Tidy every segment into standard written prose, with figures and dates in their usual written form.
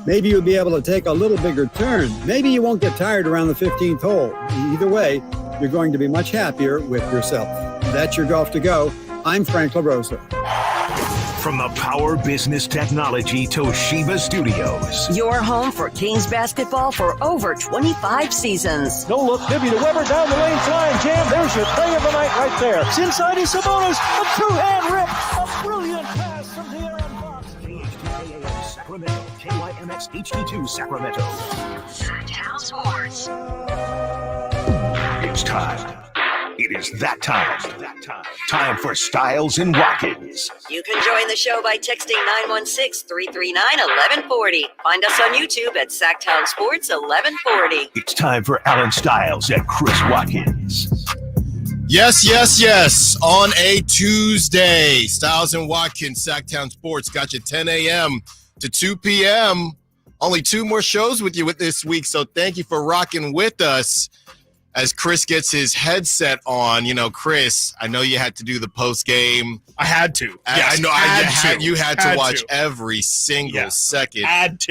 maybe you'll be able to take a little bigger turn. Maybe you won't get tired around the 15th hole. Either way, you're going to be much happier with yourself. That's your Golf to Go. I'm Frank LaRosa. From the Power Business Technology Toshiba Studios. Your home for Kings basketball for over 25 seasons. No look, Bibby to Weber, down the lane, flying jam. There's your play of the night right there. It's inside is Sabonis, a two-hand rip, a brilliant pass from the Aaron box. KHTKAM Sacramento, KYMX HD2 Sacramento. Sactown Sports. It's time. It is that time. Time for Stiles and Watkins. You can join the show by texting 916-339-1140. Find us on YouTube at Sactown Sports 1140. It's time for Alan Stiles and Chris Watkins. Yes. On a Tuesday, Stiles and Watkins, Sactown Sports, got you 10 a.m. to 2 p.m. Only 2 more shows with you this week, so thank you for rocking with us. As Chris gets his headset on, Chris, I know you had to do the post game. I had to. Yes, I know you had to watch every single second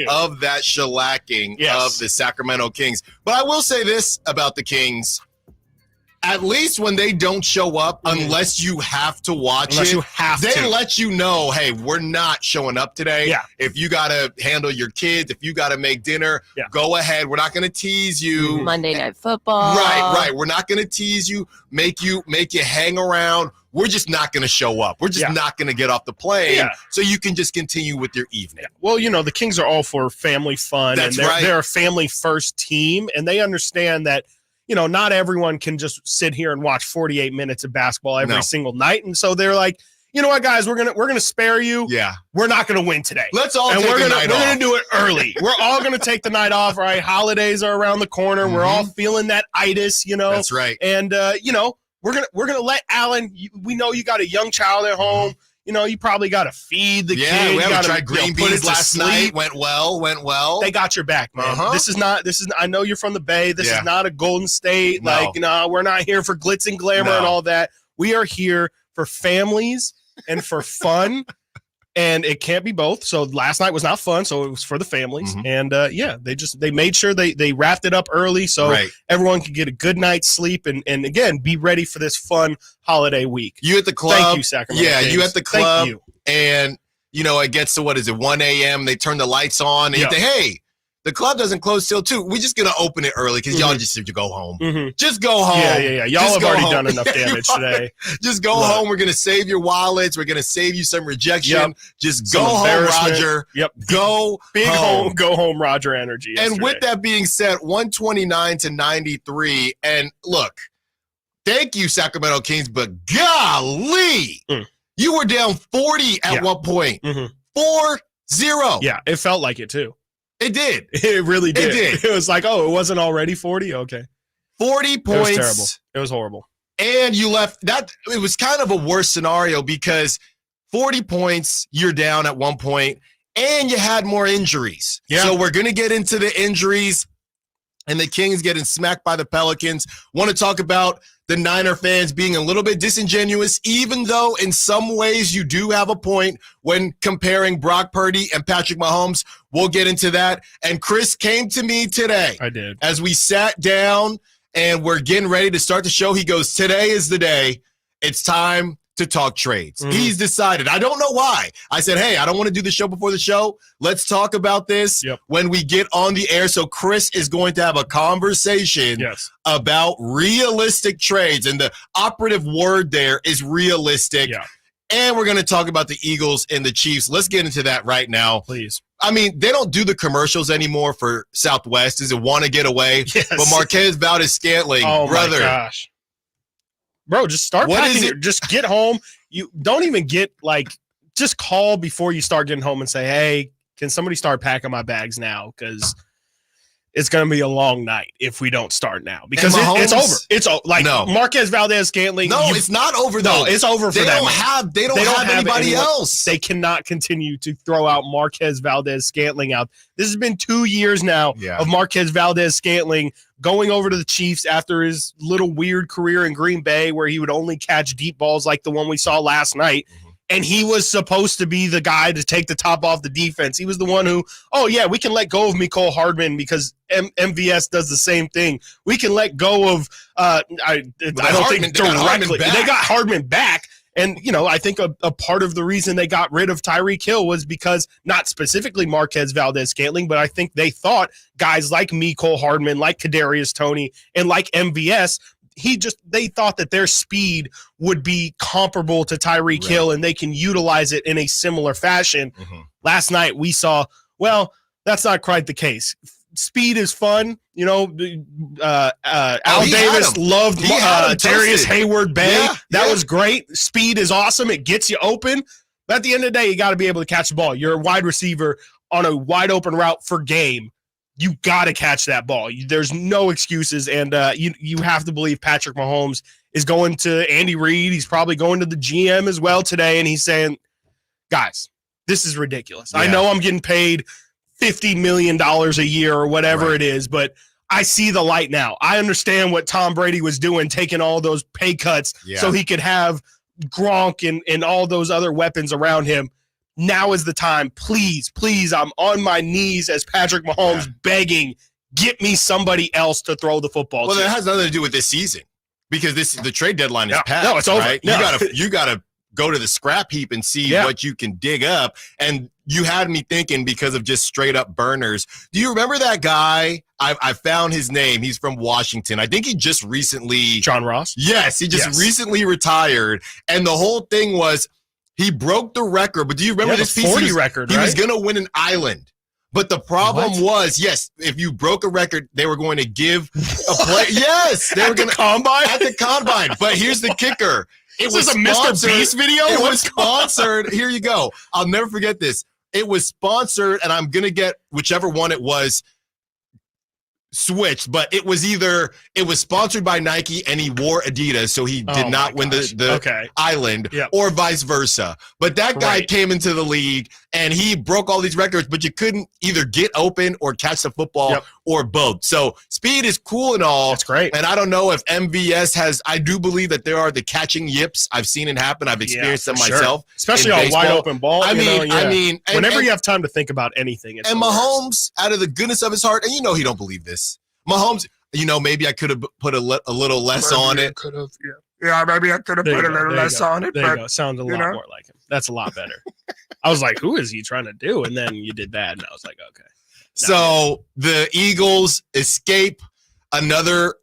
of that shellacking of the Sacramento Kings. But I will say this about the Kings. At least when they don't show up, unless you have to watch they let you know, hey, we're not showing up today. Yeah. If you got to handle your kids, if you got to make dinner, go ahead. We're not going to tease you. Monday Night Football. Right. We're not going to tease you, make you hang around. We're just not going to show up. We're just not going to get off the plane so you can just continue with your evening. Well, the Kings are all for family fun. That's and right. They're a family-first team, and they understand that not everyone can just sit here and watch 48 minutes of basketball every single night. And so they're like, you know what, guys, we're gonna spare you. Yeah. We're not gonna win today. Let's all take the night off. We're gonna do it early. We're all gonna take the night off, right? Holidays are around the corner. We're all feeling that itis, That's right. And we're gonna let Alan, we know you got a young child at home. You probably got to feed the kid. Yeah, we haven't tried green beans last night. Went well. They got your back, man. This is I know you're from the Bay. This is not a Golden State. No. We're not here for glitz and glamour and all that. We are here for families and for fun. And it can't be both. So last night was not fun. So it was for the families. And they made sure they wrapped it up early so everyone could get a good night's sleep and again, be ready for this fun holiday week. You at the club. Thank you, Sacramento. Yeah, Kings. you at the club. Thank you. And, it gets to 1 a.m. They turn the lights on and you think, hey, the club doesn't close till 2. We're just going to open it early because y'all just need to go home. Just go home. Yeah. Y'all have already done enough damage today. Just go home. We're going to save your wallets. We're going to save you some rejection. Just go home, Roger. Go Big home. Go home, Roger energy. And with that being said, 129-93. And look, thank you, Sacramento Kings, but golly, you were down 40 at one point. 4-0. Yeah, it felt like it too. It did. It really did. It did. It was like, it wasn't already 40? Okay. 40 points. It was terrible. It was horrible. And you left that. It was kind of a worse scenario because 40 points, you're down at one point, and you had more injuries. Yeah. So we're going to get into the injuries and the Kings getting smacked by the Pelicans. Want to talk about the Niner fans being a little bit disingenuous, even though in some ways you do have a point when comparing Brock Purdy and Patrick Mahomes. We'll get into that. And Chris came to me today. I did. As we sat down and we're getting ready to start the show, he goes, today is the day. It's time to talk trades. He's decided. I don't know why. I said, hey, I don't want to do the show before the show. Let's talk about this when we get on the air. So Chris is going to have a conversation about realistic trades. And the operative word there is realistic. Yeah. And we're going to talk about the Eagles and the Chiefs. Let's get into that right now. Please. I mean, they don't do the commercials anymore for Southwest. Is it want to get away? Yes. But Marquez Valdez-Scantling, brother. My gosh. Bro, just start packing it. Just get home. You don't even get just call before you start getting home and say, hey, can somebody start packing my bags now? Because it's going to be a long night if we don't start now. Because it's over. It's Marquez Valdez-Scantling. No, it's not over though. No, it's over for them. They don't have anybody else. They cannot continue to throw out Marquez Valdez-Scantling out. This has been 2 years now of Marquez Valdez-Scantling going over to the Chiefs after his little weird career in Green Bay where he would only catch deep balls like the one we saw last night. And he was supposed to be the guy to take the top off the defense. He was the one who, oh, yeah, we can let go of Mecole Hardman because MVS does the same thing. We can let go of I don't think directly. They got Hardman back. And, I think a part of the reason they got rid of Tyreek Hill was because not specifically Marquez Valdez-Scantling, but I think they thought guys like Mecole Hardman, like Kadarius Toney, and like MVS, they thought that their speed would be comparable to Tyreek Hill and they can utilize it in a similar fashion. Last night we saw, well, that's not quite the case. Speed is fun. Al Davis loved Darius Hayward-Bay. That was great. Speed is awesome. It gets you open. But at the end of the day, you got to be able to catch the ball. You're a wide receiver on a wide open route for game. You got to catch that ball. There's no excuses. And you have to believe Patrick Mahomes is going to Andy Reid. He's probably going to the GM as well today. And he's saying, guys, this is ridiculous. I know I'm getting paid $50 million a year or whatever it is, but I see the light now. I understand what Tom Brady was doing, taking all those pay cuts so he could have Gronk and all those other weapons around him. Now is the time. Please, I'm on my knees as Patrick Mahomes begging, get me somebody else to throw the football to. Well, that has nothing to do with this season because the trade deadline is passed. No, it's over. Right? No. You gotta go to the scrap heap and see what you can dig up. And you had me thinking because of just straight up burners. Do you remember that guy? I found his name. He's from Washington. I think he just recently. John Ross? Yes, he just recently retired. And the whole thing was he broke the record. But do you remember this the piece? 40 record, He right? was going to win an island. But the problem was, if you broke a record, they were going to give a play. Yes, they were going to combine at the combine. But here's the kicker. It was a Mr. Beast video. It was sponsored. Here you go. I'll never forget this. It was sponsored, and I'm going to get whichever one it was switched, but it was sponsored by Nike and he wore Adidas, so he did not win the island or vice versa. But that guy came into the league and he broke all these records, but you couldn't either get open or catch the football or both. So speed is cool and all. That's great. And I don't know if MVS I do believe that there are the catching yips. I've seen it happen. I've experienced them myself. Especially on wide open ball. I mean, whenever you have time to think about anything. And Mahomes, out of the goodness of his heart, and he don't believe this. Mahomes, maybe I could have put a little less on it. Could have, yeah, maybe I could have put a little less on it. There you go. Sounds a lot more like him. That's a lot better. I was like, who is he trying to do? And then you did that, and I was like, okay. So the Eagles escape another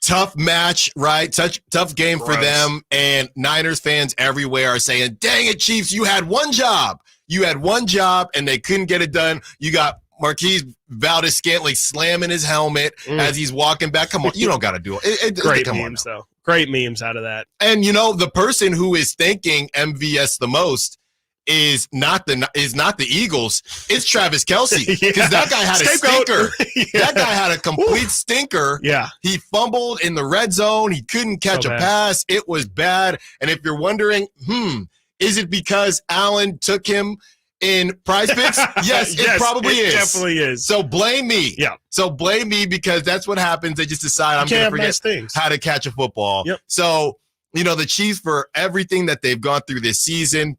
tough match, right? Tough game for them. And Niners fans everywhere are saying, dang it, Chiefs, you had one job. And they couldn't get it done. You got Marquise Valdez-Scantling slamming his helmet as he's walking back. Come on, you don't got to do it. Great memes, though. Great memes out of that. And the person who is thanking MVS the most is not the Eagles. It's Travis Kelce because that guy had a stinker. That guy had a complete stinker. Yeah, he fumbled in the red zone. He couldn't catch a pass. It was bad. And if you're wondering, is it because Allen took him in Prize Picks? Yes, it probably is. Definitely is. So blame me. Yeah. So blame me because that's what happens. They just decide I'm going to forget how to catch a football. Yep. So, the Chiefs, for everything that they've gone through this season,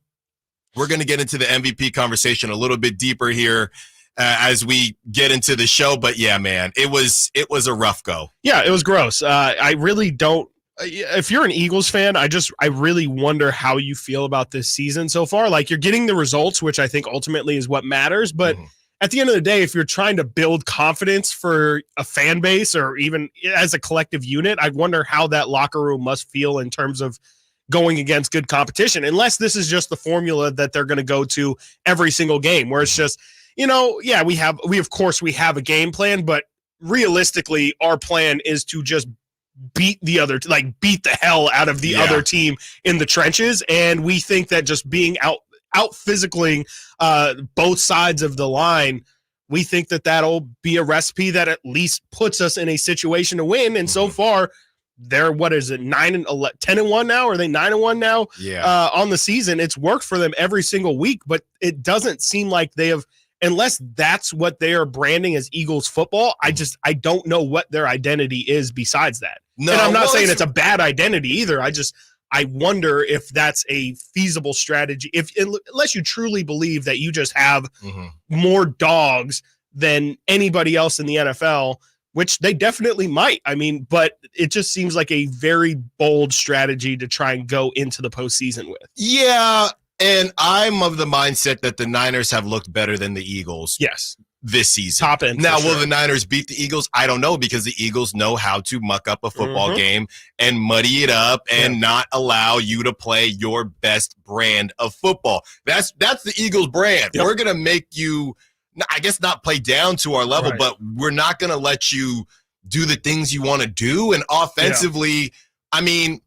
we're going to get into the MVP conversation a little bit deeper here as we get into the show. But yeah, man, it was a rough go. Yeah, it was gross. I really don't. If you're an Eagles fan, I really wonder how you feel about this season so far. Like, you're getting the results, which I think ultimately is what matters. But at the end of the day, if you're trying to build confidence for a fan base or even as a collective unit, I wonder how that locker room must feel in terms of going against good competition, unless this is just the formula that they're going to go to every single game where it's just, we have a game plan, but realistically our plan is to just beat the hell out of the other team in the trenches. And we think that just being out physicaling both sides of the line, we think that that'll be a recipe that at least puts us in a situation to win. And so far they're, 10-1 now? Are they 9-1 now? Yeah. On the season, it's worked for them every single week, but it doesn't seem like they have, unless that's what they are branding as Eagles football. I don't know what their identity is besides that. No, and I'm not saying it's a bad identity either. I wonder if that's a feasible strategy. Unless you truly believe that you just have more dogs than anybody else in the NFL, which they definitely might. I mean, but it just seems like a very bold strategy to try and go into the postseason with. Yeah, and I'm of the mindset that the Niners have looked better than the Eagles. Yes. This season. Top end. Now, will the Niners beat the Eagles? I don't know, because the Eagles know how to muck up a football game and muddy it up and not allow you to play your best brand of football. That's the Eagles brand. We're going to make you, I guess, not play down to our level, but we're not going to let you do the things you want to do. And offensively, I mean,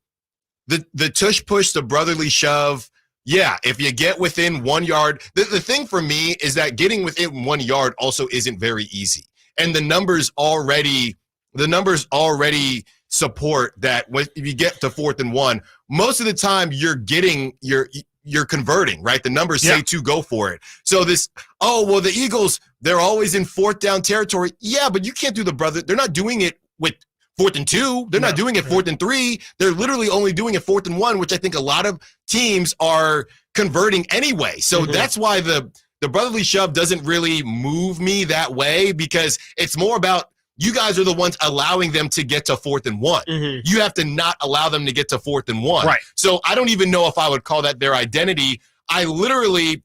the tush push, the brotherly shove, yeah, if you get within 1 yard, the thing for me is that getting within 1 yard also isn't very easy. And the numbers already support that when you get to 4th and 1, most of the time you're converting, right? The numbers say to go for it. So the Eagles, they're always in 4th down territory. Yeah, but you can't do they're not doing it with 4th and 2. They're not doing it 4th and 3. They're literally only doing it 4th and 1, which I think a lot of teams are converting anyway. So that's why the brotherly shove doesn't really move me that way, because it's more about you guys are the ones allowing them to get to 4th and 1. You have to not allow them to get to 4th and 1. Right. So I don't even know if I would call that their identity. I literally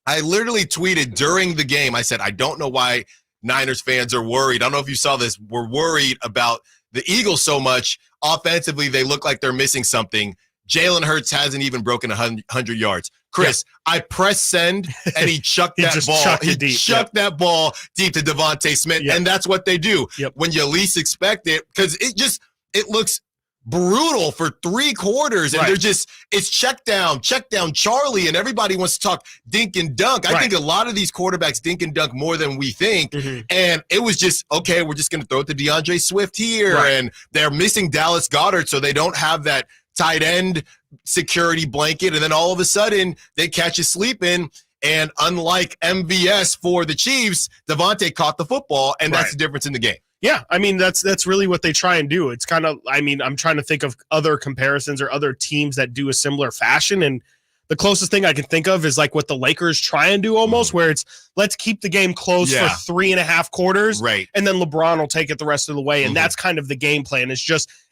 tweeted during the game. I said, I don't know why Niners fans are worried. I don't know if you saw this. We're worried about the Eagles so much. Offensively, they look like they're missing something. Jalen Hurts hasn't even broken 100 yards. Chris, I pressed send, and he chucked that ball. He chucked that ball deep to Devontae Smith, and that's what they do when you least expect it, because it looks brutal for 3 quarters, and it's check down Charlie, and everybody wants to talk dink and dunk. I think a lot of these quarterbacks dink and dunk more than we think, and it was just, okay, we're just going to throw it to DeAndre Swift here, and they're missing Dallas Goedert, so they don't have that tight end security blanket, and then all of a sudden they catch you sleeping. And unlike MVS for the Chiefs, Devontae caught the football, and that's the difference in the game. Yeah, I mean, that's really what they try and do. It's kind of, I mean, I'm trying to think of other comparisons or other teams that do a similar fashion, and the closest thing I can think of is like what the Lakers try and do almost, where it's let's keep the game close for 3.5 quarters, and then LeBron will take it the rest of the way, and that's kind of the game plan.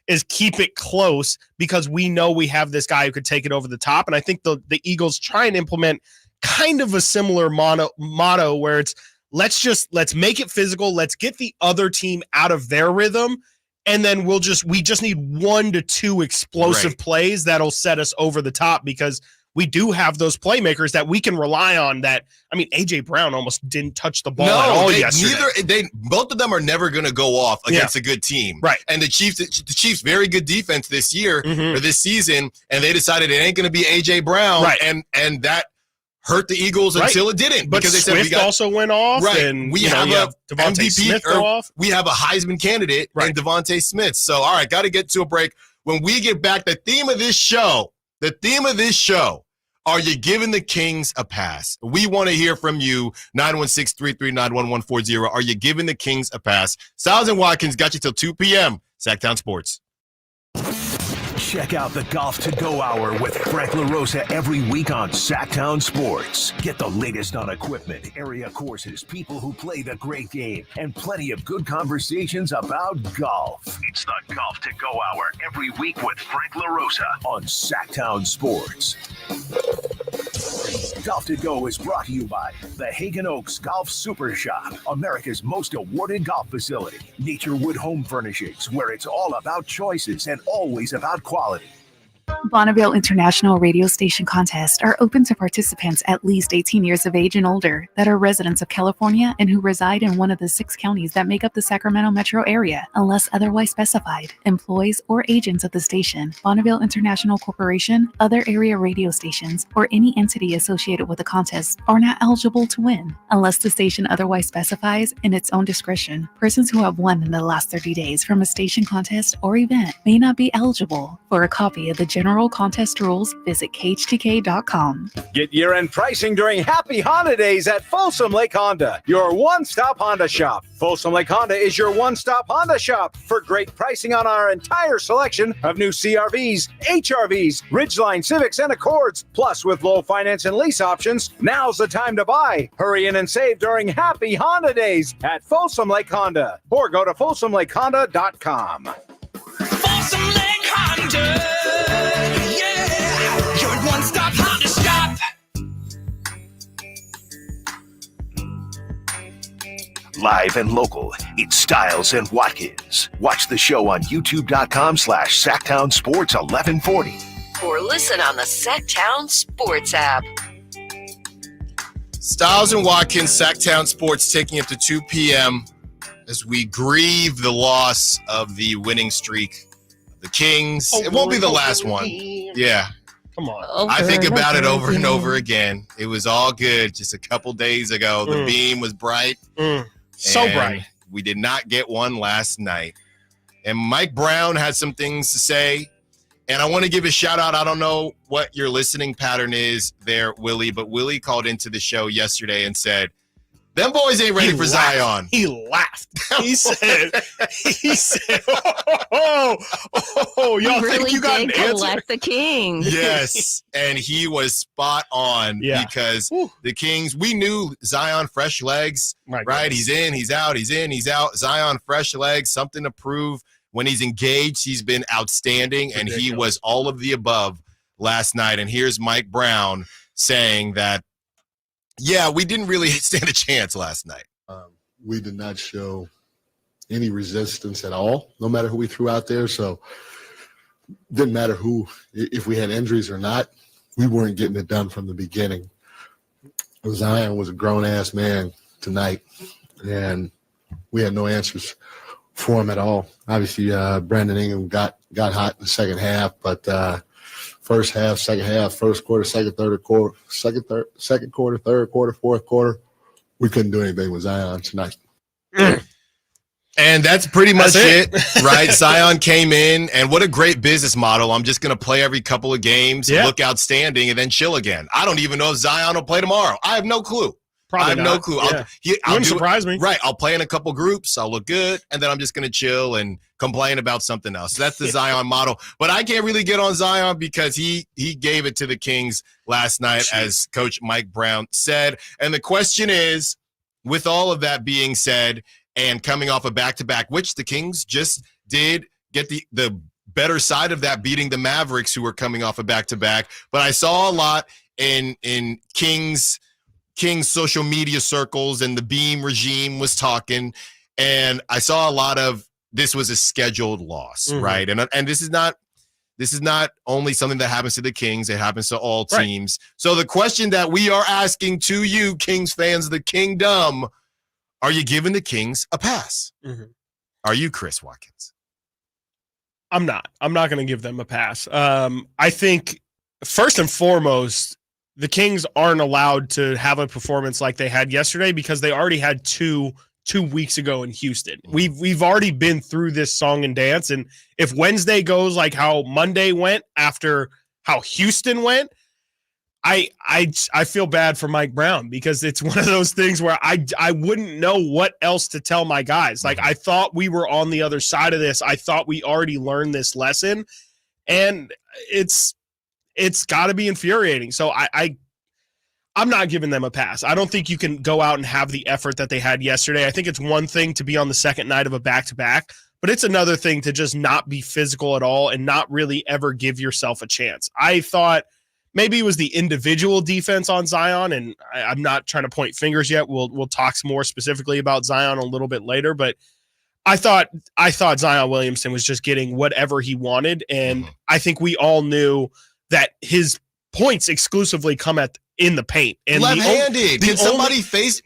Is keep it close because we know we have this guy who could take it over the top, and I think the Eagles try and implement kind of a similar motto where it's let's make it physical, let's get the other team out of their rhythm, and then we just need 1 to 2 explosive plays that'll set us over the top, because we do have those playmakers that we can rely on. That, I mean, A.J. Brown almost didn't touch the ball at all yesterday. Both of them are never going to go off against a good team. Right. And the Chiefs, very good defense this year or this season, and they decided it ain't going to be A.J. Brown. Right. And that hurt the Eagles until it didn't. But because Swift also went off. Right. And we have a Devontae Smith go off. We have a Heisman candidate in Devontae Smith. So, all right, got to get to a break. When we get back, the theme of this show, are you giving the Kings a pass? We want to hear from you, 916-339-1140. Are you giving the Kings a pass? Stiles and Watkins got you till 2 p.m. Sactown Sports. Check out the Golf to Go Hour with Frank LaRosa every week on Sactown Sports. Get the latest on equipment, area courses, people who play the great game, and plenty of good conversations about golf. It's the Golf to Go Hour every week with Frank LaRosa on Sactown Sports. Golf to Go is brought to you by the Hagen Oaks Golf Super Shop, America's most awarded golf facility. Naturewood Home Furnishings, where it's all about choices and always about quality. Bonneville International Radio Station contests are open to participants at least 18 years of age and older that are residents of California and who reside in one of the 6 counties that make up the Sacramento metro area, unless otherwise specified. Employees or agents of the station, Bonneville International Corporation, other area radio stations, or any entity associated with the contest are not eligible to win, unless the station otherwise specifies in its own discretion. Persons who have won in the last 30 days from a station contest or event may not be eligible for a copy of the General contest rules, visit KHTK.com. Get year-end pricing during Happy Holidays at Folsom Lake Honda, your one-stop Honda shop. Folsom Lake Honda is your one-stop Honda shop for great pricing on our entire selection of new CRVs, HRVs, Ridgeline Civics, and Accords. Plus, with low finance and lease options, now's the time to buy. Hurry in and save during Happy Honda Days at Folsom Lake Honda, or go to folsomlakeHonda.com. Folsom Lake Honda, yeah, your one-stop Honda shop. Live and local, it's Stiles and Watkins. Watch the show on youtube.com/Sactown Sports 1140. Or listen on the Sactown Sports app. Stiles and Watkins, Sactown Sports, taking up to 2 p.m. as we grieve the loss of the winning streak of the Kings. It won't be the last one. Yeah. Come on. I think about it over and over again. It was all good just a couple days ago. The beam was bright. So bright. We did not get one last night. And Mike Brown had some things to say. And I want to give a shout out. I don't know what your listening pattern is there, Willie, but Willie called into the show yesterday and said, them boys ain't ready for Zion. He laughed. He said, oh, y'all really think you got an answer? Elect the Kings. Yes, and he was spot on because the Kings, we knew Zion fresh legs, right? He's in, he's out, he's in, he's out. Zion fresh legs, something to prove. When he's engaged, he's been outstanding, and he was all of the above last night. And here's Mike Brown saying that, yeah, we didn't really stand a chance last night. We did not show any resistance at all, no matter who we threw out there. So it didn't matter who, if we had injuries or not, we weren't getting it done from the beginning. Zion was a grown-ass man tonight, and we had no answers for him at all. Obviously, Brandon Ingram got hot in the second half, but first half, second half, first quarter, second quarter, third quarter, fourth quarter, we couldn't do anything with Zion tonight. And that's pretty much it, right? Zion came in, and what a great business model. I'm just going to play every couple of games, look outstanding, and then chill again. I don't even know if Zion will play tomorrow. I have no clue. Probably I have no clue. Wouldn't surprise me. Right. I'll play in a couple groups. I'll look good. And then I'm just going to chill and complain about something else. So that's the Zion model. But I can't really get on Zion because he gave it to the Kings last night, as Coach Mike Brown said. And the question is, with all of that being said and coming off a back-to-back, which the Kings just did get the better side of that, beating the Mavericks, who were coming off a back-to-back. But I saw a lot in Kings social media circles, and the Beam regime was talking, and I saw a lot of this was a scheduled loss, right? And this is not only something that happens to the Kings, it happens to all teams. Right. So the question that we are asking to you, Kings fans, the Kingdom, are you giving the Kings a pass? Are you, Chris Watkins? I'm not going to give them a pass. I think first and foremost, the Kings aren't allowed to have a performance like they had yesterday because they already had two weeks ago in Houston. We've already been through this song and dance, and if Wednesday goes like how Monday went after how Houston went, I feel bad for Mike Brown because it's one of those things where I wouldn't know what else to tell my guys. Like, I thought we were on the other side of this. I thought we already learned this lesson, and it's got to be infuriating. So I'm not giving them a pass. I don't think you can go out and have the effort that they had yesterday. I think it's one thing to be on the second night of a back-to-back, but it's another thing to just not be physical at all and not really ever give yourself a chance. I thought maybe it was the individual defense on Zion, and I'm not trying to point fingers yet. We'll talk more specifically about Zion a little bit later, but I thought Zion Williamson was just getting whatever he wanted, and I think we all knew that his points exclusively come in the paint. And left-handed. Can somebody force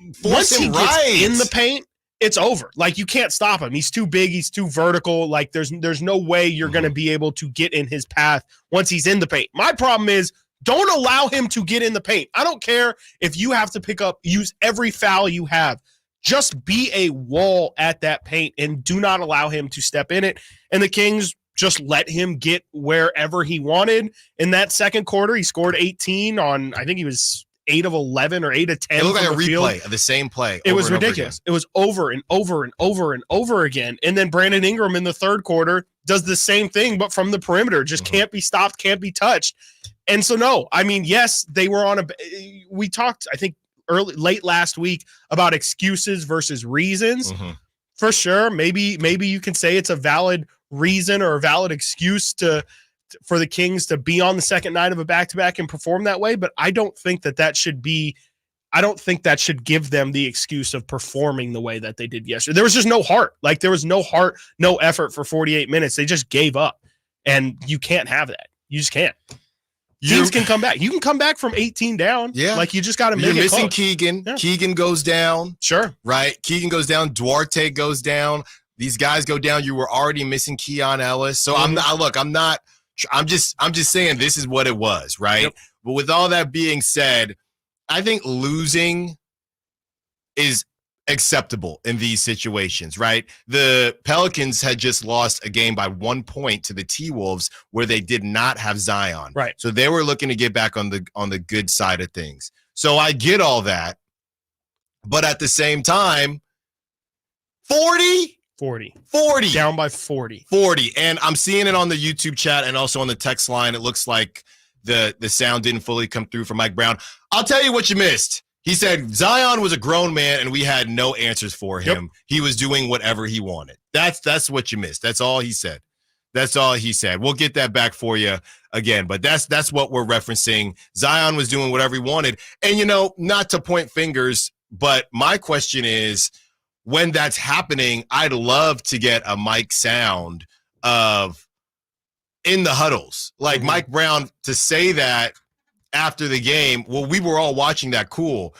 him right in the paint? It's over. Like, you can't stop him. He's too big. He's too vertical. Like, there's no way you're going to be able to get in his path once he's in the paint. My problem is, don't allow him to get in the paint. I don't care if you have to use every foul you have. Just be a wall at that paint and do not allow him to step in it. And the Kings just let him get wherever he wanted. In that second quarter, he scored 18 on, I think he was 8 of 11 or 8 of 10. It looked like a replay field. of the same play. It was ridiculous. It was over and over and over and over again. And then Brandon Ingram in the third quarter does the same thing, but from the perimeter, just can't be stopped, can't be touched. And so, no, I mean, yes, they were on we talked, I think, late last week about excuses versus reasons. For sure. Maybe you can say it's a valid reason or a valid excuse for the Kings to be on the second night of a back-to-back and perform that way. But I don't think that should give them the excuse of performing the way that they did yesterday. There was just no heart. Like, there was no heart, no effort for 48 minutes. They just gave up. And you can't have that. You just can't. Teams can come back. You can come back from 18 down. Yeah. Like, you just got to make it You're missing close. Keegan. Yeah. Keegan goes down. Sure. Right? Keegan goes down. Duarte goes down. These guys go down. You were already missing Keon Ellis. So I'm just saying this is what it was, right? Yep. But with all that being said, I think losing is acceptable in these situations, right? The Pelicans had just lost a game by 1 point to the T-Wolves where they did not have Zion. Right. So they were looking to get back on the good side of things. So I get all that. But at the same time, 40 down by 40. And I'm seeing it on the YouTube chat and also on the text line. It looks like the sound didn't fully come through from Mike Brown. I'll tell you what you missed. He said Zion was a grown man and we had no answers for him. Yep. He was doing whatever he wanted. That's what you missed. That's all he said. We'll get that back for you again, but that's what we're referencing. Zion was doing whatever he wanted. And, not to point fingers, but my question is, when that's happening, I'd love to get a mic sound of in the huddles, like Mike Brown to say that after the game. Well, we were all watching that. Cool.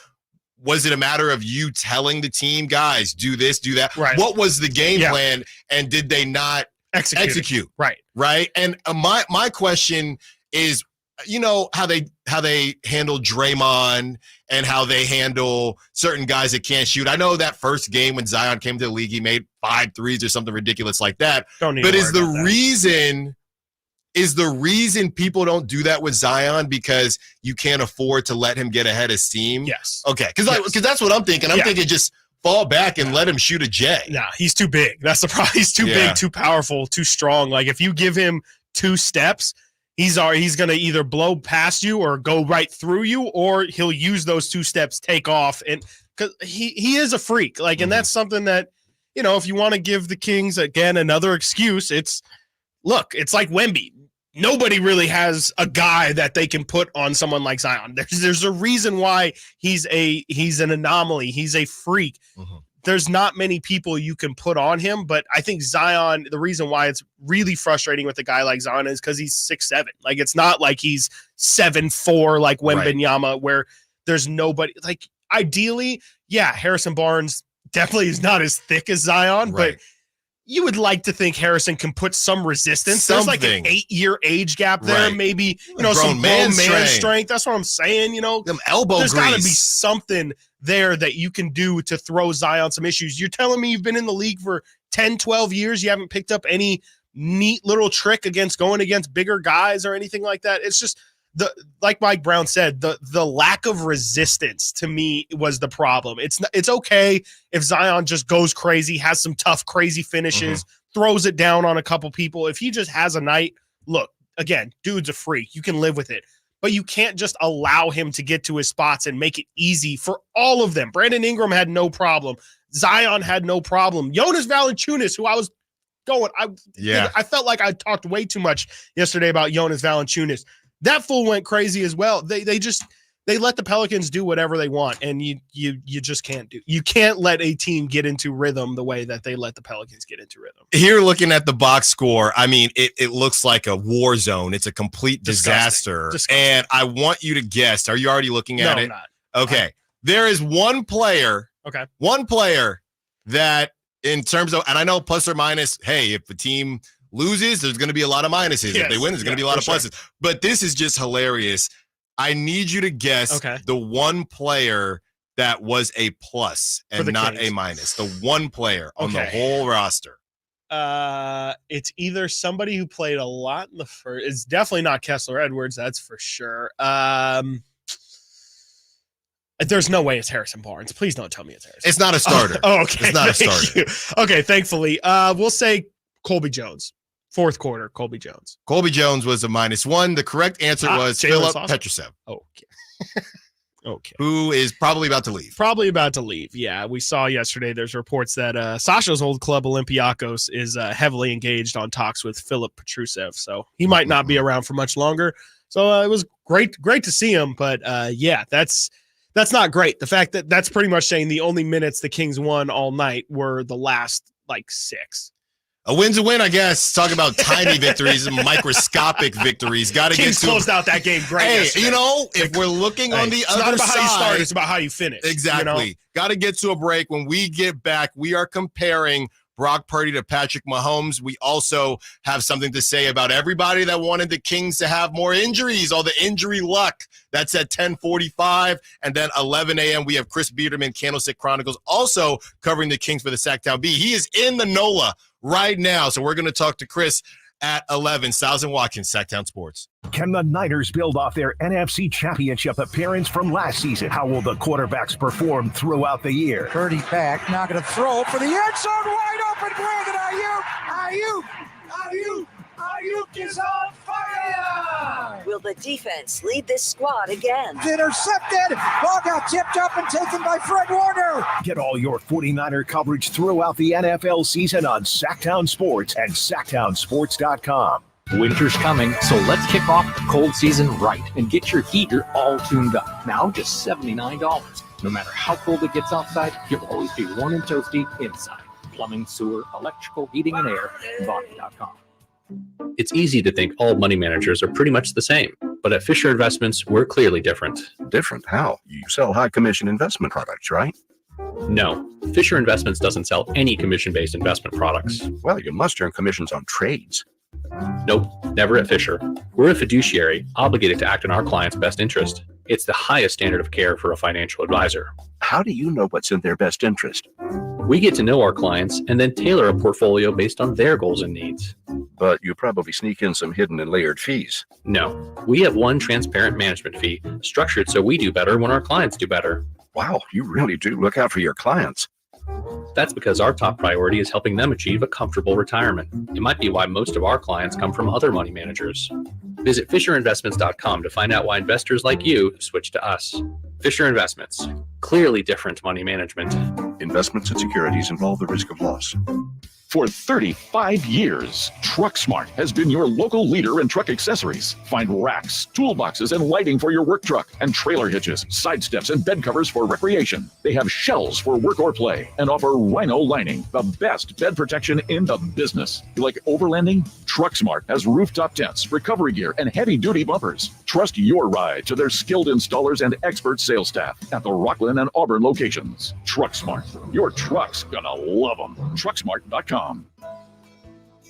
Was it a matter of you telling the team, guys, do this, do that? Right. What was the game plan, and did they not execute? Right. And my question is, how they handle Draymond and how they handle certain guys that can't shoot. I know that first game when Zion came to the league, he made 5 threes or something ridiculous like that. But is the reason people don't do that with Zion because you can't afford to let him get ahead of steam? Yes. Okay. Because that's what I'm thinking. I'm thinking just fall back and let him shoot a J. Nah, he's too big. That's the problem. He's too big, too powerful, too strong. Like, if you give him 2 steps, he's going to either blow past you or go right through you, or he'll use those 2 steps, take off. And because he is a freak. Like, and that's something that, if you want to give the Kings, again, another excuse, it's like Wemby. Nobody really has a guy that they can put on someone like Zion. There's a reason why he's an anomaly. He's a freak. There's not many people you can put on him, but I think Zion, the reason why it's really frustrating with a guy like Zion is because he's 6'7". Like, it's not like he's 7'4" like Wembanyama, where there's nobody. Like, ideally, Harrison Barnes definitely is not as thick as Zion, but you would like to think Harrison can put some resistance. There's like an 8-year age gap there, maybe, some man strength. That's what I'm saying, Them elbow There's grease. got to be something there that you can do to throw Zion some issues. You're telling me you've been in the league for 10, 12 years. You haven't picked up any neat little trick going against bigger guys or anything like that. It's just like Mike Brown said, the lack of resistance to me was the problem. It's okay if Zion just goes crazy, has some tough, crazy finishes, throws it down on a couple people. If he just has a night, look, again, dude's a freak. You can live with it. But you can't just allow him to get to his spots and make it easy for all of them. Brandon Ingram had no problem. Zion had no problem. Jonas Valanciunas, who I felt like I talked way too much yesterday about Jonas Valanciunas. That fool went crazy as well. They let the Pelicans do whatever they want, and you just can't do. You can't let a team get into rhythm the way that they let the Pelicans get into rhythm. Here, looking at the box score, I mean, it looks like a war zone. It's a complete disaster. Disgusting. And I want you to guess. Are you already looking at it? No, I'm not. Okay. There is one player. Okay. One player that, in terms of, and I know plus or minus, hey, if the team loses, there's going to be a lot of minuses. If they win, there's going to be a lot of pluses. But this is just hilarious. I need you to guess the one player that was a plus and not Kings. a minus. The one player on the whole roster. It's either somebody who played a lot in the first. It's definitely not Kessler Edwards. That's for sure. There's no way it's Harrison Barnes. Please don't tell me it's Harrison. It's not a starter. Oh, okay. It's not a starter. Okay, thankfully. We'll say Colby Jones. Fourth quarter, Colby Jones. Colby Jones was a -1. The correct answer was Philip Petrusev. Okay. Okay. Who is probably about to leave. Probably about to leave. Yeah, we saw yesterday there's reports that Sasha's old club, Olympiacos, is heavily engaged on talks with Philip Petrusev. So he might not be around for much longer. So it was great to see him. But yeah, that's not great. The fact that that's pretty much saying the only minutes the Kings won all night were the last 6. A win's a win, I guess. Talk about tiny victories and microscopic victories. Got to get to closed out that game great. Hey, yesterday. if we're looking on the other not about side, how you start, it's about how you finish. Exactly. Got to get to a break. When we get back, we are comparing Brock Purdy to Patrick Mahomes. We also have something to say about everybody that wanted the Kings to have more injuries, all the injury luck. That's at 10:45. And then 11 a.m., we have Chris Biederman, Candlestick Chronicles, also covering the Kings for the Sactown B. He is in the NOLA right now. So we're going to talk to Chris at 11. Stiles and Watkins, Sactown Sports. Can the Niners build off their NFC Championship appearance from last season? How will the quarterbacks perform throughout the year? Purdy back, now going to throw for the end zone, wide open, Brandon Ayuk is on fire! Will the defense lead this squad again? Intercepted! Ball got tipped up and taken by Fred Warner! Get all your 49er coverage throughout the NFL season on Sactown Sports and SactownSports.com. Winter's coming, so let's kick off the cold season right and get your heater all tuned up. Now just $79. No matter how cold it gets outside, you'll always be warm and toasty inside. Plumbing, sewer, electrical, heating, and air, Bobby.com. It's easy to think all money managers are pretty much the same, but at Fisher Investments, we're clearly different. Different? How? You sell high commission investment products, right? No, Fisher Investments doesn't sell any commission-based investment products. Well, you must earn commissions on trades. Nope, never at Fisher. We're a fiduciary, obligated to act in our client's best interest. It's the highest standard of care for a financial advisor. How do you know what's in their best interest? We get to know our clients and then tailor a portfolio based on their goals and needs. But you probably sneak in some hidden and layered fees. No, we have one transparent management fee, structured so we do better when our clients do better. Wow, you really do look out for your clients. That's because our top priority is helping them achieve a comfortable retirement. It might be why most of our clients come from other money managers. Visit FisherInvestments.com to find out why investors like you switch to us. Fisher Investments. Clearly different money management. Investments and securities involve the risk of loss. For 35 years, TruckSmart has been your local leader in truck accessories. Find racks, toolboxes, and lighting for your work truck, and trailer hitches, side steps, and bed covers for recreation. They have shells for work or play, and offer Rhino lining, the best bed protection in the business. You like overlanding? TruckSmart has rooftop tents, recovery gear, and heavy-duty bumpers. Trust your ride to their skilled installers and expert sales staff at the Rockland and Auburn locations. TruckSmart. Your truck's gonna love them. TruckSmart.com.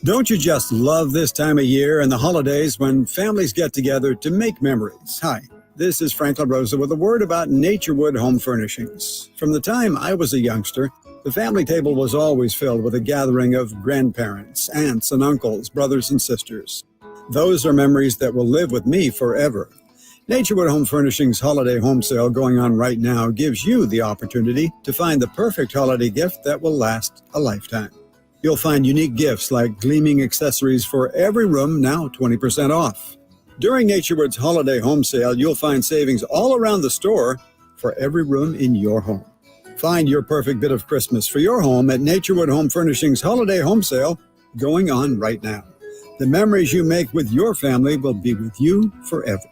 Don't you just love this time of year and the holidays when families get together to make memories? Hi, this is Frank LaRosa with a word about Naturewood Home Furnishings. From the time I was a youngster, the family table was always filled with a gathering of grandparents, aunts and uncles, brothers and sisters. Those are memories that will live with me forever. Naturewood Home Furnishings Holiday Home Sale going on right now gives you the opportunity to find the perfect holiday gift that will last a lifetime. You'll find unique gifts like gleaming accessories for every room, now 20% off. During Naturewood's Holiday Home Sale, you'll find savings all around the store for every room in your home. Find your perfect bit of Christmas for your home at Naturewood Home Furnishings Holiday Home Sale going on right now. The memories you make with your family will be with you forever.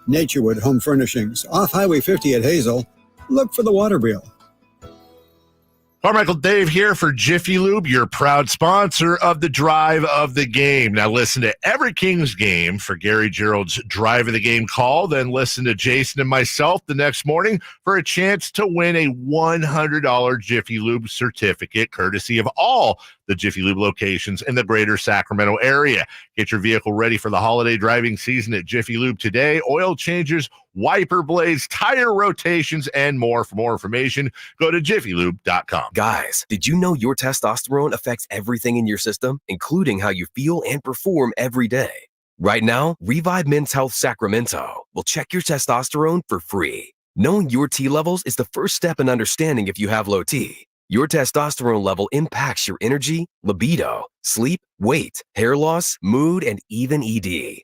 Naturewood Home Furnishings, off Highway 50 at Hazel. Look for the water wheel. Carmichael Dave here for Jiffy Lube, your proud sponsor of the Drive of the Game. Now listen to every Kings game for Gary Gerald's Drive of the Game call. Then listen to Jason and myself the next morning for a chance to win a $100 Jiffy Lube certificate, courtesy of all the Jiffy Lube locations in the greater Sacramento area. Get your vehicle ready for the holiday driving season at Jiffy Lube today. Oil changes, wiper blades, tire rotations, and more. For more information, go to jiffylube.com. Guys, did you know your testosterone affects everything in your system, including how you feel and perform every day? Right now, Revive Men's Health Sacramento will check your testosterone for free. Knowing your T levels is the first step in understanding if you have low T. Your testosterone level impacts your energy, libido, sleep, weight, hair loss, mood, and even ED.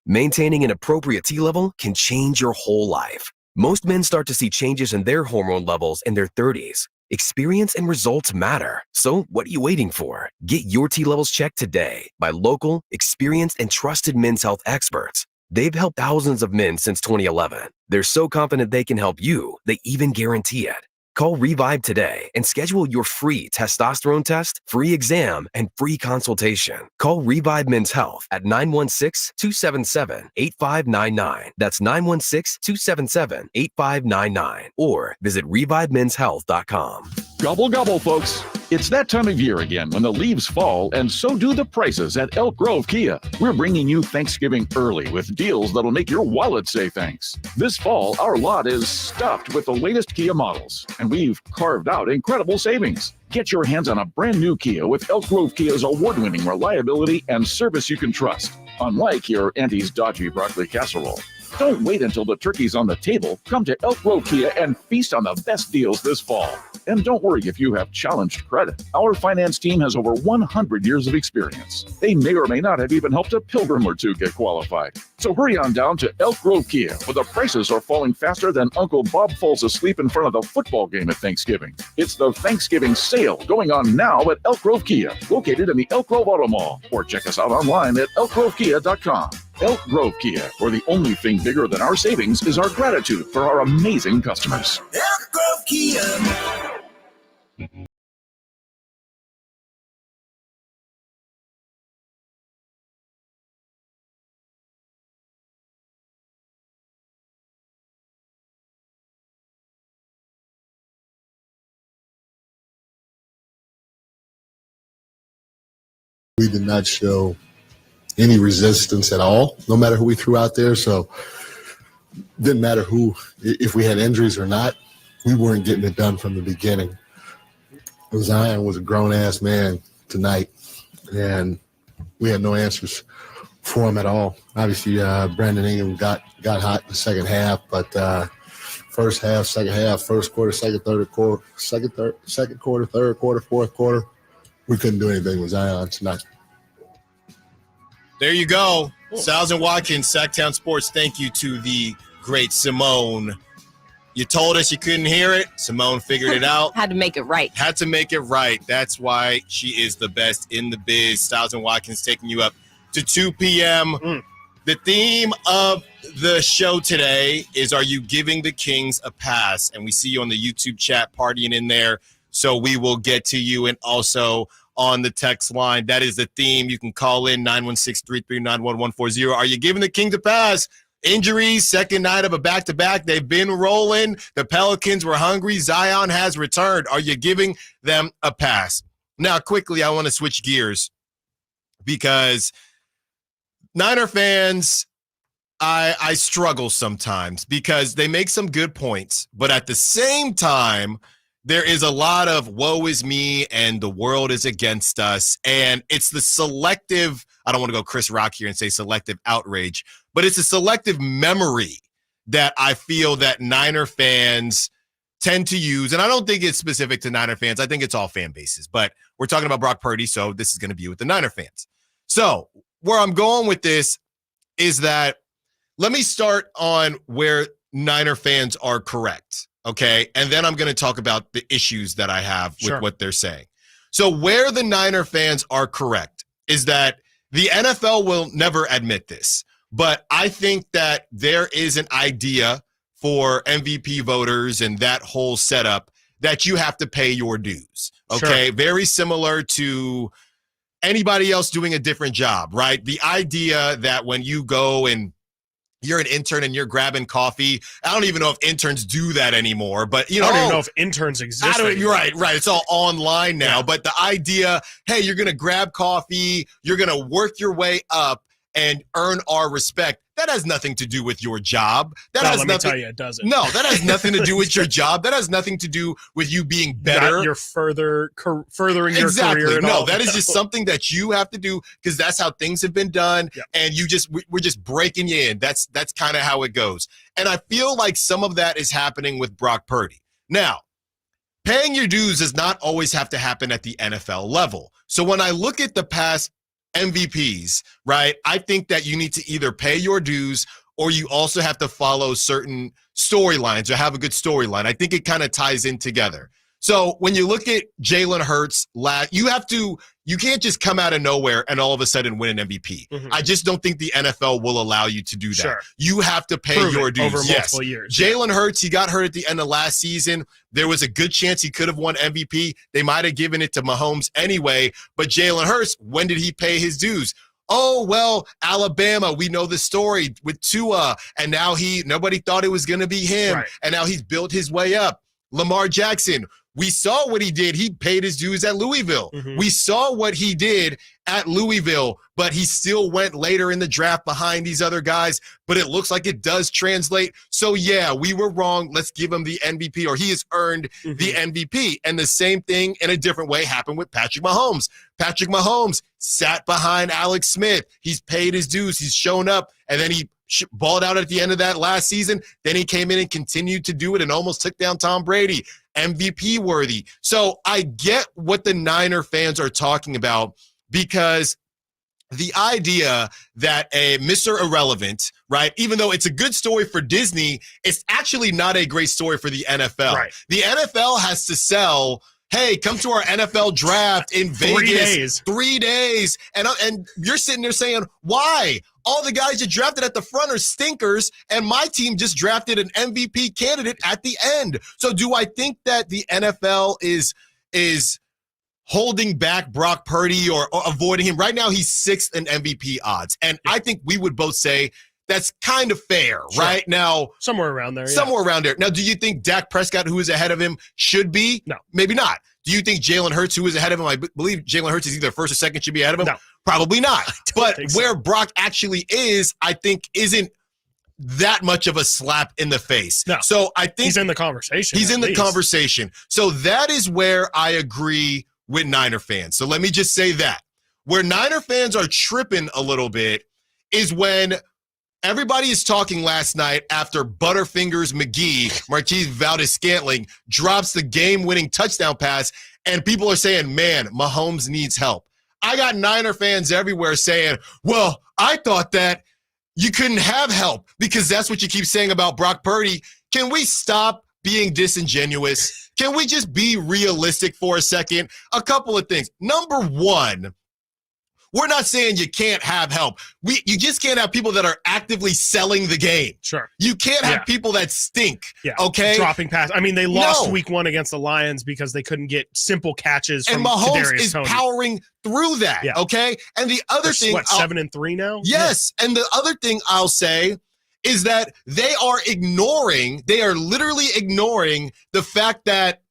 Maintaining an appropriate T level can change your whole life. Most men start to see changes in their hormone levels in their 30s. Experience and results matter. So what are you waiting for? Get your T levels checked today by local, experienced, and trusted men's health experts. They've helped thousands of men since 2011. They're so confident they can help you, they even guarantee it. Call Revive today and schedule your free testosterone test, free exam, and free consultation. Call Revive Men's Health at 916-277-8599. That's 916-277-8599. Or visit ReviveMen'sHealth.com. Gobble, gobble, folks. It's that time of year again when the leaves fall, and so do the prices at Elk Grove Kia. We're bringing you Thanksgiving early with deals that'll make your wallet say thanks. This fall, our lot is stuffed with the latest Kia models, and we've carved out incredible savings. Get your hands on a brand new Kia with Elk Grove Kia's award-winning reliability and service you can trust, unlike your auntie's dodgy broccoli casserole. Don't wait until the turkey's on the table. Come to Elk Grove Kia and feast on the best deals this fall. And don't worry if you have challenged credit. Our finance team has over 100 years of experience. They may or may not have even helped a pilgrim or two get qualified. So hurry on down to Elk Grove Kia, where the prices are falling faster than Uncle Bob falls asleep in front of the football game at Thanksgiving. It's the Thanksgiving sale going on now at Elk Grove Kia, located in the Elk Grove Auto Mall, or check us out online at elkgrovekia.com. Elk Grove Kia, where the only thing bigger than our savings is our gratitude for our amazing customers. Elk Grove Kia. We did not show any resistance at all, no matter who we threw out there. So didn't matter who, if we had injuries or not, we weren't getting it done from the beginning. Zion was a grown-ass man tonight, and we had no answers for him at all. Obviously, Brandon Ingram got hot in the second half, but first half, second half, first quarter, second quarter, third quarter, fourth quarter, we couldn't do anything with Zion tonight. There you go. Stiles and Watkins, Sactown Sports. Thank you to the great Simone. You told us you couldn't hear it. Simone figured it out. Had to make it right. Had to make it right. That's why she is the best in the biz. Stiles and Watkins taking you up to 2 p.m. The theme of the show today is, are you giving the Kings a pass? And we see you on the YouTube chat partying in there. So we will get to you, and also on the text line. That is the theme. You can call in 916-339-1140. Are you giving the Kings a pass? Injuries, second night of a back-to-back. They've been rolling. The Pelicans were hungry. Zion has returned. Are you giving them a pass? Now, quickly, I want to switch gears because Niner fans, I struggle sometimes because they make some good points, but at the same time, there is a lot of woe is me and the world is against us. And it's the selective, I don't want to go Chris Rock here and say selective outrage, but it's a selective memory that I feel that Niner fans tend to use. And I don't think it's specific to Niner fans. I think it's all fan bases, but we're talking about Brock Purdy. So this is going to be with the Niner fans. So where I'm going with this is that let me start on where Niner fans are correct. Okay, and then I'm going to talk about the issues that I have with what they're saying. So where the Niner fans are correct is that the NFL will never admit this, but I think that there is an idea for MVP voters and that whole setup that you have to pay your dues. Okay, very similar to anybody else doing a different job, right? The idea that when you go and you're an intern and you're grabbing coffee. I don't even know if interns do that anymore, but I don't even know if interns exist. Right. It's all online now. But the idea, hey, you're going to grab coffee, you're going to work your way up and earn our respect. That has nothing to do with your job. Let me tell you, it doesn't. No, that has nothing to do with your job. That has nothing to do with you being better. You're furthering your career. No, that is just something that you have to do because that's how things have been done. Yep. And we're just breaking you in. That's kind of how it goes. And I feel like some of that is happening with Brock Purdy. Now, paying your dues does not always have to happen at the NFL level. So when I look at the past MVPs, right, I think that you need to either pay your dues or you also have to follow certain storylines or have a good storyline. I think it kind of ties in together. So when you look at Jalen Hurts, you can't just come out of nowhere and all of a sudden win an MVP. Mm-hmm. I just don't think the NFL will allow you to do that. Sure. You have to pay your dues. Over multiple years. Jalen Hurts, he got hurt at the end of last season. There was a good chance he could have won MVP. They might have given it to Mahomes anyway. But Jalen Hurts, when did he pay his dues? Oh, well, Alabama, we know the story with Tua, and now nobody thought it was going to be him, right. And now he's built his way up. Lamar Jackson, we saw what he did. He paid his dues at Louisville. Mm-hmm. We saw what he did at Louisville, but he still went later in the draft behind these other guys, but it looks like it does translate. So, yeah, we were wrong. Let's give him the MVP, or he has earned the MVP. And the same thing in a different way happened with Patrick Mahomes. Patrick Mahomes sat behind Alex Smith. He's paid his dues. He's shown up, and then he balled out at the end of that last season. Then he came in and continued to do it and almost took down Tom Brady. MVP worthy. So I get what the Niner fans are talking about, because the idea that a Mr. Irrelevant, right, even though it's a good story for Disney, it's actually not a great story for the NFL. Right. The NFL has to sell, hey, come to our NFL draft in Vegas. 3 days. And you're sitting there saying, why? All the guys you drafted at the front are stinkers, and my team just drafted an MVP candidate at the end. So do I think that the NFL is holding back Brock Purdy or avoiding him? Right now, he's 6th in MVP odds. And I think we would both say that's kind of fair, right? Now, somewhere around there. Somewhere around there. Now, do you think Dak Prescott, who is ahead of him, should be? No. Maybe not. Do you think Jalen Hurts, who is ahead of him, I believe Jalen Hurts is either first or second, should be ahead of him? No. Probably not. But so. Where Brock actually is, I think, isn't that much of a slap in the face. No. So I think he's in the conversation. He's in the conversation. So that is where I agree with Niner fans. So let me just say that. Where Niner fans are tripping a little bit is when everybody is talking last night after Butterfingers McGee, Marquise Valdes-Scantling, drops the game-winning touchdown pass, and people are saying, man, Mahomes needs help. I got Niner fans everywhere saying, well, I thought that you couldn't have help because that's what you keep saying about Brock Purdy. Can we stop being disingenuous? Can we just be realistic for a second? A couple of things. Number one, we're not saying you can't have help. You just can't have people that are actively selling the game. Sure. You can't have people that stink. Yeah. Okay. Dropping pass. I mean, they lost week 1 against the Lions because they couldn't get simple catches from Mahomes Kadarius is Toney. Powering through that. Yeah. Okay. And the other thing, 7-3 now? Yes. Yeah. And the other thing I'll say is that they are literally ignoring the fact that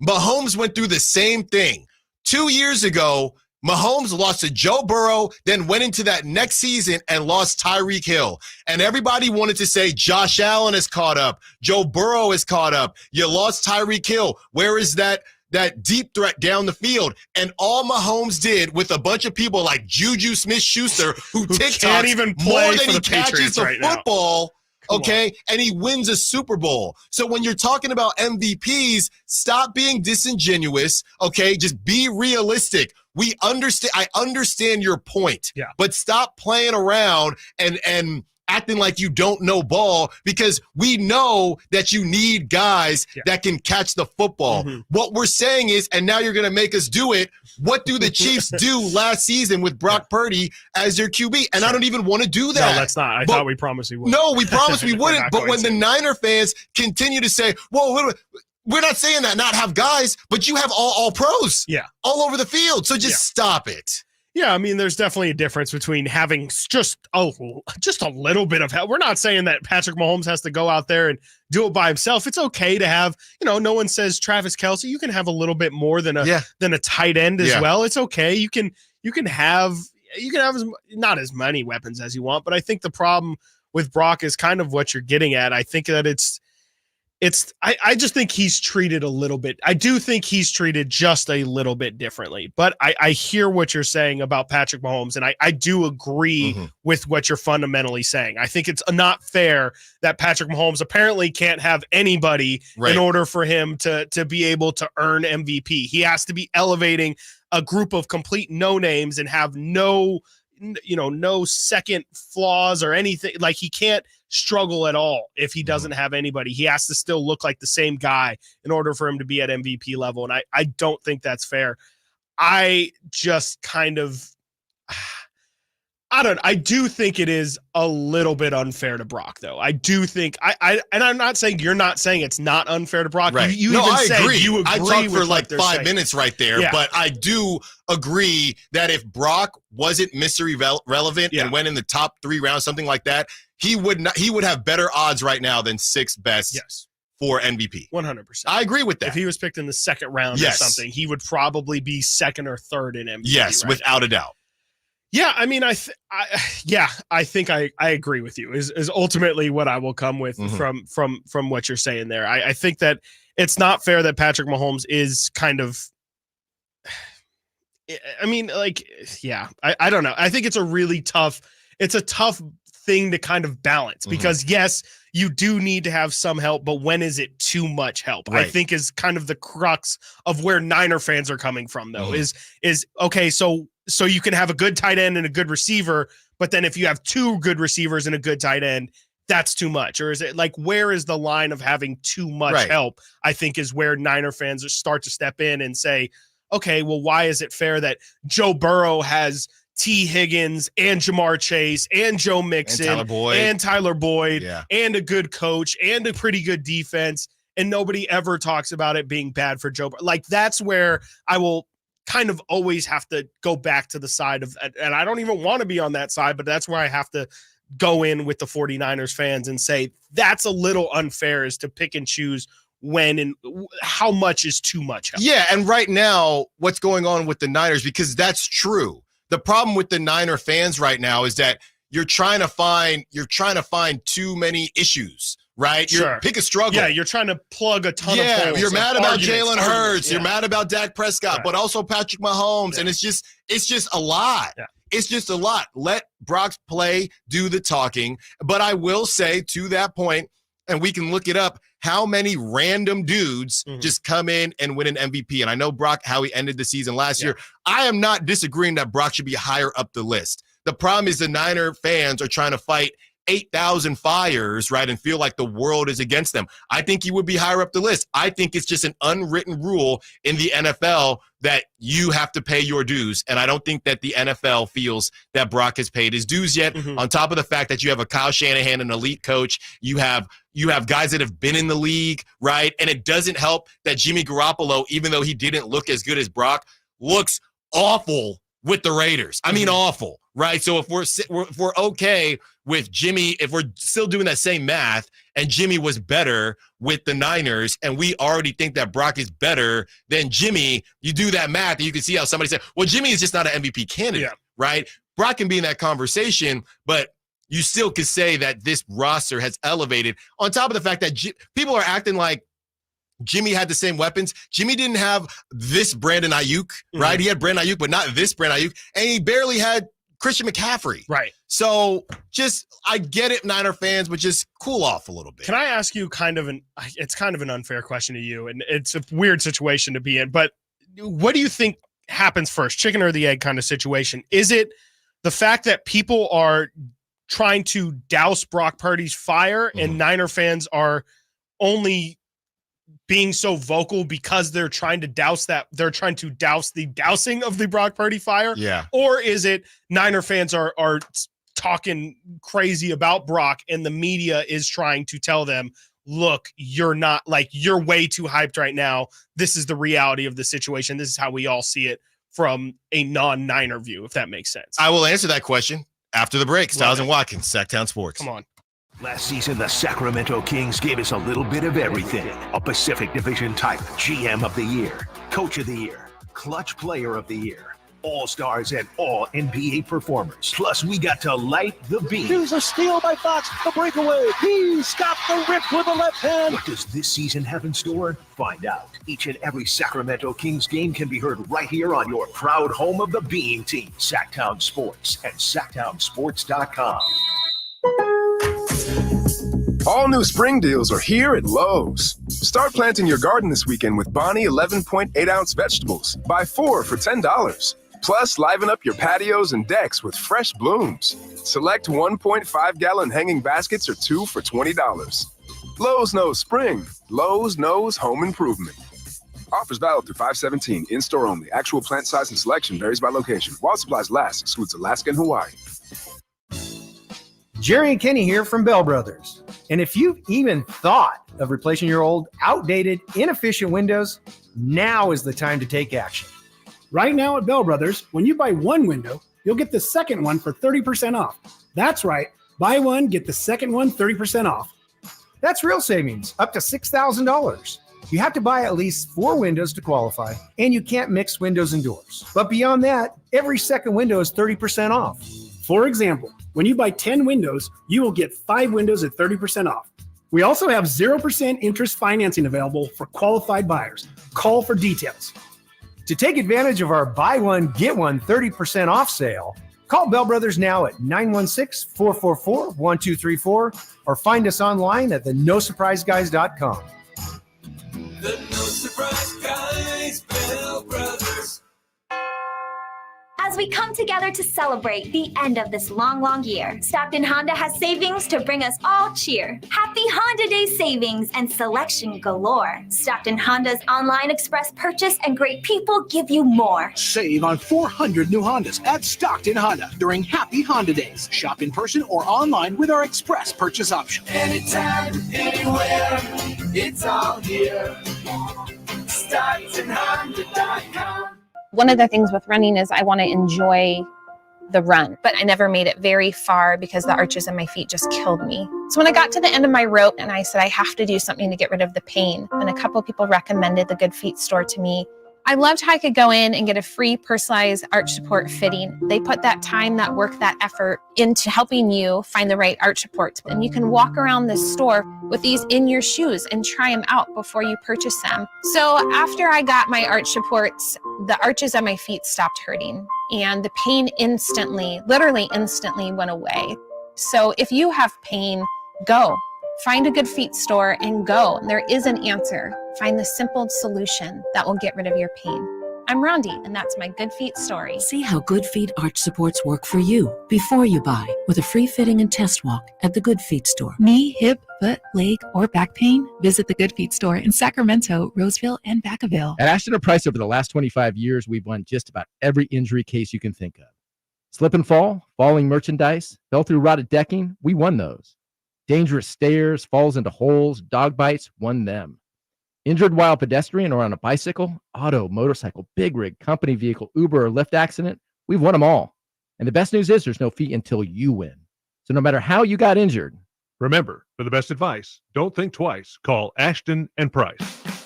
Mahomes went through the same thing. 2 years ago, Mahomes lost to Joe Burrow, then went into that next season and lost Tyreek Hill. And everybody wanted to say Josh Allen is caught up. Joe Burrow is caught up. You lost Tyreek Hill. Where is that deep threat down the field? And all Mahomes did with a bunch of people like Juju Smith-Schuster, who can't even play more than for he the catches Patriots the right football. Now. Okay, and he wins a Super Bowl. So when you're talking about MVPs, stop being disingenuous. Okay, just be realistic. I understand your point. Yeah. But stop playing around and acting like you don't know ball, because we know that you need guys that can catch the football. Mm-hmm. What we're saying is, and now you're going to make us do it, what do the Chiefs do last season with Brock Purdy as their QB? And I don't even want to do that. No, that's not. I thought we promised we would. No, we promised we wouldn't. But when the Niner fans continue to say, well, we're not saying that not have guys, but you have all pros all over the field. So just stop it. Yeah, I mean, there's definitely a difference between having just a little bit of help. We're not saying that Patrick Mahomes has to go out there and do it by himself. It's okay to have, no one says Travis Kelce. You can have a little bit more than a tight end as well. It's okay. You can have not as many weapons as you want, but I think the problem with Brock is kind of what you're getting at. I think that I just think he's treated a little bit. I do think he's treated just a little bit differently, but I hear what you're saying about Patrick Mahomes. And I do agree with what you're fundamentally saying. I think it's not fair that Patrick Mahomes apparently can't have anybody in order for him to be able to earn MVP. He has to be elevating a group of complete no names and have no second flaws or anything. Like, he can't struggle at all if he doesn't have anybody. He has to still look like the same guy in order for him to be at MVP level. And I don't think that's fair. I just kind of, I do think it is a little bit unfair to Brock, though. I do think and I'm not saying you're not saying it's not unfair to Brock. Right. I agree. I talked for like 5 saying. minutes right there, but I do agree that if Brock wasn't mystery relevant and went in the top 3 rounds, something like that, he would have better odds right now than 6th best for MVP. 100%. I agree with that. If he was picked in the 2nd round or something, he would probably be 2nd or 3rd in MVP. Yes, without a doubt. Yeah, I mean, I think I agree with you. Is ultimately what I will come with from what you're saying there. I think that it's not fair that Patrick Mahomes is kind of. I mean, I don't know. I think it's a tough thing to kind of balance because yes, you do need to have some help, but when is it too much help? I think is kind of the crux of where Niner fans are coming from, though. Is okay, so you can have a good tight end and a good receiver, but then if you have 2 good receivers and a good tight end, that's too much? Or is it like, where is the line of having too much help? I think is where Niner fans start to step in and say, okay, well, why is it fair that Joe Burrow has T. Higgins and Jamar Chase and Joe Mixon and Tyler Boyd and a good coach and a pretty good defense, and nobody ever talks about it being bad for Joe Burrow? Like, that's where I will kind of always have to go back to the side of, and I don't even want to be on that side, but that's where I have to go in with the 49ers fans and say that's a little unfair, is to pick and choose when and how much is too much help. Yeah, and right now, what's going on with the Niners, because that's true. The problem with the Niner fans right now is that you're trying to find too many issues, right? Pick a struggle. Yeah, you're trying to plug a ton of holes. You're mad about Jalen Hurts. You're mad about Dak Prescott, but also Patrick Mahomes. And it's just a lot. Yeah. It's just a lot. Let Brock's play do the talking. But I will say, to that point, and we can look it up, how many random dudes just come in and win an MVP. And I know Brock, how he ended the season last year. I am not disagreeing that Brock should be higher up the list. The problem is the Niner fans are trying to fight 8,000 fires, right, and feel like the world is against them. I think he would be higher up the list. I think it's just an unwritten rule in the NFL that you have to pay your dues, and I don't think that the NFL feels that Brock has paid his dues yet. On top of the fact that you have a Kyle Shanahan, an elite coach, you have guys that have been in the league, right, and it doesn't help that Jimmy Garoppolo, even though he didn't look as good as Brock, looks awful with the Raiders. I mean, awful, right? So if we're okay with Jimmy, if we're still doing that same math, and Jimmy was better with the Niners, and we already think that Brock is better than Jimmy, you do that math, and you can see how somebody said, well, Jimmy is just not an MVP candidate, right? Brock can be in that conversation, but you still could say that this roster has elevated, on top of the fact that people are acting like Jimmy had the same weapons. Jimmy didn't have this Brandon Ayuk, right? He had Brandon Ayuk, but not this Brandon Ayuk, and he barely had Christian McCaffrey. Right. So I get it, Niner fans, but just cool off a little bit. Can I ask you it's kind of an unfair question to you, and it's a weird situation to be in, but what do you think happens first, chicken or the egg kind of situation? Is it the fact that people are trying to douse Brock Purdy's fire and Niner fans are only being so vocal because they're trying to douse the dousing of the Brock Purdy fire? Yeah. Or is it Niner fans are talking crazy about Brock and the media is trying to tell them, look, you're way too hyped right now. This is the reality of the situation. This is how we all see it. from a non-Niner view, if that makes sense. I will answer that question after the break. Stiles and Watkins, Sactown Sports. Come on. Last season, the Sacramento Kings gave us a little bit of everything. A Pacific Division type GM of the Year, Coach of the Year, Clutch Player of the Year, All-Stars and all NBA performers. Plus, we got to light the beam. Here's a steal by Fox, the breakaway. He's got the rip with the left hand. What does this season have in store? Find out. Each and every Sacramento Kings game can be heard right here on your proud home of the Beam Team, Sactown Sports and SactownSports.com. All new spring deals are here at Lowe's. Start planting your garden this weekend with Bonnie 11.8-ounce vegetables. Buy 4 for $10. Plus, liven up your patios and decks with fresh blooms. Select 1.5-gallon hanging baskets or 2 for $20. Lowe's knows spring. Lowe's knows home improvement. Offers valid through 5/17. In-store only. Actual plant size and selection varies by location. While supplies last, excludes Alaska and Hawaii. Jerry and Kenny here from Bell Brothers. And if you've even thought of replacing your old, outdated, inefficient windows, now is the time to take action. Right now at Bell Brothers, when you buy one window, you'll get the second one for 30% off. That's right. Buy one, get the second one 30% off. That's real savings, up to $6,000. You have to buy at least 4 windows to qualify, and you can't mix windows and doors. But beyond that, every second window is 30% off. For example, when you buy 10 windows, you will get 5 windows at 30% off. We also have 0% interest financing available for qualified buyers. Call for details. To take advantage of our buy one, get one 30% off sale, call Bell Brothers now at 916-444-1234 or find us online at thenosurpriseguys.com. The No Surprise Guys, Bell Brothers. As we come together to celebrate the end of this long, long year, Stockton Honda has savings to bring us all cheer. Happy Honda Day savings and selection galore. Stockton Honda's online express purchase and great people give you more. Save on 400 new Hondas at Stockton Honda during Happy Honda Days. Shop in person or online with our express purchase option. Anytime, anywhere, it's all here. StocktonHonda.com. One of the things with running is I want to enjoy the run, but I never made it very far because the arches in my feet just killed me. So when I got to the end of my rope and I said, I have to do something to get rid of the pain, and a couple of people recommended the Good Feet store to me. I loved how I could go in and get a free personalized arch support fitting. They put that time, that work, that effort into helping you find the right arch supports. And you can walk around this store with these in your shoes and try them out before you purchase them. So after I got my arch supports, the arches on my feet stopped hurting and the pain instantly, literally instantly went away. So if you have pain, go. Find a Good Feet store and go. There is an answer. Find the simple solution that will get rid of your pain. I'm Rondi, and that's my Good Feet story. See how Good Feet arch supports work for you before you buy with a free fitting and test walk at the Good Feet store. Knee, hip, foot, leg, or back pain? Visit the Good Feet store in Sacramento, Roseville, and Vacaville. At Ashton & Price, over the last 25 years, we've won just about every injury case you can think of. Slip and fall, falling merchandise, fell through rotted decking, we won those. Dangerous stairs, falls into holes, dog bites, won them. Injured while pedestrian or on a bicycle, auto, motorcycle, big rig, company vehicle, Uber, or Lyft accident, we've won them all. And the best news is there's no fee until you win. So no matter how you got injured, remember, for the best advice, don't think twice. Call Ashton & Price.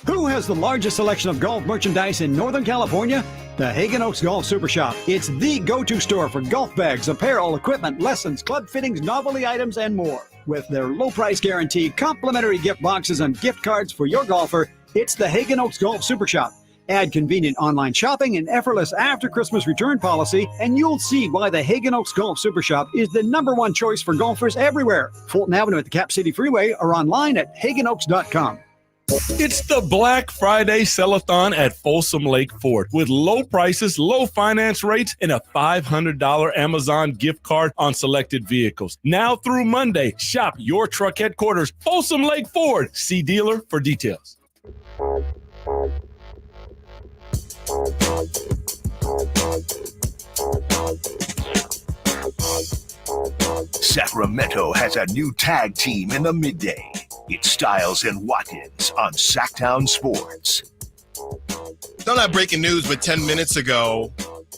Who has the largest selection of golf merchandise in Northern California? The Hagen Oaks Golf Super Shop. It's the go-to store for golf bags, apparel, equipment, lessons, club fittings, novelty items, and more. With their low price guarantee, complimentary gift boxes, and gift cards for your golfer, it's the Hagen Oaks Golf Super Shop. Add convenient online shopping and effortless after-Christmas return policy, and you'll see why the Hagen Oaks Golf Super Shop is the #1 choice for golfers everywhere. Fulton Avenue at the Cap City Freeway or online at hagenoaks.com. It's the Black Friday Sell-a-thon at Folsom Lake Ford with low prices, low finance rates, and a $500 Amazon gift card on selected vehicles. Now through Monday, shop your truck headquarters, Folsom Lake Ford. See dealer for details. Sacramento has a new tag team in the midday. It's Stiles and Watkins on Sactown Sports. Don't have breaking news, but 10 minutes ago,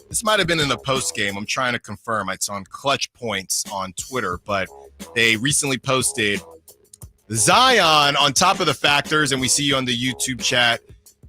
this might have been in the post game. I'm trying to confirm. It's on Clutch Points on Twitter, but they recently posted Zion on top of the factors, and we see you on the YouTube chat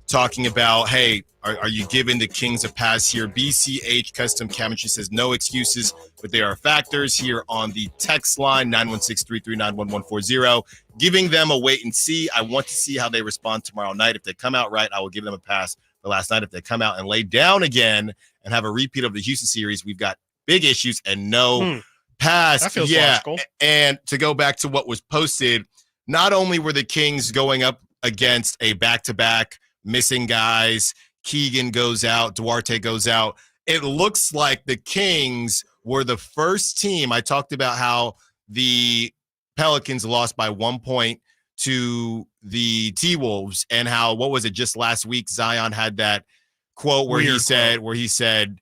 talking about, hey, are you giving the Kings a pass here? BCH Custom Chemistry says no excuses, but there are factors here on the text line, 916-339-1140. Giving them a wait and see. I want to see how they respond tomorrow night. If they come out right, I will give them a pass for last night. If they come out and lay down again and have a repeat of the Houston series, we've got big issues and no pass. That feels logical. And to go back to what was posted, not only were the Kings going up against a back-to-back missing guys, Keegan goes out, Duarte goes out. It looks like the Kings were the first team. I talked about how the Pelicans lost by 1 point to the T-Wolves, and how, what was it, just last week, Zion had that quote where he said,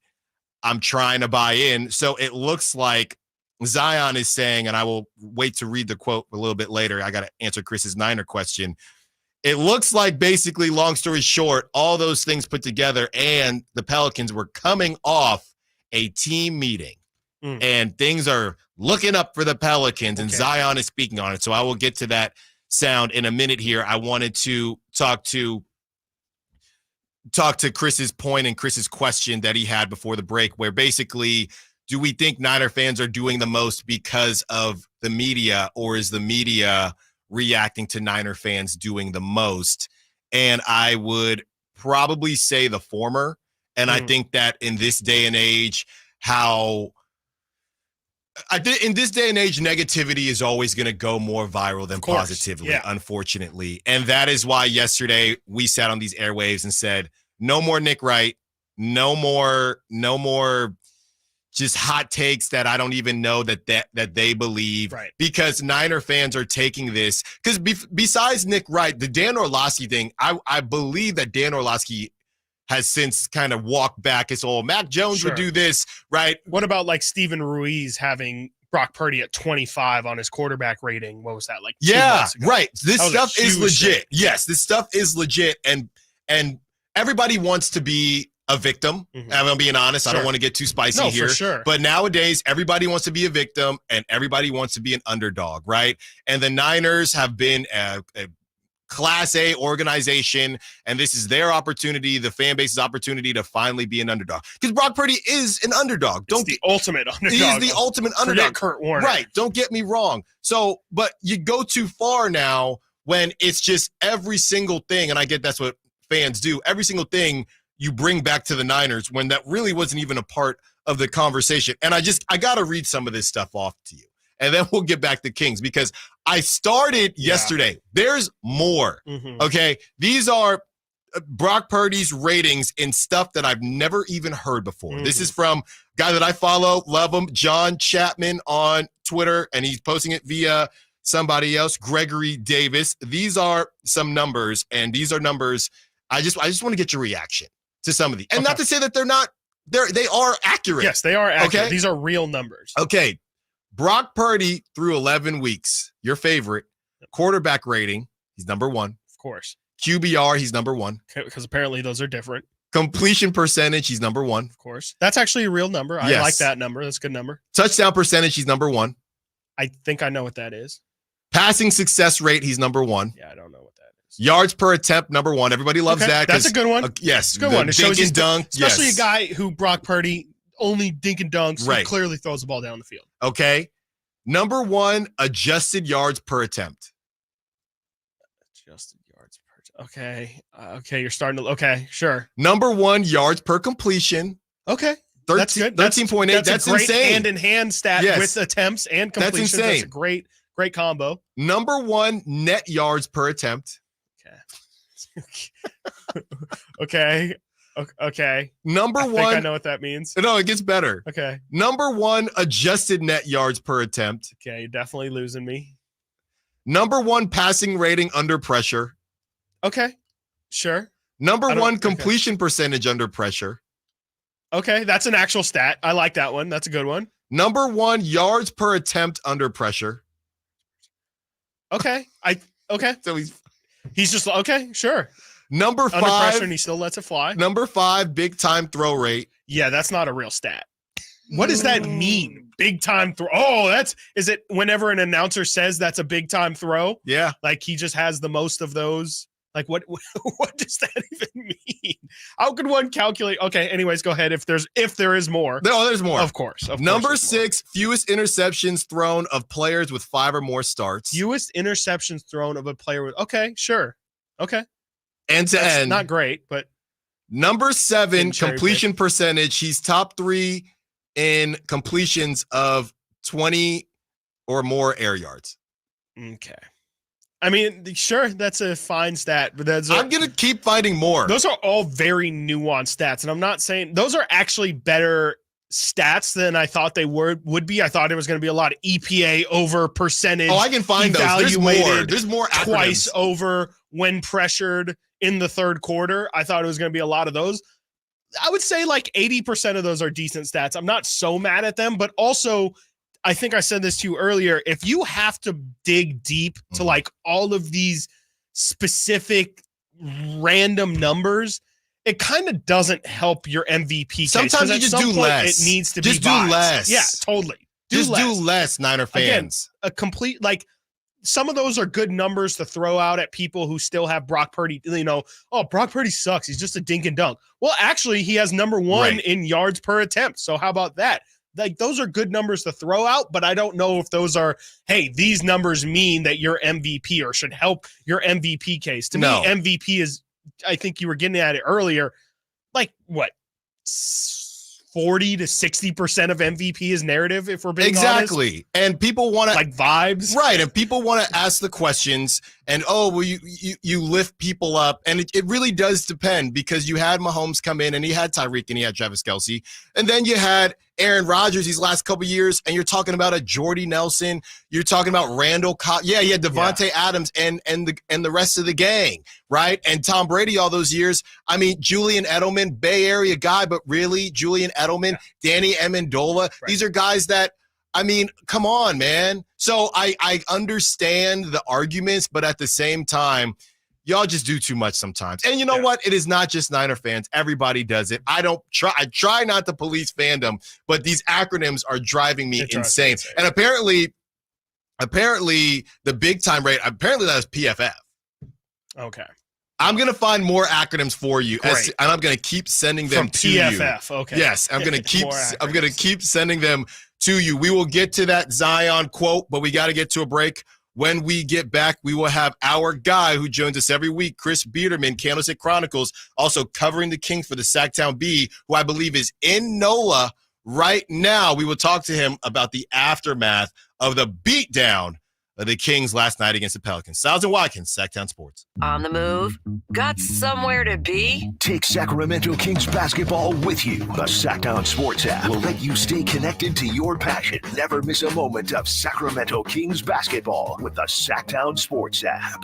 I'm trying to buy in. So it looks like Zion is saying, and I will wait to read the quote a little bit later. I got to answer Chris's Niner question. It looks like, basically, long story short, all those things put together, and the Pelicans were coming off a team meeting, and things are looking up for the Pelicans, and Zion is speaking on it. So I will get to that sound in a minute here. I wanted to talk to Chris's point and Chris's question that he had before the break, where basically, do we think Niner fans are doing the most because of the media, or is the media reacting to Niner fans doing the most? And I would probably say the former. And I think that in this day and age, negativity is always going to go more viral than positively, unfortunately. And that is why yesterday we sat on these airwaves and said, no more Nick Wright, no more just hot takes that I don't even know that they believe, right? Because Niner fans are taking this, because besides Nick Wright, the Dan Orlovsky thing, I believe that Dan Orlovsky has since kind of walked back his whole Mac Jones would do this, right? What about like Steven Ruiz having Brock Purdy at 25 on his quarterback rating? What was that, like 2 months ago? Right. This stuff is legit. Yes, this stuff is legit, and everybody wants to be a victim. I'm being honest. I don't want to get too spicy here. For sure. But nowadays, everybody wants to be a victim and everybody wants to be an underdog, right? And the Niners have been a Class A organization, and this is their opportunity, the fan base's opportunity to finally be an underdog. Because Brock Purdy is an underdog. The ultimate underdog. He is the ultimate underdog. Kurt Warner. Right. Don't get me wrong. So, but you go too far now when it's just every single thing, and I get that's what fans do, every single thing you bring back to the Niners when that really wasn't even a part of the conversation. And I got to read some of this stuff off to you. And then we'll get back to Kings, because I started yesterday. There's more. Okay. These are Brock Purdy's ratings in stuff that I've never even heard before. This is from a guy that I follow, love him, John Chapman on Twitter, and he's posting it via somebody else, Gregory Davis. These are some numbers, and these are numbers. I just want to get your reaction to some of these. And not to say that they are accurate. Yes, they are accurate. Okay? These are real numbers. Okay. Brock Purdy through 11 weeks, your favorite. Quarterback rating, he's number 1. Of course. QBR, he's number 1. Because apparently those are different. Completion percentage, he's number 1. Of course. That's actually a real number. I like that number. That's a good number. Touchdown percentage, he's number 1. I think I know what that is. Passing success rate, he's number 1. Yeah, I don't know what that is. Yards per attempt, number 1. Everybody loves that. That's a good one. Yes. Good one. It shows dink and dunk. Especially a guy who Brock Purdy only dink and dunks, right, who clearly throws the ball down the field. Okay. Number 1, adjusted yards per attempt. Adjusted yards per attempt. Okay. You're starting to. Okay, sure. Number 1, yards per completion. Okay. 13, that's good. 13.8. That's a great insane. hand-in-hand stat with attempts and completions. That's insane. That's a great combo. Number 1, net yards per attempt. Okay. Okay. Number 1. I think I know what that means. No, it gets better. Okay. Number 1, adjusted net yards per attempt. Okay, definitely losing me. Number 1, passing rating under pressure. Okay. Sure. Number 1, completion percentage under pressure. Okay, that's an actual stat. I like that one. That's a good one. Number 1, yards per attempt under pressure. Okay. Okay. So he's just okay, sure. Number Under 5. pressure, and he still lets it fly. Number 5, big time throw rate. Yeah, that's not a real stat. What does that mean? Big time throw. Oh, is it whenever an announcer says that's a big time throw? Yeah. Like he just has the most of those. Like what does that even mean? How could one calculate? Okay, anyways, go ahead. If there is more. No, there's more. Of course. Number 6, fewest interceptions thrown of players with 5 or more starts. Fewest interceptions thrown of a player with. Okay, sure. Okay. End to end. Not great, but number 7, completion percentage. He's top 3 in completions of 20 or more air yards. Okay. I mean, sure, that's a fine stat, but I'm going to keep finding more. Those are all very nuanced stats, and I'm not saying those are actually better stats than I thought they would be. I thought it was going to be a lot of EPA over percentage. Oh, I can find those. There's more acronyms. Twice over when pressured in the third quarter. I thought it was going to be a lot of those. I would say like 80% of those are decent stats. I'm not so mad at them, but also I think I said this to you earlier. If you have to dig deep to like all of these specific random numbers, it kind of doesn't help your MVP case. Sometimes you just do less. It needs to just be do biased. less. Yeah, totally. Do less, Niner fans. Again, a complete like some of those are good numbers to throw out at people who still have Brock Purdy. Oh, Brock Purdy sucks. He's just a dink and dunk. Well, actually, he has number 1 in yards per attempt. So how about that? Like those are good numbers to throw out, but I don't know if those are, hey, these numbers mean that you're MVP or should help your MVP case. To me, MVP is, I think you were getting at it earlier, like what? 40 to 60% of MVP is narrative, if we're being honest. And people want to like vibes. Right. And people want to ask the questions and, you lift people up. And it really does depend because you had Mahomes come in and he had Tyreek and he had Travis Kelce. And then you had Aaron Rodgers these last couple of years. And you're talking about a Jordy Nelson. You're talking about Randall Cobb. Yeah, you had Devontae Adams and the rest of the gang. Right. And Tom Brady all those years. I mean, Julian Edelman, Bay Area guy, but really Julian Edelman, Danny Amendola. Right. These are guys that, I mean, come on, man. So I understand the arguments, but at the same time, y'all just do too much sometimes. And you know what? It is not just Niner fans. Everybody does it. I try not to police fandom, but these acronyms are driving me insane. And apparently the big time rate, apparently that was PFF. Okay. I'm going to find more acronyms for you, and I'm going to keep sending them to PFF. you. Okay. Yes, I'm going to keep sending them to you. We will get to that Zion quote, but we got to get to a break. When we get back, we will have our guy who joins us every week, Chris Biederman, Candlestick Chronicles, also covering the Kings for the Sactown Bee, who I believe is in NOLA right now. We will talk to him about the aftermath of the beatdown of the Kings last night against the Pelicans. Stiles and Watkins, Sactown Sports. On the move? Got somewhere to be? Take Sacramento Kings basketball with you. The Sactown Sports app will let you stay connected to your passion. Never miss a moment of Sacramento Kings basketball with the Sactown Sports app.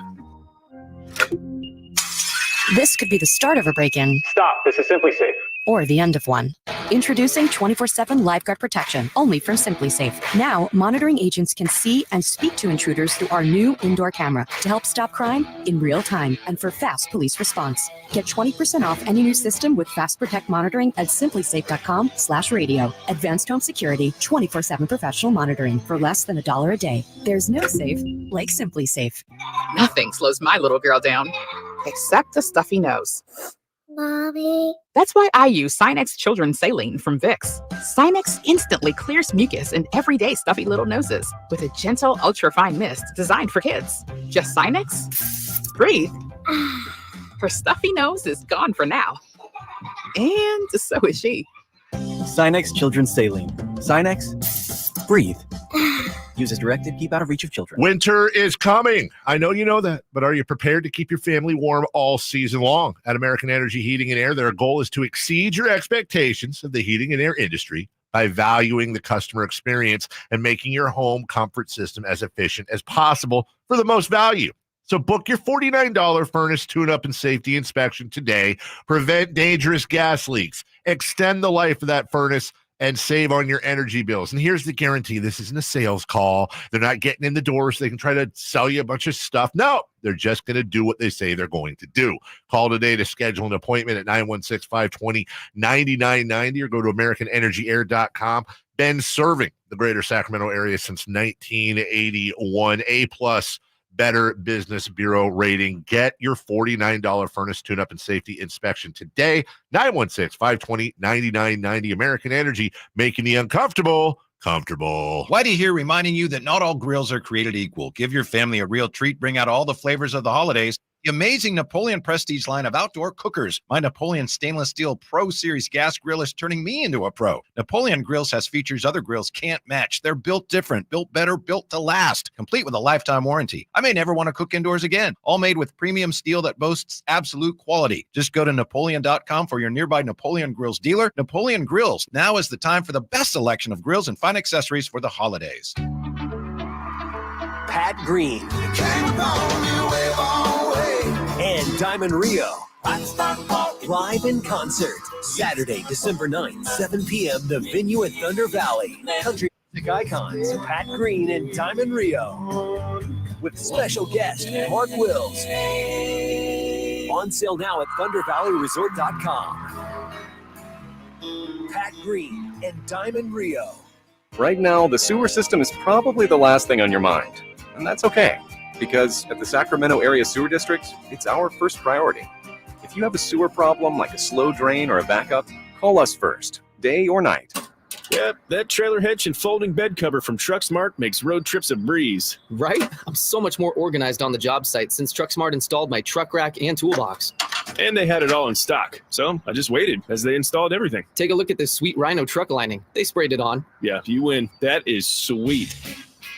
This could be the start of a break-in. Stop. This is Simply Safe. Or the end of one. Introducing 24/7 Lifeguard Protection, only from Simply Safe. Now, monitoring agents can see and speak to intruders through our new indoor camera to help stop crime in real time and for fast police response. Get 20% off any new system with Fast Protect monitoring at simplysafe.com/radio. Advanced home security, 24/7 professional monitoring for less than $1 a day. There's no safe like Simply Safe. Nothing slows my little girl down, except a stuffy nose. Mommy. That's why I use Sinex Children's Saline from Vicks. Sinex instantly clears mucus in everyday stuffy little noses with a gentle, ultra-fine mist designed for kids. Just Sinex? Breathe. Her stuffy nose is gone for now. And so is she. Sinex Children's Saline. Sinex, breathe. Use as directed, keep out of reach of children. Winter is coming. I know you know that, but are you prepared to keep your family warm all season long? At American Energy Heating and Air, their goal is to exceed your expectations of the heating and air industry by valuing the customer experience and making your home comfort system as efficient as possible for the most value. So book your $49 furnace tune-up and safety inspection today. Prevent dangerous gas leaks. Extend the life of that furnace and save on your energy bills. And here's the guarantee. This isn't a sales call. They're not getting in the door so they can try to sell you a bunch of stuff. No, they're just going to do what they say they're going to do. Call today to schedule an appointment at 916-520-9990 or go to AmericanEnergyAir.com. Been serving the greater Sacramento area since 1981. A-plus Better Business Bureau rating. Get your $49 furnace tune-up and safety inspection today. 916-520-9990. American Energy, making the uncomfortable comfortable. Whitey here, reminding you that not all grills are created equal. Give your family a real treat. Bring out all the flavors of the holidays. The amazing Napoleon Prestige line of outdoor cookers. My Napoleon Stainless Steel Pro Series gas grill is turning me into a pro. Napoleon Grills has features other grills can't match. They're built different, built better, built to last, complete with a lifetime warranty. I may never want to cook indoors again. All made with premium steel that boasts absolute quality. Just go to Napoleon.com for your nearby Napoleon Grills dealer. Napoleon Grills. Now is the time for the best selection of grills and fine accessories for the holidays. Pat Green and Diamond Rio live in concert Saturday, December 9th, 7 p.m. The venue at Thunder Valley. Country music icons Pat Green and Diamond Rio with special guest Mark Wills. On sale now at ThunderValleyResort.com. Pat Green and Diamond Rio. Right now, the sewer system is probably the last thing on your mind. And that's okay, because at the Sacramento Area Sewer District, it's our first priority. If you have a sewer problem like a slow drain or a backup, call us first, day or night. Yep, that trailer hitch and folding bed cover from TruckSmart makes road trips a breeze. Right? I'm so much more organized on the job site since TruckSmart installed my truck rack and toolbox. And they had it all in stock, so I just waited as they installed everything. Take a look at this sweet Rhino truck lining. They sprayed it on. Yeah, you win. That is sweet.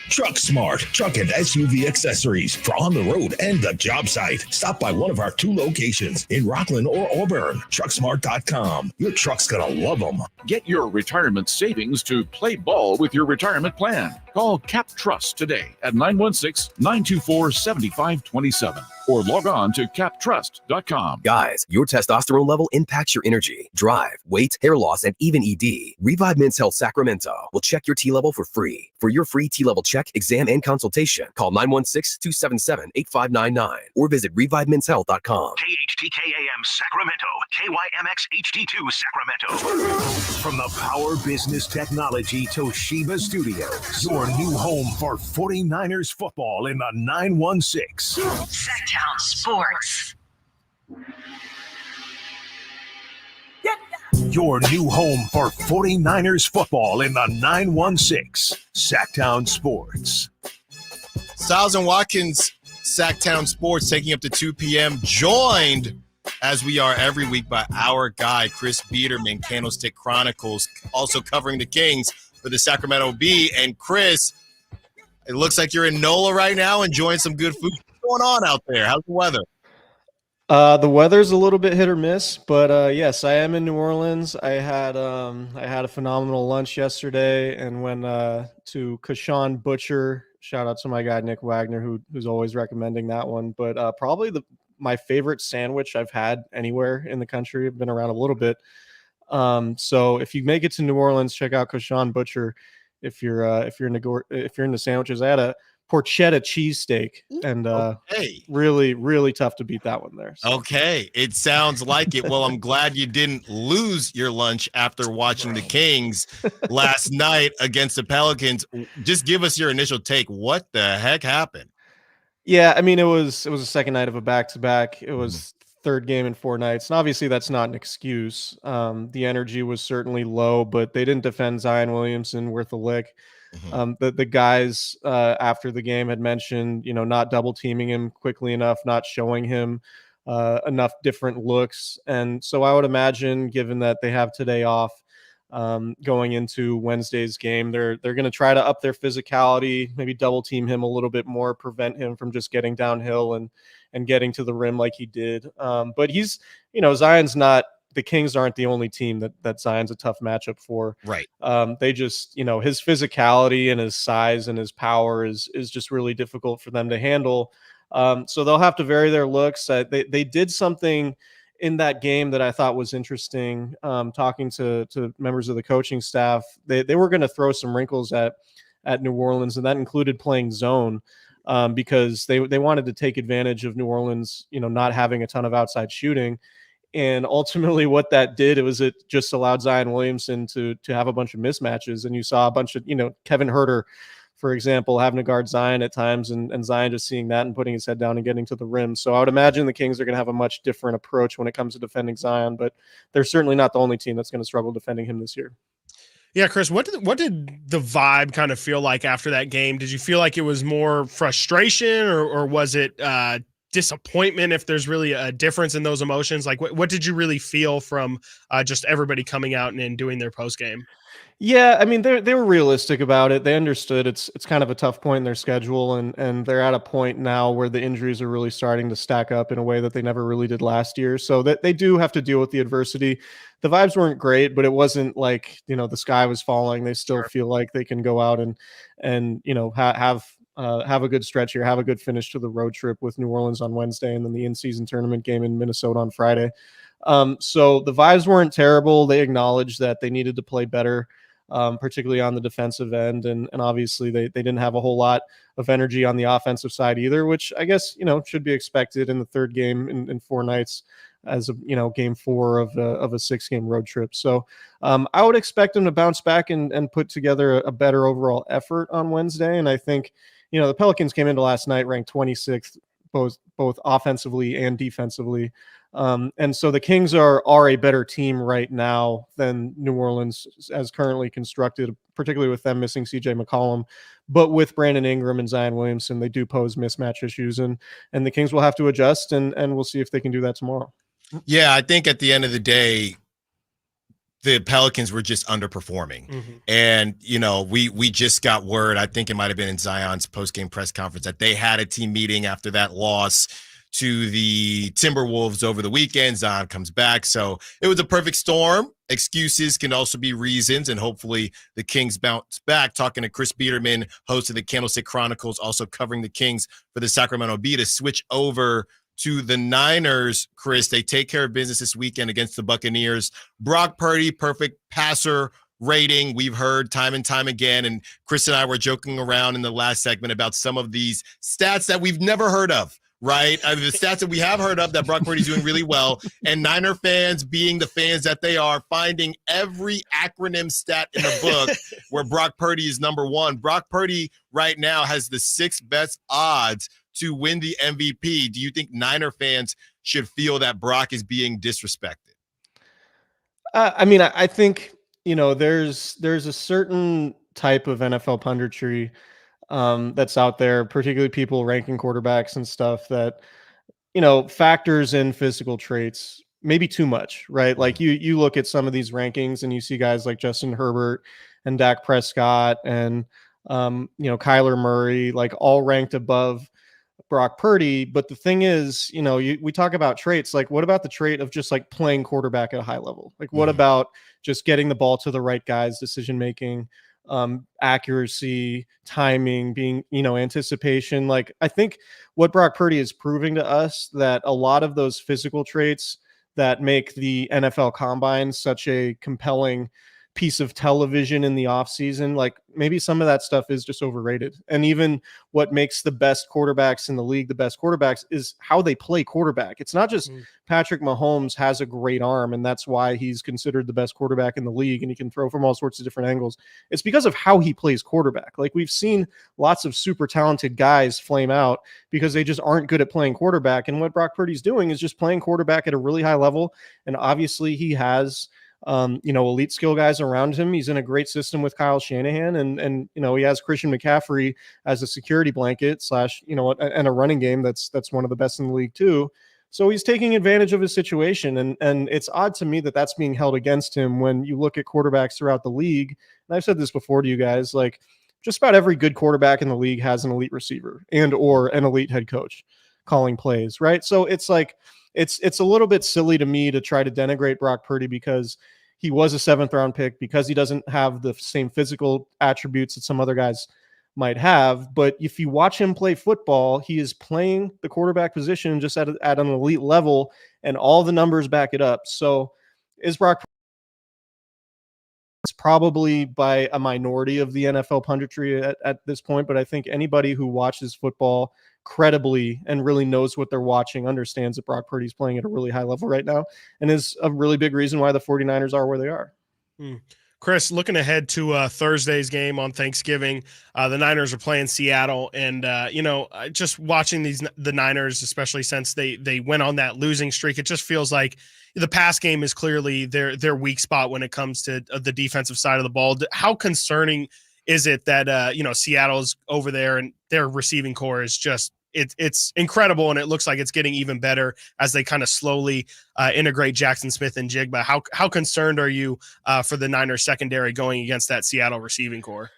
Truck Smart, truck and SUV accessories for on the road and the job site. Stop by one of our 2 locations in Rockland or Auburn. TruckSmart.com. Your truck's gonna love them. Get your retirement savings to play ball with your retirement plan. Call Cap Trust today at 916-924-7527 or log on to captrust.com. Guys, your testosterone level impacts your energy, drive, weight, hair loss, and even ED. Revive Men's Health Sacramento will check your T level for free. For your free T level check, exam, and consultation, call 916-277-8599 or visit ReviveMen'sHealth.com. KHTKAM Sacramento, KYMX HD2 Sacramento. From the Power Business Technology Toshiba Studios, your new home for 49ers football in the 916. Sactown Sports. Your new home for 49ers football in the 916. Sactown Sports. Stiles and Watkins, Sactown Sports, taking up to 2 p.m. Joined, as we are every week, by our guy, Chris Biederman, Candlestick Chronicles, also covering the Kings for the Sacramento Bee. And Chris, it looks like you're in NOLA right now, enjoying some good food. What's going on out there? How's the weather? The weather's a little bit hit or miss, but yes, I am in New Orleans. I had a phenomenal lunch yesterday and went to Kashan Butcher. Shout out to my guy Nick Wagner, who's always recommending that one. But probably my favorite sandwich I've had anywhere in the country. I've been around a little bit. So if you make it to New Orleans, check out Kashan Butcher. If you're into sandwiches, I had a porchetta cheesesteak, and really, really tough to beat that one there. So. Okay, it sounds like it. Well, I'm glad you didn't lose your lunch after watching the Kings last night against the Pelicans. Just give us your initial take. What the heck happened? Yeah, I mean, it was a second night of a back-to-back. It was third game in 4 nights, and obviously that's not an excuse. The energy was certainly low, but they didn't defend Zion Williamson worth a lick. The guys after the game had mentioned, not double teaming him quickly enough, not showing him enough different looks. And so I would imagine, given that they have today off, going into Wednesday's game, they're going to try to up their physicality, maybe double team him a little bit more, prevent him from just getting downhill and getting to the rim like he did. But he's, Zion's not. The Kings aren't the only team that Zion's a tough matchup for. Right. They just, his physicality and his size and his power is just really difficult for them to handle. So they'll have to vary their looks. They did something in that game that I thought was interesting, talking to members of the coaching staff, they were going to throw some wrinkles at New Orleans, and that included playing zone, because they wanted to take advantage of New Orleans, not having a ton of outside shooting. And ultimately what that did, it just allowed Zion Williamson to have a bunch of mismatches. And you saw a bunch of, Kevin Huerter, for example, having to guard Zion at times, and Zion just seeing that and putting his head down and getting to the rim. So I would imagine the Kings are going to have a much different approach when it comes to defending Zion, but they're certainly not the only team that's going to struggle defending him this year. Yeah, Chris, what did the vibe kind of feel like after that game? Did you feel like it was more frustration, or was it disappointment, if there's really a difference in those emotions? Like, what did you really feel from just everybody coming out and doing their post game? Yeah, I mean, they were realistic about it. They understood it's kind of a tough point in their schedule, and they're at a point now where the injuries are really starting to stack up in a way that they never really did last year. So that they do have to deal with the adversity. The vibes weren't great, but it wasn't like, the sky was falling. They still feel like they can go out and have a good stretch here, have a good finish to the road trip with New Orleans on Wednesday, and then the in-season tournament game in Minnesota on Friday. So the vibes weren't terrible. They acknowledged that they needed to play better, particularly on the defensive end. And obviously they didn't have a whole lot of energy on the offensive side either, which I guess, should be expected in the third game in 4 nights as game 4 of a 6-game road trip. So I would expect them to bounce back and put together a better overall effort on Wednesday. And I think, the Pelicans came into last night ranked 26th, both offensively and defensively. And so the Kings are a better team right now than New Orleans as currently constructed, particularly with them missing CJ McCollum. But with Brandon Ingram and Zion Williamson, they do pose mismatch issues, and the Kings will have to adjust, and we'll see if they can do that tomorrow. Yeah, I think at the end of the day, the Pelicans were just underperforming. Mm-hmm. And, we just got word, I think it might have been in Zion's post-game press conference, that they had a team meeting after that loss to the Timberwolves over the weekend. Zion comes back. So it was a perfect storm. Excuses can also be reasons, and hopefully the Kings bounce back. Talking to Chris Biederman, host of the Candlestick Chronicles, also covering the Kings for the Sacramento Bee, to switch over to the Niners. Chris, they take care of business this weekend against the Buccaneers. Brock Purdy, perfect passer rating. We've heard time and time again, and Chris and I were joking around in the last segment about some of these stats that we've never heard of, right? I mean, the stats that we have heard of that Brock Purdy's doing really well, and Niner fans, being the fans that they are, finding every acronym stat in the book where Brock Purdy is number one. Brock Purdy right now has the 6th best odds to win the MVP. Do you think Niner fans should feel that Brock is being disrespected? I think, there's a certain type of NFL punditry that's out there, particularly people ranking quarterbacks and stuff that, factors in physical traits maybe too much, right? Like you look at some of these rankings and you see guys like Justin Herbert and Dak Prescott and, Kyler Murray, like all ranked above Brock Purdy. But the thing is, we talk about traits. Like, what about the trait of just like playing quarterback at a high level? Like, what about just getting the ball to the right guys, decision making, accuracy, timing, being, anticipation? Like, I think what Brock Purdy is proving to us, that a lot of those physical traits that make the NFL Combine such a compelling piece of television in the offseason, like maybe some of that stuff is just overrated. And even what makes the best quarterbacks in the league the best quarterbacks is how they play quarterback. It's not just Patrick Mahomes has a great arm and that's why he's considered the best quarterback in the league and he can throw from all sorts of different angles. It's because of how he plays quarterback. Like, we've seen lots of super talented guys flame out because they just aren't good at playing quarterback. And what Brock Purdy's doing is just playing quarterback at a really high level. And obviously he has elite skill guys around him. He's in a great system with Kyle Shanahan, and he has Christian McCaffrey as a security blanket / and a running game that's one of the best in the league too. So he's taking advantage of his situation, and it's odd to me that that's being held against him when you look at quarterbacks throughout the league. And I've said this before to you guys, like, just about every good quarterback in the league has an elite receiver and or an elite head coach calling plays, right? So it's like, it's a little bit silly to me to try to denigrate Brock Purdy because he was a 7th round pick, because he doesn't have the same physical attributes that some other guys might have. But if you watch him play football, he is playing the quarterback position just at an elite level. and all the numbers back it up. So is Brock? It's probably by a minority of the NFL punditry at this point, but I think anybody who watches football credibly and really knows what they're watching understands that Brock Purdy's playing at a really high level right now and is a really big reason why the 49ers are where they are. Chris, looking ahead to Thursday's game on Thanksgiving, the Niners are playing Seattle, and just watching the Niners, especially since they went on that losing streak, it just feels like the pass game is clearly their weak spot when it comes to the defensive side of the ball. How concerning is it that Seattle's over there and their receiving core is just it's incredible, and it looks like it's getting even better as they kind of slowly integrate Jackson Smith and Jigba. How concerned are you for the Niners secondary going against that Seattle receiving core?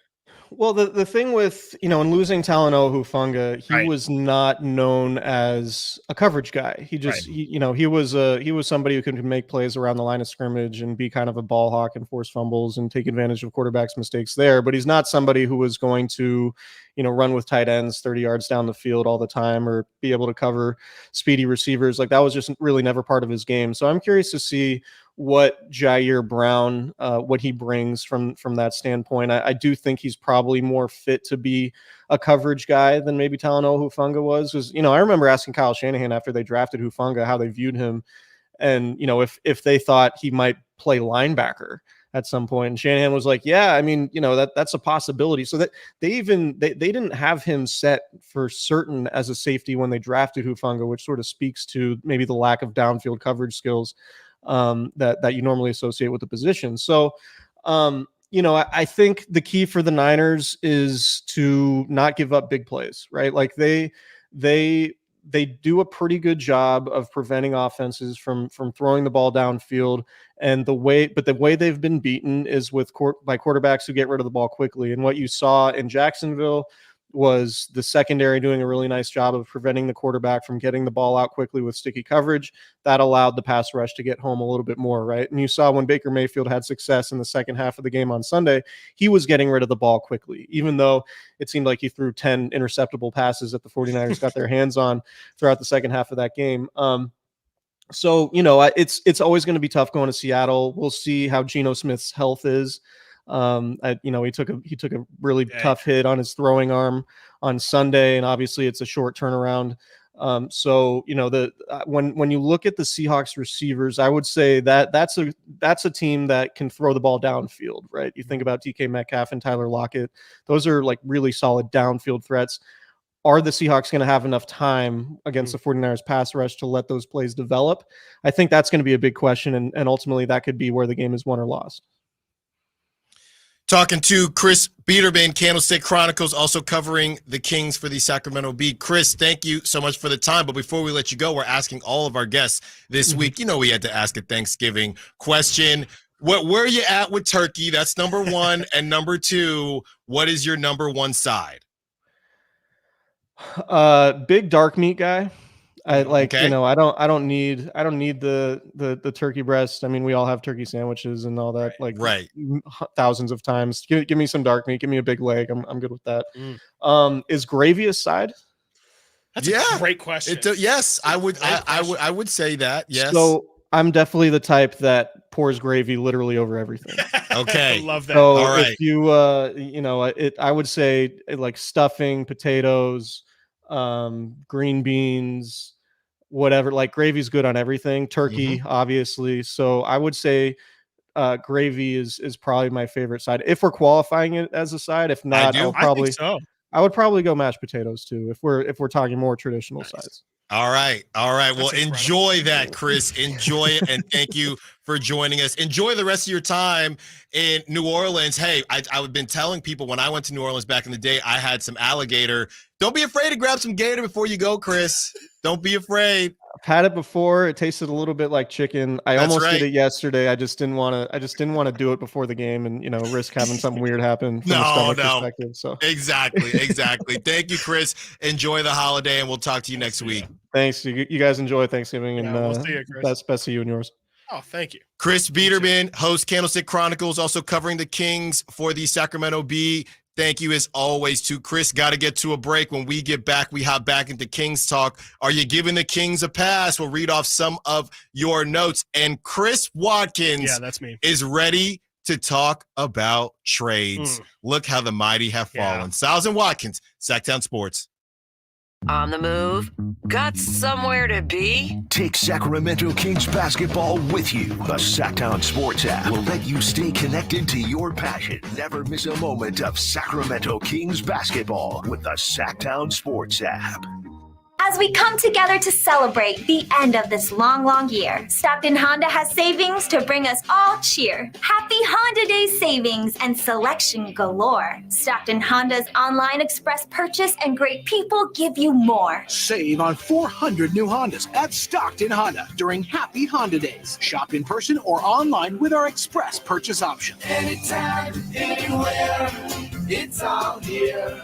Well, the thing with, in losing Talanoa Hufanga, he was not known as a coverage guy. He just, he was somebody who could make plays around the line of scrimmage and be kind of a ball hawk and force fumbles and take advantage of quarterbacks' mistakes there. But he's not somebody who was going to, run with tight ends 30 yards down the field all the time or be able to cover speedy receivers. Like that was just really never part of his game. So I'm curious to see what Jair Brown, what he brings from that standpoint. I do think he's probably more fit to be a coverage guy than maybe Talanoa Hufanga was. Because, I remember asking Kyle Shanahan after they drafted Hufanga how they viewed him, and if they thought he might play linebacker at some point. And Shanahan was like, yeah, I mean, that's a possibility. So that they didn't have him set for certain as a safety when they drafted Hufanga, which sort of speaks to maybe the lack of downfield coverage skills that you normally associate with the position. So, I think the key for the Niners is to not give up big plays, right? Like they do a pretty good job of preventing offenses from throwing the ball downfield. And the way they've been beaten is by quarterbacks who get rid of the ball quickly. And what you saw in Jacksonville was the secondary doing a really nice job of preventing the quarterback from getting the ball out quickly with sticky coverage. That allowed the pass rush to get home a little bit more, right? And you saw when Baker Mayfield had success in the second half of the game on Sunday, he was getting rid of the ball quickly, even though it seemed like he threw 10 interceptable passes that the 49ers got their hands on throughout the second half of that game. So, it's always going to be tough going to Seattle. We'll see how Geno Smith's health is. He took a really tough hit on his throwing arm on Sunday, and obviously it's a short turnaround. When you look at the Seahawks receivers, I would say that's a team that can throw the ball downfield, right? You think about DK Metcalf and Tyler Lockett; those are like really solid downfield threats. Are the Seahawks going to have enough time against the 49ers pass rush to let those plays develop? I think that's going to be a big question, and ultimately that could be where the game is won or lost. Talking to Chris Biederman, Candlestick Chronicles, also covering the Kings for the Sacramento Bee. Chris, thank you so much for the time. But before we let you go, we're asking all of our guests this week. We had to ask a Thanksgiving question. Where are you at with turkey? That's number one. And number two, what is your number one side? Big dark meat guy. I don't need the turkey breast. I mean, we all have turkey sandwiches and all that, thousands of times. Give me some dark meat. Give me a big leg. I'm good with that. Is gravy a side? That's a great question. Yes, I would say that. Yes. So I'm definitely the type that pours gravy literally over everything. Okay. I love that. So all right. If you, I would say like stuffing, potatoes, green beans, whatever, like gravy's good on everything. Turkey, obviously. So I would say gravy is probably my favorite side if we're qualifying it as a side. If not, I would probably go mashed potatoes too if we're talking more traditional sides. All right. Well, enjoy that, Chris. Enjoy it, and thank you for joining us. Enjoy the rest of your time in New Orleans. Hey, I've been telling people when I went to New Orleans back in the day, I had some alligator. Don't be afraid to grab some gator before you go, Chris. Don't be afraid. I've had it before. It tasted a little bit like chicken. I almost did it yesterday. I just didn't want to do it before the game and risk having something weird happen from a stomach perspective. So exactly. Thank you, Chris. Enjoy the holiday, and we'll talk to you next week. Thanks. You guys enjoy Thanksgiving, and we'll see you, Chris. best to you and yours. Oh, thank you. Chris Biederman, host Candlestick Chronicles, also covering the Kings for the Sacramento Bee. Thank you as always to Chris. Got to get to a break. When we get back, we hop back into Kings talk. Are you giving the Kings a pass? We'll read off some of your notes. And Chris Watkins that's me. is ready to talk about trades. Look how the mighty have fallen. Stiles and Watkins, Sactown Sports. On the move? Got somewhere to be? Take Sacramento Kings basketball with you. The Sactown Sports app will let you stay connected to your passion. Never miss a moment of Sacramento Kings basketball with the Sactown Sports app. As we come together to celebrate the end of this long, long year, Stockton Honda has savings to bring us all cheer. Happy Honda Day savings and selection galore. Stockton Honda's online express purchase and great people give you more. Save on 400 new Hondas at Stockton Honda during Happy Honda Days. Shop in person or online with our express purchase option. Anytime, anywhere, it's all here.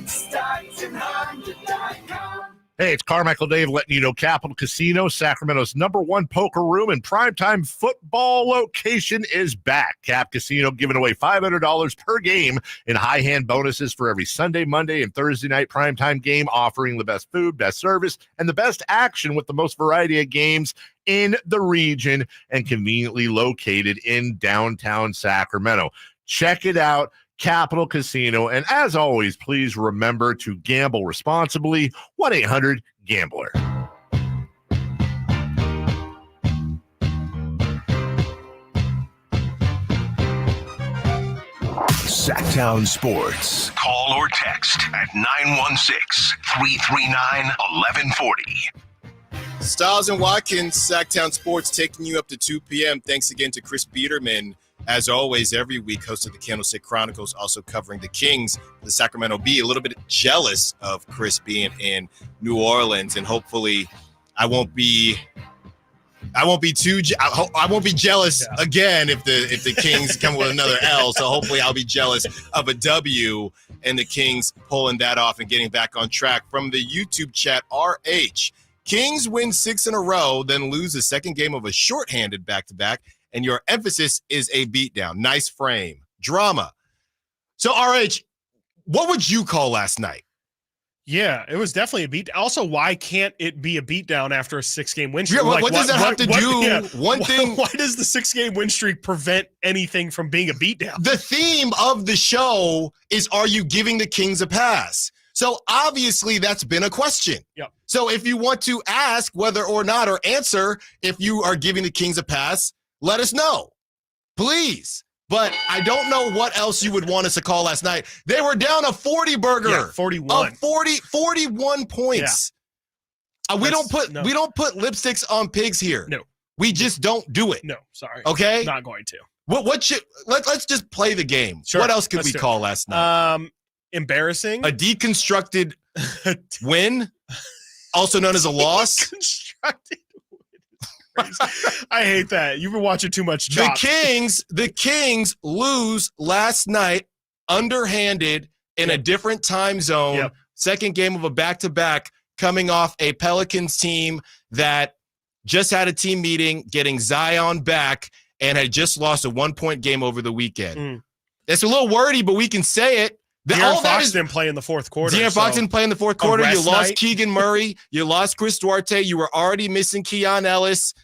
StocktonHonda.com. Hey, it's Carmichael Dave letting you know Capital Casino, Sacramento's #1 poker room and primetime football location is back. Cap Casino giving away $500 per game in high hand bonuses for every Sunday, Monday, and Thursday night primetime game, offering the best food, best service, and the best action with the most variety of games in the region and conveniently located in downtown Sacramento. Check it out. Capital Casino. And as always, please remember to gamble responsibly. 1-800-GAMBLER. Sactown Sports. Call or text at 916-339-1140. Stiles and Watkins, Sactown Sports, taking you up to 2 p.m. Thanks again to Chris Biederman. As always, every week, host of the Candlestick Chronicles, also covering the Kings, the Sacramento Bee. A little bit jealous of Chris being in New Orleans, and hopefully, I won't be jealous again if the Kings come with another L. So hopefully, I'll be jealous of a W and the Kings pulling that off and getting back on track. From the YouTube chat, RH, Kings win 6 in a row, then lose the second game of a shorthanded back-to-back. And your emphasis is a beatdown. Nice frame. Drama. So, RH, what would you call last night? Yeah, it was definitely a beat. Also, why can't it be a beatdown after a 6-game win streak? Yeah, what does that have to do? Yeah, one thing. Why does the 6-game win streak prevent anything from being a beatdown? The theme of the show is, are you giving the Kings a pass? So, obviously, that's been a question. Yep. So, if you want to ask whether or not, or answer if you are giving the Kings a pass, let us know, please. But I don't know what else you would want us to call last night. They were down a 40-burger. Yeah, 41. 41 points. Yeah. We don't put lipsticks on pigs here. No. We just don't do it. No, sorry. Okay? Not going to. Let's just play the game. Sure. What else could we call last night? Embarrassing. A deconstructed win, also known as a loss. Deconstructed. I hate that. You've been watching too much Chopped. The Kings lose last night, underhanded in a different time zone. Yep. Second game of a back-to-back, coming off a Pelicans team that just had a team meeting, getting Zion back, and had just lost a 1-point game over the weekend. It's a little wordy, but we can say it. De'Aaron Fox didn't play in the fourth quarter. De'Aaron Fox didn't play in the fourth quarter. You lost night. Keegan Murray. You lost Chris Duarte. You were already missing Keon Ellis.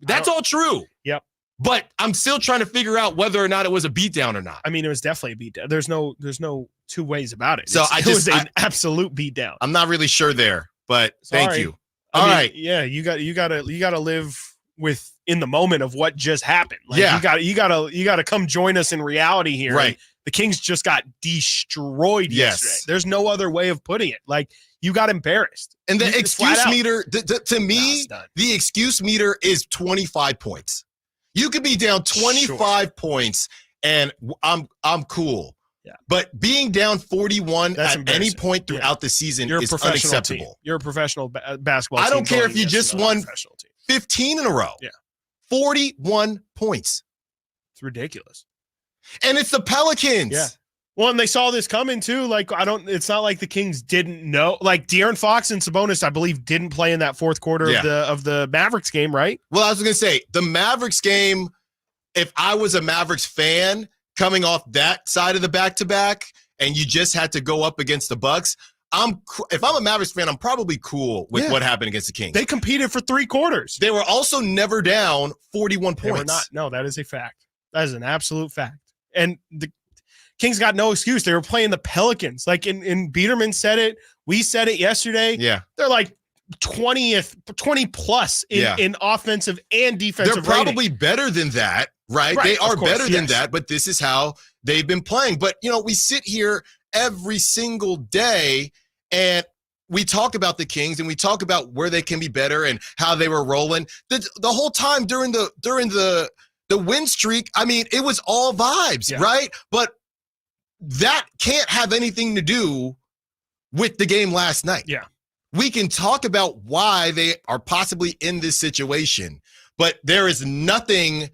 That's all true. Yep. But I'm still trying to figure out whether or not it was a beatdown or not. I mean, it was definitely a beatdown. There's no two ways about it. So it was an absolute beatdown. I'm not really sure there, but thank you. All right. Yeah, you gotta live in the moment of what just happened. Like, you gotta come join us in reality here. Right. The Kings just got destroyed yesterday. There's no other way of putting it. Like, you got embarrassed. And the excuse meter, to me, the excuse meter is 25 points. You could be down 25 points, and I'm cool. Yeah. But being down 41 That's at any point throughout the season is unacceptable. Team. You're a professional basketball team. I don't care if you just won 15 in a row. Yeah. 41 points. It's ridiculous. And it's the Pelicans. Yeah. Well, and they saw this coming too. Like, it's not like the Kings didn't know. Like, De'Aaron Fox and Sabonis, I believe, didn't play in that fourth quarter of the Mavericks game, right? Well, I was going to say, the Mavericks game, if I was a Mavericks fan, coming off that side of the back-to-back and you just had to go up against the Bucks, if I'm a Mavericks fan, I'm probably cool with what happened against the Kings. They competed for 3 quarters. They were also never down 41 points. They were not. No, that is a fact. That is an absolute fact. And the Kings got no excuse. They were playing the Pelicans. Like, in Biederman said it. We said it yesterday. Yeah. They're like 20 plus in offensive and defensive They're probably better than that, right? They are better than yes. that, but this is how they've been playing. But, we sit here every single day and we talk about the Kings and we talk about where they can be better and how they were rolling. The whole time during the win streak, I mean, it was all vibes, right? But that can't have anything to do with the game last night. Yeah. We can talk about why they are possibly in this situation, but there is nothing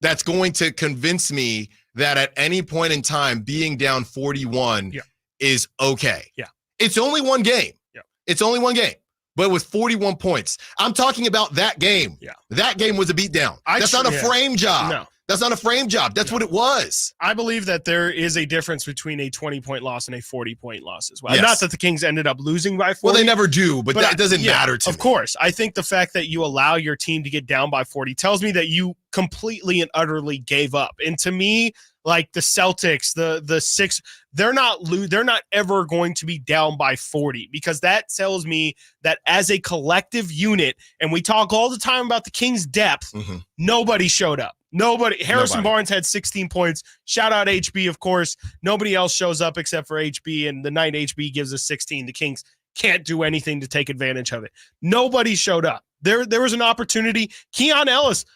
that's going to convince me that at any point in time being down 41 is okay. Yeah. It's only one game. Yeah. It's only one game, but with 41 points. I'm talking about that game. Yeah. That game was a beatdown. That's not a frame job. No. That's not a frame job. That's what it was. I believe that there is a difference between a 20-point loss and a 40-point loss as well. Yes. Not that the Kings ended up losing by 40. Well, they never do, but that doesn't matter to me. Of course. I think the fact that you allow your team to get down by 40 tells me that you completely and utterly gave up. And to me, like the Celtics, the Six, they're not ever going to be down by 40, because that tells me that as a collective unit, and we talk all the time about the Kings' depth, nobody showed up. Nobody. Harrison Barnes had 16 points. Shout out HB, of course. Nobody else shows up except for HB, and the night HB gives us 16, the Kings can't do anything to take advantage of it. Nobody showed up. There was an opportunity. Keon Ellis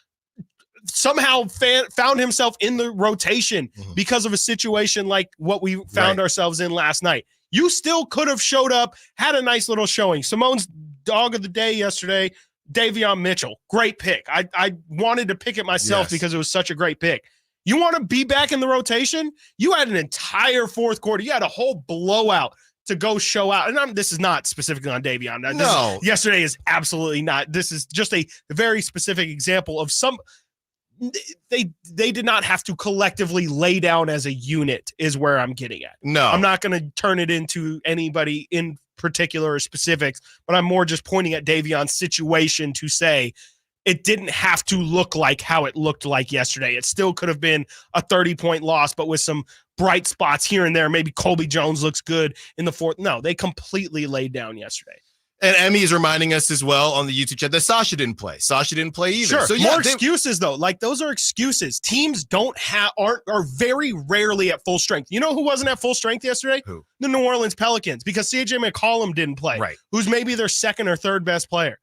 somehow found himself in the rotation because of a situation like what we found ourselves in last night. You still could have showed up, had a nice little showing. Simone's dog of the day yesterday, Davion Mitchell. Great pick. I wanted to pick it myself because it was such a great pick. You want to be back in the rotation? You had an entire fourth quarter. You had a whole blowout to go show out. And this is not specifically on Davion. Yesterday is absolutely not. This is just a very specific example of some – they did not have to collectively lay down as a unit is where I'm getting at. No. I'm not going to turn it into anybody in particular or specifics, but I'm more just pointing at Davion's situation to say it didn't have to look like how it looked like yesterday. It still could have been a 30-point loss, but with some bright spots here and there. Maybe Colby Jones looks good in the fourth. No, they completely laid down yesterday. And Emmy is reminding us as well on the YouTube chat that Sasha didn't play. Sasha didn't play either. Sure. So More excuses though. Like those are excuses. Teams are very rarely at full strength. You know who wasn't at full strength yesterday? Who? The New Orleans Pelicans, because CJ McCollum didn't play. Right. Who's maybe their second or third best player.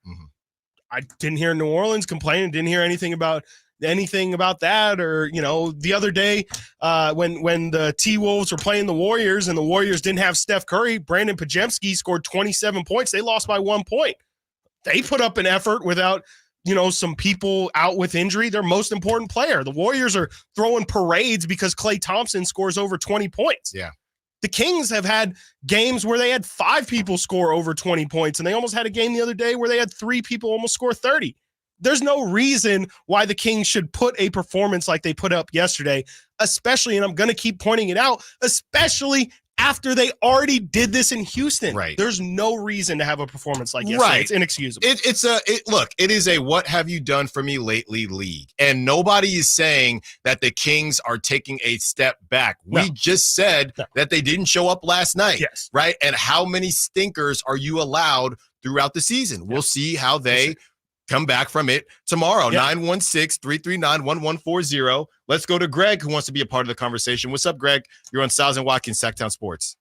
I didn't hear New Orleans complaining. Didn't hear anything about that, or the other day when the T-Wolves were playing the Warriors and the Warriors didn't have Steph Curry, Brandon Pajemski scored 27 points. They lost by 1 point. They put up an effort without some people out with injury. Their most important player. The Warriors are throwing parades because Klay Thompson scores over 20 points. Yeah. The Kings have had games where they had 5 people score over 20 points, and they almost had a game the other day where they had 3 people almost score 30. There's no reason why the Kings should put a performance like they put up yesterday, especially, and I'm going to keep pointing it out, especially after they already did this in Houston. Right. There's no reason to have a performance like yesterday. Right. It's inexcusable. It is a what have you done for me lately league. And nobody is saying that the Kings are taking a step back. We just said that they didn't show up last night. Yes. Right. And how many stinkers are you allowed throughout the season? We'll see how they come back from it tomorrow. 916-339-1140. Let's go to Greg, who wants to be a part of the conversation. What's up, Greg? You're on Stiles and Watkins, Sactown Sports.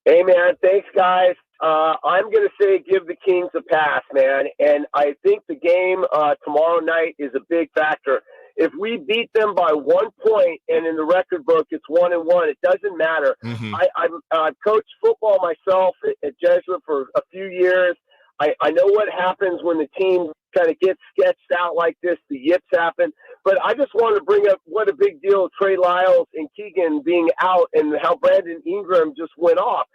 Hey, man. Thanks, guys. I'm going to say give the Kings a pass, man. And I think the game tomorrow night is a big factor. If we beat them by 1 point and in the record book it's 1-1, it doesn't matter. I've coached football myself at Jesuit for a few years. I know what happens when the team kind of gets sketched out like this. The yips happen. But I just want to bring up what a big deal Trey Lyles and Keegan being out and how Brandon Ingram just went off.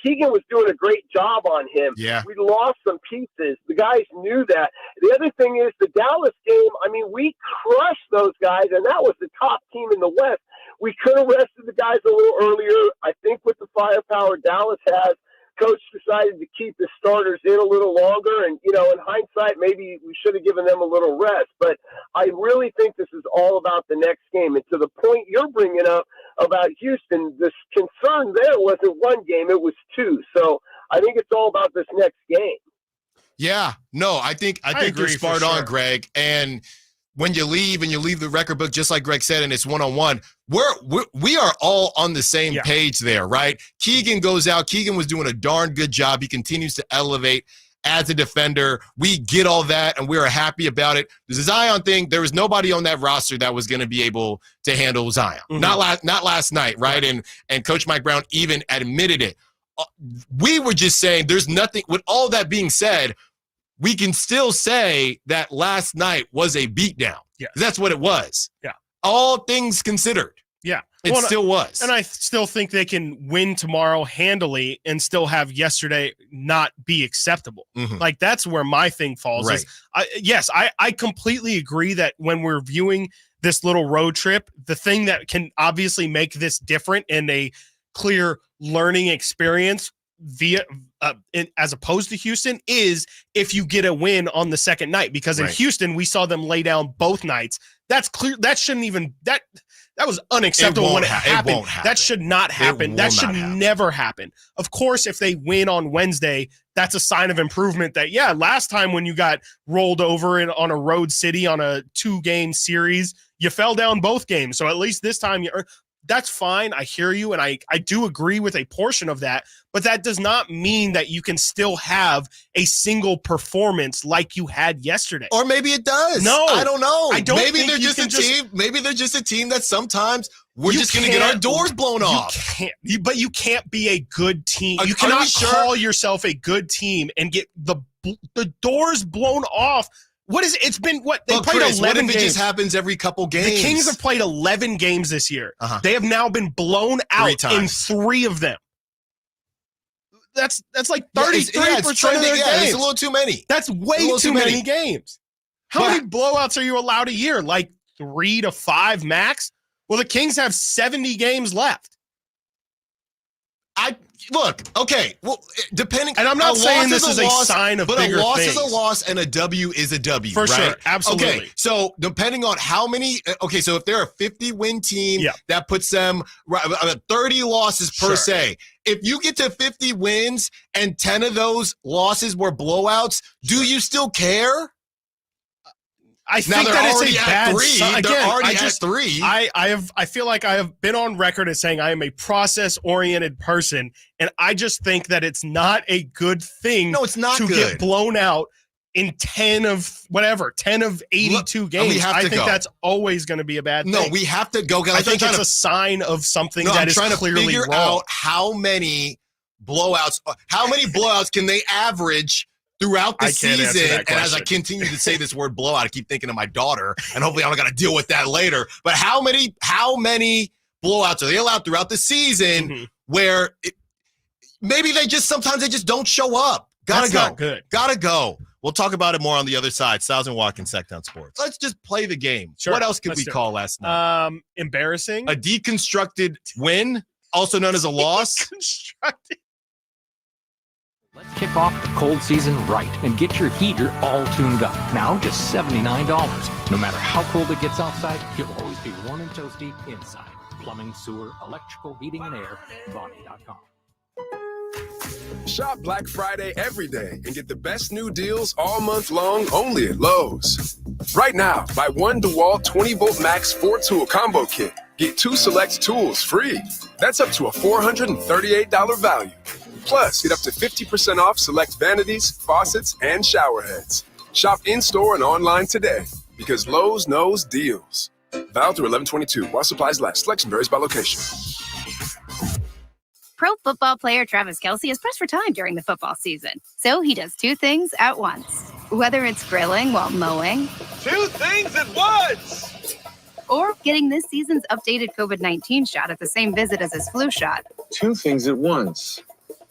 Keegan was doing a great job on him. Yeah. We lost some pieces. The guys knew that. The other thing is the Dallas game, I mean, we crushed those guys, and that was the top team in the West. We could have rested the guys a little earlier. I think with the firepower Dallas has, coach decided to keep the starters in a little longer. And, in hindsight, maybe we should have given them a little rest. But I really think this is all about the next game. And to the point you're bringing up about Houston, this concern there wasn't one game, it was two. So I think it's all about this next game. Yeah, no, I think you're spot on, Greg. And when you leave the record book, just like Greg said, and it's one-on-one, we are all on the same page there, right? Keegan goes out. Keegan was doing a darn good job. He continues to elevate as a defender. We get all that, and we are happy about it. The Zion thing, there was nobody on that roster that was going to be able to handle Zion. Mm-hmm. Not last night, right? And Coach Mike Brown even admitted it. We were just saying there's nothing. With all that being said, we can still say that last night was a beatdown. Yeah. That's what it was. Yeah. All things considered. Yeah. It still was. And I still think they can win tomorrow handily and still have yesterday not be acceptable. Mm-hmm. Like, that's where my thing falls. Right. I completely agree that when we're viewing this little road trip, the thing that can obviously make this different and a clear learning experience as opposed to Houston is if you get a win on the second night, because in Houston we saw them lay down both nights. That's clear. That shouldn't even that was unacceptable when it happened. That should not happen. That should never happen. Of course, if they win on Wednesday, that's a sign of improvement. That last time when you got rolled over on a road city on a 2-game series, you fell down both games. So at least this time that's fine. I hear you, and I do agree with a portion of that, but that does not mean that you can still have a single performance like you had yesterday. Or maybe it does. No, I don't know. Maybe they're just a team. Maybe they're just a team that sometimes we're just going to get our doors blown off. But you can't be a good team. You cannot call yourself a good team and get the doors blown off. What is it? It's been what they played 11 what if games. It just happens every couple games. The Kings have played 11 games this year. They have now been blown out in 3 of them. That's like 33% of their games. It's a little too many. That's way too many games. How many blowouts are you allowed a year? Like 3 to 5 max? Well, the Kings have 70 games left. Okay. Well, depending, and I'm not saying this is a sign of bigger a loss things. is a loss and a W is a W. For right? sure, absolutely. Okay, so depending on how many, so if they're a 50-win team, that puts them 30 losses per se. If you get to 50 wins and 10 of those losses were blowouts, do you still care? I think that it's a bad sign. Again, they're already at 3. I feel like I have been on record as saying I am a process-oriented person, and I just think that it's not a good thing. No, it's not to get blown out in 10 of 82 games. I think that's always going to be a bad thing. No, we have to go. I think it's a sign of something that is clearly figure wrong. Out how many blowouts can they average throughout the season. And as I continue to say this word blowout, I keep thinking of my daughter, and hopefully I don't got to deal with that later. But how many blowouts are they allowed throughout the season where maybe sometimes they just don't show up? Gotta go. We'll talk about it more on the other side. Stiles and Watkins, Sactown Sports. Let's just play the game. Sure. What else could we call last night? Embarrassing. A deconstructed win, also known as a loss. Deconstructed. Let's kick off the cold season right and get your heater all tuned up. Now just $79. No matter how cold it gets outside, you'll always be warm and toasty inside. Plumbing, sewer, electrical, heating, and air. Bonnie.com. Shop Black Friday every day and get the best new deals all month long only at Lowe's. Right now, buy 1 DeWalt 20-volt max 4-tool combo kit. Get 2 select tools free. That's up to a $438 value. Plus, get up to 50% off select vanities, faucets, and shower heads. Shop in-store and online today because Lowe's knows deals. Valid through 11/22 while supplies last. Selection varies by location. Pro football player Travis Kelce is pressed for time during the football season. So he does 2 things at once. Whether it's grilling while mowing. 2 things at once! Or getting this season's updated COVID-19 shot at the same visit as his flu shot. 2 things at once.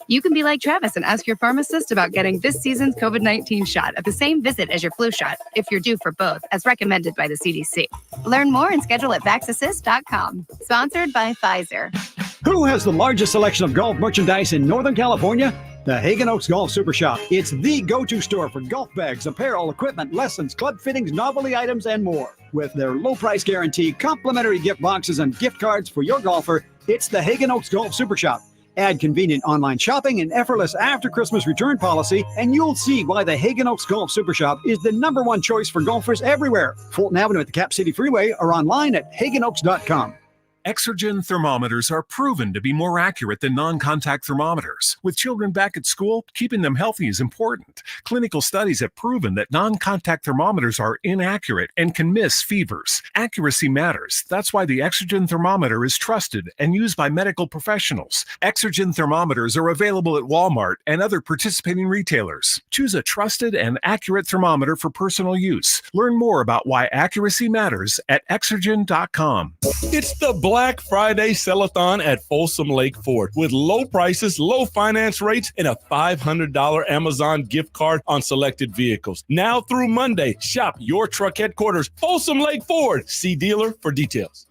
You can be like Travis and ask your pharmacist about getting this season's COVID-19 shot at the same visit as your flu shot if you're due for both, as recommended by the CDC. Learn more and schedule at VaxAssist.com. Sponsored by Pfizer. Who has the largest selection of golf merchandise in Northern California? The Hagen Oaks Golf Super Shop. It's the go-to store for golf bags, apparel, equipment, lessons, club fittings, novelty items, and more. With their low price guarantee, complimentary gift boxes, and gift cards for your golfer, it's the Hagen Oaks Golf Super Shop. Add convenient online shopping and effortless after-Christmas return policy, and you'll see why the Hagen Oaks Golf Super Shop is the #1 choice for golfers everywhere. Fulton Avenue at the Cap City Freeway or online at hagenoaks.com. Exergen thermometers are proven to be more accurate than non-contact thermometers. With children back at school, keeping them healthy is important. Clinical studies have proven that non-contact thermometers are inaccurate and can miss fevers. Accuracy matters. That's why the Exergen thermometer is trusted and used by medical professionals. Exergen thermometers are available at Walmart and other participating retailers. Choose a trusted and accurate thermometer for personal use. Learn more about why accuracy matters at Exergen.com. It's the Black Friday Sell-a-thon at Folsom Lake Ford with low prices, low finance rates, and a $500 Amazon gift card on selected vehicles. Now through Monday, shop your truck headquarters, Folsom Lake Ford. See dealer for details.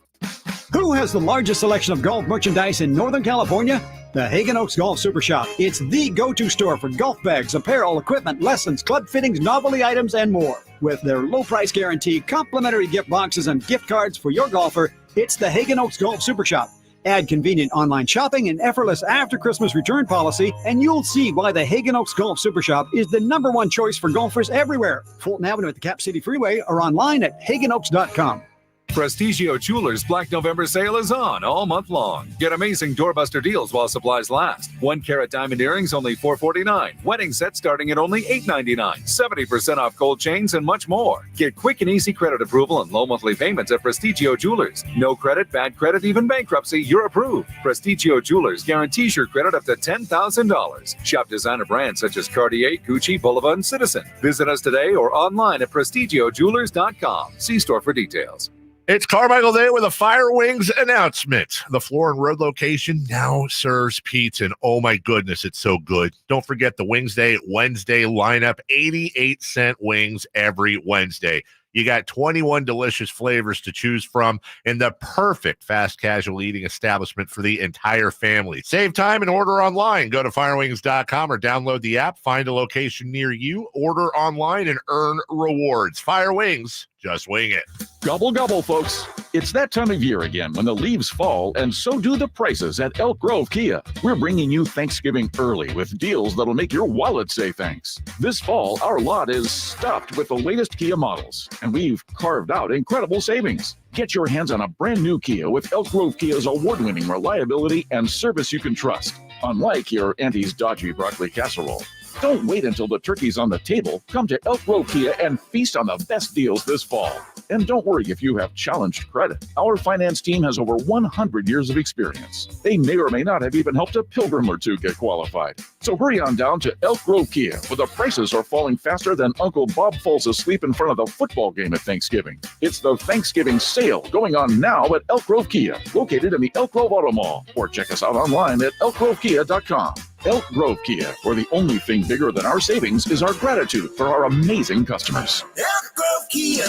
Who has the largest selection of golf merchandise in Northern California? The Hagen Oaks Golf Super Shop. It's the go-to store for golf bags, apparel, equipment, lessons, club fittings, novelty items, and more. With their low price guarantee, complimentary gift boxes, and gift cards for your golfer, it's the Hagen Oaks Golf Super Shop. Add convenient online shopping and effortless after-Christmas return policy, and you'll see why the Hagen Oaks Golf Super Shop is the #1 choice for golfers everywhere. Fulton Avenue at the Cap City Freeway or online at hagenoaks.com. Prestigio Jewelers Black November sale is on all month long. Get amazing doorbuster deals while supplies last. 1-carat diamond earrings only $449. Wedding sets starting at only $899. 70% off gold chains and much more. Get quick and easy credit approval and low monthly payments at Prestigio Jewelers. No credit, bad credit, even bankruptcy, you're approved. Prestigio Jewelers guarantees your credit up to $10,000. Shop designer brands such as Cartier, Gucci, Bulova, and Citizen. Visit us today or online at prestigiojewelers.com. See store for details. It's Carmichael Day with a Fire Wings announcement. The Floor and Road location now serves pizza, and oh my goodness, it's so good. Don't forget the Wednesday lineup, 88-cent wings every Wednesday. You got 21 delicious flavors to choose from in the perfect fast casual eating establishment for the entire family. Save time and order online. Go to firewings.com or download the app. Find a location near you, order online, and earn rewards. Fire Wings, just wing it. Gobble, gobble, folks. It's that time of year again when the leaves fall, and so do the prices at Elk Grove Kia. We're bringing you Thanksgiving early with deals that'll make your wallet say thanks. This fall, our lot is stuffed with the latest Kia models, and we've carved out incredible savings. Get your hands on a brand new Kia with Elk Grove Kia's award-winning reliability and service you can trust, unlike your auntie's dodgy broccoli casserole. Don't wait until the turkey's on the table. Come to Elk Grove Kia and feast on the best deals this fall. And don't worry if you have challenged credit. Our finance team has over 100 years of experience. They may or may not have even helped a pilgrim or two get qualified. So hurry on down to Elk Grove Kia, where the prices are falling faster than Uncle Bob falls asleep in front of the football game at Thanksgiving. It's the Thanksgiving sale going on now at Elk Grove Kia, located in the Elk Grove Auto Mall, or check us out online at elkgrovekia.com. Elk Grove Kia, where the only thing bigger than our savings is our gratitude for our amazing customers. Elk Grove Kia.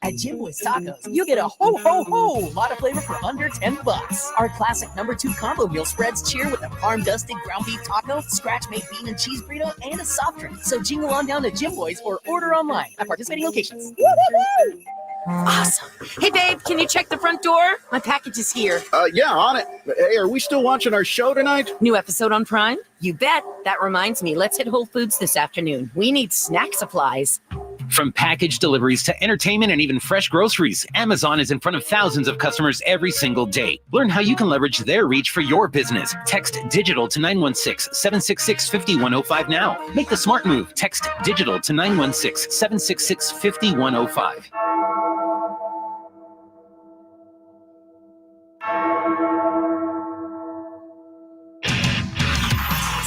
At Jim Boy's Tacos, you get a ho lot of flavor for under $10. Our classic #2 combo meal spreads cheer with a farm-dusted ground beef taco, scratch-made bean and cheese burrito, and a soft drink. So jingle on down to Jim Boy's or order online at participating locations. Woo-hoo-hoo! Awesome. Hey, babe, can you check the front door? My package is here. Yeah, on it. Hey, are we still watching our show tonight? New episode on Prime? You bet. That reminds me, let's hit Whole Foods this afternoon. We need snack supplies. From package deliveries to entertainment and even fresh groceries, Amazon is in front of thousands of customers every single day. Learn how you can leverage their reach for your business. Text digital to 916-766-5105 now. Make the smart move. Text digital to 916-766-5105.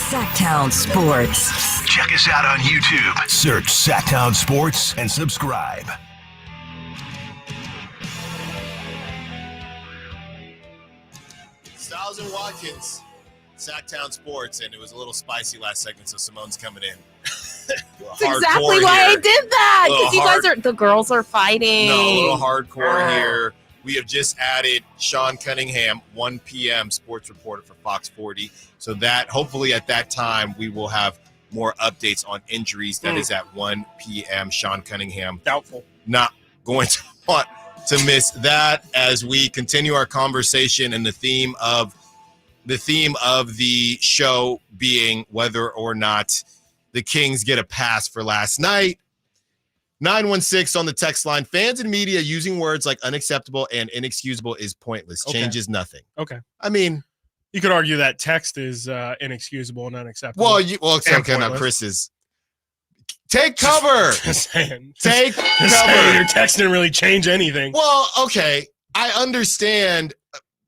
Sactown Sports. Check us out on YouTube. Search Sactown Sports and subscribe. Stiles and Watkins, Sactown Sports, and it was a little spicy last segment, so Simone's coming in. That's exactly why I did that. Because you guys the girls are fighting. No, a little hardcore here. We have just added Sean Cunningham, 1 p.m. sports reporter for Fox 40. So that hopefully at that time we will have more updates on injuries. That is at 1 p.m. Sean Cunningham. Doubtful. Not going to want to miss that as we continue our conversation and the theme of the show being whether or not the Kings get a pass for last night. 916 on the text line. Fans and media using words like unacceptable and inexcusable is pointless. Changes nothing. Okay. I mean, you could argue that text is inexcusable and unacceptable. Well, except now Chris is. Take cover. Just saying. Take cover. Saying your text didn't really change anything. Well, okay. I understand.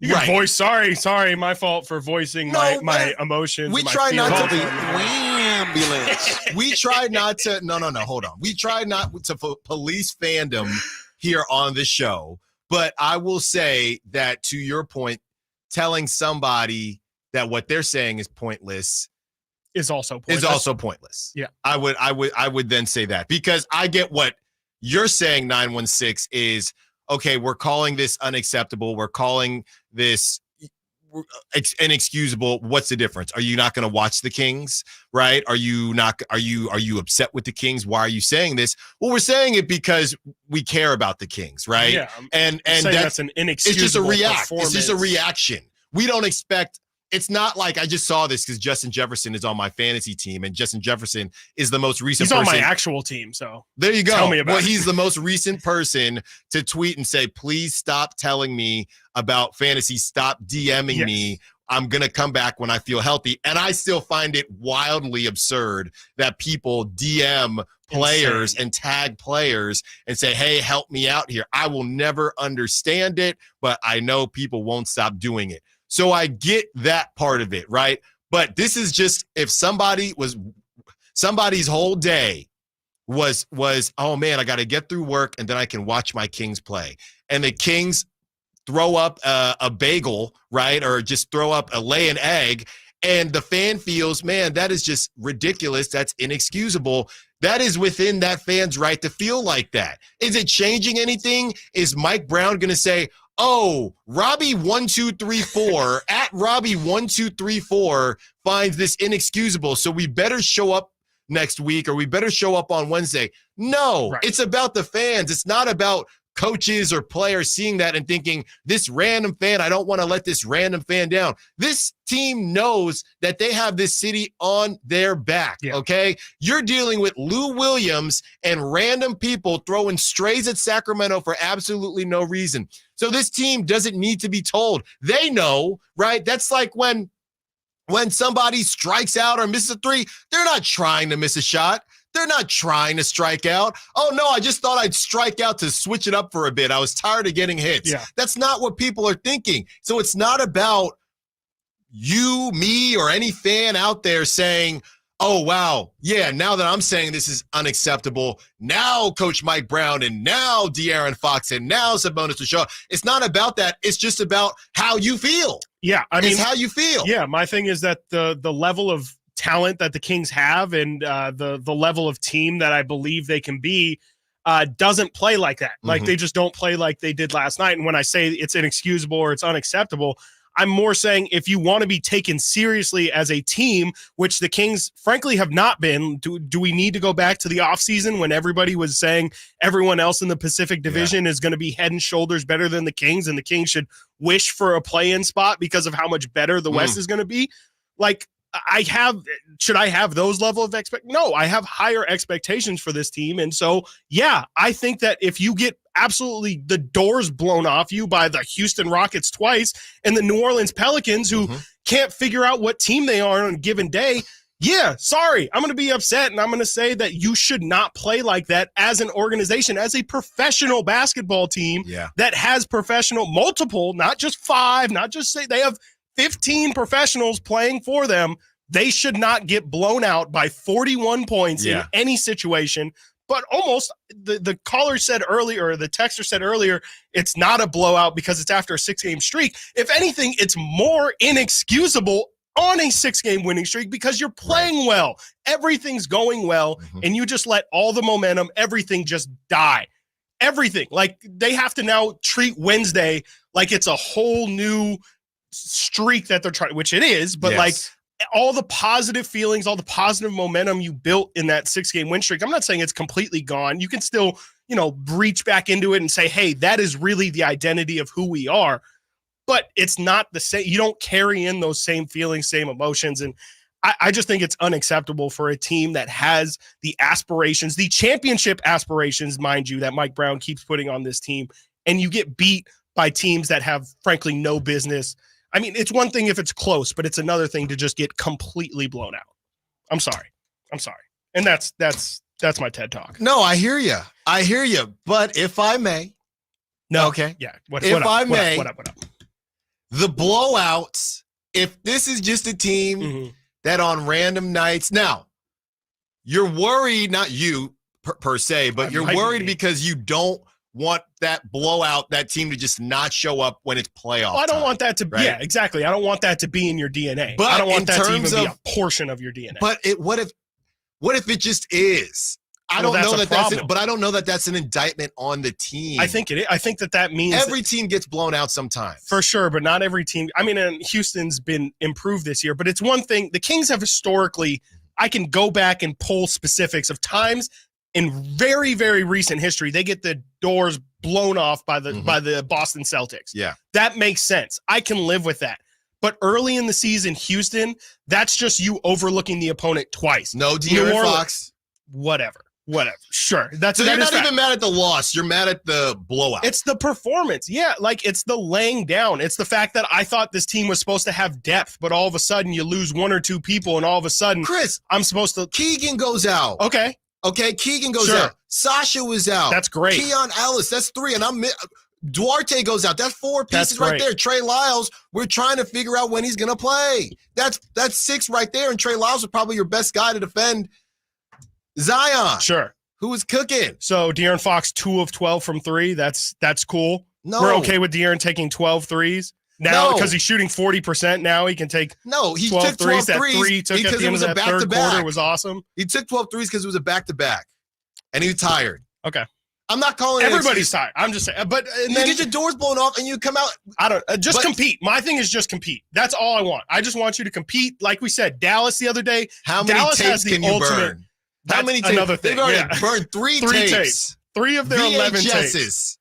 You can voice. Sorry, my fault for voicing my emotions. We try not to be ambulance. We try not to. No. Hold on. We try not to police fandom here on the show. But I will say that to your point, telling somebody that what they're saying is pointless is also pointless. Yeah, I would then say that because I get what you're saying. 916 is. Okay, we're calling this unacceptable. We're calling this inexcusable. What's the difference? Are you not going to watch the Kings, right? Are you upset with the Kings? Why are you saying this? Well, we're saying it because we care about the Kings, right? Yeah, and that's an inexcusable It's just a reaction. We don't expect. It's not like I just saw this because Justin Jefferson is on my fantasy team, and Justin Jefferson is the most recent person. He's on my actual team, so there you go. Tell me about he's the most recent person to tweet and say, please stop telling me about fantasy. Stop DMing me. I'm going to come back when I feel healthy. And I still find it wildly absurd that people DM players and tag players and say, hey, help me out here. I will never understand it, but I know people won't stop doing it. So I get that part of it, right? But this is just if somebody's whole day was oh man, I got to get through work and then I can watch my Kings play. And the Kings throw up a bagel, right? Or just throw up lay an egg. And the fan feels, man, that is just ridiculous. That's inexcusable. That is within that fan's right to feel like that. Is it changing anything? Is Mike Brown going to say, oh, Robbie1234 at Robbie1234 finds this inexcusable, so we better show up next week or we better show up on Wednesday? No, It's about the fans. It's not about coaches or players seeing that and thinking, this random fan, I don't want to let this random fan down. This team knows that they have this city on their back, okay? You're dealing with Lou Williams and random people throwing strays at Sacramento for absolutely no reason. So this team doesn't need to be told. They know, right? That's like when somebody strikes out or misses a three, they're not trying to miss a shot. They're not trying to strike out. Oh, no, I just thought I'd strike out to switch it up for a bit. I was tired of getting hits. Yeah. That's not what people are thinking. So it's not about you, me, or any fan out there saying, oh, wow, yeah, now that I'm saying this is unacceptable, now Coach Mike Brown and now De'Aaron Fox and now Sabonis Michelle. It's not about that. It's just about how you feel. Yeah, I mean, it's how you feel. Yeah, my thing is that the level of talent that the Kings have and the level of team that I believe they can be doesn't play like that. Like they just don't play like they did last night. And when I say it's inexcusable or it's unacceptable, I'm more saying if you want to be taken seriously as a team, which the Kings frankly have not been, do we need to go back to the offseason when everybody was saying everyone else in the Pacific Division is going to be head and shoulders better than the Kings and the Kings should wish for a play-in spot because of how much better the West is going to be? Like, should I have those level of No, I have higher expectations for this team. And so, yeah, I think that if you get absolutely the doors blown off you by the Houston Rockets twice and the New Orleans Pelicans who can't figure out what team they are on a given day, yeah, sorry, I'm going to be upset. And I'm going to say that you should not play like that as an organization, as a professional basketball team that has multiple, not just 5, not just say they have 15 professionals playing for them. They should not get blown out by 41 points in any situation. But almost the caller said earlier, or the texter said earlier, it's not a blowout because it's after a 6-game streak. If anything, it's more inexcusable on a 6-game winning streak because you're playing well. Everything's going well, and you just let all the momentum, everything just die. Everything. Like, they have to now treat Wednesday like it's a whole new streak that they're trying, which it is, but like all the positive feelings, all the positive momentum you built in that 6-game win streak, I'm not saying it's completely gone. You can still, reach back into it and say, hey, that is really the identity of who we are, but it's not the same. You don't carry in those same feelings, same emotions. And I just think it's unacceptable for a team that has the aspirations, the championship aspirations, mind you, that Mike Brown keeps putting on this team, and you get beat by teams that have, frankly, no business. I mean, it's one thing if it's close, but it's another thing to just get completely blown out. I'm sorry. And that's my TED Talk. No, I hear you. But if I may. No. Okay. Yeah. What up? The blowouts, if this is just a team that on random nights. Now, you're worried, not you per se, but you're worried because you don't want that blowout, that team to just not show up when it's playoff. Well, I don't want that to right? Yeah, exactly. I don't want that to be in your DNA. But I don't want that to even be of, a portion of your DNA. But what if it just is? I don't know that that's it, but I don't know that that's an indictment on the team. I think it is. I think that means every team gets blown out sometimes. For sure, but not every team. I mean, and Houston's been improved this year, but it's one thing. The Kings have historically, I can go back and pull specifics of times in very, very recent history, they get the doors blown off by the Boston Celtics. Yeah. That makes sense. I can live with that. But early in the season, Houston, that's just you overlooking the opponent twice. No De'Aaron Fox. Whatever. Sure. So you're not even mad at the loss. You're mad at the blowout. It's the performance. Yeah, like it's the laying down. It's the fact that I thought this team was supposed to have depth, but all of a sudden you lose one or two people, and all of a sudden, Chris, I'm supposed to. Keegan goes out. Okay, Keegan goes out. Sasha was out. That's great. Keon Ellis, that's 3. And Duarte goes out. That's 4 pieces right there. Trey Lyles, we're trying to figure out when he's going to play. That's 6 right there, and Trey Lyles is probably your best guy to defend Zion. Sure. Who was cooking? So De'Aaron Fox, 2 of 12 from 3. That's cool. No. We're okay with De'Aaron taking 12 threes. Now, because he's shooting 40%, now he can take he took 12 threes. That 3 he took because at the end of that third quarter was awesome. He took 12 threes because it was a back-to-back, and he was tired. Okay. I'm not calling it. Everybody's tired. I'm just saying. But you get your doors blown off and you come out. I don't compete. My thing is just compete. That's all I want. I just want you to compete. Like we said, Dallas the other day. How many tapes can you burn? How many tapes? Another thing. They've already burned 3 tapes. 3 of their 11 VHSs. tapes.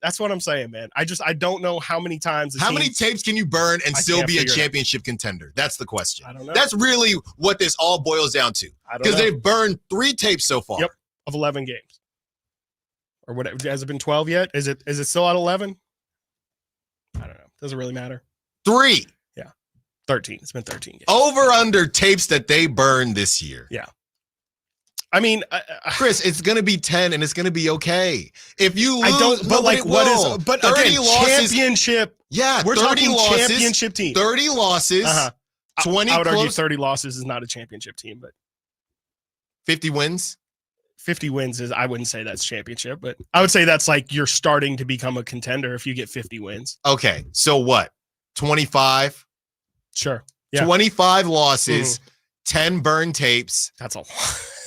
That's what I'm saying, man. I don't know how many times. How many tapes can you burn and still be a championship contender? That's the question. I don't know. That's really what this all boils down to. Because they've burned 3 tapes so far. Yep, of 11 games. Or what? Has it been 12 yet? Is it still at 11? I don't know. Doesn't really matter. 3. Yeah. 13. It's been 13 games. Over under tapes that they burned this year. Yeah. I mean, Chris, it's going to be 10 and it's going to be okay. If you lose, I don't, but like, what is, but 30 again, losses, championship. Yeah, we're 30 talking losses, championship team. 30 losses, 20 I would argue close. 30 losses is not a championship team, but 50 wins. 50 wins is, I wouldn't say that's championship, but I would say that's like you're starting to become a contender if you get 50 wins. Okay, so what? 25? Sure. Yeah. 25 losses. 10 burn tapes. That's a lot.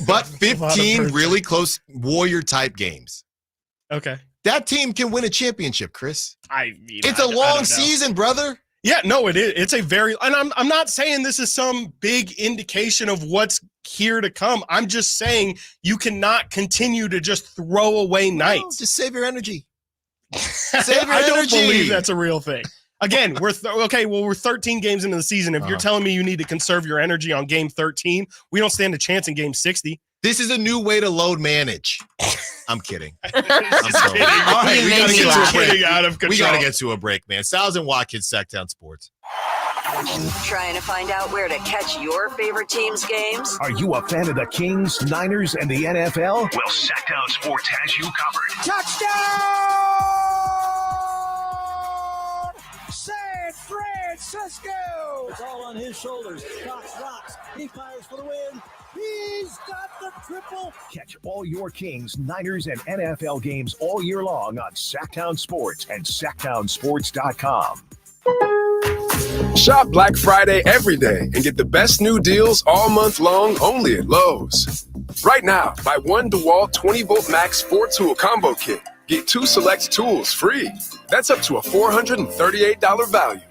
But 15 really close Warrior type games. Okay. That team can win a championship, Chris. It's a I long don't season, brother. Yeah, no, it is. It's a very, and I'm not saying this is some big indication of what's here to come. I'm just saying you cannot continue to just throw away nights. No, just save your energy. Save your I don't energy. believe that's a real thing. Again, we're 13 games into the season. If you're telling me you need to conserve your energy on game 13, we don't stand a chance in game 60. This is a new way to load manage. I'm kidding. I'm sorry. All right, we gotta get to a break. Out of control. We gotta get to a break, man. Stiles and Watkins, Sactown Sports. Trying to find out where to catch your favorite team's games? Are you a fan of the Kings, Niners, and the NFL? Well, Sactown Sports has you covered. Touchdown! San Francisco! It's all on his shoulders. Cox rocks. He fires for the win. He's got the triple. Catch all your Kings, Niners, and NFL games all year long on Sactown Sports and SactownSports.com. Shop Black Friday every day and get the best new deals all month long only at Lowe's. Right now, buy one DeWalt 20-volt max 4-tool combo kit. Get 2 select tools free. That's up to a $438 value.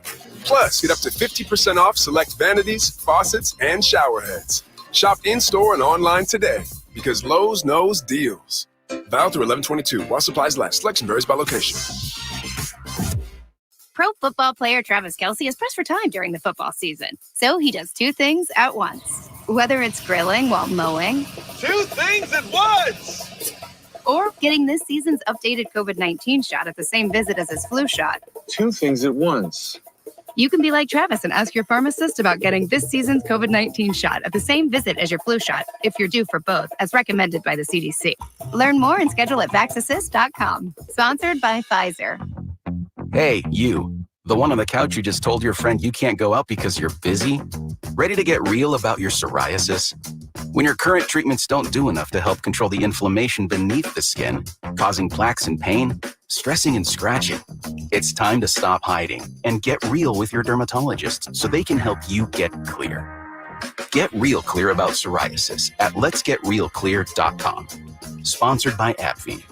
Plus, get up to 50% off select vanities, faucets, and shower heads. Shop in-store and online today because Lowe's knows deals. Valid through 11/22 while supplies last. Selection varies by location. Pro football player Travis Kelce is pressed for time during the football season. So he does 2 things at once. Whether it's grilling while mowing. 2 things at once! Or getting this season's updated COVID-19 shot at the same visit as his flu shot. 2 things at once. You can be like Travis and ask your pharmacist about getting this season's COVID-19 shot at the same visit as your flu shot if you're due for both, as recommended by the CDC. Learn more and schedule at VaxAssist.com. Sponsored by Pfizer. Hey, you. The one on the couch who just told your friend you can't go out because you're busy? Ready to get real about your psoriasis? When your current treatments don't do enough to help control the inflammation beneath the skin, causing plaques and pain, stressing and scratching, it's time to stop hiding and get real with your dermatologist so they can help you get clear. Get real clear about psoriasis at letsgetrealclear.com. Sponsored by AbbVie.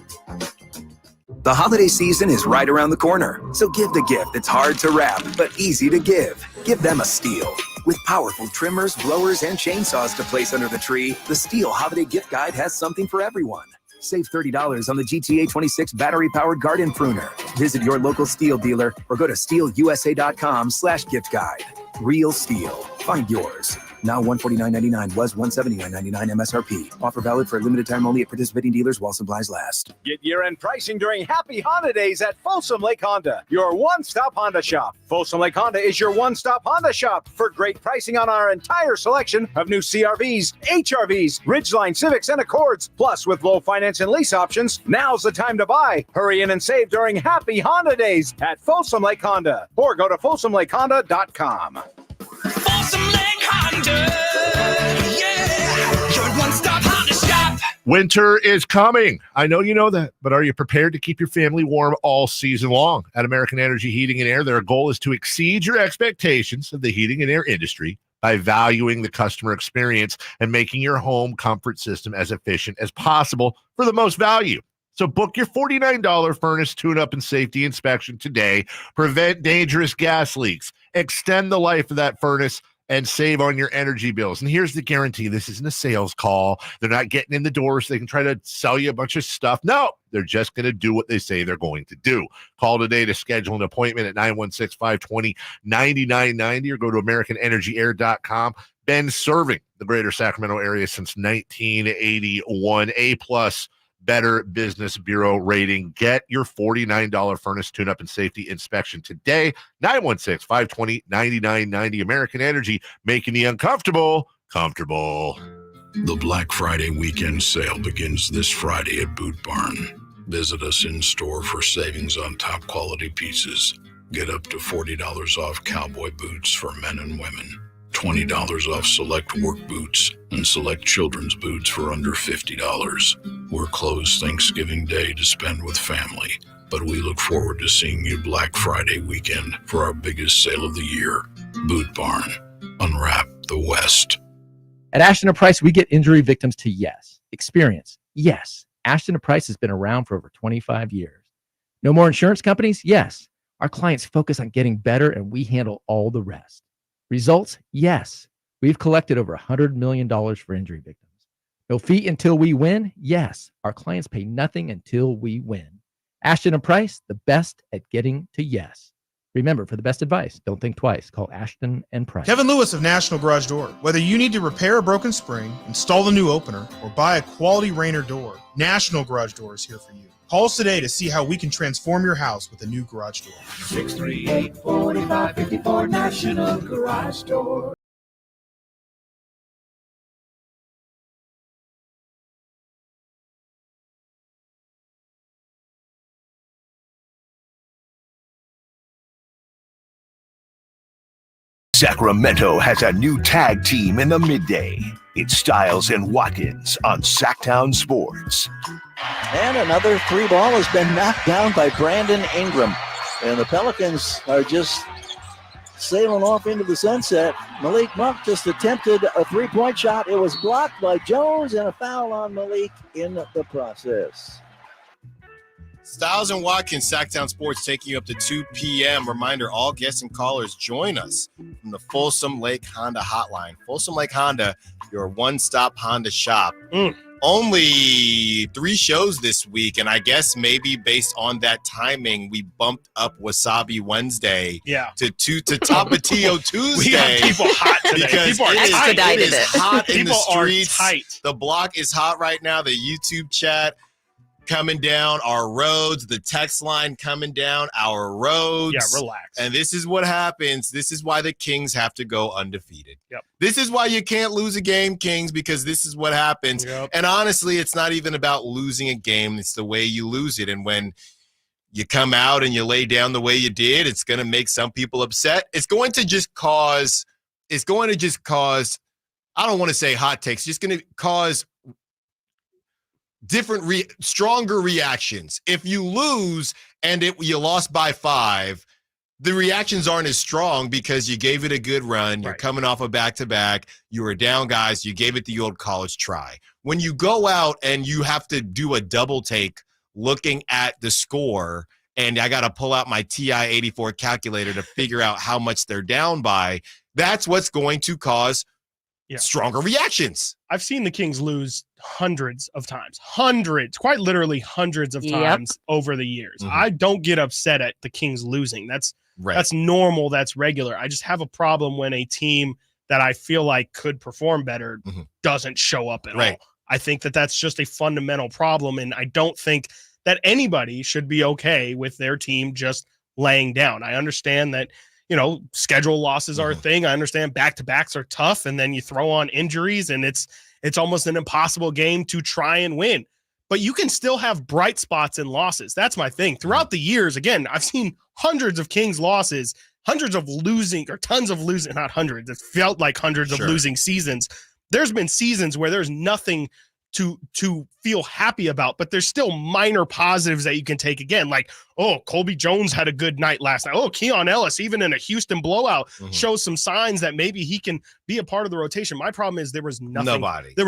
The holiday season is right around the corner, so give the gift that's hard to wrap but easy to give. Give them a Stihl. With powerful trimmers, blowers, and chainsaws to place under the tree, the Stihl Holiday Gift Guide has something for everyone. Save $30 on the GTA 26 battery-powered garden pruner. Visit your local Stihl dealer or go to stihlusa.com/gift guide. Real Stihl. Find yours. Now $149.99 was $179.99 MSRP. Offer valid for a limited time only at participating dealers while supplies last. Get year-end pricing during Happy Honda Days at Folsom Lake Honda, your one-stop Honda shop. Folsom Lake Honda is your one-stop Honda shop for great pricing on our entire selection of new CRVs, HRVs, Ridgeline Civics, and Accords. Plus, with low finance and lease options, now's the time to buy. Hurry in and save during Happy Honda Days at Folsom Lake Honda, or go to folsomlakehonda.com. Folsom Lake Honda, yeah, your one-stop Honda shop. Winter is coming. I know you know that, but are you prepared to keep your family warm all season long? At American Energy Heating and Air, their goal is to exceed your expectations of the heating and air industry by valuing the customer experience and making your home comfort system as efficient as possible for the most value. So book your $49 furnace tune-up and safety inspection today. Prevent dangerous gas leaks. Extend the life of that furnace and save on your energy bills. And here's the guarantee. This isn't a sales call. They're not getting in the door so they can try to sell you a bunch of stuff. No, they're just going to do what they say they're going to do. Call today to schedule an appointment at 916-520-9990 or go to AmericanEnergyAir.com. Been serving the greater Sacramento area since 1981. A+ Better Business Bureau rating. Get your $49 furnace tune-up and safety inspection today. 916-520-9990. American Energy, making the uncomfortable comfortable. The Black Friday weekend sale begins this Friday at Boot Barn. Visit us in-store for savings on top quality pieces. Get up to $40 off cowboy boots for men and women. $20 off select work boots and select children's boots for under $50. We're closed Thanksgiving Day to spend with family, but we look forward to seeing you Black Friday weekend for our biggest sale of the year. Boot Barn. Unwrap the West. At Ashton & Price, we get injury victims to yes. Experience, yes. Ashton & Price has been around for over 25 years. No more insurance companies? Yes. Our clients focus on getting better, and we handle all the rest. Results? Yes. We've collected over $100 million for injury victims. No fee until we win? Yes. Our clients pay nothing until we win. Ashton & Price, the best at getting to yes. Remember, for the best advice, don't think twice. Call Ashton & Price. Kevin Lewis of National Garage Door. Whether you need to repair a broken spring, install the new opener, or buy a quality Rainer door, National Garage Door is here for you. Call us today to see how we can transform your house with a new garage door. 638-4554 National Garage Door. Sacramento has a new tag team in the midday. It's Stiles and Watkins on Sactown Sports. And another 3-ball has been knocked down by Brandon Ingram. And the Pelicans are just sailing off into the sunset. Malik Monk just attempted a three-point shot. It was blocked by Jones, and a foul on Malik in the process. Stiles and Watkins, Sactown Sports, taking you up to 2 p.m. Reminder, all guests and callers join us from the Folsom Lake Honda hotline. Folsom Lake Honda, your one-stop Honda shop. Only 3 shows this week, and I guess maybe based on that timing, we bumped up Wasabi Wednesday to Tapatio Tuesday. We got people hot today. Because People are it is hot in the People are streets. tight. The block is hot right now. The YouTube chat coming down, our roads, the text line coming down, our roads. Yeah, relax. And this is what happens. This is why the Kings have to go undefeated. Yep. This is why you can't lose a game, Kings, because this is what happens. Yep. And honestly, it's not even about losing a game. It's the way you lose it. And when you come out and you lay down the way you did, it's going to make some people upset. It's going to just cause, I don't want to say hot takes, just going to cause different, stronger reactions. If you lose and you lost by 5, the reactions aren't as strong because you gave it a good run. You're coming off a back-to-back. You were down, guys. You gave it the old college try. When you go out and you have to do a double take looking at the score, and I got to pull out my TI-84 calculator to figure out how much they're down by, that's what's going to cause stronger reactions. I've seen the Kings lose hundreds of times, quite literally hundreds of times over the years. I don't get upset at the Kings losing. That's normal. That's regular. I just have a problem when a team that I feel like could perform better doesn't show up at all. I think that that's just a fundamental problem, and I don't think that anybody should be okay with their team just laying down. I understand that, schedule losses are a thing. I understand back-to-backs are tough, and then you throw on injuries, and it's almost an impossible game to try and win. But you can still have bright spots in losses. That's my thing. Throughout the years, again, I've seen hundreds of Kings losses, hundreds of losing, or tons of losing, not hundreds. It felt like hundreds of losing seasons. There's been seasons where there's nothing to feel happy about, but there's still minor positives that you can take again. Like, Colby Jones had a good night last night. Keon Ellis, even in a Houston blowout, shows some signs that maybe he can be a part of the rotation. My problem is there was nothing positive to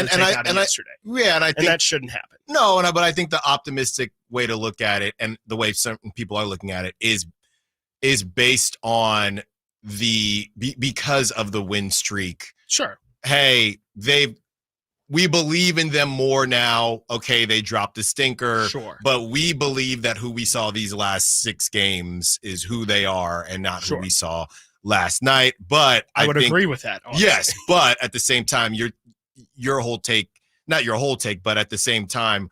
take out of yesterday. And I think that shouldn't happen. No, but I think the optimistic way to look at it, and the way some people are looking at it, is based on because of the win streak. Sure. Hey, we believe in them more now. Okay, they dropped the stinker. Sure. But we believe that who we saw these last 6 games is who they are and not who we saw last night. But I would agree with that. Honestly. Yes, but at the same time, your whole take, not your whole take, but at the same time,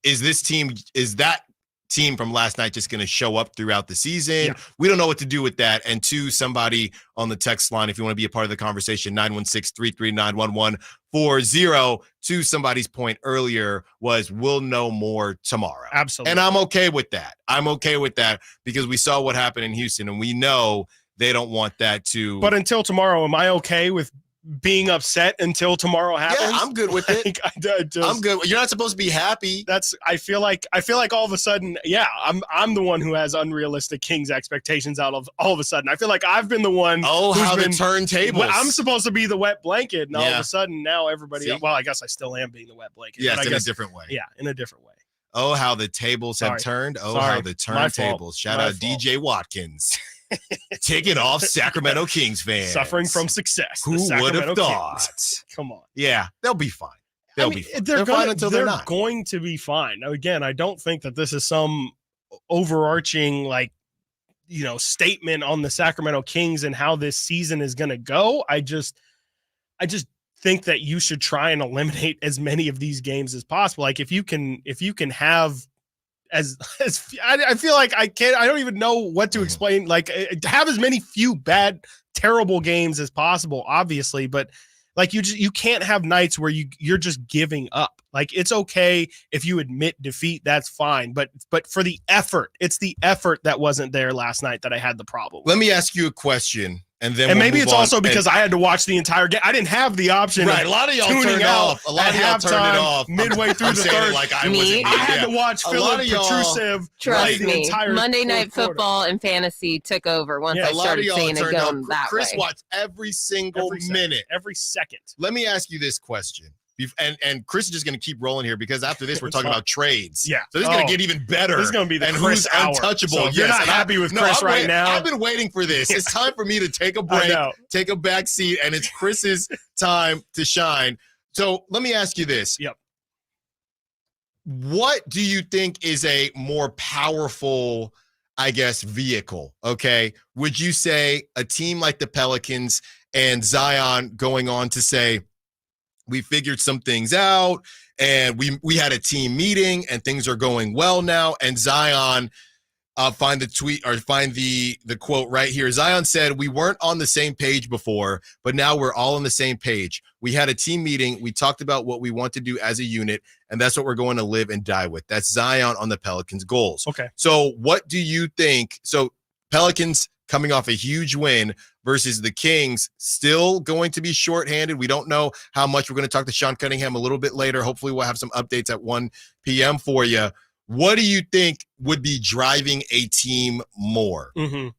is that team from last night just going to show up throughout the season? Yeah. We don't know what to do with that. And somebody on the text line, if you want to be a part of the conversation, 916-339-1140, to somebody's point earlier was, we'll know more tomorrow. Absolutely. And I'm okay with that. I'm okay with that because we saw what happened in Houston, and we know they don't want that to. But until tomorrow, am I okay with being upset until tomorrow happens? Yeah, I'm good with it. I'm good. You're not supposed to be happy. I feel like all of a sudden, I'm the one who has unrealistic Kings expectations all of a sudden. I feel like I've been the one. Oh, how the turntables. I'm supposed to be the wet blanket, and all of a sudden now everybody. Well, I guess I still am being the wet blanket. Yes, in a different way. Yeah, in a different way. Oh, how the tables have turned. Oh, how the turntables. Shout out DJ Watkins. Taking off Sacramento Kings fans. Suffering from success. Who would have thought? Come on. Yeah, they'll be fine. They'll be fine. They're fine until they're not. Going to be fine. Now, again, I don't think that this is some overarching statement on the Sacramento Kings and how this season is going to go. I just think that you should try and eliminate as many of these games as possible. Like if you can have as I feel like I don't even know what to explain. Like have as many few bad, terrible games as possible, obviously, but like you can't have nights where you're just giving up. Like it's okay if you admit defeat, that's fine. But for the effort, it's the effort that wasn't there last night that I had the problem. Let me ask you a question. And then maybe it's also because I had to watch the entire game. I didn't have the option. Right, a lot of y'all turned off. A lot of y'all turned it off midway through the third. Like I had to watch Philip Petrusev. Trust the me, entire Monday Night quarter. Football and fantasy took over once I started seeing it going that Chris way. watched every single minute, every second. Let me ask you this question. And Chris is just going to keep rolling here because after this, we're talking about trades. Yeah. So this is going to get even better. This is going to be the and Chris who's hour. untouchable. So if you're not happy with Chris right now. I've been waiting for this. It's time for me to take a break, take a back seat, and it's Chris's time to shine. So let me ask you this. Yep. What do you think is a more powerful, I guess, vehicle? Okay. Would you say a team like the Pelicans and Zion going on to say, we figured some things out and we had a team meeting and things are going well now, and Zion find the tweet or find the quote right here. Zion said, we weren't on the same page before, but now we're all on the same page. We had a team meeting. We talked about what we want to do as a unit, and that's what we're going to live and die with. That's Zion on the Pelicans' goals. Okay. So what do you think? So Pelicans coming off a huge win versus the Kings still going to be shorthanded. We don't know how much. We're going to talk to Sean Cunningham a little bit later. Hopefully we'll have some updates at 1 p.m. for you. What do you think would be driving a team more? Mm-hmm.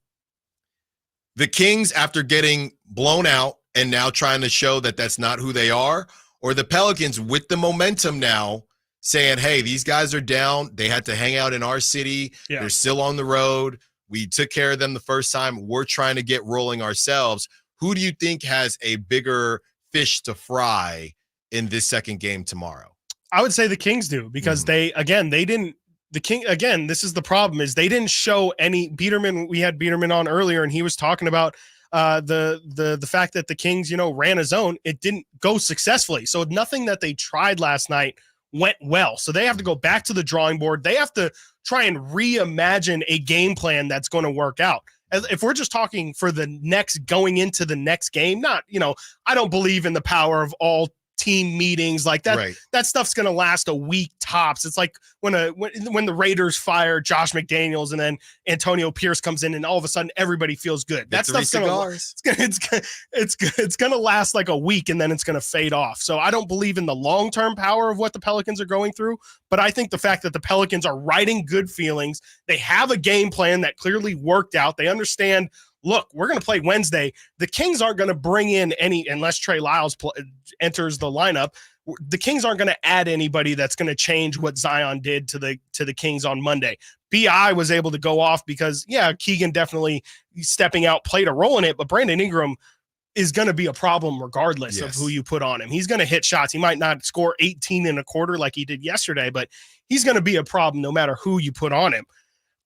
The Kings after getting blown out and now trying to show that that's not who they are, or the Pelicans with the momentum now saying, hey, these guys are down. They had to hang out in our city. Yeah. They're still on the road. We took care of them the first time. We're trying to get rolling ourselves. Who do you think has a bigger fish to fry in this second game tomorrow? I would say the Kings do because this is the problem is they didn't show any Biederman. We had Biederman on earlier and he was talking about the fact that the Kings, ran a zone. It didn't go successfully. So nothing that they tried last night went well. So they have to go back to the drawing board. They have to try and reimagine a game plan that's going to work out. If we're just talking for going into the next game, I don't believe in the power of all team meetings like that. Right. That stuff's going to last a week tops. It's like when the Raiders fire Josh McDaniels and then Antonio Pierce comes in and all of a sudden everybody feels good. That stuff's going to last like a week and then it's going to fade off. So I don't believe in the long-term power of what the Pelicans are going through, but I think the fact that the Pelicans are riding good feelings, they have a game plan that clearly worked out. They understand, look, we're going to play Wednesday. The Kings aren't going to bring in unless Trey Lyles enters the lineup. The Kings aren't going to add anybody that's going to change what Zion did to the Kings on Monday. BI was able to go off because, Keegan definitely stepping out played a role in it, but Brandon Ingram is going to be a problem regardless of who you put on him. He's going to hit shots. He might not score 18 in a quarter like he did yesterday, but he's going to be a problem no matter who you put on him.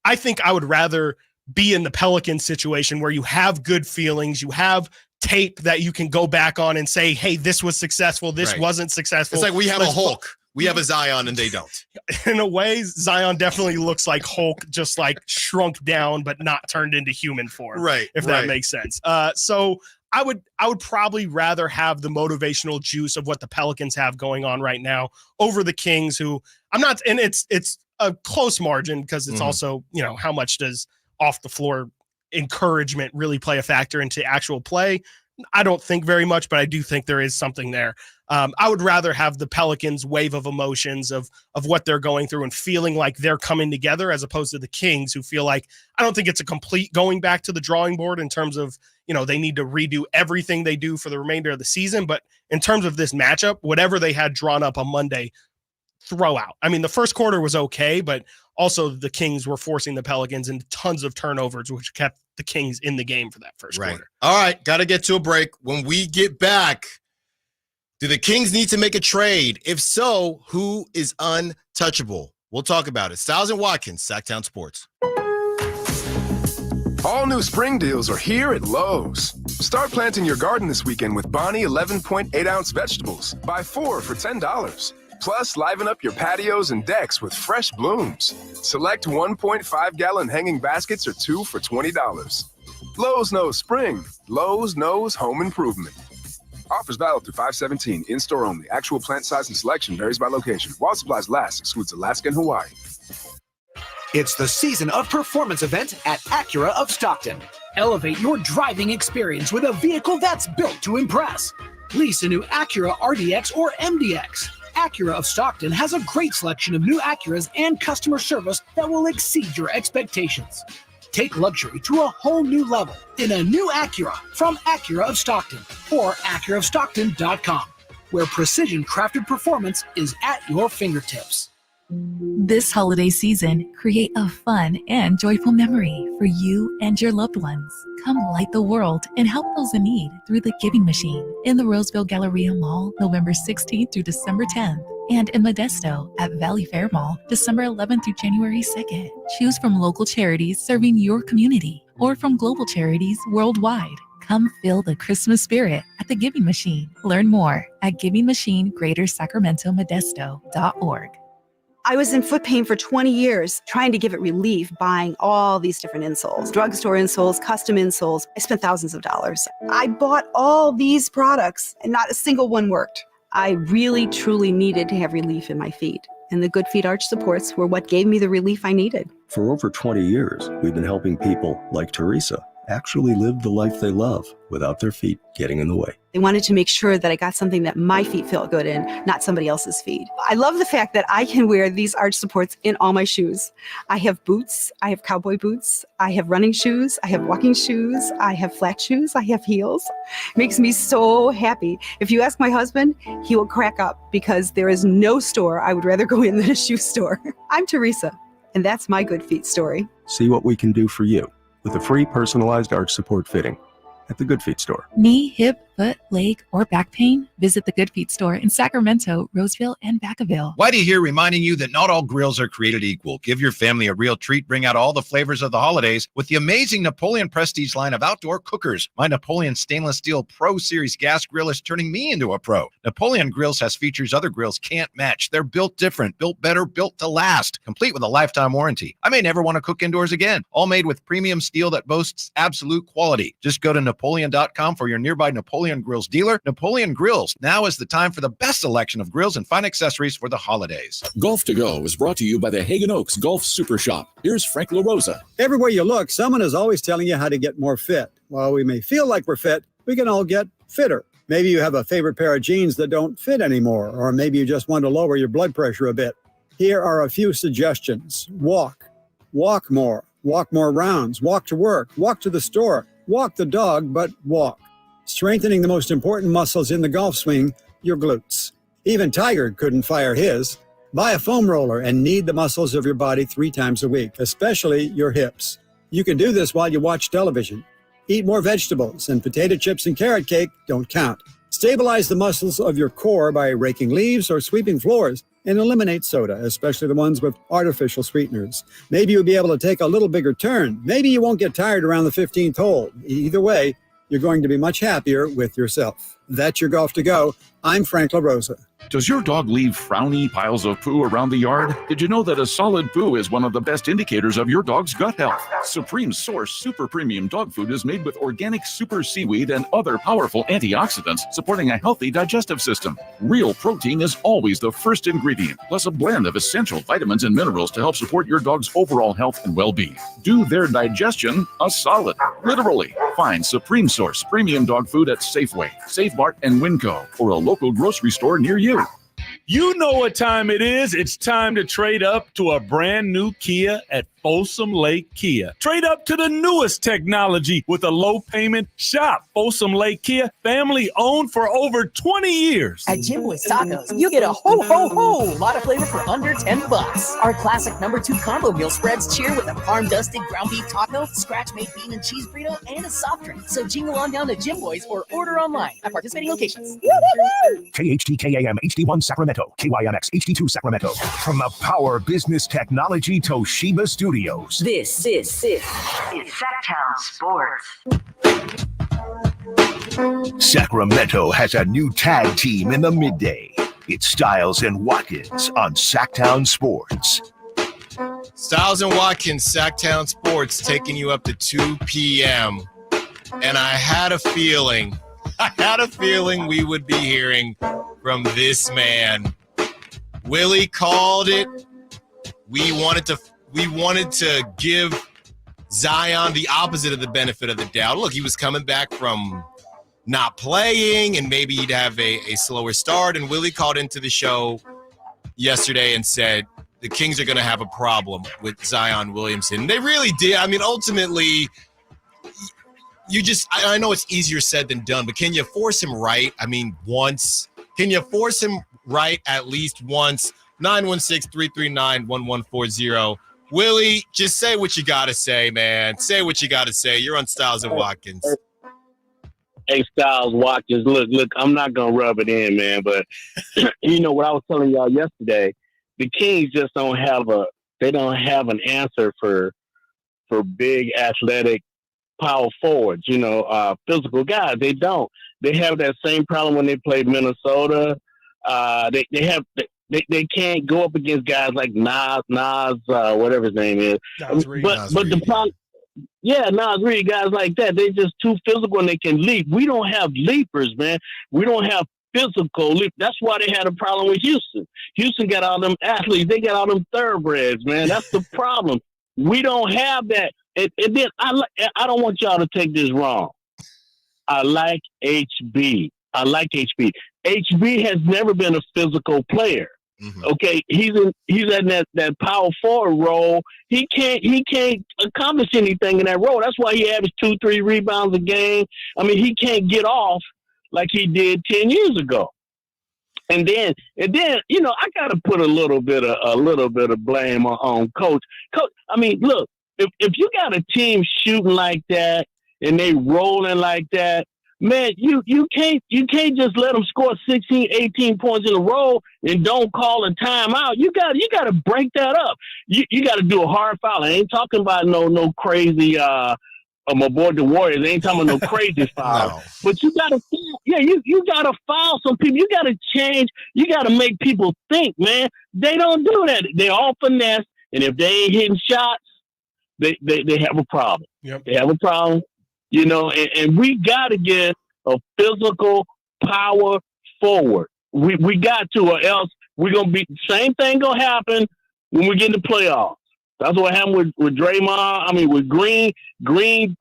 I think I would rather be in the Pelican situation where you have good feelings, you have tape that you can go back on and say, hey, this was successful, this wasn't successful. It's like we have a Hulk. We have a Zion and they don't. In a way, Zion definitely looks like Hulk, just like shrunk down, but not turned into human form. Right. If that makes sense. So I would probably rather have the motivational juice of what the Pelicans have going on right now over the Kings, who I'm not, and it's a close margin because it's also, how much does off the floor encouragement really play a factor into actual play? I don't think very much, but I do think there is something there. I would rather have the Pelicans wave of emotions of what they're going through and feeling like they're coming together as opposed to the Kings who feel like, I don't think it's a complete going back to the drawing board in terms of, they need to redo everything they do for the remainder of the season. But in terms of this matchup, whatever they had drawn up on Monday, throw out. I mean, the first quarter was okay, but also the Kings were forcing the Pelicans into tons of turnovers, which kept the Kings in the game for that first quarter. All right. Got to get to a break. When we get back, do the Kings need to make a trade? If so, who is untouchable? We'll talk about it. Stiles and Watkins, Sactown Sports. All new spring deals are here at Lowe's. Start planting your garden this weekend with Bonnie 11.8-ounce vegetables. Buy 4 for $10. Plus, liven up your patios and decks with fresh blooms. Select 1.5-gallon hanging baskets or 2 for $20. Lowe's knows spring. Lowe's knows home improvement. Offers valid through 5/17. In-store only. Actual plant size and selection varies by location. While supplies last, excludes Alaska and Hawaii. It's the Season of Performance event at Acura of Stockton. Elevate your driving experience with a vehicle that's built to impress. Lease a new Acura RDX or MDX. Acura of Stockton has a great selection of new Acuras and customer service that will exceed your expectations. Take luxury to a whole new level in a new Acura from Acura of Stockton or AcuraofStockton.com, where precision-crafted performance is at your fingertips. This holiday season, create a fun and joyful memory for you and your loved ones. Come light the world and help those in need through the Giving Machine in the Roseville Galleria Mall, November 16th through December 10th, and in Modesto at Valley Fair Mall, December 11th through January 2nd. Choose from local charities serving your community or from global charities worldwide. Come feel the Christmas spirit at the Giving Machine. Learn more at givingmachine.greatersacramentomodesto.org. I was in foot pain for 20 years, trying to give it relief, buying all these different insoles, drugstore insoles, custom insoles. I spent thousands of dollars. I bought all these products and not a single one worked. I really, truly needed to have relief in my feet. And the Good Feet arch supports were what gave me the relief I needed. For over 20 years, we've been helping people like Teresa actually live the life they love without their feet getting in the way. I wanted to make sure that I got something that my feet felt good in, not somebody else's feet. I love the fact that I can wear these arch supports in all my shoes. I have boots, I have cowboy boots, I have running shoes, I have walking shoes, I have flat shoes, I have heels. It makes me so happy. If you ask my husband, he will crack up because there is no store I would rather go in than a shoe store. I'm Teresa, and that's my Good Feet story. See what we can do for you with a free personalized arch support fitting at the Good Feet store. Knee, hip, foot, leg, or back pain? Visit the Good Feet store in Sacramento, Roseville, and Vacaville. Whitey here reminding you that not all grills are created equal. Give your family a real treat. Bring out all the flavors of the holidays with the amazing Napoleon Prestige line of outdoor cookers. My Napoleon Stainless Steel Pro Series gas grill is turning me into a pro. Napoleon Grills has features other grills can't match. They're built different, built better, built to last, complete with a lifetime warranty. I may never want to cook indoors again. All made with premium steel that boasts absolute quality. Just go to Napoleon.com for your nearby Napoleon Grills dealer. Napoleon Grills. Now is the time for the best selection of grills and fine accessories for the holidays. Golf to Go is brought to you by the Hagen Oaks Golf Super Shop. Here's Frank LaRosa. Everywhere you look, someone is always telling you how to get more fit. While we may feel like we're fit, we can all get fitter. Maybe you have a favorite pair of jeans that don't fit anymore, or maybe you just want to lower your blood pressure a bit. Here are a few suggestions. Walk more rounds, walk to work, walk to the store, walk the dog, but walk. Strengthening the most important muscles in the golf swing, your glutes. Even Tiger couldn't fire his. Buy a foam roller and knead the muscles of your body 3 times a week, especially your hips. You can do this while you watch television. Eat more vegetables, and potato chips and carrot cake don't count. Stabilize the muscles of your core by raking leaves or sweeping floors, and eliminate soda, especially the ones with artificial sweeteners. Maybe you'll be able to take a little bigger turn. Maybe you won't get tired around the 15th hole. Either way, you're going to be much happier with yourself. That's your Golf to Go. I'm Frank LaRosa. Does your dog leave frowny piles of poo around the yard? Did you know that a solid poo is one of the best indicators of your dog's gut health? Supreme Source Super Premium Dog Food is made with organic super seaweed and other powerful antioxidants, supporting a healthy digestive system. Real protein is always the first ingredient, plus a blend of essential vitamins and minerals to help support your dog's overall health and well-being. Do their digestion a solid, literally. Find Supreme Source Premium Dog Food at Safeway, Safe Mart, and Winco, or a local grocery store near you. You know what time it is. It's time to trade up to a brand new Kia at Folsom Lake Kia. Trade up to the newest technology with a low payment. Shop Folsom Lake Kia, family owned for over 20 years. At Jim Boy's Tacos, you get a ho lot of flavor for under $10. Our classic number 2 combo meal spreads cheer with a parm dusted ground beef taco, scratch made bean and cheese burrito, and a soft drink. So jingle on down to Jim Boy's or order online at participating locations. KHTKAM HD1 Sacramento, KYMX HD2 Sacramento. From the Power Business Technology Toshiba Studios. This is Sactown Sports. Sacramento has a new tag team in the midday. It's Stiles and Watkins on Sactown Sports. Stiles and Watkins, Sactown Sports, taking you up to 2 p.m. And I had a feeling we would be hearing from this man. Willie called it. We wanted to give Zion the opposite of the benefit of the doubt. Look, he was coming back from not playing, and maybe he'd have a slower start. And Willie called into the show yesterday and said the Kings are going to have a problem with Zion Williamson. They really did. I mean, ultimately, I know it's easier said than done, but can you force him right? I mean, once. Can you force him right at least once? 916-339-1140. Willie, just say what you got to say, man. Say what you got to say. You're on Stiles and Watkins. Hey, Stiles, Watkins. Look, I'm not going to rub it in, man, but you know what I was telling y'all yesterday, the Kings just don't have an answer for big athletic power forwards, physical guys. They don't. They have that same problem when they played Minnesota. They can't go up against guys like Nas, whatever his name is. Nas Reed. But the problem, Nas Reed, guys like that, they're just too physical and they can leap. We don't have leapers, man. We don't have physical leap. That's why they had a problem with Houston. Houston got all them athletes. They got all them thoroughbreds, man. That's the problem. We don't have that. And then I don't want y'all to take this wrong. I like HB. HB has never been a physical player. Mm-hmm. Okay, he's in that power forward role. He can't accomplish anything in that role. That's why he averaged 2-3 rebounds a game. I mean, he can't get off like he did 10 years ago. And then I got to put a little bit of blame on coach. Coach, I mean, look, if you got a team shooting like that and they rolling like that, man, you can't just let them score 16, 18 points in a row and don't call a timeout. You got to break that up. You got to do a hard foul. I ain't talking about no crazy my boy the Warriors. I ain't talking about no crazy foul. No. But you got to you got to foul some people. You got to change. You got to make people think, man. They don't do that. They all finesse, and if they ain't hitting shots, they have a problem. Yep. They have a problem. And we got to get a physical power forward. We got to, or else we're going to be, same thing going to happen when we get in the playoffs. That's what happened with Draymond. I mean, with Green, I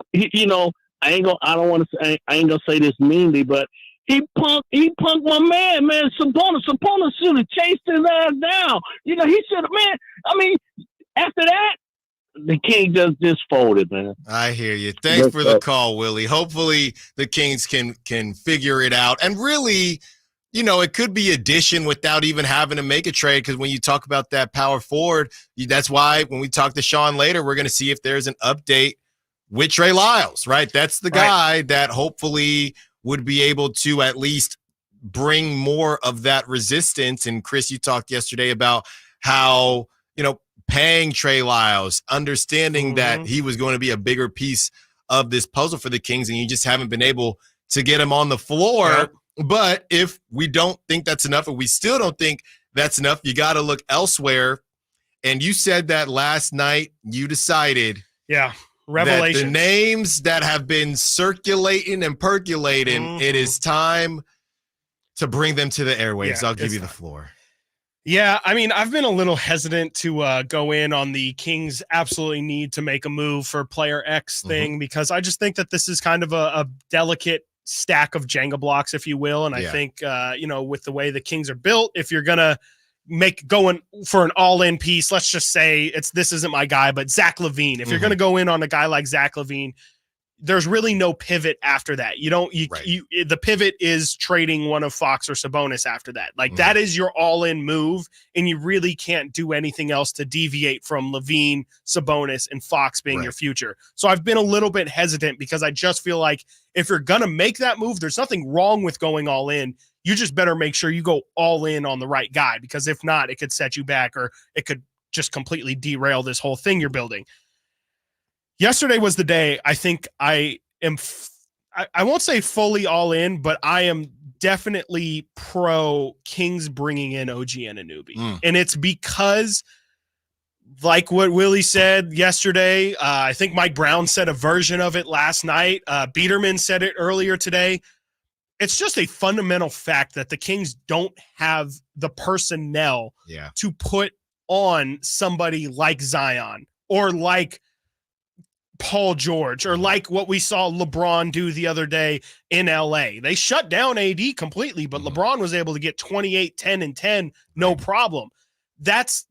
ain't going to say this meanly, but he punked my man, Sabonis. Sabonis should have chased his ass down. He should have, man. I mean, after that, the Kings just folded, man. I hear you. Thanks for the call, Willie. Hopefully the Kings can figure it out. And really, it could be addition without even having to make a trade, because when you talk about that power forward, that's why when we talk to Sean later, we're going to see if there's an update with Trey Lyles, right? That's the guy that hopefully would be able to at least bring more of that resistance. And Chris, you talked yesterday about how, paying Trey Lyles, understanding that he was going to be a bigger piece of this puzzle for the Kings, and you just haven't been able to get him on the floor. Yep. But if we don't think that's enough, and we still don't think that's enough, you got to look elsewhere. And you said that last night you decided revelation. That the names that have been circulating and percolating, it is time to bring them to the airwaves. I'll give you the floor. Yeah, I mean, I've been a little hesitant to go in on the Kings absolutely need to make a move for player X thing, because I just think that this is kind of a delicate stack of Jenga blocks, if you will. And I think, with the way the Kings are built, if you're going to going for an all-in piece, let's just say this isn't my guy, but Zach LaVine. If you're going to go in on a guy like Zach LaVine, there's really no pivot after that. The pivot is trading one of Fox or Sabonis after that. That is your all-in move, and you really can't do anything else to deviate from LaVine, Sabonis, and Fox being your future. So I've been a little bit hesitant, because I just feel like if you're going to make that move, there's nothing wrong with going all in. You just better make sure you go all in on the right guy, because if not, it could set you back, or it could just completely derail this whole thing you're building. Yesterday was the day. I think I won't say fully all in, but I am definitely pro Kings bringing in OG Anunoby. And it's because, like what Willie said yesterday, I think Mike Brown said a version of it last night. Biederman said it earlier today. It's just a fundamental fact that the Kings don't have the personnel to put on somebody like Zion, or like Paul George, or like what we saw LeBron do the other day in LA. They shut down AD completely, but LeBron was able to get 28, 10, and 10, no problem. That's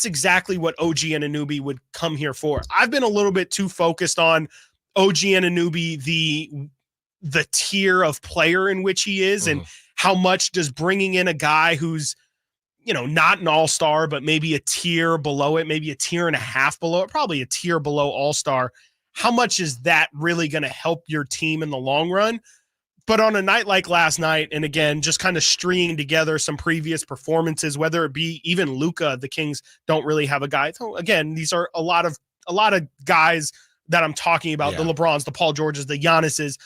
exactly what OG Anunoby would come here for. I've been a little bit too focused on OG Anunoby, the tier of player in which he is, and how much does bringing in a guy who's, not an all-star, but maybe a tier below it, maybe a tier and a half below it, probably a tier below all-star. How much is that really going to help your team in the long run? But on a night like last night, and again, just kind of stringing together some previous performances, whether it be even Luka, the Kings don't really have a guy. So again, these are a lot of guys that I'm talking about, the LeBrons, the Paul Georges, the Giannis's.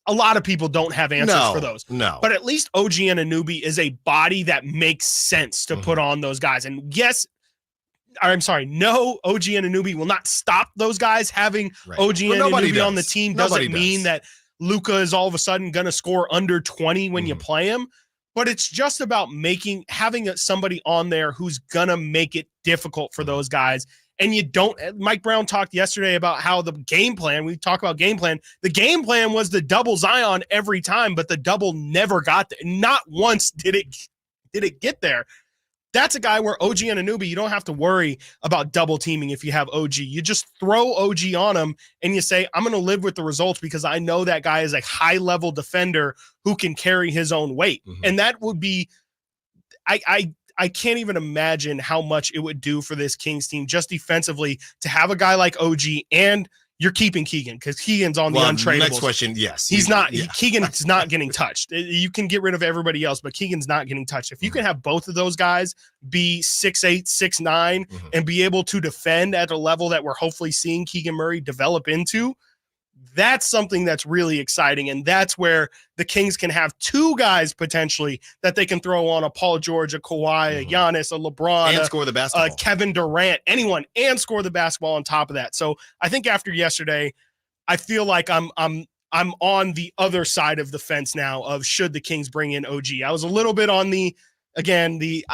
A lot of people don't have answers for those. No. But at least OG Anunoby is a body that makes sense to put on those guys. And no, OG Anunoby will not stop those guys having OG Anunoby on the team. Doesn't mean that Luka is all of a sudden going to score under 20 when you play him. But it's just about having somebody on there who's going to make it difficult for those guys. And Mike Brown talked yesterday about how the game plan, we talk about game plan. The game plan was the double Zion every time, but the double never got there. Not once did it get there. That's a guy where OG Anunoby, you don't have to worry about double teaming if you have OG. You just throw OG on him and you say, I'm going to live with the results because I know that guy is a high-level defender who can carry his own weight. And that would be I can't even imagine how much it would do for this Kings team just defensively to have a guy like OG, and you're keeping Keegan because Keegan's on the untradables. Next question, yes. He's not. Keegan's not getting touched. You can get rid of everybody else, but Keegan's not getting touched. If you can have both of those guys be 6'8", 6'9", and be able to defend at a level that we're hopefully seeing Keegan Murray develop into, that's something that's really exciting. And that's where the Kings can have two guys potentially that they can throw on a Paul George, a Kawhi, a Giannis, a LeBron, and score the basketball. Kevin Durant, anyone, and score the basketball on top of that. So I think after yesterday, I feel like I'm on the other side of the fence now of should the Kings bring in OG. I was a little bit on I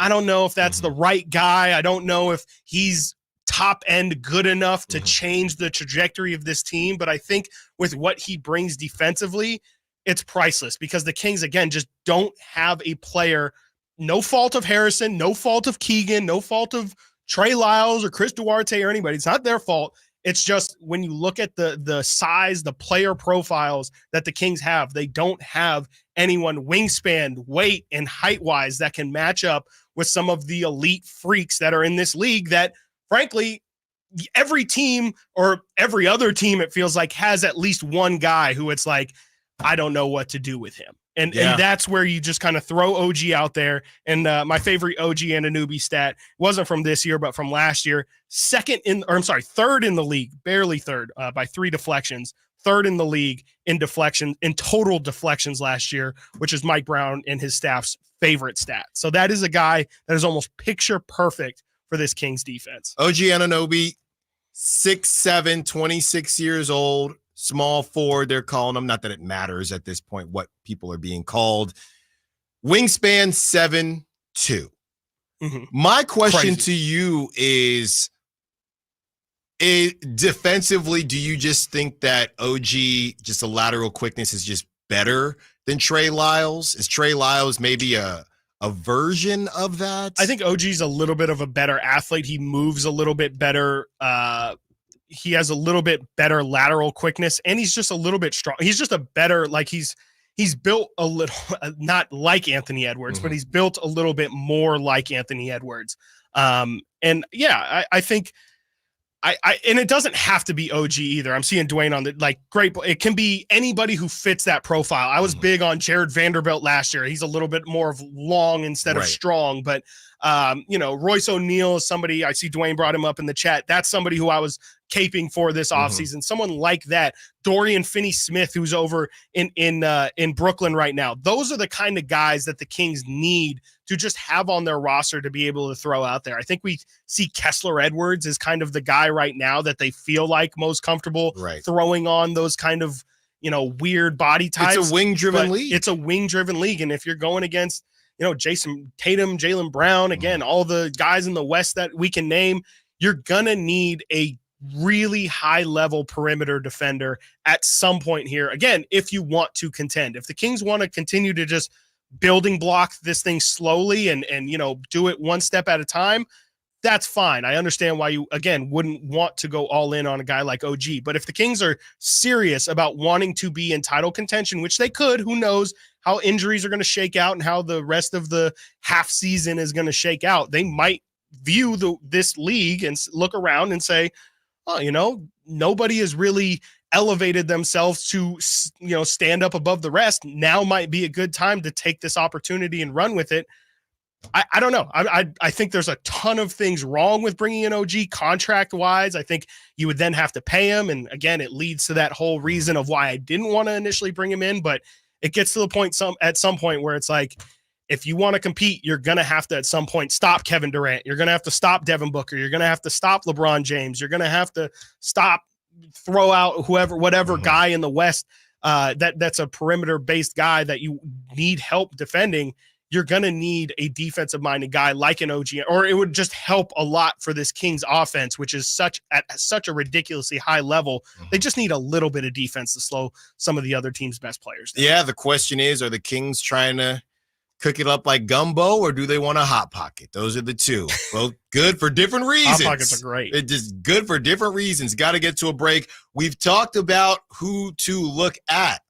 don't know if that's the right guy. I don't know if he's top end good enough to change the trajectory of this team. But I think with what he brings defensively, it's priceless because the Kings, again, just don't have a player, no fault of Harrison, no fault of Keegan, no fault of Trey Lyles or Chris Duarte or anybody. It's not their fault. It's just when you look at the size, the player profiles that the Kings have, they don't have anyone wingspan, weight, and height-wise that can match up with some of the elite freaks that are in this league that, frankly, every team or every other team, it feels like, has at least one guy who it's like, I don't know what to do with him. And that's where you just kind of throw OG out there. And my favorite OG Anunoby stat wasn't from this year, but from last year. Third in the league, barely third by 3 deflections. Third in the league in total deflections last year, which is Mike Brown and his staff's favorite stat. So that is a guy that is almost picture perfect for this Kings defense. OG Anunoby, 6'7", 26 years old, small forward, they're calling him. Not that it matters at this point what people are being called. Wingspan 7'2". My question to you is, defensively, do you just think that OG, just a lateral quickness, is just better than Trey Lyles? Is Trey Lyles maybe a version of that? I think OG's a little bit of a better athlete. He moves a little bit better. He has a little bit better lateral quickness, and he's just a little bit strong. He's just a better, he's built a little, not like Anthony Edwards, but he's built a little bit more like Anthony Edwards. I think and it doesn't have to be OG either. I'm seeing Dwayne on great. It can be anybody who fits that profile. I was big on Jared Vanderbilt last year. He's a little bit more of long instead of strong, but Royce O'Neal is somebody, I see Dwayne brought him up in the chat. That's somebody who I was caping for this offseason. Someone like that. Dorian Finney-Smith, who's over in Brooklyn right now. Those are the kind of guys that the Kings need to just have on their roster to be able to throw out there. I think we see Kessler Edwards as kind of the guy right now that they feel like most comfortable throwing on those kind of, weird body types. It's a wing-driven league. It's a wing-driven league. And if you're going against, Jason Tatum, Jaylen Brown, again, all the guys in the West that we can name, you're going to need a really high-level perimeter defender at some point here. Again, if you want to contend. If the Kings want to continue to just building block this thing slowly and do it one step at a time, that's fine. I understand why you, again, wouldn't want to go all in on a guy like OG. But if the Kings are serious about wanting to be in title contention, which they could, who knows how injuries are going to shake out and how the rest of the half season is going to shake out, they might view this league and look around and say, oh, nobody has really elevated themselves to, stand up above the rest. Now might be a good time to take this opportunity and run with it. I don't know. I think there's a ton of things wrong with bringing in OG contract wise. I think you would then have to pay him. And again, it leads to that whole reason of why I didn't want to initially bring him in, but it gets to the point at some point where it's like, if you want to compete, you're going to have to at some point stop Kevin Durant. You're going to have to stop Devin Booker. You're going to have to stop LeBron James. You're going to have to throw out whatever guy in the West that's a perimeter based guy that you need help defending. You're going to need a defensive minded guy like an OG, or it would just help a lot for this Kings offense, which is at such a ridiculously high level. They just need a little bit of defense to slow some of the other team's best players down. Yeah. The question is, are the Kings trying to cook it up like gumbo, or do they want a hot pocket? Those are the two. Well, good for different reasons. Hot pockets are great. It's just good for different reasons. Got to get to a break. We've talked about who to look at.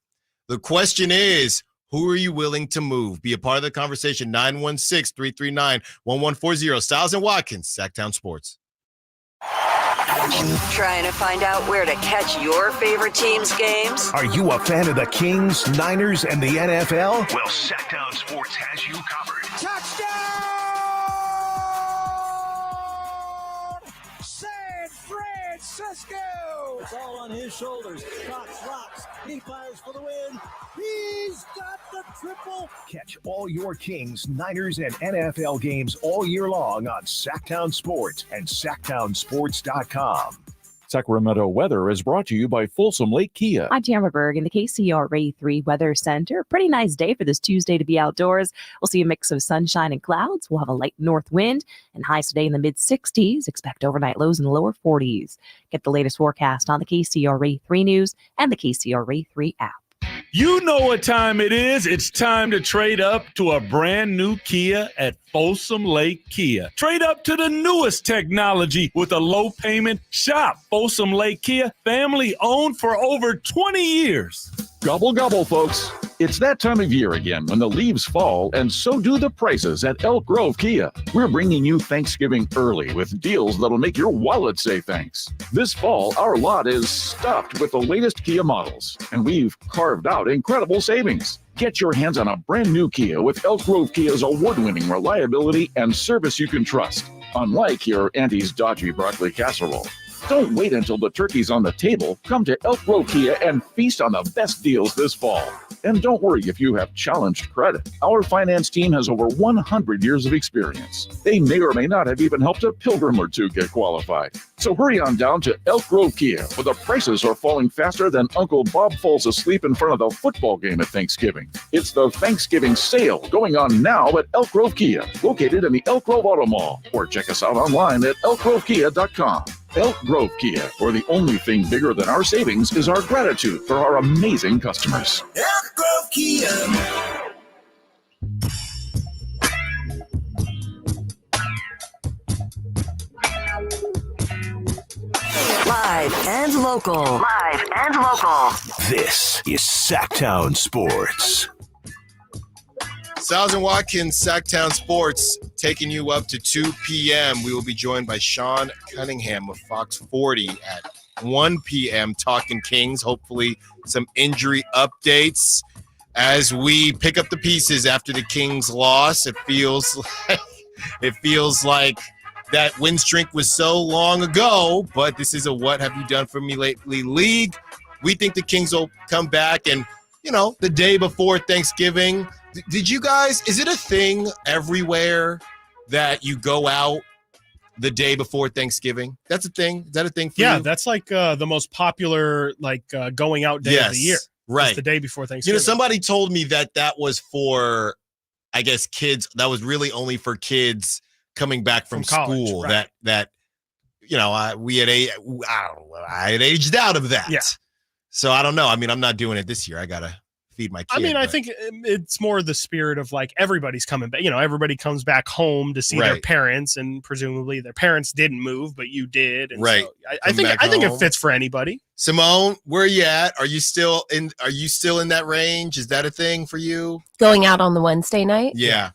The question is, who are you willing to move? Be a part of the conversation. 916-339-1140. Stiles and Watkins, Sactown Sports. Trying to find out where to catch your favorite team's games? Are you a fan of the Kings, Niners, and the NFL? Well, Sactown Sports has you covered. San Francisco! It's all on his shoulders. Cox rocks. He fires for the win. He's got the triple. Catch all your Kings, Niners, and NFL games all year long on Sactown Sports and SactownSports.com. Sacramento weather is brought to you by Folsom Lake Kia. I'm Tamara Berg in the KCRA 3 Weather Center. Pretty nice day for this Tuesday to be outdoors. We'll see a mix of sunshine and clouds. We'll have a light north wind and highs today in the mid-60s. Expect overnight lows in the lower 40s. Get the latest forecast on the KCRA 3 News and the KCRA 3 app. You know what time it is. It's time to trade up to a brand new Kia at Folsom Lake Kia. Trade up to the newest technology with a low payment. Shop Folsom Lake Kia, family owned for over 20 years. Gobble, gobble, folks. It's that time of year again when the leaves fall, and so do the prices at Elk Grove Kia. We're bringing you Thanksgiving early with deals that'll make your wallet say thanks. This fall, our lot is stuffed with the latest Kia models, and we've carved out incredible savings. Get your hands on a brand new Kia with Elk Grove Kia's award-winning reliability and service you can trust, unlike your auntie's dodgy broccoli casserole. Don't wait until the turkey's on the table. Come to Elk Grove Kia and feast on the best deals this fall. And don't worry if you have challenged credit. Our finance team has over 100 years of experience. They may or may not have even helped a pilgrim or two get qualified. So hurry on down to Elk Grove Kia, where the prices are falling faster than Uncle Bob falls asleep in front of the football game at Thanksgiving. It's the Thanksgiving sale going on now at Elk Grove Kia, located in the Elk Grove Auto Mall, or check us out online at elkgrovekia.com. Elk Grove Kia, where the only thing bigger than our savings is our gratitude for our amazing customers. Elk Grove Kia. Live and local. Live and local. This is Sactown Sports. Stiles and Watkins, Sactown Sports, taking you up to 2 p.m. We will be joined by Sean Cunningham of Fox 40 at 1 p.m. talking Kings. Hopefully some injury updates as we pick up the pieces after the Kings loss. It feels like that win streak was so long ago, but this is a what have you done for me lately league. We think the Kings will come back and, the day before Thanksgiving. Did you guys, is it a thing everywhere that you go out the day before Thanksgiving? That's a thing. Is that a thing for you? Yeah, that's like the most popular going out day of the year. Right. It's the day before Thanksgiving. Somebody told me that was for, I guess, kids. That was really only for kids coming back from school. College, right. That I had aged out of that. Yeah. So I don't know. I mean, I'm not doing it this year. I gotta feed my kid. I think it's more the spirit of like everybody's coming back. Everybody comes back home to see their parents, and presumably their parents didn't move, but you did. And right. So I think it fits for anybody. Simone, where are you at? Are you still in that range? Is that a thing for you? Going out on the Wednesday night? Yeah.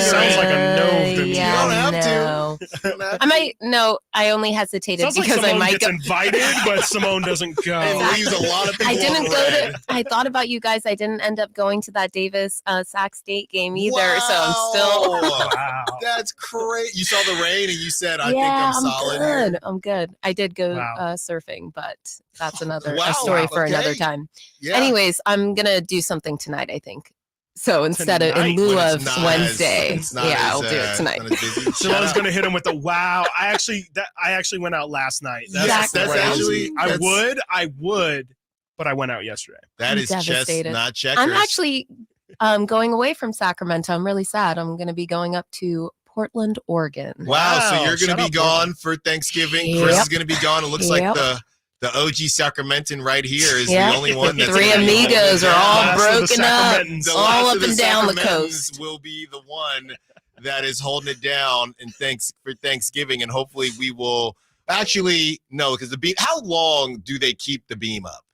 Sounds like a no to me. Yeah, You don't have no. to. I might. No, I only hesitated Sounds because like Simone I might gets go. invited, but Simone doesn't go. And leaves a lot of people. I didn't on go red. to. I thought about you guys. I didn't end up going to that Davis Sac State game either. So I'm still. Wow. That's great. You saw the rain and you said, "I think Yeah, I'm solid." good. I'm good. I did go Wow. surfing, but that's another Wow, a story wow, for another okay. time. Yeah. Anyways, I'm gonna do something tonight, I think. So instead of Tonight? in lieu When of it's not Wednesday, it's not yeah, as, I'll do it tonight. not as busy. Shut Simone's up. gonna hit him with the wow. I actually went out last night. Yes, that's crazy. actually- I would, but I went out yesterday. That I'm is chess, devastated. not checkers. I'm actually going away from Sacramento. I'm really sad. I'm going to be going up to Portland, Oregon. Wow, so Wow, you're going shut to be up, gone for Thanksgiving. Chris Yep. is going to be gone. It looks like Yep. the OG Sacramentan right here is Yep. the only one that's Three gonna be holding amigos it are all down. Last of the broken up, Sacramentans. The all last up of the and down the Sacramentans coast. will be the one that is holding it down for Thanksgiving, and hopefully we will actually no, because the beam. How long do they keep the beam up?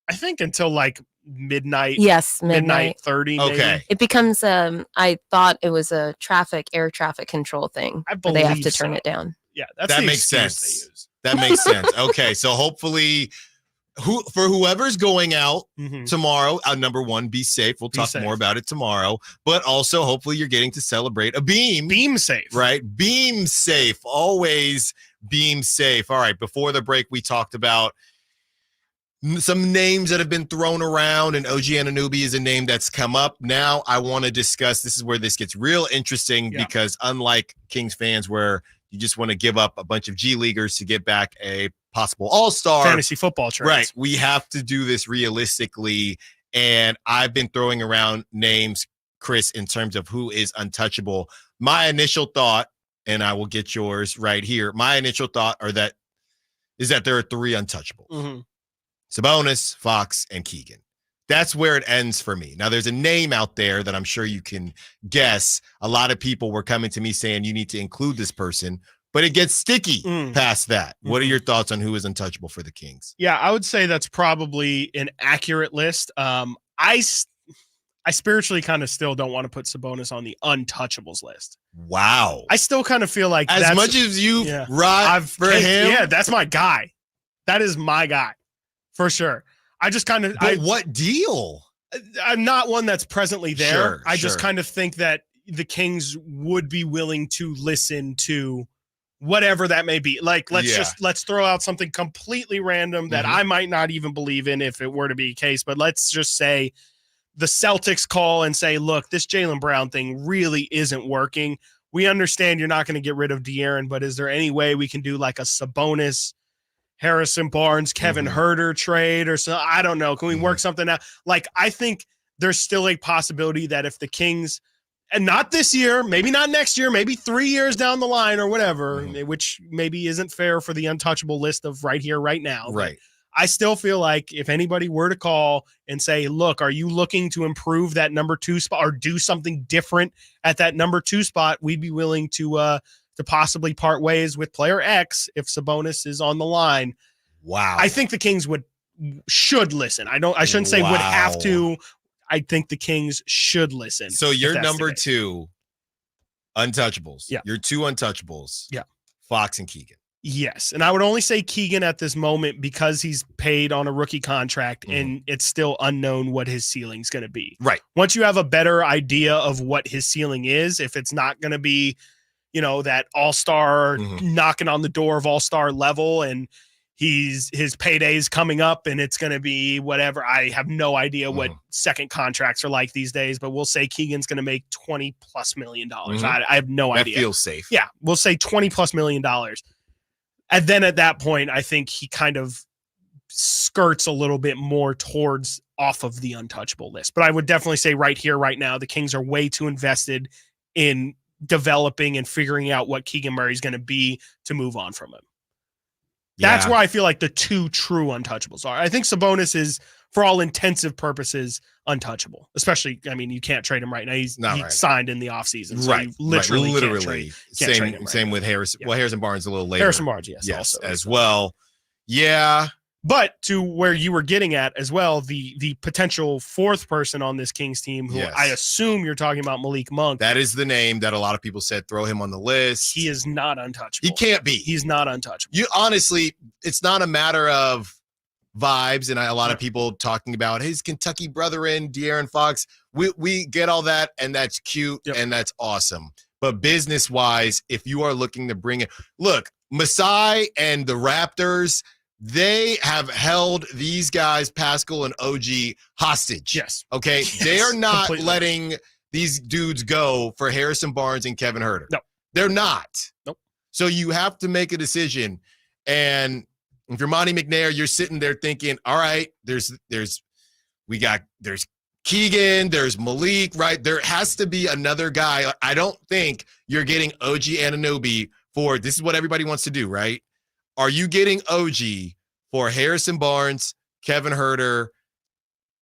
I think until like midnight. Yes, midnight. 30. Okay. Maybe. It becomes. I thought it was a air traffic control thing. I where they have believe to turn so. it down. Yeah, that's That the makes excuse sense. they use. That makes sense. Okay, so hopefully, whoever's going out Mhm. tomorrow, number one, be safe. We'll Be talk safe. more about it tomorrow. But also, hopefully, you're getting to celebrate a beam. Beam safe. Right? Beam safe. Always beam safe. All right. Before the break, we talked about some names that have been thrown around, and OG Anunoby is a name that's come up. Now I want to discuss, this is where this gets real interesting, Yeah. because unlike Kings fans where you just want to give up a bunch of G Leaguers to get back a possible all-star Fantasy football trades. right, we have to do this realistically, and I've been throwing around names, Chris, in terms of who is untouchable. My initial thought, and I will get yours right here, my initial thought is that there are three untouchables. Mhm. Sabonis, Fox, and Keegan. That's where it ends for me. Now, there's a name out there that I'm sure you can guess. A lot of people were coming to me saying you need to include this person, but it gets sticky past that. What are your thoughts on who is untouchable for the Kings? Yeah, I would say that's probably an accurate list. I spiritually kind of still don't want to put Sabonis on the untouchables list. Wow. I still kind of feel like As much as you ride for him. Yeah, that's my guy. That is my guy for sure. I just kind of. But what deal? I'm not one that's presently there. Sure, I just sure. kind of think that the Kings would be willing to listen to whatever that may be. Like, let's throw out something completely random that I might not even believe in if it were to be a case. But let's just say the Celtics call and say, look, this Jaylen Brown thing really isn't working. We understand you're not going to get rid of De'Aaron, but is there any way we can do like a Sabonis, Harrison Barnes, Kevin Huerter trade or so? I don't know. Can we work something out? Like, I think there's still a possibility that if the Kings, and not this year, maybe not next year, maybe 3 years down the line or whatever, which maybe isn't fair for the untouchable list of right here, right now. Right. I still feel like if anybody were to call and say, look, are you looking to improve that number 2 spot or do something different at that number 2 spot, we'd be willing to possibly part ways with player X if Sabonis is on the line. Wow. I think the Kings should listen. I shouldn't say would have to. I think the Kings should listen. So you're number 2 untouchables. Yeah. Your 2 untouchables. Yeah. Fox and Keegan. Yes. And I would only say Keegan at this moment because he's paid on a rookie contract and it's still unknown what his ceiling is going to be. Right. Once you have a better idea of what his ceiling is, if it's not going to be, that all-star knocking on the door of all-star level and his payday's coming up and it's going to be whatever. I have no idea what second contracts are like these days, but we'll say Keegan's going to make $20+ million. I have no idea. That feels safe. Yeah. We'll say $20+ million. And then at that point, I think he kind of skirts a little bit more towards off of the untouchable list. But I would definitely say right here, right now, the Kings are way too invested in developing and figuring out what Keegan Murray's going to be to move on from him. That's where I feel like the two true untouchables are. I think Sabonis is, for all intensive purposes, untouchable. Especially, I mean, you can't trade him right now. He signed in the offseason. So right. You literally. Can't trade him right with Harrison. Yeah. Well, Harrison Barnes a little later. Harrison Barnes, yes. Also, as so. well. Yeah. But to where you were getting at as well, the potential fourth person on this Kings team, who I assume you're talking about, Malik Monk. That is the name that a lot of people said throw him on the list. He is not untouchable. He can't be. He's not untouchable. You honestly, it's not a matter of vibes, and a lot of people talking about his Kentucky brethren, De'Aaron Fox. We get all that, and that's cute, and that's awesome. But business-wise, if you are looking to bring it, look, Masai and the Raptors, they have held these guys, Pascal and OG, hostage. Yes. Okay? Yes, they are not completely. letting these dudes go for Harrison Barnes and Kevin Huerter. No. They're not. Nope. So you have to make a decision. And if you're Monty McNair, you're sitting there thinking, all right, there's Keegan, there's Malik, right? There has to be another guy. I don't think you're getting OG Anunoby for, this is what everybody wants to do, right? Are you getting OG for Harrison Barnes, Kevin Huerter,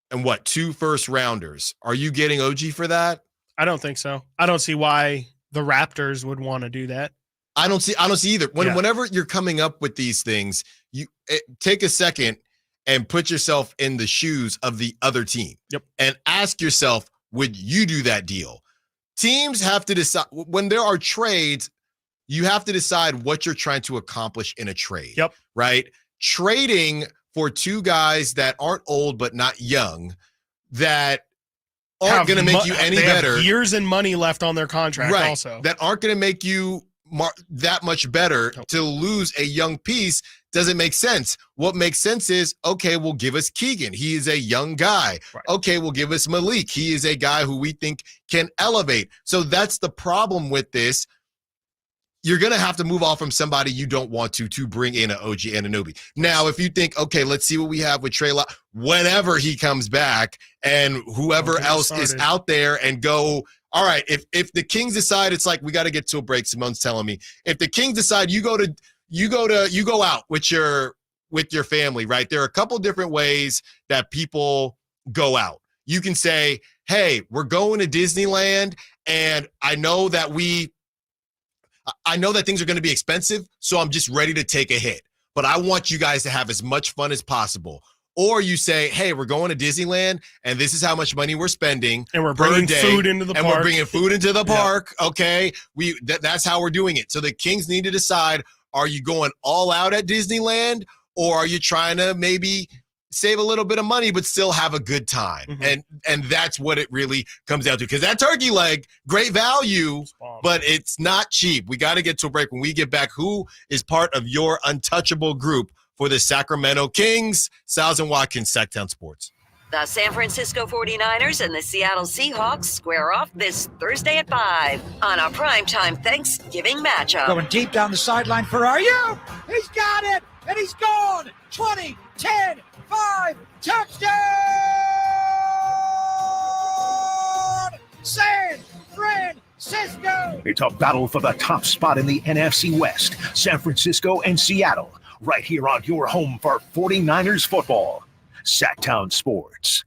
and 2 first rounders? Are you getting OG for that? I don't think so. I don't see why the Raptors would want to do that. I don't see either. Whenever you're coming up with these things, you take a second and put yourself in the shoes of the other team. Yep. And ask yourself, would you do that deal? Teams have to decide when there are trades. You have to decide what you're trying to accomplish in a trade. Yep. Right? Trading for 2 guys that aren't old but not young, that aren't going to make you any better. Have years and money left on their contract right, also. that aren't going to make you that much better. Nope. To lose a young piece doesn't make sense. What makes sense is, okay, we'll give us Keegan. He is a young guy. Right. Okay, we'll give us Malik. He is a guy who we think can elevate. So that's the problem with this. You're going to have to move off from somebody you don't want to bring in an OG Anunoby. Now, if you think, okay, let's see what we have with Trey Lyle, whenever he comes back and whoever else is out there, and go, all right, if the Kings decide, it's like, we got to get to a break. Simone's telling me, if the Kings decide you go out with your family, right? There are a couple different ways that people go out. You can say, hey, we're going to Disneyland, and I know that things are going to be expensive, so I'm just ready to take a hit. But I want you guys to have as much fun as possible. Or you say, hey, we're going to Disneyland, and this is how much money we're spending. And we're bringing food into the park. And we're bringing food into the park, okay? That's how we're doing it. So the Kings need to decide, are you going all out at Disneyland, or are you trying to maybe save a little bit of money but still have a good time? Mm-hmm. And that's what it really comes down to, because that turkey leg, great value, but it's not cheap. We got to get to a break. When we get back, who is part of your untouchable group for the Sacramento Kings? Stiles and Watkins, Sactown Sports. The San Francisco 49ers and the Seattle Seahawks square off this Thursday at 5 on a primetime Thanksgiving matchup. Going deep down the sideline for Ayu. He's got it, and he's gone. 20, 10, 5, touchdown! San Francisco! It's a battle for the top spot in the NFC West. San Francisco and Seattle, right here on your home for 49ers football. Sactown Sports.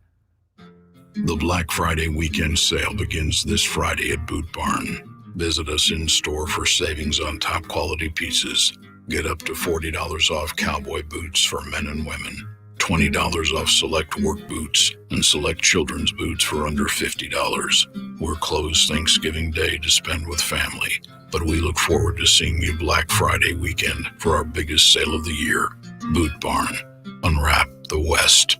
The Black Friday weekend sale begins this Friday at Boot Barn. Visit us in store for savings on top quality pieces. Get up to $40 off cowboy boots for men and women. $20 off select work boots and select children's boots for under $50. We're closed Thanksgiving Day to spend with family, but we look forward to seeing you Black Friday weekend for our biggest sale of the year. Boot Barn. Unwrap the West.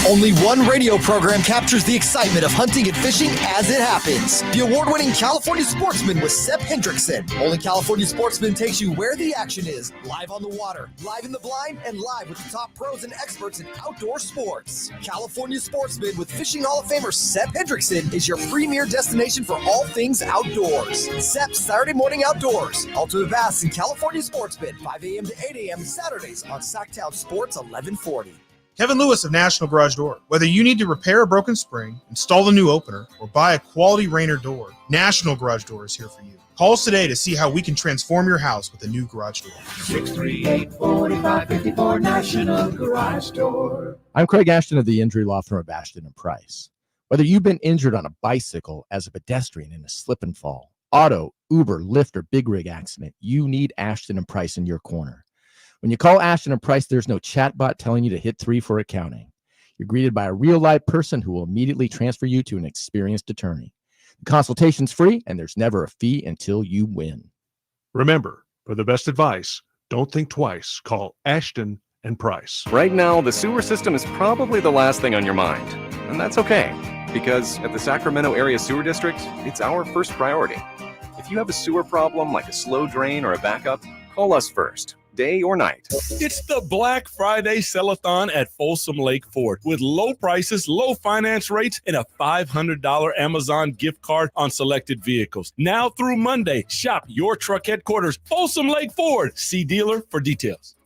Only one radio program captures the excitement of hunting and fishing as it happens. The award-winning California Sportsman with Sep Hendrickson. Only California Sportsman takes you where the action is. Live on the water, live in the blind, and live with the top pros and experts in outdoor sports. California Sportsman with Fishing Hall of Famer Sep Hendrickson is your premier destination for all things outdoors. Sep's Saturday Morning Outdoors. Ultimate Bass and California Sportsman, 5 a.m. to 8 a.m. Saturdays on Sactown Sports 1140. Kevin Lewis of National Garage Door. Whether you need to repair a broken spring, install a new opener, or buy a quality Rainer door, National Garage Door is here for you. Call us today to see how we can transform your house with a new garage door. 638-4554 National Garage Door. I'm Craig Ashton of the Injury Law Firm of Ashton and Price. Whether you've been injured on a bicycle, as a pedestrian in a slip and fall, auto, Uber, Lyft, or big rig accident, you need Ashton and Price in your corner. When you call Ashton and Price, there's no chatbot telling you to hit 3 for accounting. You're greeted by a real-life person who will immediately transfer you to an experienced attorney. The consultation's free, and there's never a fee until you win. Remember, for the best advice, don't think twice. Call Ashton and Price. Right now, the sewer system is probably the last thing on your mind. And that's okay, because at the Sacramento Area Sewer District, it's our first priority. If you have a sewer problem like a slow drain or a backup, call us first, day or night. It's the Black Friday Sell-a-thon at Folsom Lake Ford with low prices, low finance rates, and a $500 Amazon gift card on selected vehicles. Now through Monday, shop your truck headquarters, Folsom Lake Ford. See dealer for details.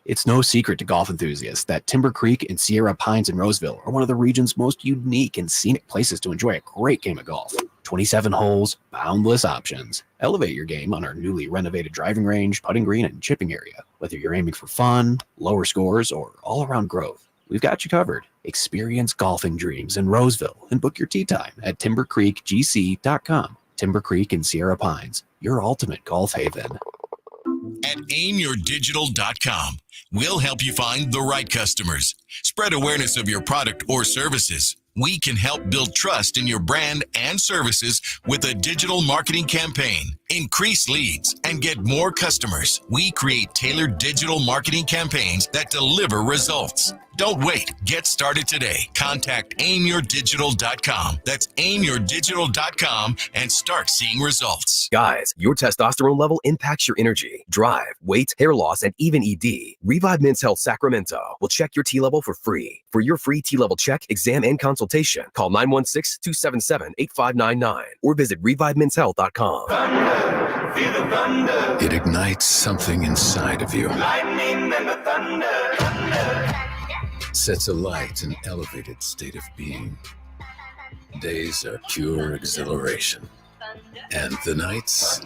It's no secret to golf enthusiasts that Timber Creek and Sierra Pines in Roseville are one of the region's most unique and scenic places to enjoy a great game of golf. 27 holes, boundless options. Elevate your game on our newly renovated driving range, putting green, and chipping area. Whether you're aiming for fun, lower scores, or all-around growth, we've got you covered. Experience golfing dreams in Roseville and book your tee time at timbercreekgc.com. Timber Creek and Sierra Pines, your ultimate golf haven. At aimyourdigital.com, we'll help you find the right customers. Spread awareness of your product or services. We can help build trust in your brand and services with a digital marketing campaign. Increase leads and get more customers. We create tailored digital marketing campaigns that deliver results. Don't wait. Get started today. Contact aimyourdigital.com. That's aimyourdigital.com and start seeing results. Guys, your testosterone level impacts your energy, drive, weight, hair loss, and even ED. Revive Men's Health Sacramento will check your T level for free. For your free T level check, exam, and consultation, call 916-277-8599 or visit revivemenshealth.com. Feel the thunder. It ignites something inside of you. Lightning and the thunder. Sets alight an elevated state of being. Days are pure exhilaration. And the nights,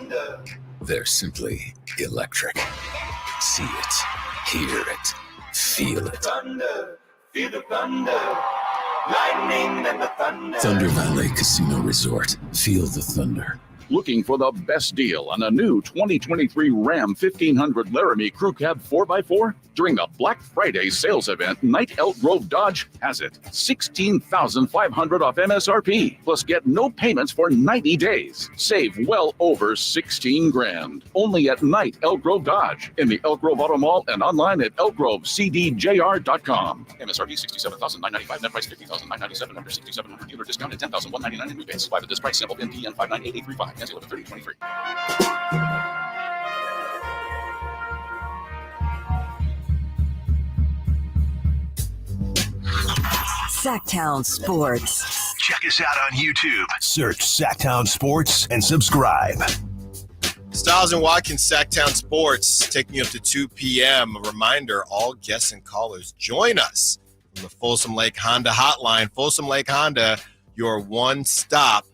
they're simply electric. See it, hear it, feel it. Thunder. Feel the thunder. Lightning and the thunder. Thunder Valley Casino Resort. Feel the thunder. Looking for the best deal on a new 2023 Ram 1500 Laramie Crew Cab 4x4? During the Black Friday sales event, Knight Elk Grove Dodge has it. $16,500 off MSRP. Plus get no payments for 90 days. Save well over $16,000. Only at Knight Elk Grove Dodge in the Elk Grove Auto Mall and online at elkgrovecdjr.com. MSRP $67,995. Net price $50,997. Under 6,700 dealer discount at $10,199 in rebates. Buy with this price. Sample NPN 598835. Cancel 11/30/23. Sactown Sports. Check us out on YouTube. Search Sactown Sports and subscribe. Stiles and Watkins, Sactown Sports, taking you up to 2 p.m. A reminder, all guests and callers, join us from the Folsom Lake Honda Hotline. Folsom Lake Honda, your one-stop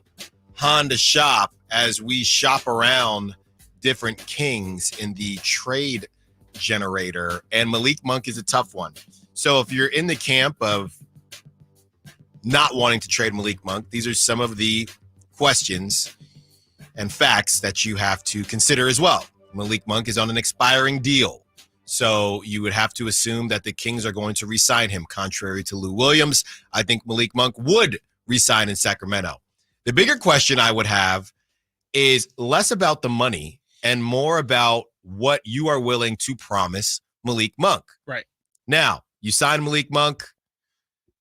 Honda shop as we shop around different kings in the trade generator. And Malik Monk is a tough one. So if you're in the camp of not wanting to trade Malik Monk, these are some of the questions and facts that you have to consider as well. Malik Monk is on an expiring deal. So you would have to assume that the Kings are going to re-sign him. Contrary to Lou Williams, I think Malik Monk would re-sign in Sacramento. The bigger question I would have is less about the money and more about what you are willing to promise Malik Monk. Right. Now, you sign Malik Monk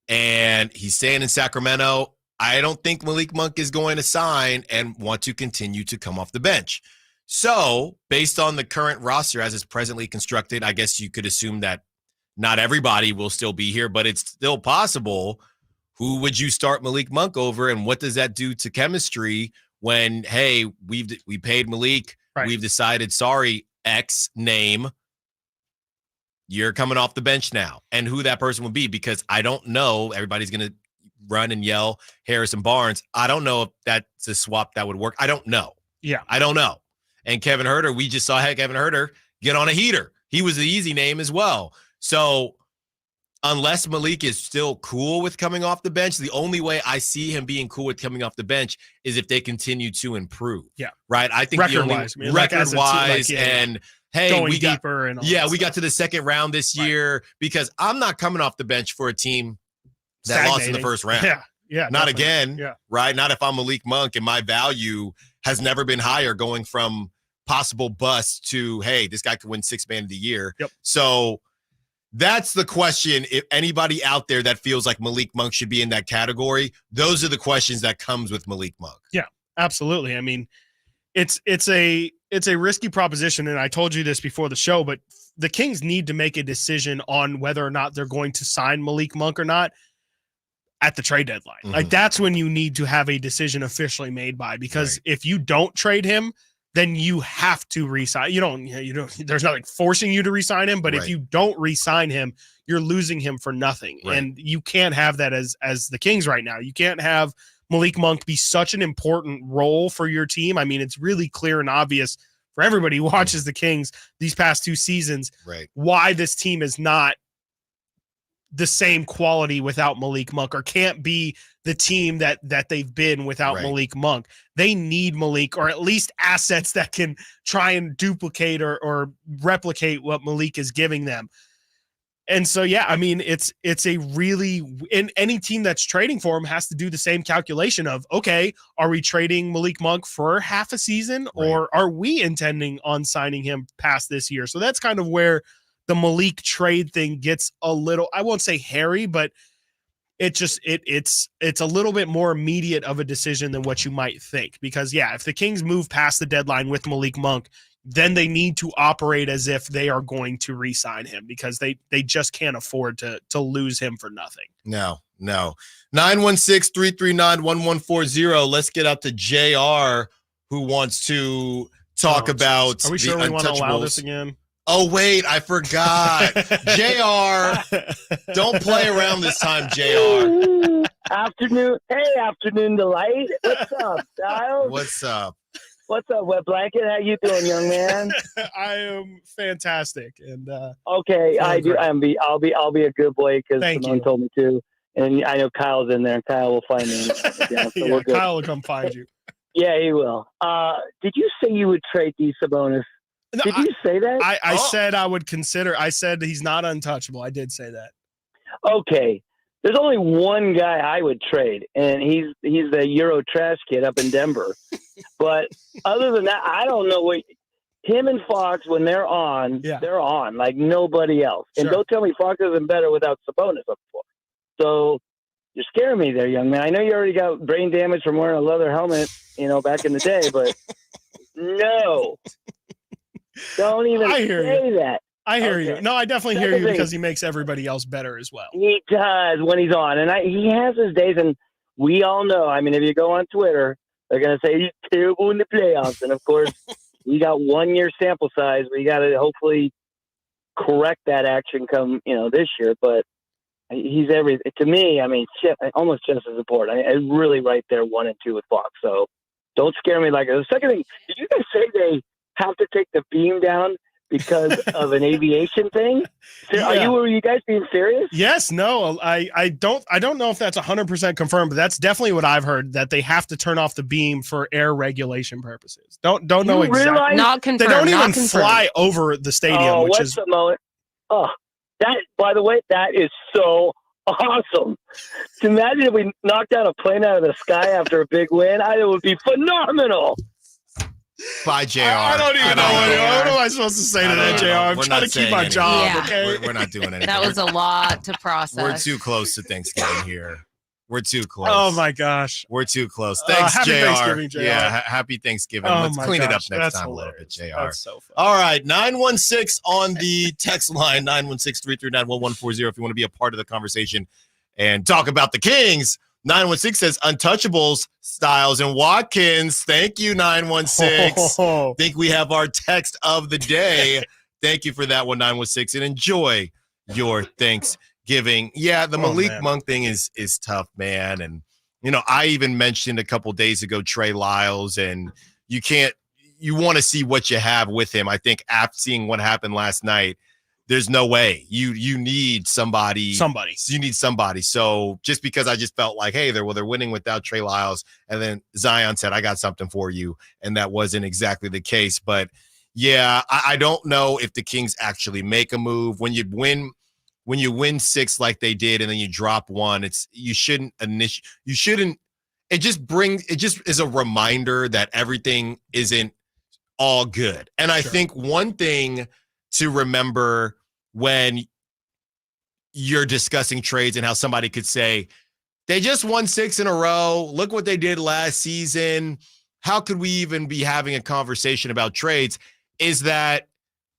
and he's staying in Sacramento. I don't think Malik Monk is going to sign and want to continue to come off the bench. So, based on the current roster as it's presently constructed, I guess you could assume that not everybody will still be here, but it's still possible. Who would you start Malik Monk over, and what does that do to chemistry when, hey, we paid Malik, right, we've decided, sorry, X name, you're coming off the bench now, and who that person will be, because I don't know. Everybody's going to run and yell Harrison Barnes. I don't know if that's a swap that would work. I don't know. Yeah. I don't know. And Kevin Huerter, we just saw Kevin Huerter get on a heater. He was the easy name as well. So unless Malik is still cool with coming off the bench, the only way I see him being cool with coming off the bench is if they continue to improve. Yeah. Right. I think record-wise, record-wise and hey, we got deeper and all we got to the second round this year because I'm not coming off the bench for a team that lost in the first round. Yeah. Not definitely. again. Yeah. Right. Not if I'm Malik Monk and my value has never been higher going from possible bust to, hey, this guy could win 6th man of the year. Yep. So that's the question. If anybody out there that feels like Malik Monk should be in that category, those are the questions that comes with Malik Monk. Yeah, absolutely. I mean, it's a risky proposition, and I told you this before the show, but the Kings need to make a decision on whether or not they're going to sign Malik Monk or not at the trade deadline. Mm-hmm. Like, that's when you need to have a decision officially made by, because if you don't trade him, then you have to re-sign. You don't, there's nothing forcing you to re-sign him, but if you don't re-sign him, you're losing him for nothing. And you can't have that as the Kings right now. You can't have Malik Monk be such an important role for your team. I mean, it's really clear and obvious for everybody who watches the Kings these past 2 seasons, why this team is not the same quality without Malik Monk, or can't be the team that they've been without Malik Monk. They need Malik, or at least assets that can try and duplicate or replicate what Malik is giving them. And so, yeah, I mean, it's a really, in any team that's trading for him has to do the same calculation of, okay, are we trading Malik Monk for half a season, or are we intending on signing him past this year? So that's kind of where the Malik trade thing gets a little, I won't say hairy, but it's a little bit more immediate of a decision than what you might think. Because if the Kings move past the deadline with Malik Monk, then they need to operate as if they are going to re-sign him, because they just can't afford to lose him for nothing. No. 916-339-1140. Let's get out to JR, who wants to talk about. Are we sure we want to allow this again? Oh, wait, I forgot. JR, don't play around this time, JR. Afternoon delight. What's up, Stiles? What's up? What's up, Wet Blanket? How you doing, young man? I am fantastic, and okay, I do. I'll be a good boy because someone told me to, and I know Kyle's in there, and Kyle will find me. So Kyle will come find you. Yeah, he will. Did you say you would trade these Sabonis? Did you say that? I said I would consider. I said he's not untouchable. I did say that. Okay. There's only one guy I would trade, and he's the Euro trash kid up in Denver. But other than that, I don't know what him and Fox, when they're on like nobody else. And don't tell me Fox isn't better without Sabonis up for. So you're scaring me there, young man. I know you already got brain damage from wearing a leather helmet, back in the day, but no. Don't even say that. I hear you. No, I definitely hear you, because he makes everybody else better as well. He does when he's on. And he has his days, and we all know. I mean, if you go on Twitter, they're going to say he's terrible in the playoffs. And, of course, we got 1 year sample size. We got to hopefully correct that action come, this year. But he's everything. To me, I mean, almost just as important. I really right there 1 and 2 with Fox. So don't scare me like that. The second thing, did you guys say they have to take the beam down because of an aviation thing? Were you guys being serious? Yes, no, I don't know if that's 100% confirmed, but that's definitely what I've heard, that they have to turn off the beam for air regulation purposes. Don't know exactly. Not confirmed. They don't even fly over the stadium, which is the moment. Oh, that, by the way, that is so awesome. Imagine if we knocked down a plane out of the sky after a big win. It would be phenomenal. Bye, JR. I don't even know what am I supposed to say to that, JR. I'm trying to keep my job, okay? We're not doing anything. That was a lot to process. We're too close to Thanksgiving here. We're too close. Oh, my gosh. We're too close. Thanks, happy JR. Thanksgiving, JR. Yeah, happy Thanksgiving. Oh, Let's clean it up next time a little bit, JR. That's so fun. All right, 916 on the text line, 916-339-1140 if you want to be a part of the conversation and talk about the Kings. 916 says untouchables, Stiles, and Watkins. Thank you, 916. Think we have our text of the day. Thank you for that one, 916, and enjoy your Thanksgiving. Yeah, the Malik Monk thing is tough, man. And, I even mentioned a couple days ago Trey Lyles, and you want to see what you have with him. I think after seeing what happened last night, there's no way. You need somebody. You need somebody. So just because I just felt like, hey, they're winning without Trey Lyles, and then Zion said, I got something for you, and that wasn't exactly the case. But yeah, I don't know if the Kings actually make a move. When you win 6 like they did, and then you drop 1, it just is a reminder that everything isn't all good. And I think one thing to remember when you're discussing trades and how somebody could say, they just won 6 in a row. Look what they did last season. How could we even be having a conversation about trades? Is that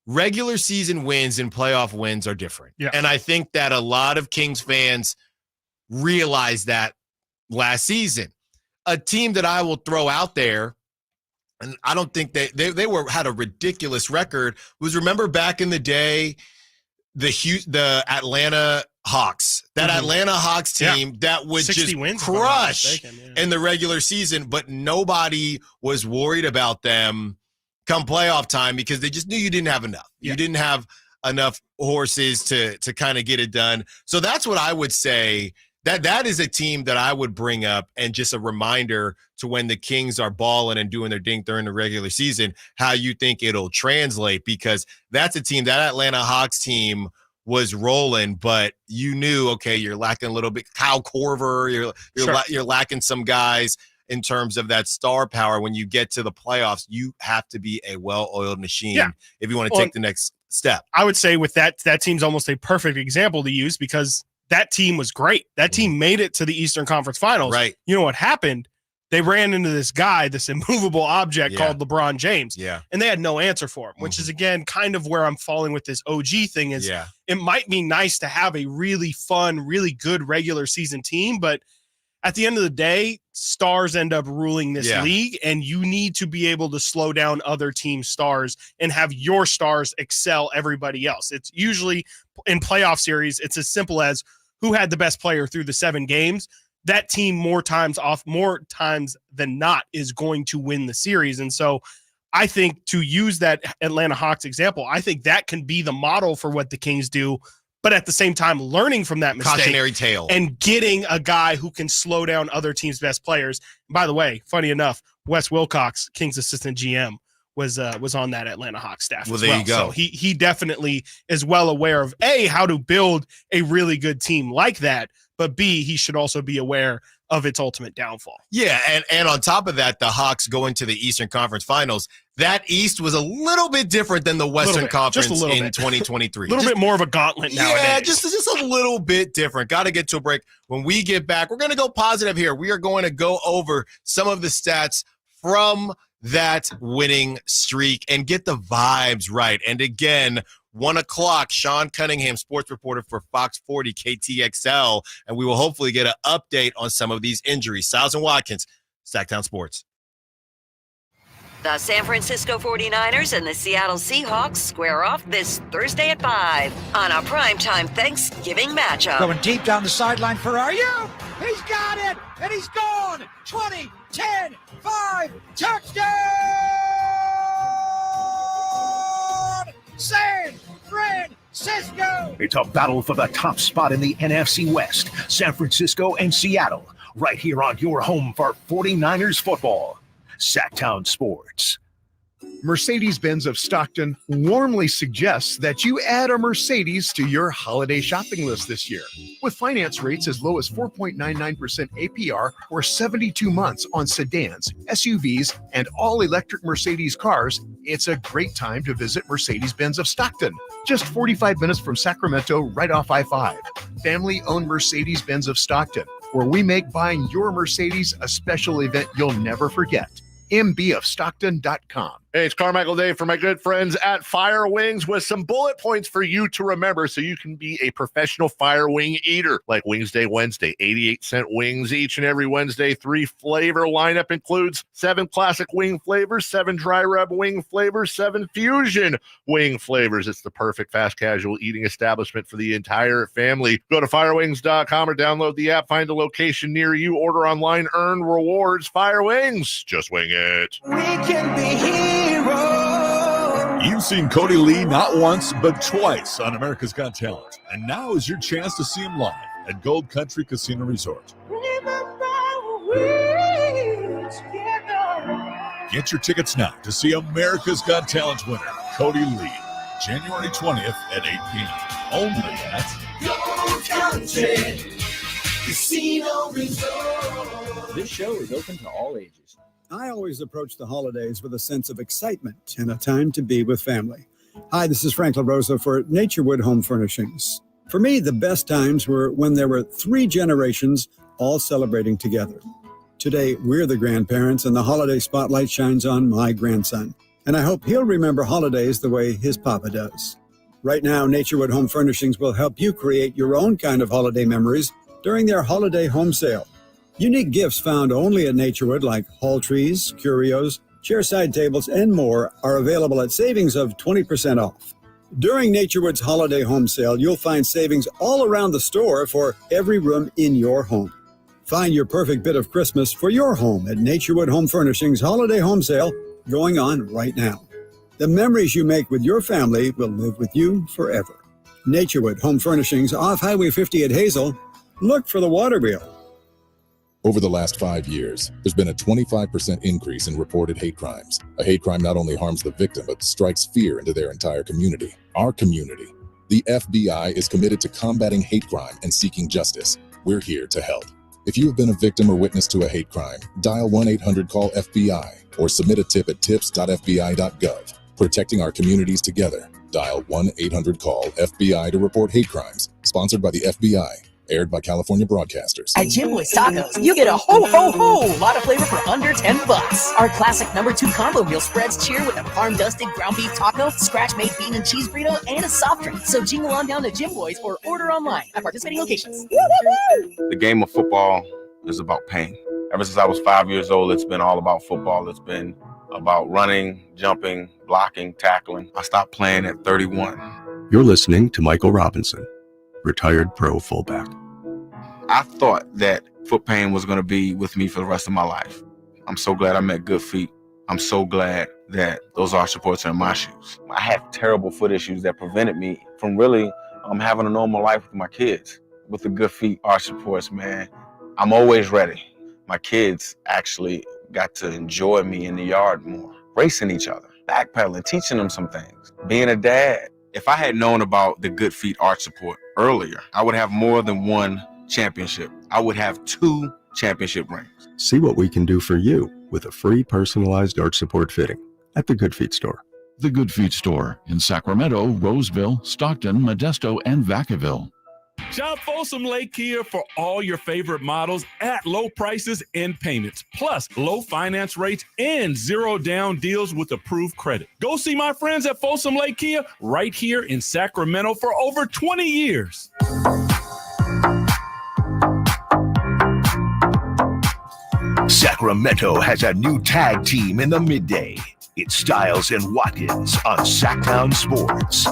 regular season wins and playoff wins are different. Yeah. And I think that a lot of Kings fans realized that last season. A team that I will throw out there, and I don't think they had a ridiculous record, was, remember back in the day, the Atlanta Hawks. That Atlanta Hawks team that would just crush in the regular season, but nobody was worried about them come playoff time because they just knew you didn't have enough. You didn't have enough horses to kind of get it done. So that's what I would say. That is a team that I would bring up, and just a reminder to when the Kings are balling and doing their ding during the regular season, how you think it'll translate, because that's a team, that Atlanta Hawks team was rolling, but you knew, okay, you're lacking a little bit. Kyle Korver, you're lacking some guys in terms of that star power. When you get to the playoffs, you have to be a well-oiled machine if you want to take the next step. I would say with that team's almost a perfect example to use, because that team was great. That team made it to the Eastern Conference Finals. Right. You know what happened? They ran into this guy, this immovable object called LeBron James. Yeah. And they had no answer for him, which is, again, kind of where I'm falling with this OG thing is it might be nice to have a really fun, really good regular season team, but at the end of the day, stars end up ruling this league, and you need to be able to slow down other team stars and have your stars excel everybody else. It's usually in playoff series, it's as simple as who had the best player through the 7 games. That team more times than not is going to win the series. And so I think, to use that Atlanta Hawks example, I think that can be the model for what the Kings do, but at the same time learning from that mistake. Cautionary tale. And getting a guy who can slow down other teams' best players. And by the way, funny enough, Wes Wilcox, Kings assistant GM, was on that Atlanta Hawks staff. Well, there you go. So he definitely is well aware of A, how to build a really good team like that, but B, he should also be aware of its ultimate downfall. Yeah, and on top of that, the Hawks going to the Eastern Conference Finals. That East was a little bit different than the Western Conference in 2023. A little bit more of a gauntlet nowadays. Yeah, just a little bit different. Got to get to a break. When we get back, we're going to go positive here. We are going to go over some of the stats from that winning streak and get the vibes right. And again, 1 o'clock, Sean Cunningham, sports reporter for Fox 40 KTXL, and we will hopefully get an update on some of these injuries. Stiles and Watkins, Sactown Sports. The San Francisco 49ers and the Seattle Seahawks square off this Thursday at 5 on a primetime Thanksgiving matchup. Going deep down the sideline for Aryeh. He's got it, and he's gone. 20, 10, 5, touchdown! San Francisco! It's a battle for the top spot in the NFC West. San Francisco and Seattle, right here on your home for 49ers football. Sactown Sports. Mercedes-Benz of Stockton warmly suggests that you add a Mercedes to your holiday shopping list this year. With finance rates as low as 4.99% APR or 72 months on sedans, SUVs, and all-electric Mercedes cars, it's a great time to visit Mercedes-Benz of Stockton. Just 45 minutes from Sacramento, right off I-5. Family-owned Mercedes-Benz of Stockton, where we make buying your Mercedes a special event you'll never forget. mbofstockton.com. Hey, it's Carmichael Dave for my good friends at Fire Wings with some bullet points for you to remember so you can be a professional fire wing eater. Like Wings Day Wednesday, 88-cent wings each and every Wednesday. 3 flavor lineup includes 7 classic wing flavors, 7 dry rub wing flavors, 7 fusion wing flavors. It's the perfect fast casual eating establishment for the entire family. Go to firewings.com or download the app, find a location near you, order online, earn rewards. Fire Wings, just wing it. We can be heroes. You've seen Cody Lee not once, but twice on America's Got Talent. And now is your chance to see him live at Gold Country Casino Resort. Get your tickets now to see America's Got Talent winner, Cody Lee, January 20th at 8 p.m. Only at Gold Country Casino Resort. This show is open to all ages. I always approach the holidays with a sense of excitement and a time to be with family. Hi, this is Frank LaRosa for Naturewood Home Furnishings. For me, the best times were when there were 3 generations all celebrating together. Today, we're the grandparents and the holiday spotlight shines on my grandson. And I hope he'll remember holidays the way his papa does. Right now, Naturewood Home Furnishings will help you create your own kind of holiday memories during their holiday home sale. Unique gifts found only at Naturewood like hall trees, curios, chairside tables, and more are available at savings of 20% off. During Naturewood's holiday home sale, you'll find savings all around the store for every room in your home. Find your perfect bit of Christmas for your home at Naturewood Home Furnishings holiday home sale going on right now. The memories you make with your family will live with you forever. Naturewood Home Furnishings off Highway 50 at Hazel. Look for the water wheel. Over the last 5 years, there's been a 25% increase in reported hate crimes. A hate crime not only harms the victim, but strikes fear into their entire community. Our community. The FBI is committed to combating hate crime and seeking justice. We're here to help. If you have been a victim or witness to a hate crime, dial 1-800-CALL-FBI or submit a tip at tips.fbi.gov. Protecting our communities together. Dial 1-800-CALL-FBI to report hate crimes. Sponsored by the FBI. Aired by California Broadcasters. At Jim Boy's Tacos, you get a ho lot of flavor for under $10. Our classic number 2 combo meal spreads cheer with a farm-dusted ground beef taco, scratch-made bean and cheese burrito, and a soft drink. So jingle on down to Jim Boy's or order online at participating locations. The game of football is about pain. Ever since I was 5 years old, it's been all about football. It's been about running, jumping, blocking, tackling. I stopped playing at 31. You're listening to Michael Robinson, retired pro fullback. I thought that foot pain was going to be with me for the rest of my life. I'm so glad I met Good Feet. I'm so glad that those arch supports are in my shoes. I have terrible foot issues that prevented me from really having a normal life with my kids. With the Good Feet arch supports, man, I'm always ready. My kids actually got to enjoy me in the yard more, racing each other, backpedaling, teaching them some things, being a dad. If I had known about the Good Feet arch support earlier, I would have more than 1 championship. I would have 2 championship rings. See what we can do for you with a free personalized arch support fitting at the Good Feet store. The Good Feet store in Sacramento, Roseville, Stockton, Modesto, and Vacaville. Shop Folsom Lake Kia for all your favorite models at low prices and payments, plus low finance rates and 0 down deals with approved credit. Go see my friends at Folsom Lake Kia right here in Sacramento for over 20 years. Sacramento has a new tag team in the midday. It's Stiles and Watkins on Sactown Sports.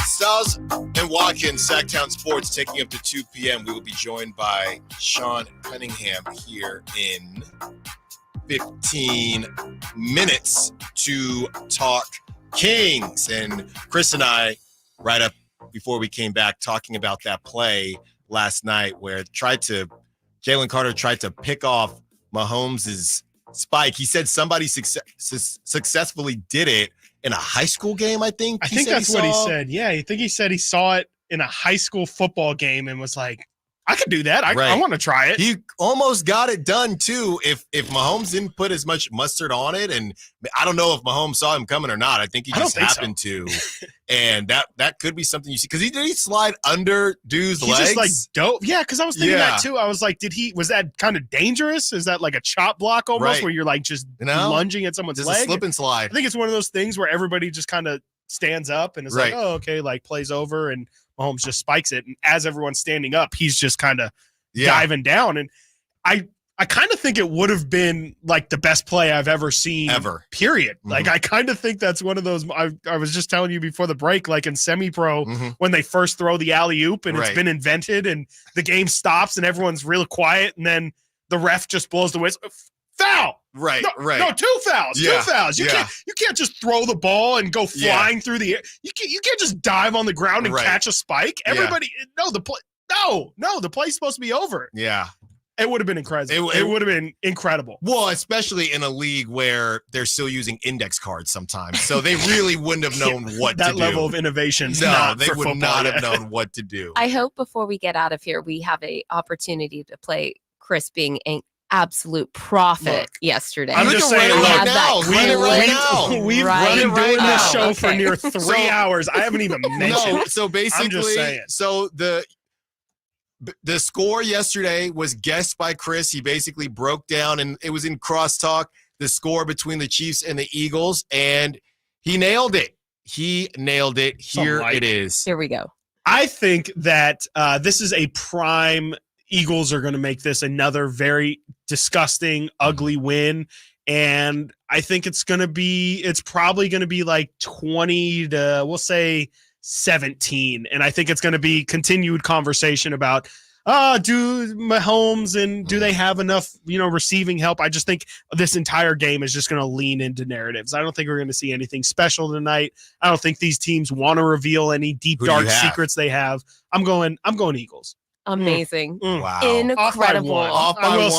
Stiles and Watkins, Sactown Sports, taking up to 2 p.m. We will be joined by Sean Cunningham here in 15 minutes to talk Kings. And Chris and I, right up before we came back, talking about that play last night where Jalen Carter tried to pick off Mahomes' spike. He said somebody successfully did it in a high school game, I think. I think that's what he said. Yeah, I think he said he saw it in a high school football game and was like, I could do that. I want to try it. He almost got it done too. If Mahomes didn't put as much mustard on it, and I don't know if Mahomes saw him coming or not. I think he just happened to, and that could be something you see because did he slide under Dude's legs? Just like dope. Yeah, because I was thinking that too. I was like, was that kind of dangerous? Is that like a chop block almost where you're like just lunging at someone's leg? A slip and slide. I think it's one of those things where everybody just kind of stands up and is like, oh, okay, like plays over and Mahomes just spikes it. And as everyone's standing up, he's just kind of diving down. And I kind of think it would have been like the best play I've ever seen period. Mm-hmm. Like, I kind of think that's one of those, I was just telling you before the break, like in semi-pro, when they first throw the alley-oop and it's been invented and the game stops and everyone's real quiet. And then the ref just blows the whistle. Foul. Right. No, 2 fouls. 2 fouls. You can't just throw the ball and go flying through the air. You can't just dive on the ground and catch a spike. Everybody, the play's supposed to be over. Yeah. It would have been incredible. It would have been incredible. Well, especially in a league where they're still using index cards sometimes. So they really wouldn't have known what to do. That level of innovation. No, they would not have known what to do. I hope before we get out of here, we have an opportunity opportunity to play Chris being an absolute prophet yesterday. I'm just saying, we've been doing this show for near 3 hours. I haven't even mentioned it. So basically, the score yesterday was guessed by Chris. He basically broke down, and it was in crosstalk, the score between the Chiefs and the Eagles, and he nailed it. Here it is. Here we go. I think that this is a prime Eagles are going to make this another very disgusting, ugly win. And I think it's probably going to be like 20 to, we'll say 17. And I think it's going to be continued conversation about, do Mahomes and do they have enough, receiving help? I just think this entire game is just going to lean into narratives. I don't think we're going to see anything special tonight. I don't think these teams want to reveal any deep, dark secrets they have. I'm going Eagles. Amazing. Wow. Incredible. Off by one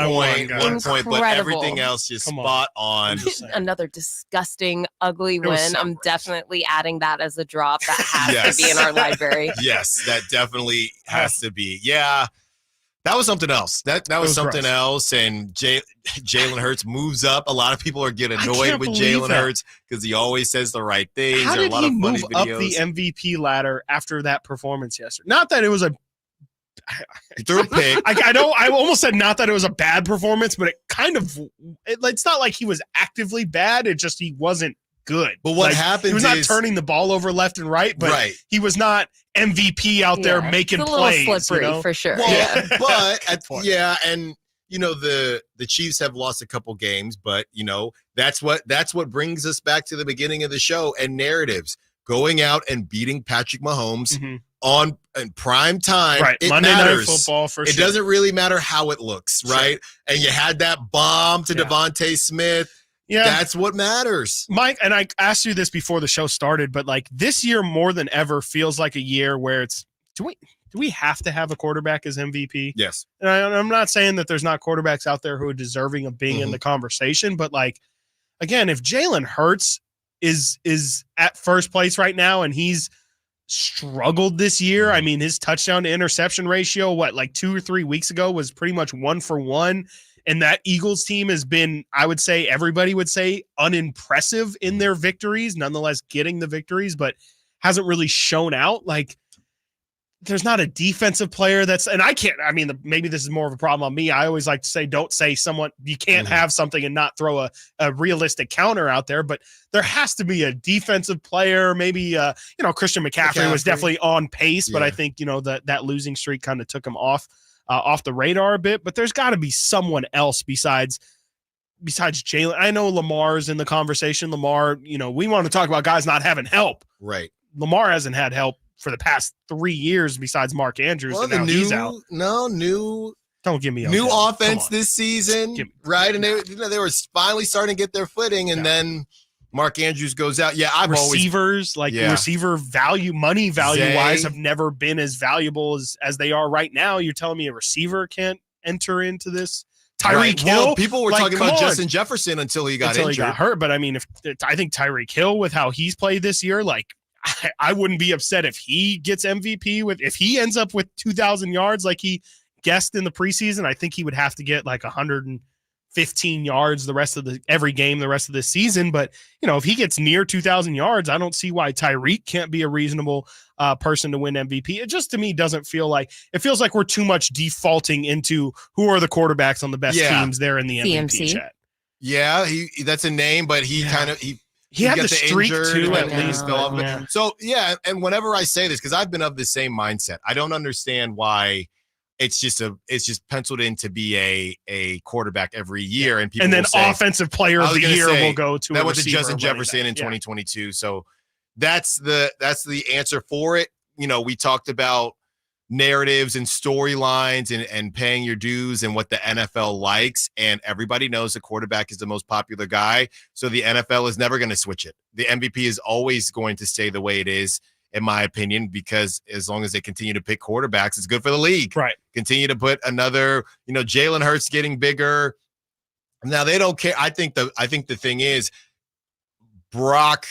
point, but Incredible. everything else is spot on. Another disgusting, ugly win. I'm definitely adding that as a drop. That has to be in our library. Yes, that definitely has to be. Yeah. That was something else. That was something else. And Jalen Hurts moves up. A lot of people are getting annoyed with Jalen Hurts because he always says the right things. How did he move up the MVP ladder after that performance yesterday? Not that it was he threw a pick. I almost said not that it was a bad performance, but it's not like he was actively bad. It just he wasn't good. But what happens he was not turning the ball over left and right, but he was not MVP out there making plays. Little slippery for sure. Well, and the Chiefs have lost a couple games, but that's what brings us back to the beginning of the show and narratives. Going out and beating Patrick Mahomes on prime time, it Monday matters. Night Football for sure. It doesn't really matter how it looks, right? And you had that bomb to Devontae Smith. Yeah, that's what matters, Mike. And I asked you this before the show started, but like this year more than ever feels like a year where it's do we have to have a quarterback as MVP? Yes. And I'm not saying that there's not quarterbacks out there who are deserving of being in the conversation, but like again, if Jalen Hurts is at first place right now and he's struggled this year. I mean, his touchdown to interception ratio, like 2 or 3 weeks ago was pretty much 1 for 1. And that Eagles team has been, I would say, everybody would say unimpressive in their victories, nonetheless getting the victories, but hasn't really shown out. Like there's not a defensive player maybe this is more of a problem on me. I always like to say, don't say you can't have something and not throw a realistic counter out there, but there has to be a defensive player. Maybe, Christian McCaffrey was definitely on pace, but I think, that losing streak kind of took him off the radar a bit, but there's got to be someone else besides Jalen. I know Lamar's in the conversation. Lamar, we want to talk about guys not having help. Right. Lamar hasn't had help for the past 3 years besides Mark Andrews. Well, and now he's out. Don't give me new offense this season, right? And they were finally starting to get their footing, and then Mark Andrews goes out. Yeah, receiver value, money value wise, have never been as valuable as they are right now. You're telling me a receiver can't enter into this? Tyreek Hill. Well, people were talking about Justin Jefferson until he got injured. He got hurt. But I mean, I think Tyreek Hill with how he's played this year, I wouldn't be upset if he gets MVP if he ends up with 2,000 yards like he guessed in the preseason. I think he would have to get like 115 yards every game the rest of the season. But if he gets near 2,000 yards, I don't see why Tyreek can't be a reasonable person to win MVP. It just to me doesn't feel like it feels like we're too much defaulting into who are the quarterbacks on the best teams there in the MVP chat. Yeah, that's a name, but he kind of he had the streak too, at least. So and whenever I say this, because I've been of the same mindset, I don't understand why it's just penciled in to be a quarterback every year, and people then will say, offensive player of the year will go to that a went to receiver Justin Jefferson in 2022. So that's the answer for it. We talked about narratives and storylines and paying your dues and what the NFL likes. And everybody knows the quarterback is the most popular guy. So the NFL is never going to switch it. The MVP is always going to stay the way it is, in my opinion, because as long as they continue to pick quarterbacks, it's good for the league. Right. Continue to put another, Jalen Hurts getting bigger. Now they don't care. I think the thing is Brock,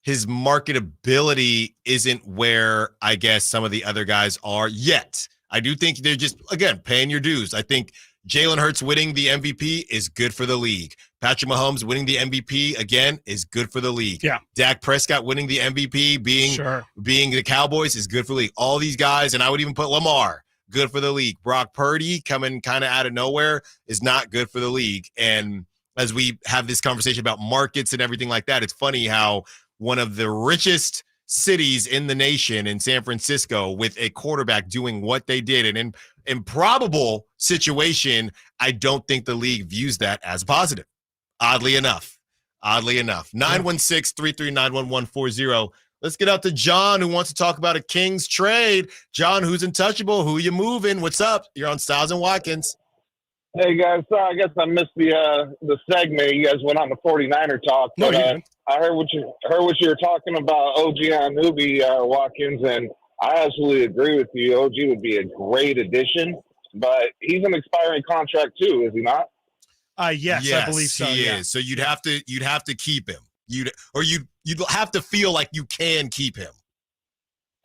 his marketability isn't where I guess some of the other guys are yet. I do think they're just, again, paying your dues. I think Jalen Hurts winning the MVP is good for the league. Patrick Mahomes winning the MVP, again, is good for the league. Yeah. Dak Prescott winning the MVP, being the Cowboys, is good for the league. All these guys, and I would even put Lamar, good for the league. Brock Purdy coming kind of out of nowhere is not good for the league. And as we have this conversation about markets and everything like that, it's funny how one of the richest cities in the nation, in San Francisco, with a quarterback doing what they did, and in improbable situation, I don't think the league views that as positive. Oddly enough. 916-339-1140. Let's get out to John, who wants to talk about a Kings trade. John, who's untouchable? Who you moving? What's up? You're on Stiles and Watkins. Hey, guys. Sorry, I guess I missed the segment. You guys went on the 49er talk. But, I heard what you were talking about, OG Anunoby, Watkins, and I absolutely agree with you. OG would be a great addition, but he's an expiring contract too, is he not? Yes, I believe so. He is. So you'd have to keep him. You'd have to feel like you can keep him.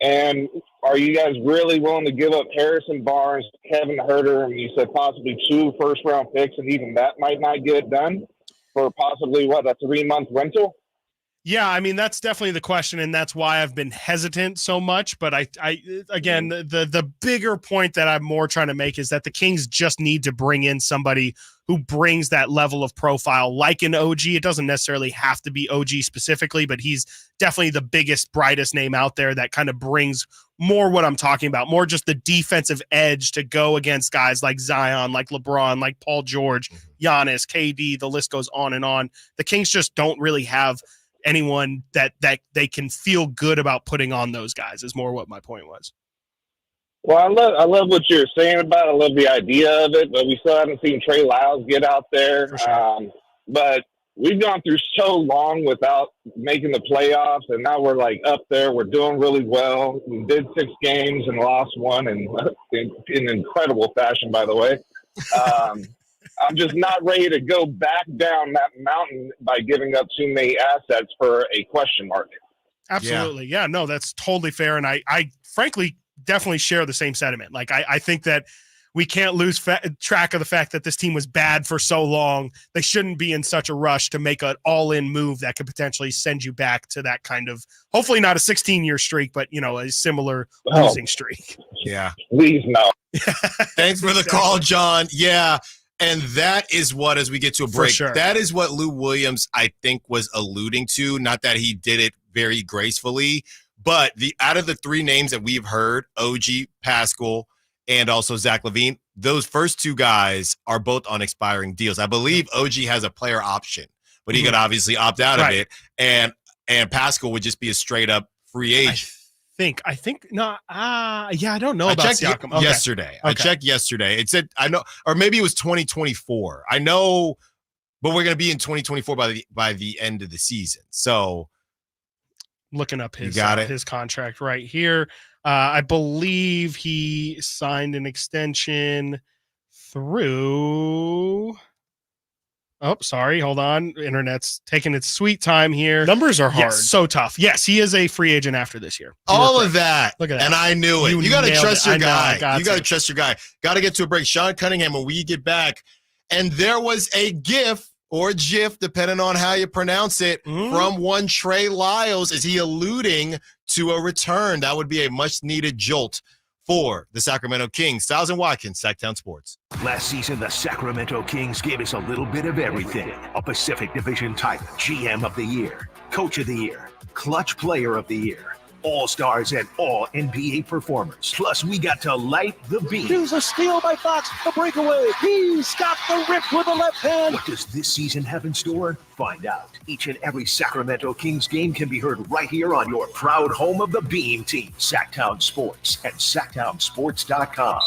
And are you guys really willing to give up Harrison Barnes, Kevin Huerter, and you said possibly 2 first-round picks, and even that might not get it done for possibly, a 3-month rental? Yeah, I mean, that's definitely the question, and that's why I've been hesitant so much. But I again, the bigger point that I'm more trying to make is that the Kings just need to bring in somebody who brings that level of profile like an OG. It doesn't necessarily have to be OG specifically, but he's definitely the biggest, brightest name out there that kind of brings more what I'm talking about, more just the defensive edge to go against guys like Zion, like LeBron, like Paul George, Giannis, KD, the list goes on and on. The Kings just don't really have anyone that they can feel good about putting on those guys, is more what my point was. Well, I love what you're saying about it. I love the idea of it, but we still haven't seen Trey Lyles get out there. Sure. But we've gone through so long without making the playoffs, and now we're up there. We're doing really well. We did 6 games and lost 1 in incredible fashion, by the way. I'm just not ready to go back down that mountain by giving up too many assets for a question mark. Absolutely. Yeah, no, that's totally fair. And I frankly definitely share the same sentiment. I think that we can't lose track of the fact that this team was bad for so long. They shouldn't be in such a rush to make an all-in move that could potentially send you back to that kind of, hopefully not a 16-year streak, but, a similar losing streak. Yeah. Please, no. Thanks for the call, John. Yeah. And that is what, as we get to a break, that is what Lou Williams, I think, was alluding to. Not that he did it very gracefully, but out of the 3 names that we've heard, OG, Pascal, and also Zach LaVine, those first 2 guys are both on expiring deals. I believe OG has a player option, but he could obviously opt out of it. And Pascal would just be a straight up free agent. I think no. Yeah, I don't know about Siakam. Yesterday. I checked yesterday. It said, I know, or maybe it was 2024. I know, but we're going to be in 2024 by the end of the season. So, looking up his contract right here. I believe he signed an extension through Oh, sorry. Hold on. Internet's taking its sweet time here. Numbers are hard. Yes, so tough. Yes, he is a free agent after this year. All of that. Look at that. And I knew it. You got to nailed trust it. your I know, guy. I got You got to to. trust your guy. Got to get to a break. Sean Cunningham, when we get back, and there was a GIF or GIF, depending on how you pronounce it, from one Trey Lyles. Is he alluding to a return? That would be a much-needed jolt for the Sacramento Kings. Stiles and Watkins, Sactown Sports. Last season, the Sacramento Kings gave us a little bit of everything. A Pacific Division title, GM of the Year, Coach of the Year, Clutch Player of the Year, All-Stars and All-NBA performers. Plus, we got to light the beam. Here's a steal by Fox, the breakaway. He's got the rip with the left hand. What does this season have in store? Find out. Each and every Sacramento Kings game can be heard right here on your proud home of the Beam Team, Sactown Sports and SactownSports.com.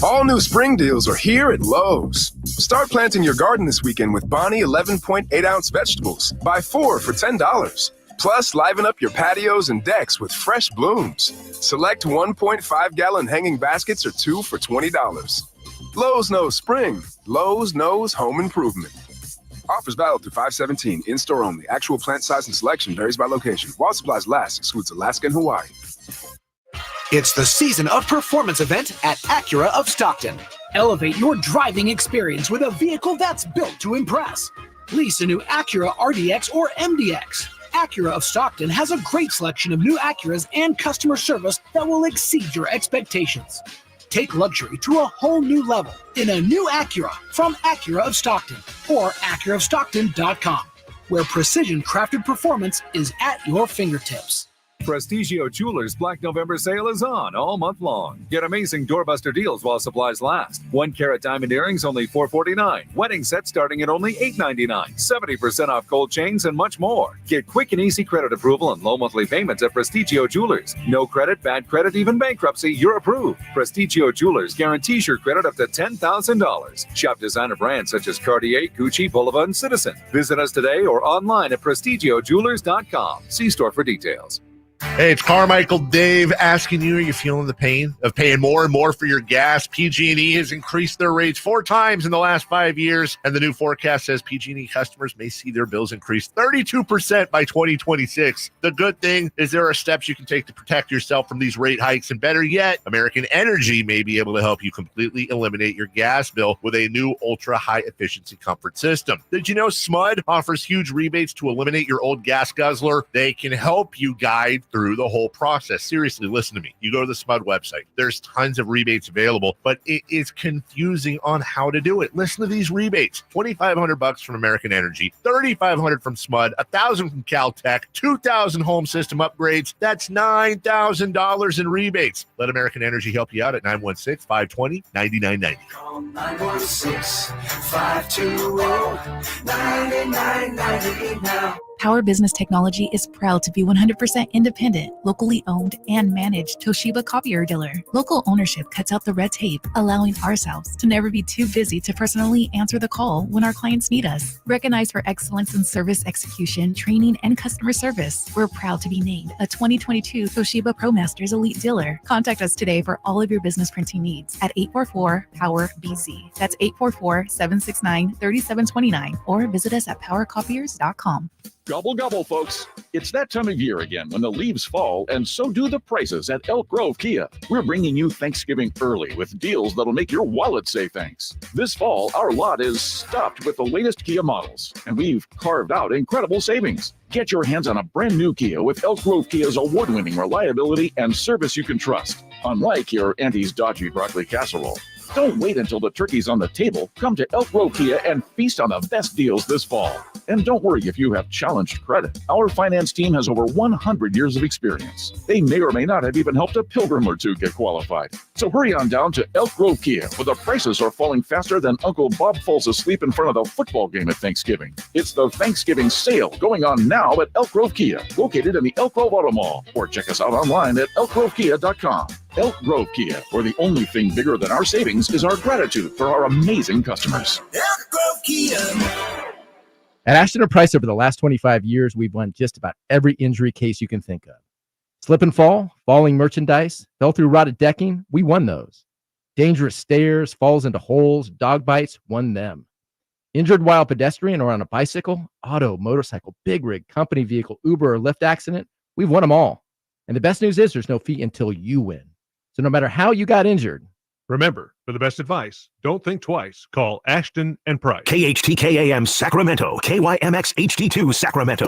All new spring deals are here at Lowe's. Start planting your garden this weekend with Bonnie 11.8-ounce vegetables. Buy 4 for $10. Plus, liven up your patios and decks with fresh blooms. Select 1.5-gallon hanging baskets or 2 for $20. Lowe's knows spring. Lowe's knows home improvement. Offers valid through 5/17. In-store only. Actual plant size and selection varies by location. While supplies last, excludes Alaska and Hawaii. It's the Season of Performance event at Acura of Stockton. Elevate your driving experience with a vehicle that's built to impress. Lease a new Acura RDX or MDX. Acura of Stockton has a great selection of new Acuras and customer service that will exceed your expectations. Take luxury to a whole new level in a new Acura from Acura of Stockton or AcuraofStockton.com, where precision-crafted performance is at your fingertips. Prestigio Jewelers Black November sale is on all month long. Get amazing doorbuster deals while supplies last. 1-carat diamond earrings only $449. Wedding sets starting at only $899. 70% off gold chains and much more. Get quick and easy credit approval and low monthly payments at Prestigio Jewelers. No credit, bad credit, even bankruptcy, you're approved. Prestigio Jewelers guarantees your credit up to $10,000. Shop designer brands such as Cartier, Gucci, Bulova, and Citizen. Visit us today or online at prestigiojewelers.com. See store for details. Hey, it's Carmichael Dave asking you, are you feeling the pain of paying more and more for your gas? PG&E has increased their rates 4 times in the last 5 years, and the new forecast says PG&E customers may see their bills increase 32% by 2026. The good thing is there are steps you can take to protect yourself from these rate hikes, and better yet, American Energy may be able to help you completely eliminate your gas bill with a new ultra-high efficiency comfort system. Did you know SMUD offers huge rebates to eliminate your old gas guzzler? They can help you guide through the whole process. Seriously, listen to me. You go to the SMUD website. There's tons of rebates available, but it is confusing on how to do it. Listen to these rebates. $2,500 from American Energy, $3,500 from SMUD, $1,000 from Caltech, $2,000 home system upgrades. That's $9,000 in rebates. Let American Energy help you out at 916-520-9990. Call 916-520-9990 now. Power Business Technology is proud to be 100% independent, locally owned, and managed Toshiba copier dealer. Local ownership cuts out the red tape, allowing ourselves to never be too busy to personally answer the call when our clients need us. Recognized for excellence in service execution, training, and customer service, we're proud to be named a 2022 Toshiba ProMasters Elite Dealer. Contact us today for all of your business printing needs at 844-POWER-BZ. That's 844-769-3729, or visit us at powercopiers.com. Gobble, gobble, folks. It's that time of year again when the leaves fall, and so do the prices at Elk Grove Kia. We're bringing you Thanksgiving early with deals that'll make your wallet say thanks. This fall, our lot is stuffed with the latest Kia models, and we've carved out incredible savings. Get your hands on a brand new Kia with Elk Grove Kia's award-winning reliability and service you can trust, unlike your auntie's dodgy broccoli casserole. Don't wait until the turkey's on the table. Come to Elk Grove Kia and feast on the best deals this fall. And don't worry if you have challenged credit. Our finance team has over 100 years of experience. They may or may not have even helped a pilgrim or two get qualified. So hurry on down to Elk Grove Kia, where the prices are falling faster than Uncle Bob falls asleep in front of the football game at Thanksgiving. It's the Thanksgiving sale going on now at Elk Grove Kia, located in the Elk Grove Auto Mall, or check us out online at elkgrovekia.com. Elk Grove Kia, where the only thing bigger than our savings is our gratitude for our amazing customers. Elk Grove Kia. At Ashton & Price, over the last 25 years, we've won just about every injury case you can think of. Slip and fall, falling merchandise, fell through rotted decking, we won those. Dangerous stairs, falls into holes, dog bites, won them. Injured while pedestrian or on a bicycle, auto, motorcycle, big rig, company vehicle, Uber, or Lyft accident, we've won them all. And the best news is there's no fee until you win. So no matter how you got injured, remember, for the best advice, don't think twice. Call Ashton and Price. KHTKAM Sacramento, KYMX HD2 Sacramento.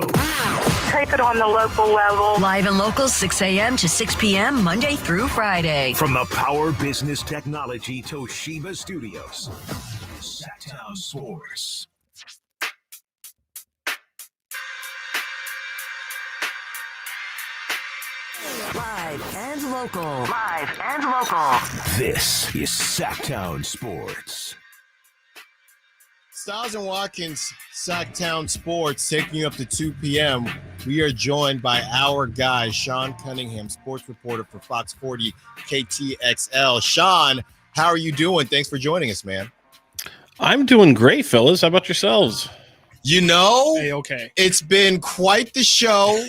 Take it on the local level. Live and local, 6 a.m. to 6 p.m. Monday through Friday. From the Power Business Technology Toshiba Studios, Sactown Sports. Live and local. Live and local. This is Sactown Sports. Stiles and Watkins, Sactown Sports, taking you up to 2 p.m. We are joined by our guy, Sean Cunningham, sports reporter for Fox 40 KTXL. Sean, how are you doing? Thanks for joining us, man. I'm doing great, fellas. How about yourselves? You know, okay. It's been quite the show.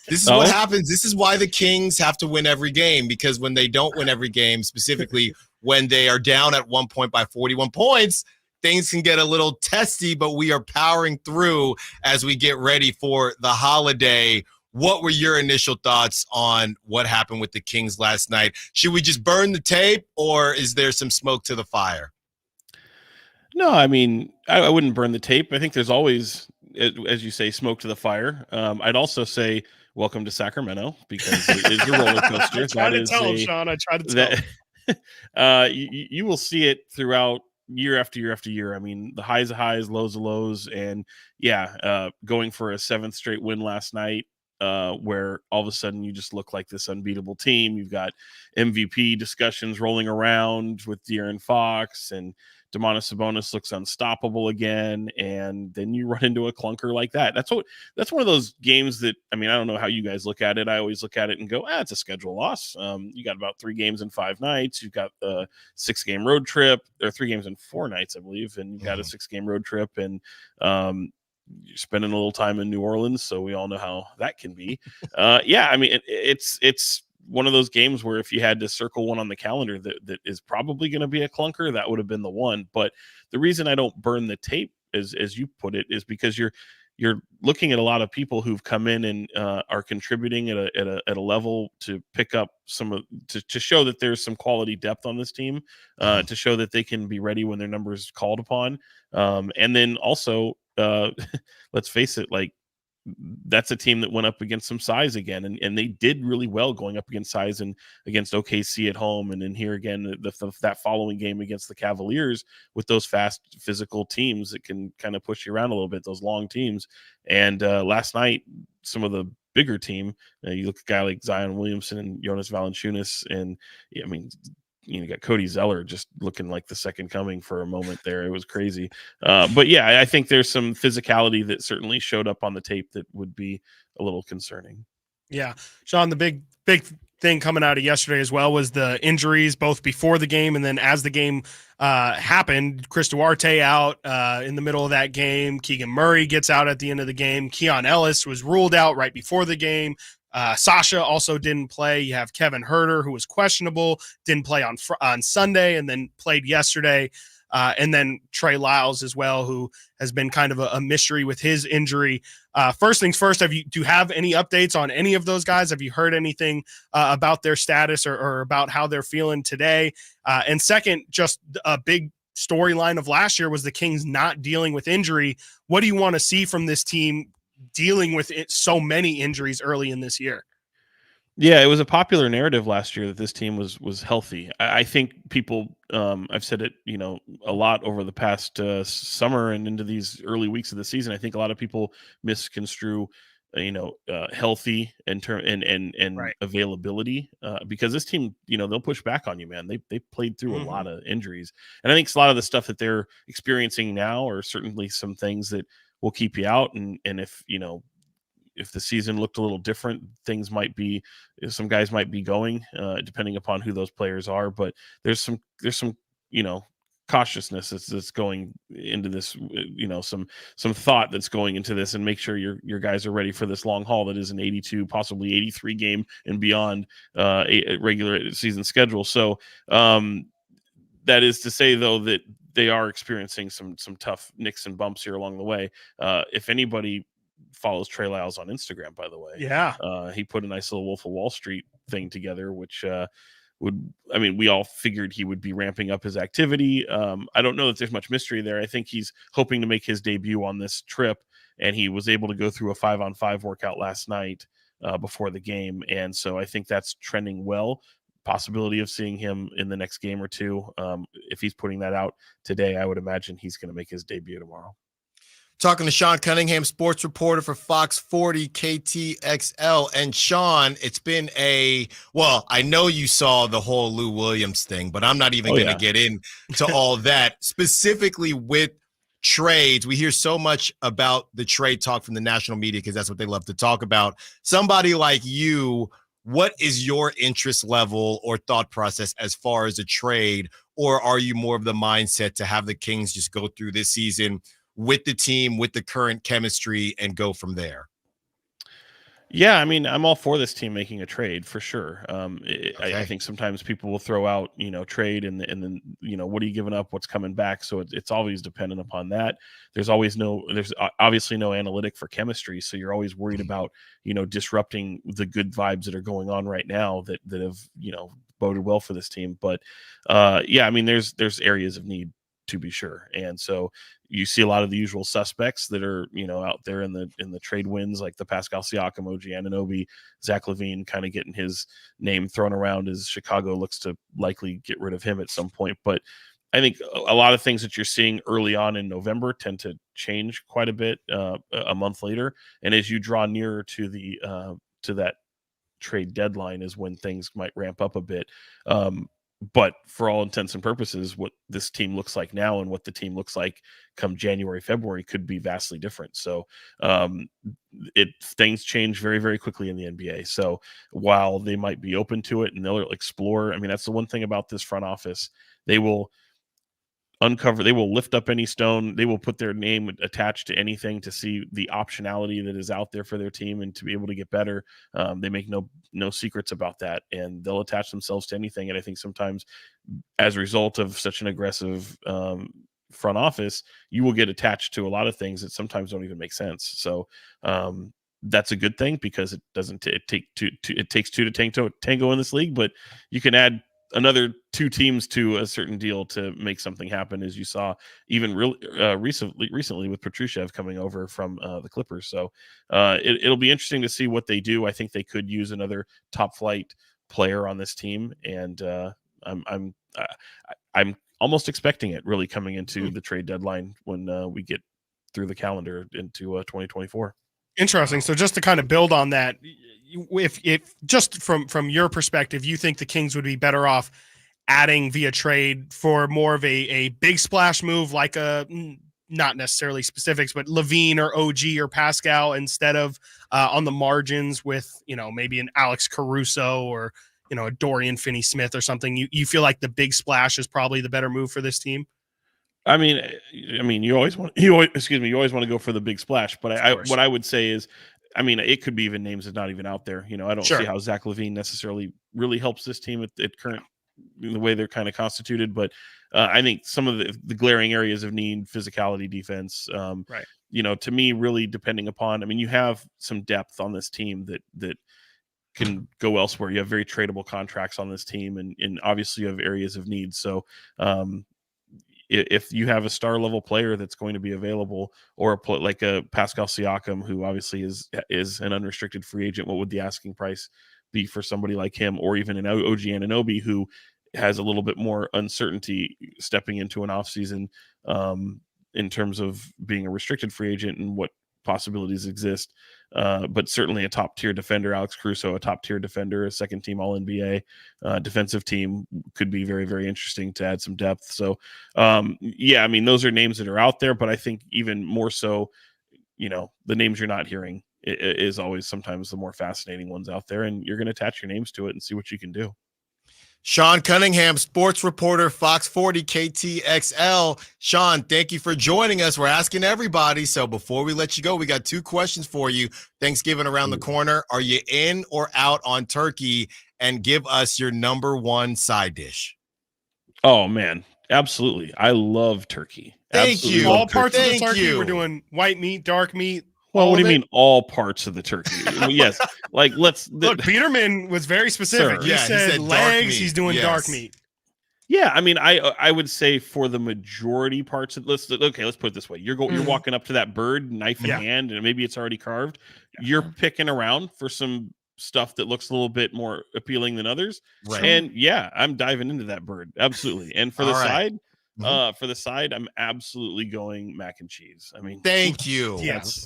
This is what happens. This is why the Kings have to win every game, because when they don't win every game, specifically when they are down at one point by 41 points, things can get a little testy, but we are powering through as we get ready for the holiday. What were your initial thoughts on what happened with the Kings last night? Should we just burn the tape, or is there some smoke to the fire? No, I mean, I wouldn't burn the tape. I think there's always, as you say, smoke to the fire. I'd also say welcome to Sacramento, because it is a roller coaster. I try to tell him, Sean. I try to tell him. You will see it throughout year after year after year. I mean, the highs of highs, lows of lows. And going for a 7th straight win last night, where all of a sudden you just look like this unbeatable team. You've got MVP discussions rolling around with De'Aaron Fox, and Domantas Sabonis looks unstoppable again, and then you run into a clunker like that. That's one of those games that, I mean, I don't know how you guys look at it. I always look at it and go, it's a schedule loss. You got about 3 games in 5 nights. You've got a 6-game road trip. There are 3 games in 4 nights, I believe, and you've got a 6-game road trip, and you're spending a little time in New Orleans, so we all know how that can be. I mean, it's one of those games where if you had to circle one on the calendar that is probably going to be a clunker, that would have been the one. But the reason I don't burn the tape, as you put it, is because you're looking at a lot of people who've come in and are contributing at a level to pick up to show that there's some quality depth on this team, to show that they can be ready when their number is called upon. And then also, let's face it, like, that's a team that went up against some size again, and they did really well going up against size and against OKC at home, and then here again that following game against the Cavaliers with those fast physical teams that can kind of push you around a little bit, those long teams. And last night, some of the bigger team, you look at a guy like Zion Williamson and Jonas Valanciunas, and I mean, you got Cody Zeller just looking like the second coming for a moment there. It was crazy. But yeah, I think there's some physicality that certainly showed up on the tape that would be a little concerning. Yeah. Sean, the big thing coming out of yesterday as well was the injuries, both before the game and then as the game happened. Chris Duarte out in the middle of that game. Keegan Murray gets out at the end of the game. Keon Ellis was ruled out right before the game. Sasha also didn't play. You have Kevin Huerter, who was questionable, didn't play on Sunday and then played yesterday. And then Trey Lyles as well, who has been kind of a mystery with his injury. First things first, do you have any updates on any of those guys? Have you heard anything about their status or about how they're feeling today? And second, just a big storyline of last year was the Kings not dealing with injury. What do you want to see from this team dealing with so many injuries early in this year? Yeah, it was a popular narrative last year that this team was healthy. I think people, I've said it, a lot over the past summer and into these early weeks of the season. I think a lot of people misconstrue, healthy and right. Availability, because this team, they'll push back on you, man. They played through a lot of injuries, and I think a lot of the stuff that they're experiencing now are certainly some things that will keep you out. And if the season looked a little different, some guys might be going, depending upon who those players are. But there's some cautiousness that's going into this, some thought that's going into this, and make sure your guys are ready for this long haul that is an 82, possibly 83 game and beyond a regular season schedule. So That is to say, though, that they are experiencing some tough nicks and bumps here along the way. If anybody follows Trey Lyles on Instagram, by the way, he put a nice little Wolf of Wall Street thing together, which we all figured he would be ramping up his activity. I don't know that there's much mystery there. I think he's hoping to make his debut on this trip, and he was able to go through a 5-on-5 workout last night before the game, and so I think that's trending well. Possibility of seeing him in the next game or two. If he's putting that out today, I would imagine he's going to make his debut tomorrow. Talking to Sean Cunningham, sports reporter for Fox 40 KTXL. And Sean, it's been I know you saw the whole Lou Williams thing, but I'm not even going to get into all that. Specifically with trades, we hear so much about the trade talk from the national media because that's what they love to talk about. Somebody like you, what is your interest level or thought process as far as a trade? Or are you more of the mindset to have the Kings just go through this season with the team, with the current chemistry, and go from there? Yeah, I mean, I'm all for this team making a trade for sure. I think sometimes people will throw out, trade and then, what are you giving up? What's coming back? So it's always dependent upon that. There's obviously no analytic for chemistry. So you're always worried about, disrupting the good vibes that are going on right now that have, boded well for this team. But there's areas of need, to be sure. And so you see a lot of the usual suspects that are, out there in the trade wins, like the Pascal Siakam, OG Anunoby, Zach LaVine kind of getting his name thrown around as Chicago looks to likely get rid of him at some point. But I think a lot of things that you're seeing early on in November tend to change quite a bit a month later. And as you draw nearer to to that trade deadline is when things might ramp up a bit. But for all intents and purposes, what this team looks like now and what the team looks like come January, February could be vastly different. So things change very, very quickly in the NBA. So while they might be open to it and they'll explore, that's the one thing about this front office. They will lift up any stone. They will put their name attached to anything to see the optionality that is out there for their team and to be able to get better. They make no secrets about that, and they'll attach themselves to anything. And I think sometimes as a result of such an aggressive front office, you will get attached to a lot of things that sometimes don't even make sense. So that's a good thing because it takes two to tango in this league, but you can add another two teams to a certain deal to make something happen, as you saw even recently with Petrusev coming over from the Clippers. So it'll be interesting to see what they do. I think they could use another top flight player on this team, and I'm almost expecting it really coming into the trade deadline when we get through the calendar into 2024. Interesting. So just to kind of build on that, if just from your perspective, you think the Kings would be better off adding via trade for more of a big splash move, like not necessarily specifics, but LaVine or OG or Pascal, instead of on the margins with, maybe an Alex Caruso or, a Dorian Finney-Smith or something. You feel like the big splash is probably the better move for this team? You always want to go for the big splash, but what I would say is, it could be even names that's not even out there. I don't see how Zach LaVine necessarily really helps this team at current the way they're kind of constituted, but I think some of the glaring areas of need, physicality, defense, to me, really depending upon, you have some depth on this team that can go elsewhere. You have very tradable contracts on this team, and obviously you have areas of need. So, if you have a star level player that's going to be available, or like a Pascal Siakam, who obviously is an unrestricted free agent, what would the asking price be for somebody like him? Or even an OG Anunoby, who has a little bit more uncertainty stepping into an offseason in terms of being a restricted free agent and what possibilities exist. But certainly a top tier defender, Alex Caruso, a top tier defender, a second team All NBA defensive team could be very, very interesting to add some depth. So those are names that are out there, but I think even more so, the names you're not hearing is always sometimes the more fascinating ones out there, and you're going to attach your names to it and see what you can do. Sean Cunningham, sports reporter, Fox 40 KTXL. Sean, thank you for joining us. We're asking everybody. So before we let you go, we got two questions for you. Thanksgiving around the corner. Are you in or out on turkey? And give us your number one side dish. Oh, man. Absolutely. I love turkey. Thank Absolutely you. love All parts of the Thank turkey. you. We're doing white meat, dark meat. Well, what do you of it? mean all parts of the turkey? Yes. Like Look, Peterman was very specific. Sir. He Yeah, he said said dark legs. meat. He's doing Yes. dark meat. Yeah, I mean, I would say for the majority parts of let's put it this way: you're walking up to that bird, knife in hand, and maybe it's already carved. You're picking around for some stuff that looks a little bit more appealing than others, Right. and yeah, I'm diving into that bird absolutely. And for the All right. side, I'm absolutely going mac and cheese. I mean, Thank you. Yes.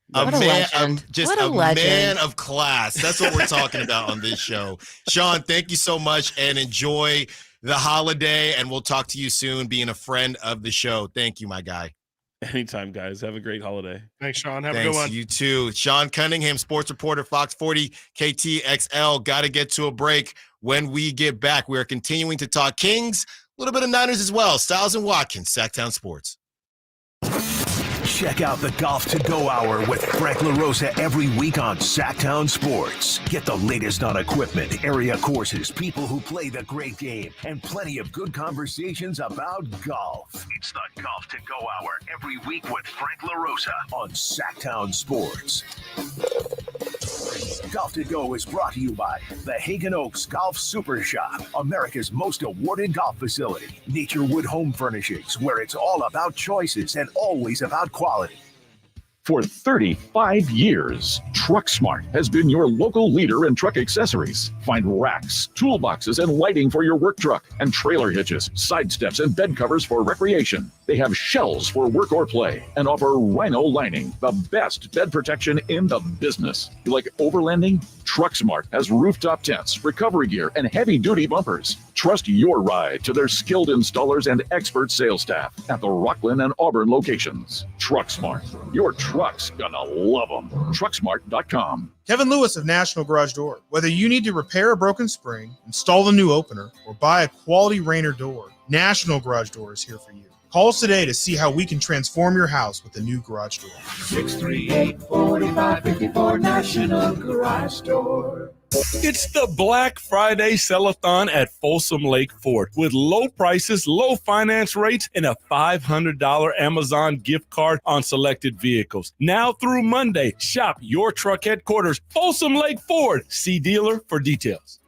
What a legend. Just What a a legend. man of class. That's what we're talking about on this show. Sean, thank you so much and enjoy the holiday. And we'll talk to you soon, being a friend of the show. Thank you, my guy. Anytime, guys. Have a great holiday. Thanks, Sean. Have a Thanks, good one. you too. Sean Cunningham, sports reporter, Fox 40 KTXL. Got to get to a break. When we get back, we are continuing to talk Kings, a little bit of Niners as well. Stiles and Watkins, Sactown Sports. Check out the Golf to Go Hour with Frank LaRosa every week on Sactown Sports. Get the latest on equipment, area courses, people who play the great game, and plenty of good conversations about golf. It's the Golf to Go Hour every week with Frank LaRosa on Sactown Sports. Golf to Go is brought to you by the Hagen Oaks Golf Super Shop, America's most awarded golf facility. Naturewood Home Furnishings, where it's all about choices and always about quality. For 35 years, TruckSmart has been your local leader in truck accessories. Find racks, toolboxes, and lighting for your work truck, and trailer hitches, side steps, and bed covers for recreation. They have shells for work or play and offer Rhino lining, the best bed protection in the business. You like overlanding? TruckSmart has rooftop tents, recovery gear, and heavy-duty bumpers. Trust your ride to their skilled installers and expert sales staff at the Rockland and Auburn locations. TruckSmart. Your truck's gonna love them. TruckSmart.com. Kevin Lewis of National Garage Door. Whether you need to repair a broken spring, install a new opener, or buy a quality Rainer door, National Garage Door is here for you. Call us today to see how we can transform your house with a new garage door. 638-4554 National Garage Door. It's the Black Friday Sell-a-thon at Folsom Lake Ford with low prices, low finance rates, and a $500 Amazon gift card on selected vehicles. Now through Monday, shop your truck headquarters, Folsom Lake Ford. See dealer for details.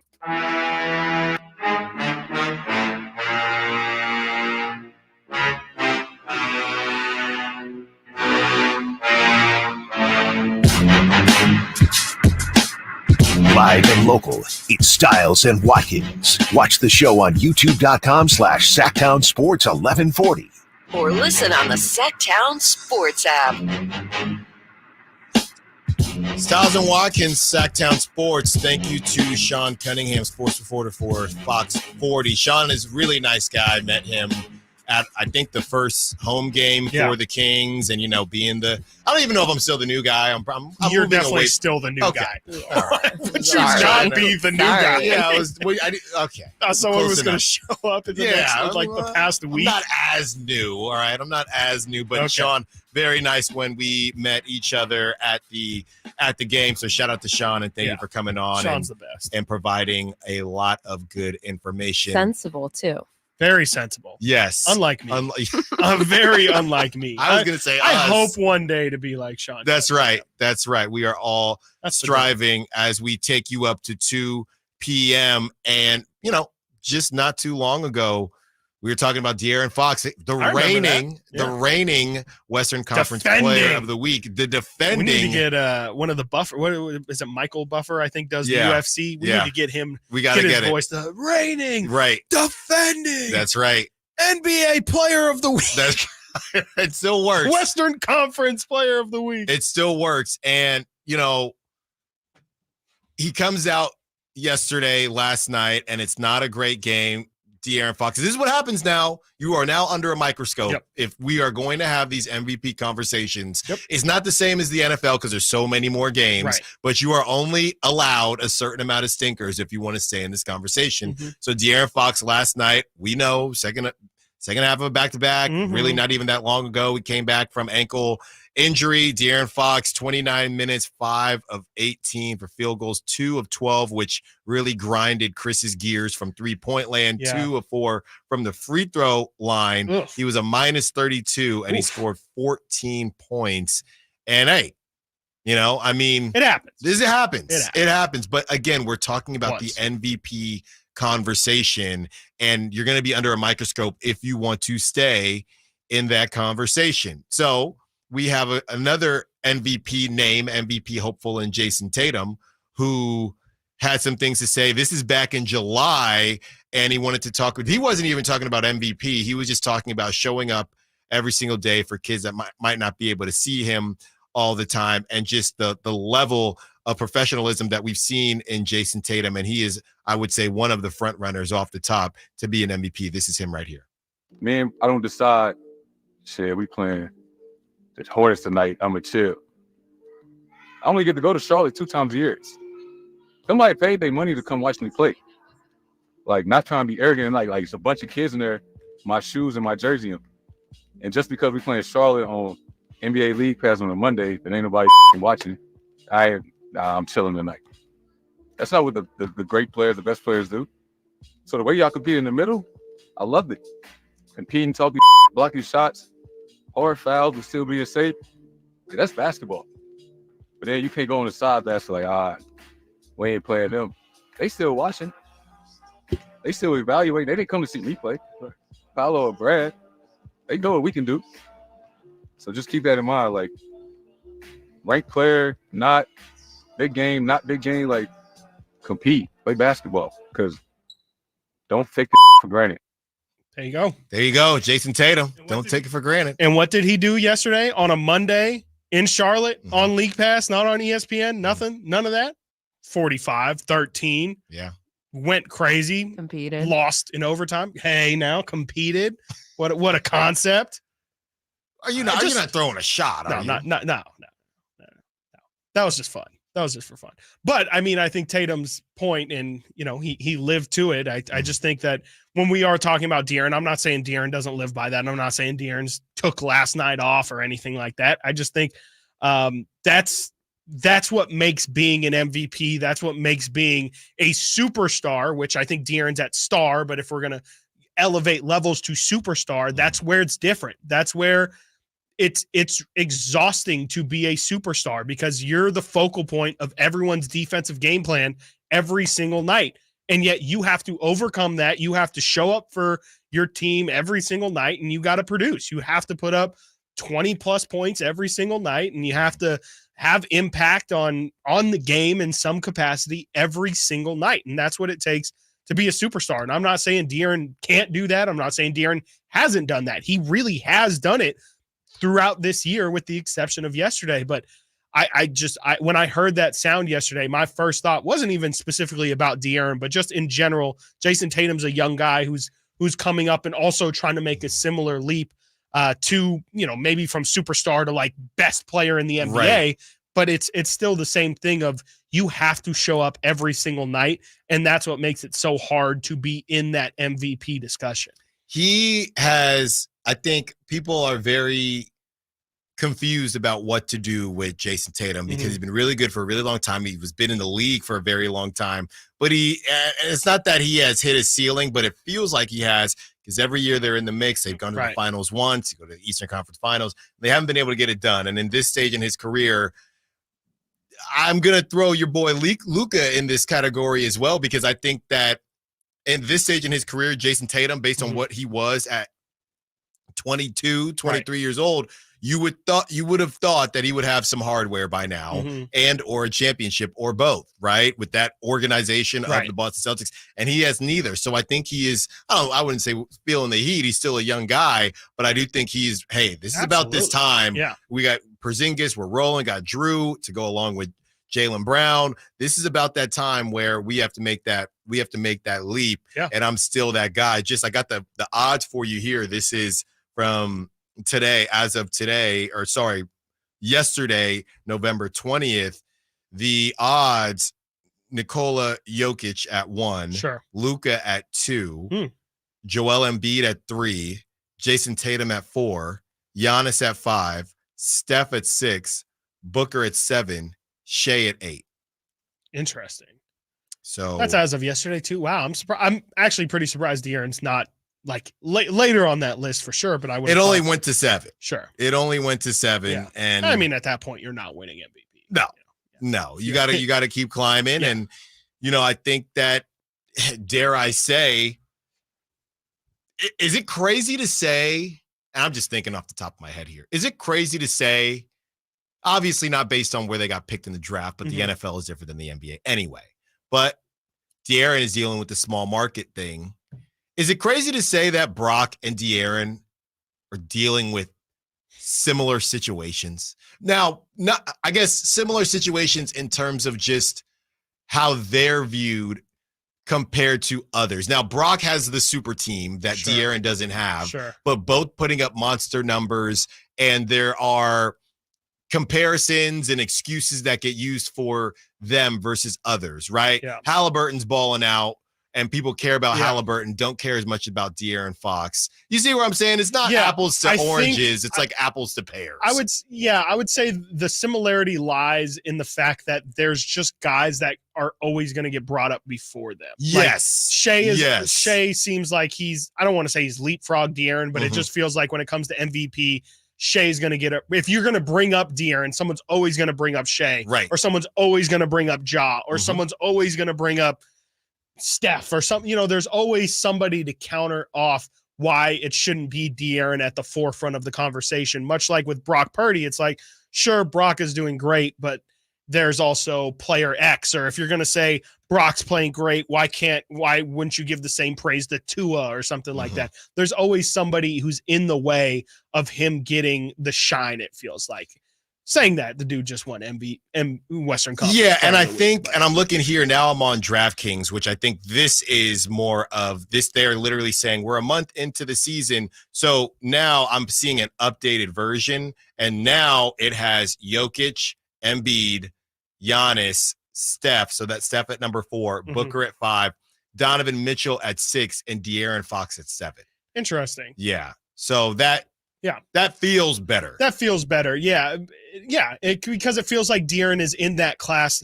Live and local, it's Stiles and Watkins. Watch the show on youtube.com/Sactown Sports 1140. Or listen on the Sactown Sports app. Stiles and Watkins, Sactown Sports. Thank you to Sean Cunningham, sports reporter for Fox 40. Sean is a really nice guy. Met him at, I think, the first home game for the Kings, and being the, I don't even know if I'm still the new guy. I'm You're moving definitely away. still the new guy. All right. But you not be the new guy. Yeah, okay. Someone Close was going enough. to show up in the next, the past week. I'm not as new, all right? I'm not as new, but Sean, very nice when we met each other at the game. So shout out to Sean, and thank you for coming on. Sean's the best. And providing a lot of good information. Sensible, too. Very sensible. Yes. Unlike me. Very unlike me. I was going to say I us. hope one day to be like Sean. That's right. That's right. We are all striving as we take you up to 2 p.m. And, just not too long ago, we were talking about De'Aaron Fox, the reigning Western Conference Player of the Week, the defending. We need to get one of the Buffer. What is it? Michael Buffer, I think, does the UFC. We need to get him. We got to get his it. voice. The reigning, defending. That's right. NBA Player of the Week. It still works. Western Conference Player of the Week. It still works, and he comes out last night, and it's not a great game. De'Aaron Fox. This is what happens now. You are now under a microscope. If we are going to have these MVP conversations, it's not the same as the NFL because there's so many more games, but you are only allowed a certain amount of stinkers if you want to stay in this conversation. So De'Aaron Fox last night, we know, second second half of a back-to-back, really not even that long ago. He came back from ankle injury. De'Aaron Fox, 29 minutes, 5 of 18 for field goals, 2 of 12, which really grinded Chris's gears from three-point land, 2 of 4 from the free throw line. Oof. He was a minus 32, and he scored 14 points. And, hey, you know, I mean, it happens. It happens. But, again, we're talking about the MVP conversation, and you're going to be under a microscope if you want to stay in that conversation. So we have another MVP hopeful in Jason Tatum, who had some things to say. This is back in July, and he wanted to talk. He wasn't even talking about MVP. He was just talking about showing up every single day for kids that might not be able to see him all the time, and just the level of professionalism that we've seen in Jason Tatum. And he is, I would say, one of the front runners off the top to be an MVP. This is him right here. Man, I don't decide. Shit, we playing the Hornets tonight. I'm going to chill. I only get to go to Charlotte 2 times a year. Somebody paid their money to come watch me play. Like, not trying to be arrogant. And like it's a bunch of kids in there, my shoes and my jersey. And just because we playing Charlotte on NBA League Pass on a Monday, that ain't nobody watching, I'm chilling tonight. That's not what the great players, the best players do. So the way y'all compete in the middle, I loved it. Competing, talking, blocking shots, hard fouls, but still being safe. Yeah, that's basketball. But then you can't go on the side. That's like, we ain't playing them. They still watching. They still evaluate. They didn't come to see me play. Paolo or Brad, they know what we can do. So just keep that in mind. Like, ranked player, not big game, like, compete, play basketball, because don't take it for granted. There you go. There you go, Jason Tatum. Don't take it for granted. And what did he do yesterday on a Monday in Charlotte on League Pass, not on ESPN? Nothing, none of that. 45, 13. Yeah. Went crazy. Competed. Lost in overtime. Hey, now competed. What a concept. Are you not? You're not throwing a shot. No. That was just fun. That was just for fun. But I mean, I think Tatum's point, and you know, he lived to it. I just think that when we are talking about De'Aaron, I'm not saying De'Aaron doesn't live by that. And I'm not saying De'Aaron's took last night off or anything like that. I just think that's what makes being an MVP. That's what makes being a superstar, which I think De'Aaron's at star. But if we're gonna elevate levels to superstar, that's where it's different. That's where it's exhausting to be a superstar, because you're the focal point of everyone's defensive game plan every single night. And yet you have to overcome that. You have to show up for your team every single night, and you got to produce. You have to put up 20 plus points every single night, and you have to have impact on the game in some capacity every single night. And that's what it takes to be a superstar. And I'm not saying De'Aaron can't do that. I'm not saying De'Aaron hasn't done that. He really has done it throughout this year, with the exception of yesterday. But I when I heard that sound yesterday, my first thought wasn't even specifically about De'Aaron, but just in general. Jason Tatum's a young guy who's coming up and also trying to make a similar leap to, you know, maybe from superstar to like best player in the NBA. Right. But it's still the same thing of you have to show up every single night, and that's what makes it so hard to be in that MVP discussion. I think people are very confused about what to do with Jason Tatum, because he's been really good for a really long time. He's been in the league for a very long time, but it's not that he has hit his ceiling, but it feels like he has, because every year they're in the mix. They've gone to the finals once, go to the Eastern Conference Finals. They haven't been able to get it done. And in this stage in his career, I'm going to throw your boy Luka in this category as well, because I think that in this stage in his career, Jason Tatum, based on what he was at 22, 23 years old, you would have thought that he would have some hardware by now, and or a championship, or both, right? With that organization of the Boston Celtics, and he has neither. So I think he is, I wouldn't say feeling the heat. He's still a young guy, but I do think this is about this time. Yeah. We got Porzingis, we're rolling, got Drew to go along with Jaylen Brown. This is about that time where we have to make that leap. Yeah. And I'm still that guy. I got the odds for you here. This is from today, yesterday, November 20th. The odds: Nikola Jokic at 1, Luka at 2, Joel Embiid at 3, Jason Tatum at 4, Giannis at 5, Steph at 6, Booker at 7, Shea at 8. Interesting. So that's as of yesterday too. Wow, I'm surprised. I'm actually pretty surprised De'Aaron's not like later on that list for sure. But I would. It only went to 7. Sure. It only went to 7, Yeah. and I mean, at that point, you're not winning MVP. No, you gotta keep climbing, and I think that, dare I say, is it crazy to say? And I'm just thinking off the top of my head here. Is it crazy to say? Obviously, not based on where they got picked in the draft, but the NFL is different than the NBA anyway. But De'Aaron is dealing with the small market thing. Is it crazy to say that Brock and De'Aaron are dealing with similar situations? Now, I guess similar situations in terms of just how they're viewed compared to others. Now, Brock has the super team that De'Aaron doesn't have, but both putting up monster numbers, and there are comparisons and excuses that get used for them versus others, right? Yeah. Halliburton's balling out, and people care about Halliburton, don't care as much about De'Aaron Fox. You see what I'm saying? It's not apples to oranges. It's like apples to pears. I would say the similarity lies in the fact that there's just guys that are always going to get brought up before them. Yes. Like Shea seems like I don't want to say he's leapfrogged De'Aaron, but it just feels like when it comes to MVP, Shea's going to get it. If you're going to bring up De'Aaron, someone's always going to bring up Shea. Right. Or someone's always going to bring up Ja. Or someone's always going to bring up Steph or something. There's always somebody to counter off why it shouldn't be De'Aaron at the forefront of the conversation. Much like with Brock Purdy, it's like, sure, Brock is doing great, but there's also player X. Or if you're going to say Brock's playing great, why wouldn't you give the same praise to Tua or something like that? There's always somebody who's in the way of him getting the shine, it feels like. Saying that, the dude just won Western Conference. Yeah, and I think, and I'm looking here now, I'm on DraftKings, which I think this is more of this. They're literally saying we're a month into the season. So now I'm seeing an updated version, and now it has Jokic, Embiid, Giannis, Steph. So that's Steph at number 4, Booker at 5, Donovan Mitchell at 6, and De'Aaron Fox at 7. Interesting. Yeah. So that feels better. That feels better. Yeah. Yeah. Because it feels like De'Aaron is in that class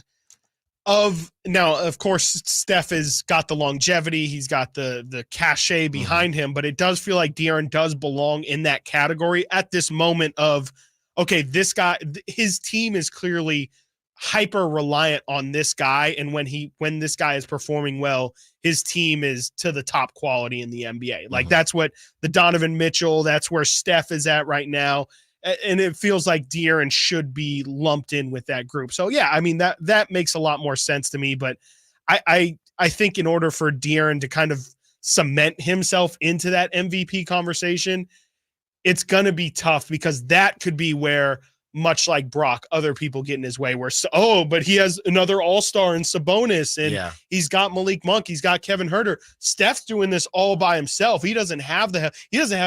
of now, of course, Steph has got the longevity. He's got the cachet behind him, but it does feel like De'Aaron does belong in that category at this moment of, okay, this guy, his team is clearly hyper reliant on this guy. And when this guy is performing well, his team is to the top quality in the NBA. Like that's what the Donovan Mitchell, that's where Steph is at right now. And it feels like De'Aaron should be lumped in with that group. So yeah, I mean, that makes a lot more sense to me, but I think in order for De'Aaron to kind of cement himself into that MVP conversation, it's going to be tough because that could be where, much like Brock, other people get in his way where, but he has another all-star in Sabonis, and he's got Malik Monk, he's got Kevin Huerter. Steph's doing this all by himself. He doesn't have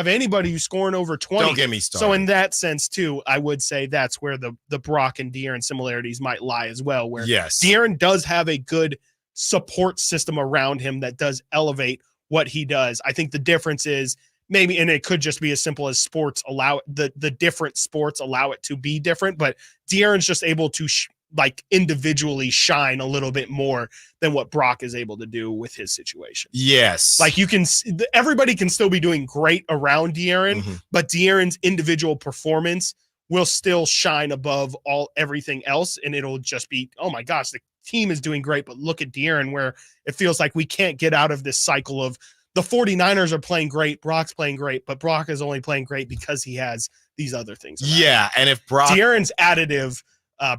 anybody who's scoring over 20. Don't get me started. So in that sense too, I would say that's where the Brock and De'Aaron similarities might lie as well, where De'Aaron does have a good support system around him that does elevate what he does. I think the difference is maybe, and it could just be as simple as sports allow the different sports allow it to be different, but De'Aaron's just able to individually shine a little bit more than what Brock is able to do with his situation. Yes. Like everybody can still be doing great around De'Aaron, but De'Aaron's individual performance will still shine above everything else. And it'll just be, oh my gosh, the team is doing great, but look at De'Aaron, where it feels like we can't get out of this cycle of, the 49ers are playing great, Brock's playing great, but Brock is only playing great because he has these other things. And if De'Aaron's additive,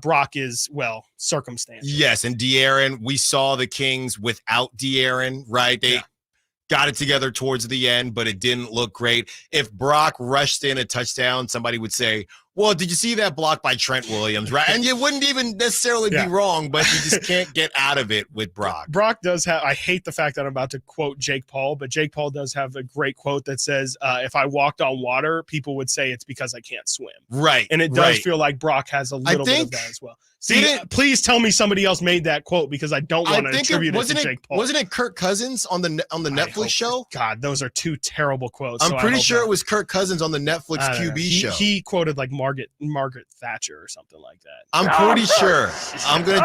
Brock is, circumstantial. Yes, and De'Aaron, we saw the Kings without De'Aaron, right? They got it together towards the end, but it didn't look great. If Brock rushed in a touchdown, somebody would say, well, did you see that block by Trent Williams, right? And you wouldn't even necessarily be wrong, but you just can't get out of it with Brock. Brock does have, I hate the fact that I'm about to quote Jake Paul, but Jake Paul does have a great quote that says, if I walked on water, people would say it's because I can't swim. Right. And it does feel like Brock has a little bit of that as well. Please tell me somebody else made that quote because I don't want to attribute it to Jake Paul. Wasn't it Kirk Cousins on the Netflix show? God, those are two terrible quotes. I'm pretty sure it was Kirk Cousins on the Netflix QB show. He quoted like Margaret Thatcher or something like that. I'm pretty sure. I'm gonna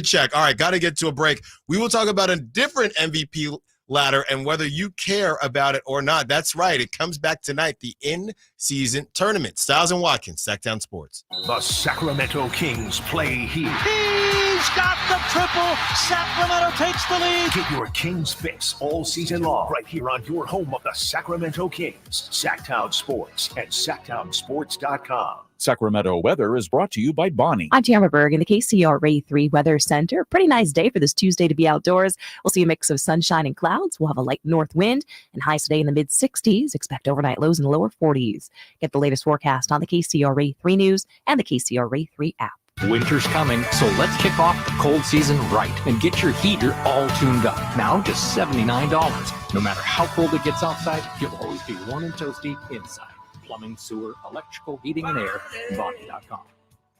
check. All right, got to get to a break. We will talk about a different MVP ladder and whether you care about it or not. That's right. It comes back tonight, the in-season tournament. Stiles and Watkins, Sactown Sports. The Sacramento Kings play here. He's got the triple. Sacramento takes the lead. Get your Kings fix all season long right here on your home of the Sacramento Kings. Sactown Sports at SactownSports.com. Sacramento weather is brought to you by Bonnie. I'm Tamara Berg in the KCRA 3 Weather Center. Pretty nice day for this Tuesday to be outdoors. We'll see a mix of sunshine and clouds. We'll have a light north wind and highs today in the mid-60s. Expect overnight lows in the lower 40s. Get the latest forecast on the KCRA 3 News and the KCRA 3 app. Winter's coming, so let's kick off the cold season right and get your heater all tuned up. Now just $79. No matter how cold it gets outside, you'll always be warm and toasty inside. Plumbing, sewer, electrical, heating, and air, Bonnie.com.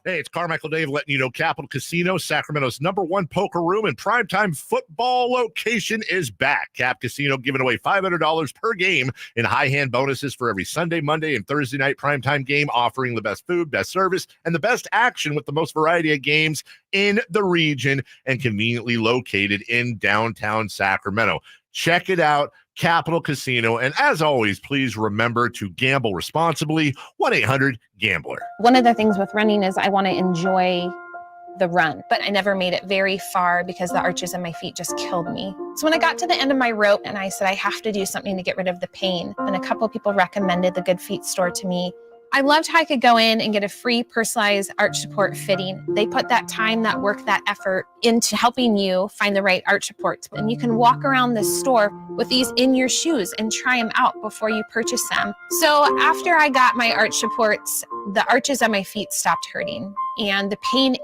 Hey, it's Carmichael Dave letting you know Capital Casino, Sacramento's #1 poker room and primetime football location is back. Cap Casino giving away $500 per game in high hand bonuses for every Sunday, Monday, and Thursday night primetime game, offering the best food, best service, and the best action with the most variety of games in the region and conveniently located in downtown Sacramento. Check it out. Capital Casino. And as always, please remember to gamble responsibly. 1-800-GAMBLER. One of the things with running is I want to enjoy the run, but I never made it very far because the arches in my feet just killed me. So when I got to the end of my rope and I said I have to do something to get rid of the pain, and a couple of people recommended the Good Feet store to me. I loved how I could go in and get a free personalized arch support fitting. They put that time, that work, that effort into helping you find the right arch supports. And you can walk around this store with these in your shoes and try them out before you purchase them. So after I got my arch supports, the arches on my feet stopped hurting and the pain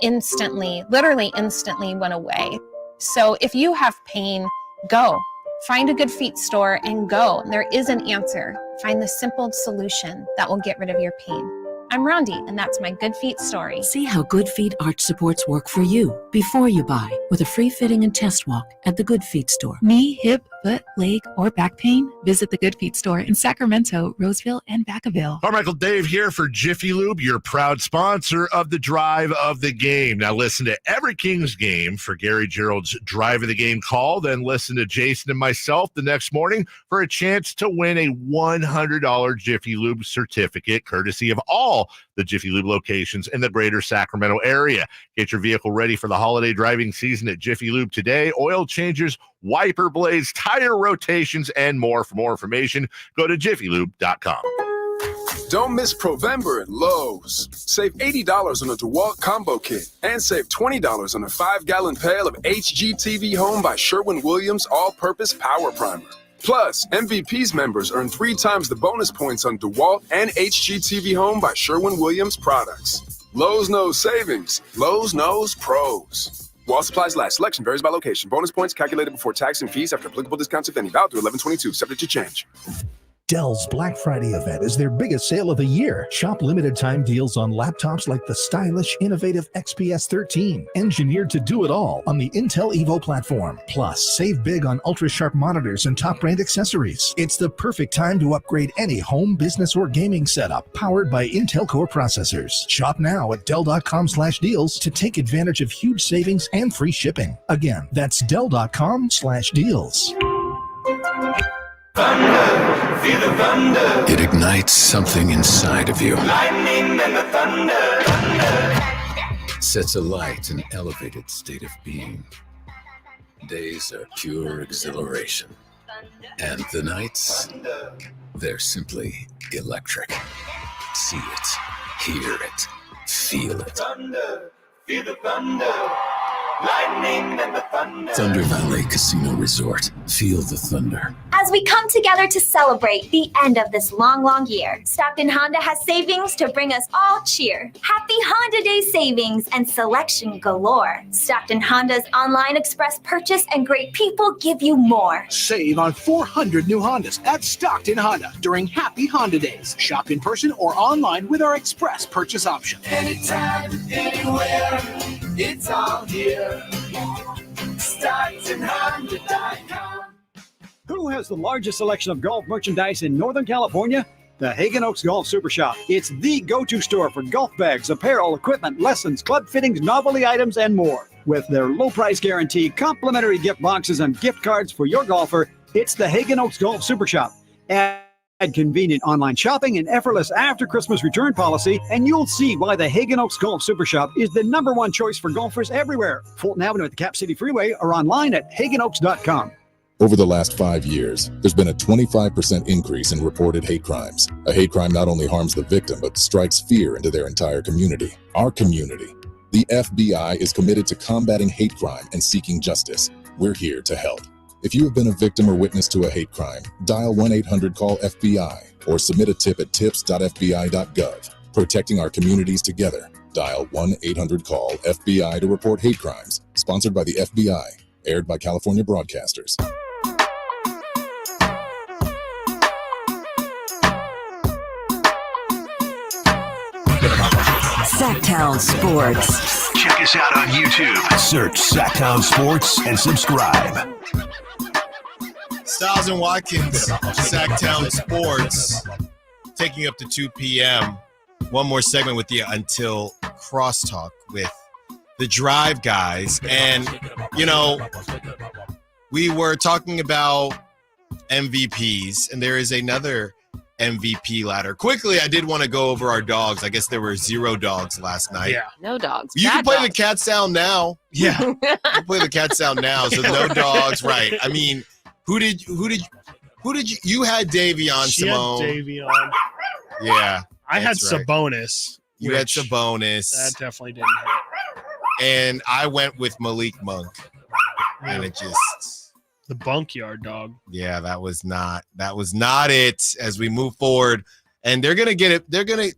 literally instantly went away. So if you have pain, go. Find a Good Feet store and go. There is an answer. Find the simple solution that will get rid of your pain. I'm Rondi, and that's my Good Feet story. See how Good Feet arch supports work for you before you buy with a free fitting and test walk at the Good Feet store. Knee, hip, foot, leg, or back pain? Visit the Good Feet store in Sacramento, Roseville, and Vacaville. Carmichael Dave here for Jiffy Lube, your proud sponsor of the Drive of the Game. Now listen to every Kings game for Gary Gerald's Drive of the Game call. Then listen to Jason and myself the next morning for a chance to win a $100 Jiffy Lube certificate, courtesy of all the Jiffy Lube locations in the greater Sacramento area. Get your vehicle ready for the holiday driving season at Jiffy Lube today. Oil changes, wiper blades, tire rotations, and more. For more information, go to jiffylube.com. Don't miss Provember at Lowe's. Save $80 on a DeWalt combo kit and save $20 on a 5-gallon pail of HGTV Home by Sherwin-Williams all-purpose power primer. Plus, MVP's members earn 3 times the bonus points on DeWalt and HGTV Home by Sherwin-Williams products. Lowe's knows savings. Lowe's knows pros. While supplies last, selection varies by location. Bonus points calculated before tax and fees after applicable discounts, if any. Valid through 11/22, subject to change. Dell's Black Friday event is their biggest sale of the year. Shop limited time deals on laptops like the stylish, innovative XPS 13, engineered to do it all on the Intel Evo platform. Plus, save big on ultra-sharp monitors and top brand accessories. It's the perfect time to upgrade any home, business, or gaming setup powered by Intel Core processors. Shop now at Dell.com/deals to take advantage of huge savings and free shipping. Again, that's Dell.com/deals. Thunder, feel the thunder. It ignites something inside of you. Lightning and the thunder. Sets alight an elevated state of being. Days are pure exhilaration. And the nights, they're simply electric. See it, hear it, feel it. Thunder, feel the thunder. Lightning and the thunder. Thunder Valley Casino Resort. Feel the thunder. as we come together to celebrate the end of this long year. Stockton Honda has savings to bring us all cheer. Happy Honda Day savings and selection galore. Stockton Honda's online express purchase and great people give you more. Save on 400 new Hondas at Stockton Honda during Happy Honda Days. Shop in person or online with our express purchase option. Anytime, anywhere, it's all here. StocktonHonda.com. Who has the largest selection of golf merchandise in Northern California? The Hagen Oaks Golf Super Shop. It's the go-to store for golf bags, apparel, equipment, lessons, club fittings, novelty items, and more. With their low price guarantee, complimentary gift boxes, and gift cards for your golfer, it's the Hagen Oaks Golf Super Shop. Add convenient online shopping and effortless after-Christmas return policy, and you'll see why the Hagen Oaks Golf Super Shop is the #1 choice for golfers everywhere. Fulton Avenue at the Cap City Freeway or online at hagenoaks.com. Over the last 5 years, there's been a 25% increase in reported hate crimes. A hate crime not only harms the victim, but strikes fear into their entire community. Our community. The FBI is committed to combating hate crime and seeking justice. We're here to help. If you have been a victim or witness to a hate crime, dial 1-800-CALL-FBI or submit a tip at tips.fbi.gov. Protecting our communities together. Dial 1-800-CALL-FBI to report hate crimes. Sponsored by the FBI. Aired by California Broadcasters. Sactown Sports. Check us out on YouTube. Search Sactown Sports and subscribe. Stiles and Watkins, Sactown Sports, taking up to 2 p.m. One more segment with you until crosstalk with the Drive guys. And, you know, we were talking about MVPs, and there is another MVP ladder. Quickly, I did want to go over our dogs. I guess there were 0 dogs last night. Yeah. No dogs. You can Bad play dogs. the cat sound now. Yeah. You can play the cat sound now. So no dogs, right. I mean, who did you had Davion She Simone. had Davion. Yeah. I had that's right. Sabonis. You had which Sabonis. That definitely didn't hit. And I went with Malik Monk. And it just The Bunkyard dog. yeah, that was not it as we move forward. And they're gonna get it, they're gonna get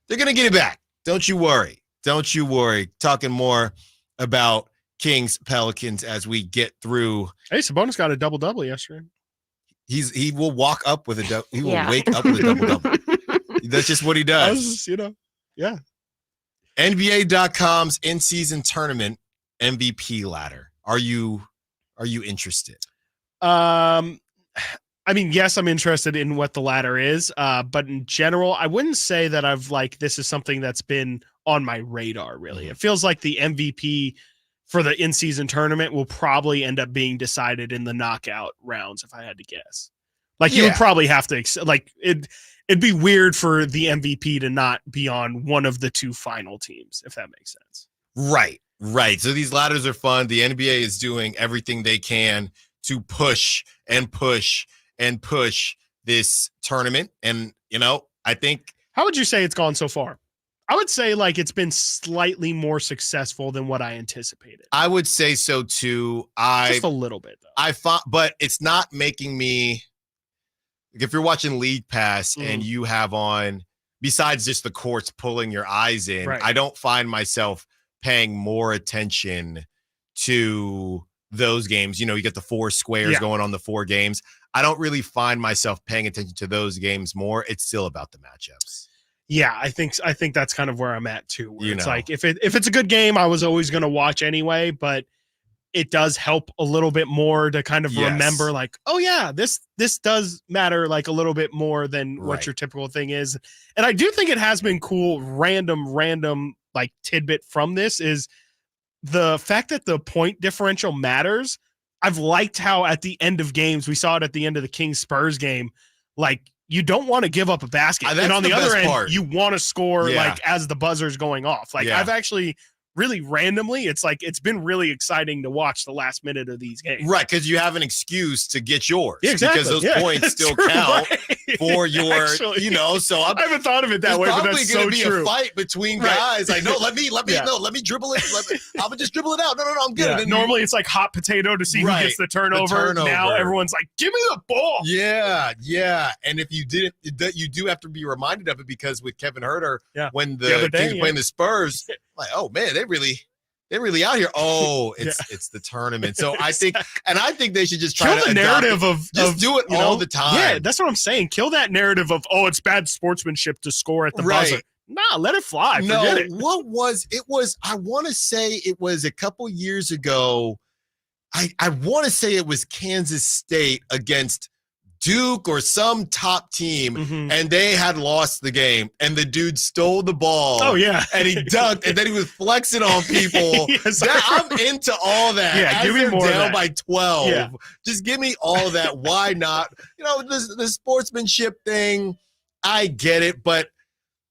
it back. Don't you worry. Don't you worry. Talking more about Kings Pelicans as we get through. Hey, Sabonis got a double-double yesterday. He will walk up with a he will Yeah. wake up with a double-double. That's just what he That does. was, yeah. NBA.com's in-season tournament MVP ladder. Are you interested? I mean, yes, I'm interested in what the ladder is, but in general, I wouldn't say that this is something that's been on my radar, really. It feels like the MVP for the in-season tournament will probably end up being decided in the knockout rounds, if I had to guess. Like, you would probably have to, it'd be weird for the MVP to not be on one of the 2 final teams, if that makes sense. Right. So these ladders are fun. The NBA is doing everything they can to push this tournament. And, I think. How would you say it's gone so far? I would say it's been slightly more successful than what I anticipated. I would say so too. Just a little bit, though. But it's not making me. If you're watching League Pass and you have on, besides just the courts pulling your eyes in, Right. I don't find myself paying more attention to those games. You get the 4 squares going on the 4 games. I don't really find myself paying attention to those games more. It's still about the matchups. Yeah, I think that's kind of where I'm at too. Where it's like if it's a good game, I was always going to watch anyway, but it does help a little bit more to kind of remember oh yeah, this does matter a little bit more than what your typical thing is. And I do think it has been cool. Random tidbit from this is the fact that the point differential matters. I've liked how at the end of games, we saw it at the end of the Kings Spurs game, you don't want to give up a basket. And on the other end, you want to score as the buzzer's going off. I've actually really randomly, it's like it's been really exciting to watch the last minute of these games. Right, because you have an excuse to get yours. Yeah, exactly. Because those points still count for your, Actually, so I haven't thought of it that way, but that's so be true. A fight between guys. Like, no, let me dribble it. I'm gonna just dribble it out. No, I'm good. Yeah. And normally it's like hot potato to see who gets the turnover. Now everyone's like, give me the ball. Yeah. And if you didn't, you do have to be reminded of it, because with Kevin Huerter, when the Kings playing the Spurs, like, oh man, they're really out here. Oh, it's the tournament. So I think they should just try kill to the narrative of do it all the time. Yeah, that's what I'm saying. Kill that narrative of it's bad sportsmanship to score at the buzzer. Nah, let it fly. Forget it. What was it? I want to say it was a couple years ago. I want to say it was Kansas State against Duke or some top team, and they had lost the game, and the dude stole the ball. Oh, yeah. And he dunked, and then he was flexing on people. I'm into all that. Yeah, give me more down of that. by 12. Yeah. Just give me all of that. Why not? The sportsmanship thing, I get it, but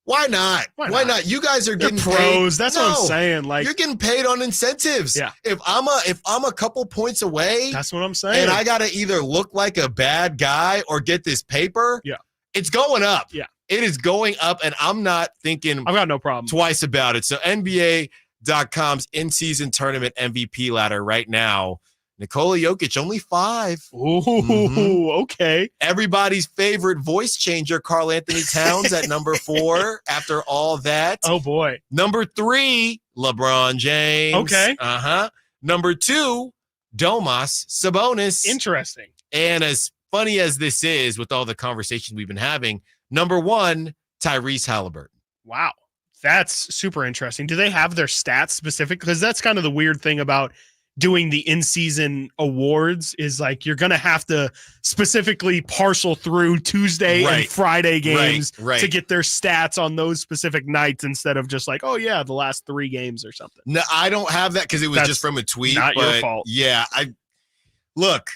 why not? Why not? You guys are getting pros. paid. That's what I'm saying. Like, you're getting paid on incentives. Yeah. If I'm a couple points away, that's what I'm saying. And I gotta either look like a bad guy or get this paper. Yeah. It's going up. Yeah. It is going up, and I'm not thinking I've got no problem twice about it. So NBA.com's in-season tournament MVP ladder right now. Nikola Jokic, only 5. Ooh, okay. Everybody's favorite voice changer, Karl Anthony Towns at number 4 after all that. Oh, boy. Number 3, LeBron James. Okay. Number 2, Domas Sabonis. Interesting. And as funny as this is with all the conversations we've been having, number 1, Tyrese Halliburton. Wow. That's super interesting. Do they have their stats specific? Because that's kind of the weird thing about doing the in-season awards is like you're going to have to specifically parcel through Tuesday and Friday games to get their stats on those specific nights instead of just like, oh, yeah, the last 3 games or something. No, I don't have that because it was just from a tweet. Not your fault. Yeah. Look,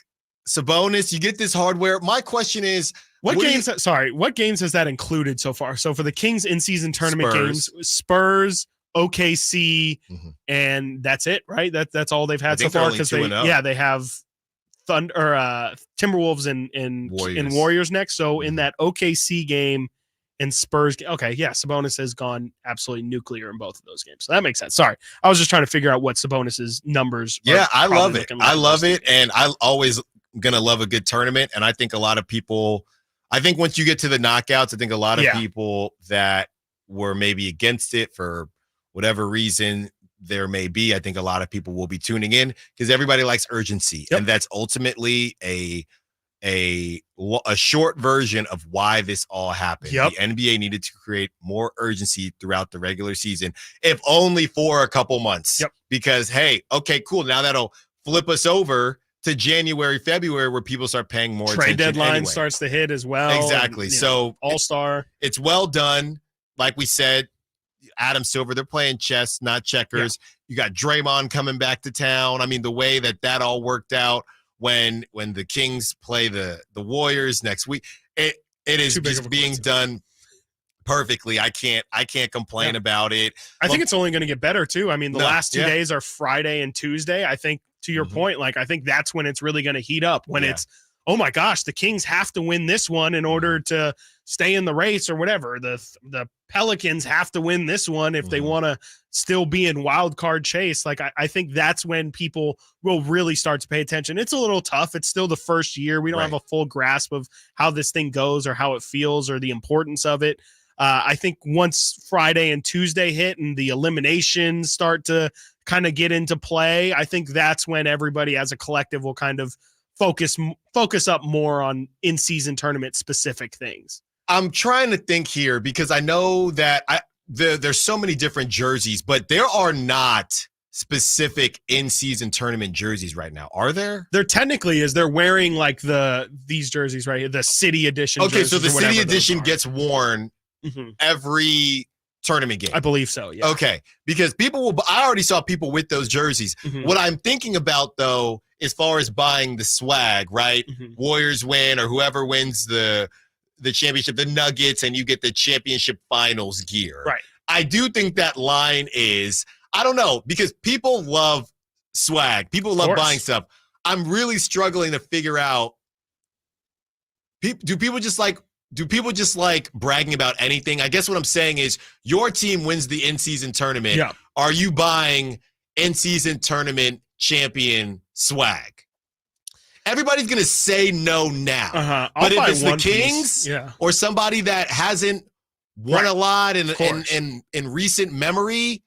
Sabonis, you get this hardware. My question is, what games has that included so far? So for the Kings in-season tournament games, Spurs, OKC, and that's it, right? That's all they've had so far because they have Timberwolves and Warriors next. So in that OKC game and Spurs, Sabonis has gone absolutely nuclear in both of those games. So that makes sense. Sorry, I was just trying to figure out what Sabonis's numbers. Yeah, I love it. I love it, and I always gonna love a good tournament. And I think a lot of people. I think once you get to the knockouts, I think a lot of people that were maybe against it for whatever reason there may be, I think a lot of people will be tuning in because everybody likes urgency. And that's ultimately a short version of why this all happened. The NBA needed to create more urgency throughout the regular season, if only for a couple months. Because, hey, okay, cool. Now that'll flip us over to January, February, where people start paying more attention. Trade deadline starts to hit as well. Exactly. And, so All-Star. It's well done. Like we said, Adam Silver, they're playing chess, not checkers. You got Draymond coming back to town. I mean, the way that all worked out when the Kings play the Warriors next week, it is just being done perfectly. I can't complain about it. I think it's only going to get better too. I mean, the last 2 days are Friday and Tuesday. I think to your point, like I think that's when it's really going to heat up when it's, oh my gosh, the Kings have to win this one in order to stay in the race or whatever. The Pelicans have to win this one if they want to still be in wild card chase. Like I think that's when people will really start to pay attention. It's a little tough. It's still the first year. We don't have a full grasp of how this thing goes or how it feels or the importance of it. I think once Friday and Tuesday hit and the eliminations start to kind of get into play, I think that's when everybody as a collective will kind of focus up more on in-season tournament specific things. I'm trying to think here because I know that there's so many different jerseys, but there are not specific in-season tournament jerseys right now, are there? There technically is. They're wearing like these jerseys right here, the City Edition. Okay, so the City Edition gets worn every tournament game. I believe so, yeah. Okay, because I already saw people with those jerseys. What I'm thinking about, though, as far as buying the swag, right? Warriors win or whoever wins the championship, the Nuggets, and you get the championship finals gear. Right. I do think that line is, I don't know, because people love swag. People love buying stuff. I'm really struggling to figure out, do people just like bragging about anything? I guess what I'm saying is your team wins the in-season tournament. Yeah. Are you buying in-season tournament champion swag? Everybody's going to say no now. But if it's the Kings or somebody that hasn't won a lot in recent memory,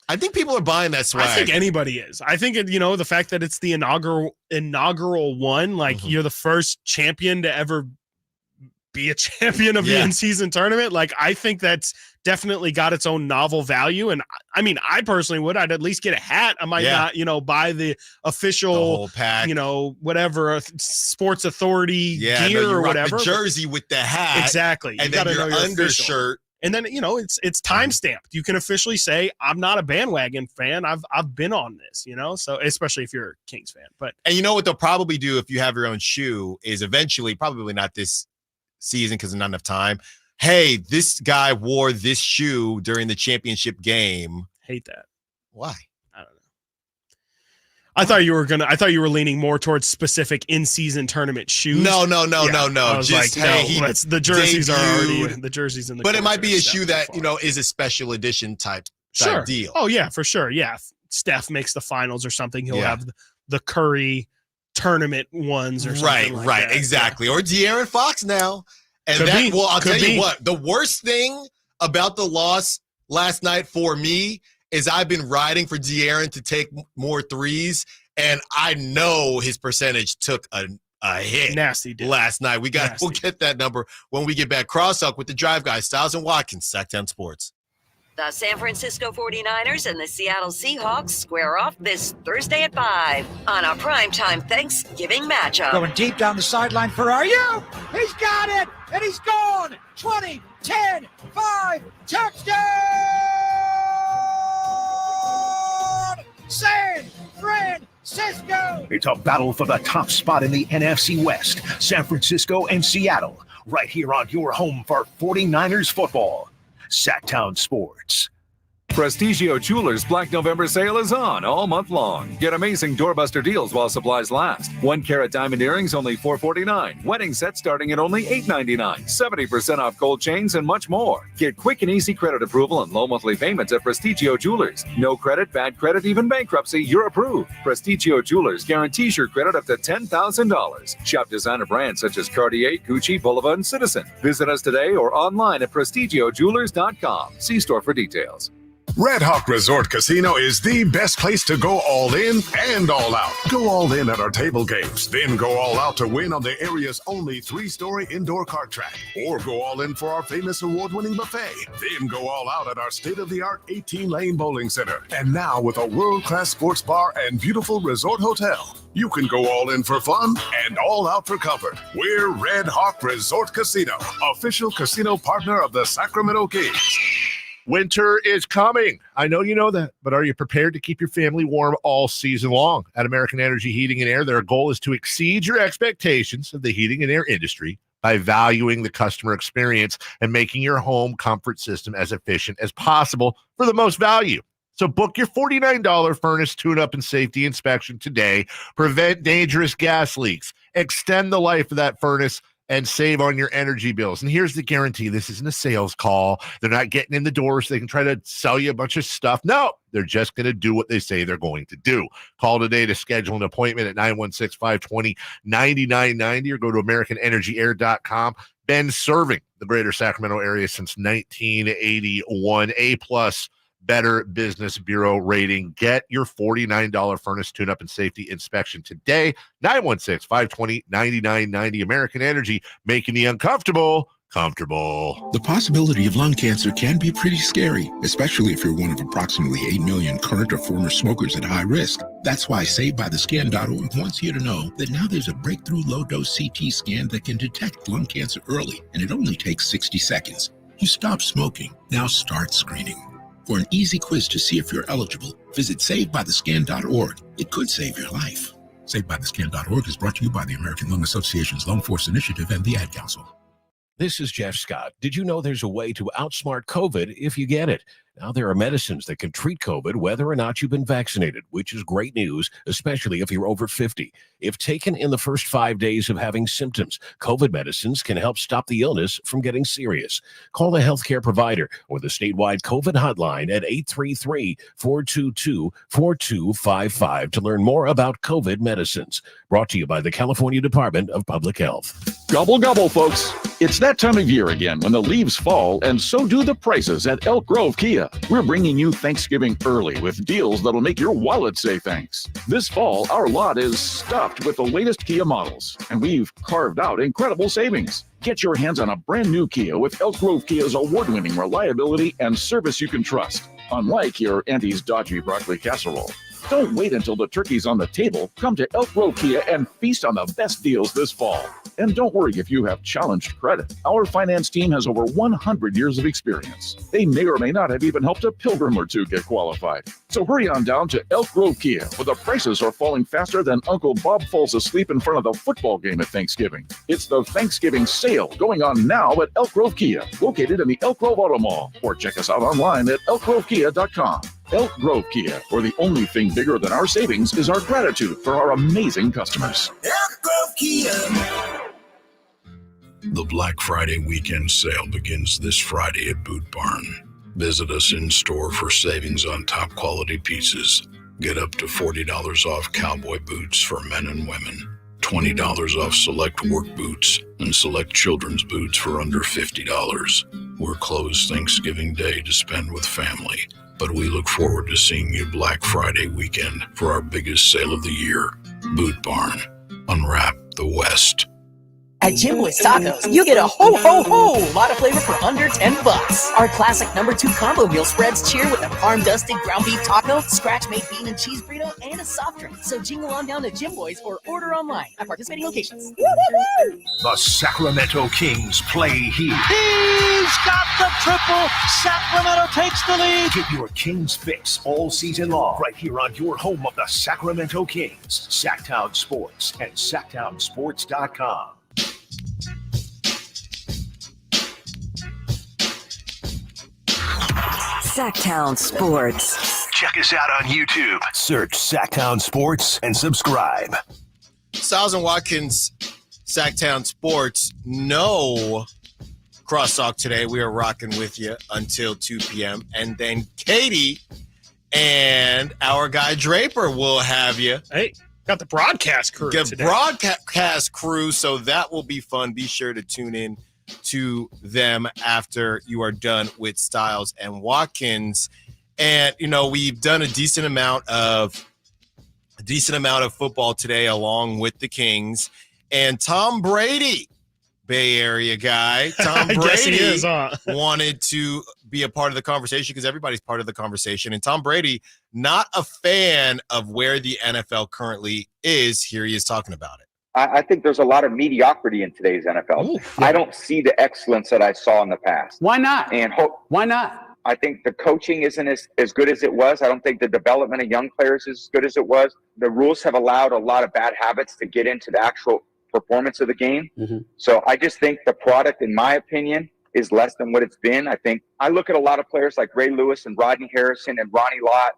I think people are buying that swag. I think anybody is. I think the fact that it's the inaugural one, like you're the first champion to ever be a champion of the in-season tournament. Like, I think that's definitely got its own novel value. And I mean, I personally would. I'd at least get a hat. I might not, buy the official, the whole pack. Whatever Sports Authority gear or whatever. The jersey with the hat, exactly, and then your undershirt. And then it's time stamped. You can officially say, I'm not a bandwagon fan. I've been on this, So especially if you're a Kings fan. And you know what they'll probably do if you have your own shoe is eventually, probably not this season because there's not enough time. Hey, this guy wore this shoe during the championship game. Hate that. Why? I don't know. I thought you were leaning more towards specific in-season tournament shoes. No. Just the jerseys are already the jerseys in the. But it might be a shoe that is a special edition type deal. Oh yeah, for sure. Yeah, if Steph makes the finals or something, he'll have the Curry tournament ones or something. Right, exactly. Or De'Aaron Fox now. And I'll tell you what, the worst thing about the loss last night for me is I've been riding for De'Aaron to take more threes, and I know his percentage took a hit nasty last night. We'll get that number when we get back. Cross up with the Drive Guys, Stiles and Watkins, Sactown Sports. The San Francisco 49ers and the Seattle Seahawks square off this Thursday at 5 on a primetime Thanksgiving matchup. Going deep down the sideline for Ayu. He's got it, and he's gone. 20, 10, 5, touchdown! San Francisco! It's a battle for the top spot in the NFC West. San Francisco and Seattle, right here on your home for 49ers football. Sactown Sports. Prestigio Jewelers Black November sale is on all month long. Get amazing doorbuster deals while supplies last. 1-carat diamond earrings only $449. Wedding sets starting at only $899. 70% off gold chains and much more. Get quick and easy credit approval and low monthly payments at Prestigio Jewelers. No credit, bad credit, even bankruptcy, you're approved. Prestigio Jewelers guarantees your credit up to $10,000. Shop designer brands such as Cartier, Gucci, Bulova, and Citizen. Visit us today or online at prestigiojewelers.com. See store for details. Red Hawk Resort Casino is the best place to go all in and all out. Go all in at our table games, then go all out to win on the area's only 3-story indoor kart track. Or go all in for our famous award-winning buffet. Then go all out at our state-of-the-art 18-lane bowling center. And now with a world-class sports bar and beautiful resort hotel, you can go all in for fun and all out for comfort. We're Red Hawk Resort Casino, official casino partner of the Sacramento Kings. Winter is coming. I know you know that, but are you prepared to keep your family warm all season long? At American Energy Heating and Air, their goal is to exceed your expectations of the heating and air industry by valuing the customer experience and making your home comfort system as efficient as possible for the most value. So book your $49 furnace tune-up and safety inspection today. Prevent dangerous gas leaks. Extend the life of that furnace and save on your energy bills. And here's the guarantee. This isn't a sales call. They're not getting in the door so they can try to sell you a bunch of stuff. No, they're just going to do what they say they're going to do. Call today to schedule an appointment at 916-520-9990 or go to AmericanEnergyAir.com. Been serving the greater Sacramento area since 1981. A+ Better Business Bureau rating. Get your $49 furnace tune-up and safety inspection today. 916-520-9990. American Energy, making the uncomfortable comfortable. The possibility of lung cancer can be pretty scary, especially if you're one of approximately 8 million current or former smokers at high risk. That's why SaveByTheScan.org wants you to know that now there's a breakthrough low-dose CT scan that can detect lung cancer early, and it only takes 60 seconds. You stop smoking. Now start screening. For an easy quiz to see if you're eligible, visit SaveByTheScan.org. It could save your life. SaveByTheScan.org is brought to you by the American Lung Association's Lung Force Initiative and the Ad Council. This is Jeff Scott. Did you know there's a way to outsmart COVID if you get it? Now, there are medicines that can treat COVID whether or not you've been vaccinated, which is great news, especially if you're over 50. If taken in the first 5 days of having symptoms, COVID medicines can help stop the illness from getting serious. Call the healthcare provider or the statewide COVID hotline at 833-422-4255 to learn more about COVID medicines. Brought to you by the California Department of Public Health. Gobble, gobble, folks. It's that time of year again when the leaves fall, and so do the prices at Elk Grove Kia. We're bringing you Thanksgiving early with deals that'll make your wallet say thanks. This fall, our lot is stuffed with the latest Kia models, and we've carved out incredible savings. Get your hands on a brand new Kia with Elk Grove Kia's award-winning reliability and service you can trust, unlike your auntie's dodgy broccoli casserole. Don't wait until the turkey's on the table. Come to Elk Grove Kia and feast on the best deals this fall. And don't worry if you have challenged credit. Our finance team has over 100 years of experience. They may or may not have even helped a pilgrim or two get qualified. So hurry on down to Elk Grove Kia, where the prices are falling faster than Uncle Bob falls asleep in front of the football game at Thanksgiving. It's the Thanksgiving sale going on now at Elk Grove Kia, located in the Elk Grove Auto Mall, or check us out online at elkgrovekia.com. Elk Grove Kia, where the only thing bigger than our savings is our gratitude for our amazing customers. Elk Grove Kia. The Black Friday weekend sale begins this Friday at Boot Barn. Visit us in store for savings on top quality pieces. Get up to $40 off cowboy boots for men and women, $20 off select work boots, and select children's boots for under $50. We're closed Thanksgiving Day to spend with family, but we look forward to seeing you Black Friday weekend for our biggest sale of the year. Boot Barn. Unwrap the West. At Jim Boy's Tacos, you get a ho-ho-ho lot of flavor for under $10. Our classic #2 combo meal spreads cheer with a parm-dusted ground beef taco, scratch-made bean and cheese burrito, and a soft drink. So jingle on down to Jim Boy's or order online at participating locations. Woo-hoo-hoo! The Sacramento Kings play here. He's got the triple. Sacramento takes the lead. Get your Kings fix all season long right here on your home of the Sacramento Kings, Sactown Sports and SactownSports.com. Sactown Sports. Check us out on YouTube. Search Sactown Sports and subscribe. Stiles and Watkins, Sactown Sports. No crosstalk today. We are rocking with you until 2 p.m. And then Katie and our guy Draper will have you. Hey, got the broadcast crew today. Broadcast crew, so that will be fun. Be sure to tune in to them after you are done with Stiles and Watkins. And we've done a decent amount of football today along with the Kings. And Tom Brady, Bay Area guy, Tom Brady wanted to be a part of the conversation because everybody's part of the conversation. And Tom Brady, not a fan of where the NFL currently is. Here he is talking about it. I think there's a lot of mediocrity in today's NFL. Ooh, yeah. I don't see the excellence that I saw in the past. Why not? Why not? I think the coaching isn't as good as it was. I don't think the development of young players is as good as it was. The rules have allowed a lot of bad habits to get into the actual performance of the game. Mm-hmm. So I just think the product, in my opinion, is less than what it's been. I think I look at a lot of players like Ray Lewis and Rodney Harrison and Ronnie Lott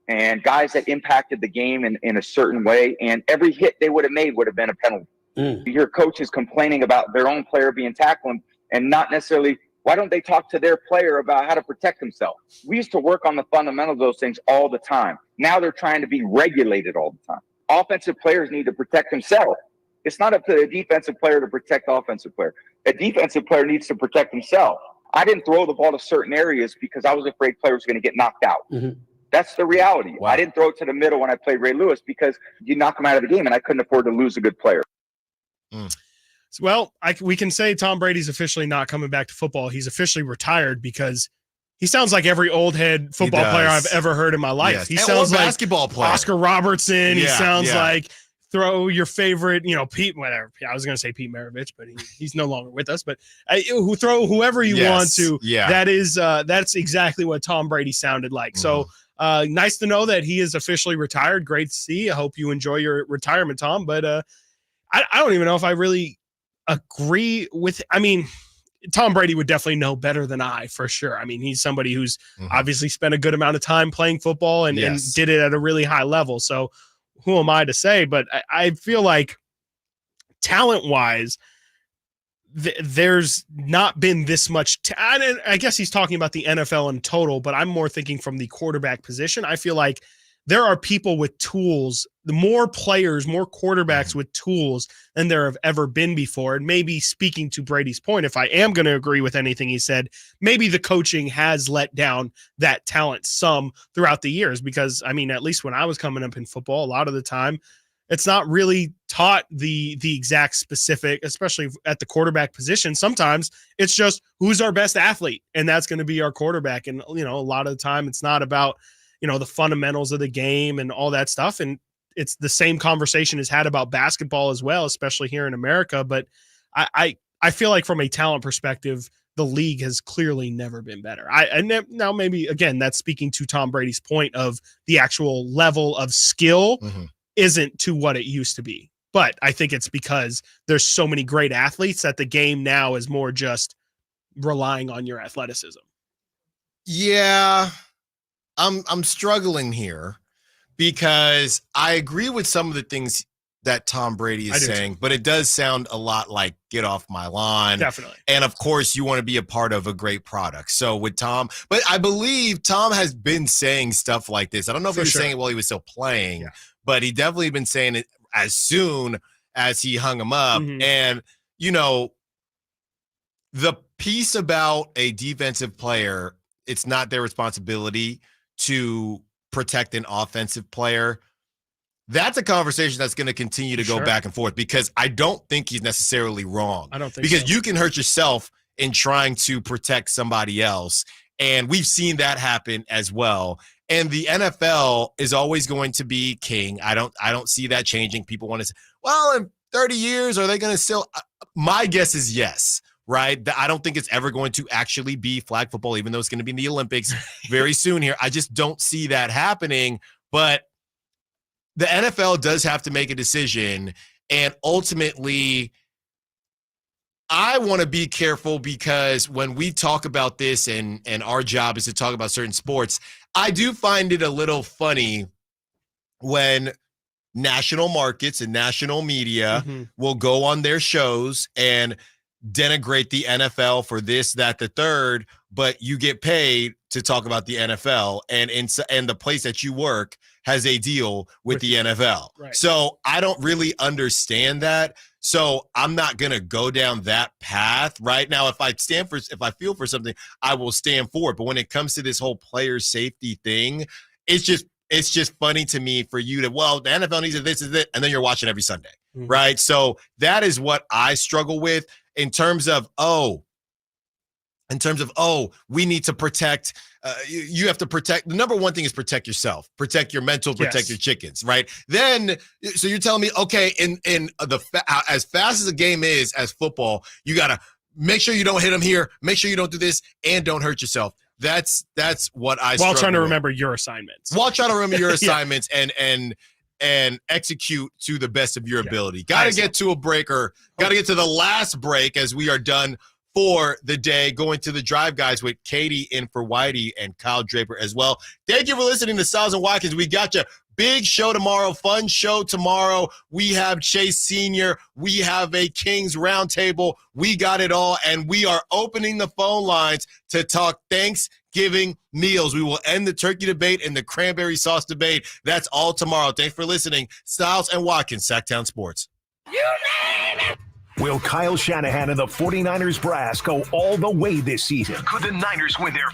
and guys that impacted the game in a certain way, and every hit they would have made would have been a penalty. You hear coaches complaining about their own player being tackled and not necessarily, why don't they talk to their player about how to protect himself? We used to work on the fundamentals of those things all the time. Now they're trying to be regulated all the time. Offensive players need to protect themselves. It's not up to a defensive player to protect the offensive player. A defensive player needs to protect himself. I didn't throw the ball to certain areas because I was afraid players were going to get knocked out. Mm-hmm. That's the reality. Wow. I didn't throw it to the middle when I played Ray Lewis because you knock him out of the game, and I couldn't afford to lose a good player. Well, we can say Tom Brady's officially not coming back to football. He's officially retired because he sounds like every old head football player I've ever heard in my life. Yes. He sounds like basketball player. Oscar Robertson. Yeah, he sounds like throw your favorite, Pete, whatever. I was going to say Pete Maravich, but he's no longer with us. But throw whoever you want to. Yeah. That's exactly what Tom Brady sounded like. So nice to know that he is officially retired. Great to see. I hope you enjoy your retirement, Tom. But I don't even know if I really agree with. I mean, Tom Brady would definitely know better than I, for sure. I mean, he's somebody who's obviously spent a good amount of time playing football and did it at a really high level. So who am I to say? But I feel like talent-wise, there's not been this much. I guess he's talking about the NFL in total, but I'm more thinking from the quarterback position. I feel like there are people with tools, more players, more quarterbacks with tools than there have ever been before. And maybe speaking to Brady's point, if I am going to agree with anything he said, maybe the coaching has let down that talent some throughout the years. Because, I mean, at least when I was coming up in football, a lot of the time, it's not really taught the exact specific, especially at the quarterback position. Sometimes it's just who's our best athlete, and that's going to be our quarterback. And, a lot of the time it's not about, the fundamentals of the game and all that stuff. And it's the same conversation is had about basketball as well, especially here in America. But I feel like from a talent perspective, the league has clearly never been better. Now maybe, again, that's speaking to Tom Brady's point of the actual level of skill isn't to what it used to be. But I think it's because there's so many great athletes that the game now is more just relying on your athleticism. Yeah. I'm struggling here because I agree with some of the things that Tom Brady is saying, but it does sound a lot like get off my lawn. Definitely. And of course you want to be a part of a great product. So with Tom, but I believe Tom has been saying stuff like this. I don't know if he was saying it while he was still playing, but he definitely been saying it as soon as he hung him up. And, the piece about a defensive player, it's not their responsibility to protect an offensive player. That's a conversation that's going to continue to go back and forth because I don't think he's necessarily wrong. I don't think because so. You can hurt yourself in trying to protect somebody else. And we've seen that happen as well. And the NFL is always going to be king. I don't see that changing. People want to say, well, in 30 years, are they going to still? My guess is yes. Right. I don't think it's ever going to actually be flag football, even though it's going to be in the Olympics very soon here. I just don't see that happening. But the NFL does have to make a decision. And ultimately, I want to be careful because when we talk about this and our job is to talk about certain sports, I do find it a little funny when national markets and national media will go on their shows and denigrate the NFL for this, that, the third, but you get paid to talk about the NFL, and the place that you work has a deal with the NFL. Right. So I don't really understand that. So I'm not going to go down that path right now. If I feel for something, I will stand for it. But when it comes to this whole player safety thing, it's just funny to me for you to, the NFL needs this is it. And then you're watching every Sunday. Right. So that is what I struggle with. In terms of, we need to protect, you have to protect. The number one thing is protect yourself, protect your mental, protect your chickens, right? Then, so you're telling me, okay, as fast as the game is as football, you got to make sure you don't hit them here, make sure you don't do this, and don't hurt yourself. That's what I While trying to remember your assignments. While trying to remember your assignments and execute to the best of your ability. Got to get to a break or got to get to the last break as we are done for the day. Going to the Drive Guys with Katie in for Whitey and Kyle Draper as well. Thank you for listening to Stiles and Watkins. We got you. Big show tomorrow, fun show tomorrow. We have Chase Sr., we have a Kings Roundtable. We got it all, and we are opening the phone lines to talk Thanksgiving meals. We will end the turkey debate and the cranberry sauce debate. That's all tomorrow. Thanks for listening. Stiles and Watkins, Sactown Sports. Will Kyle Shanahan and the 49ers brass go all the way this season? Could the Niners win their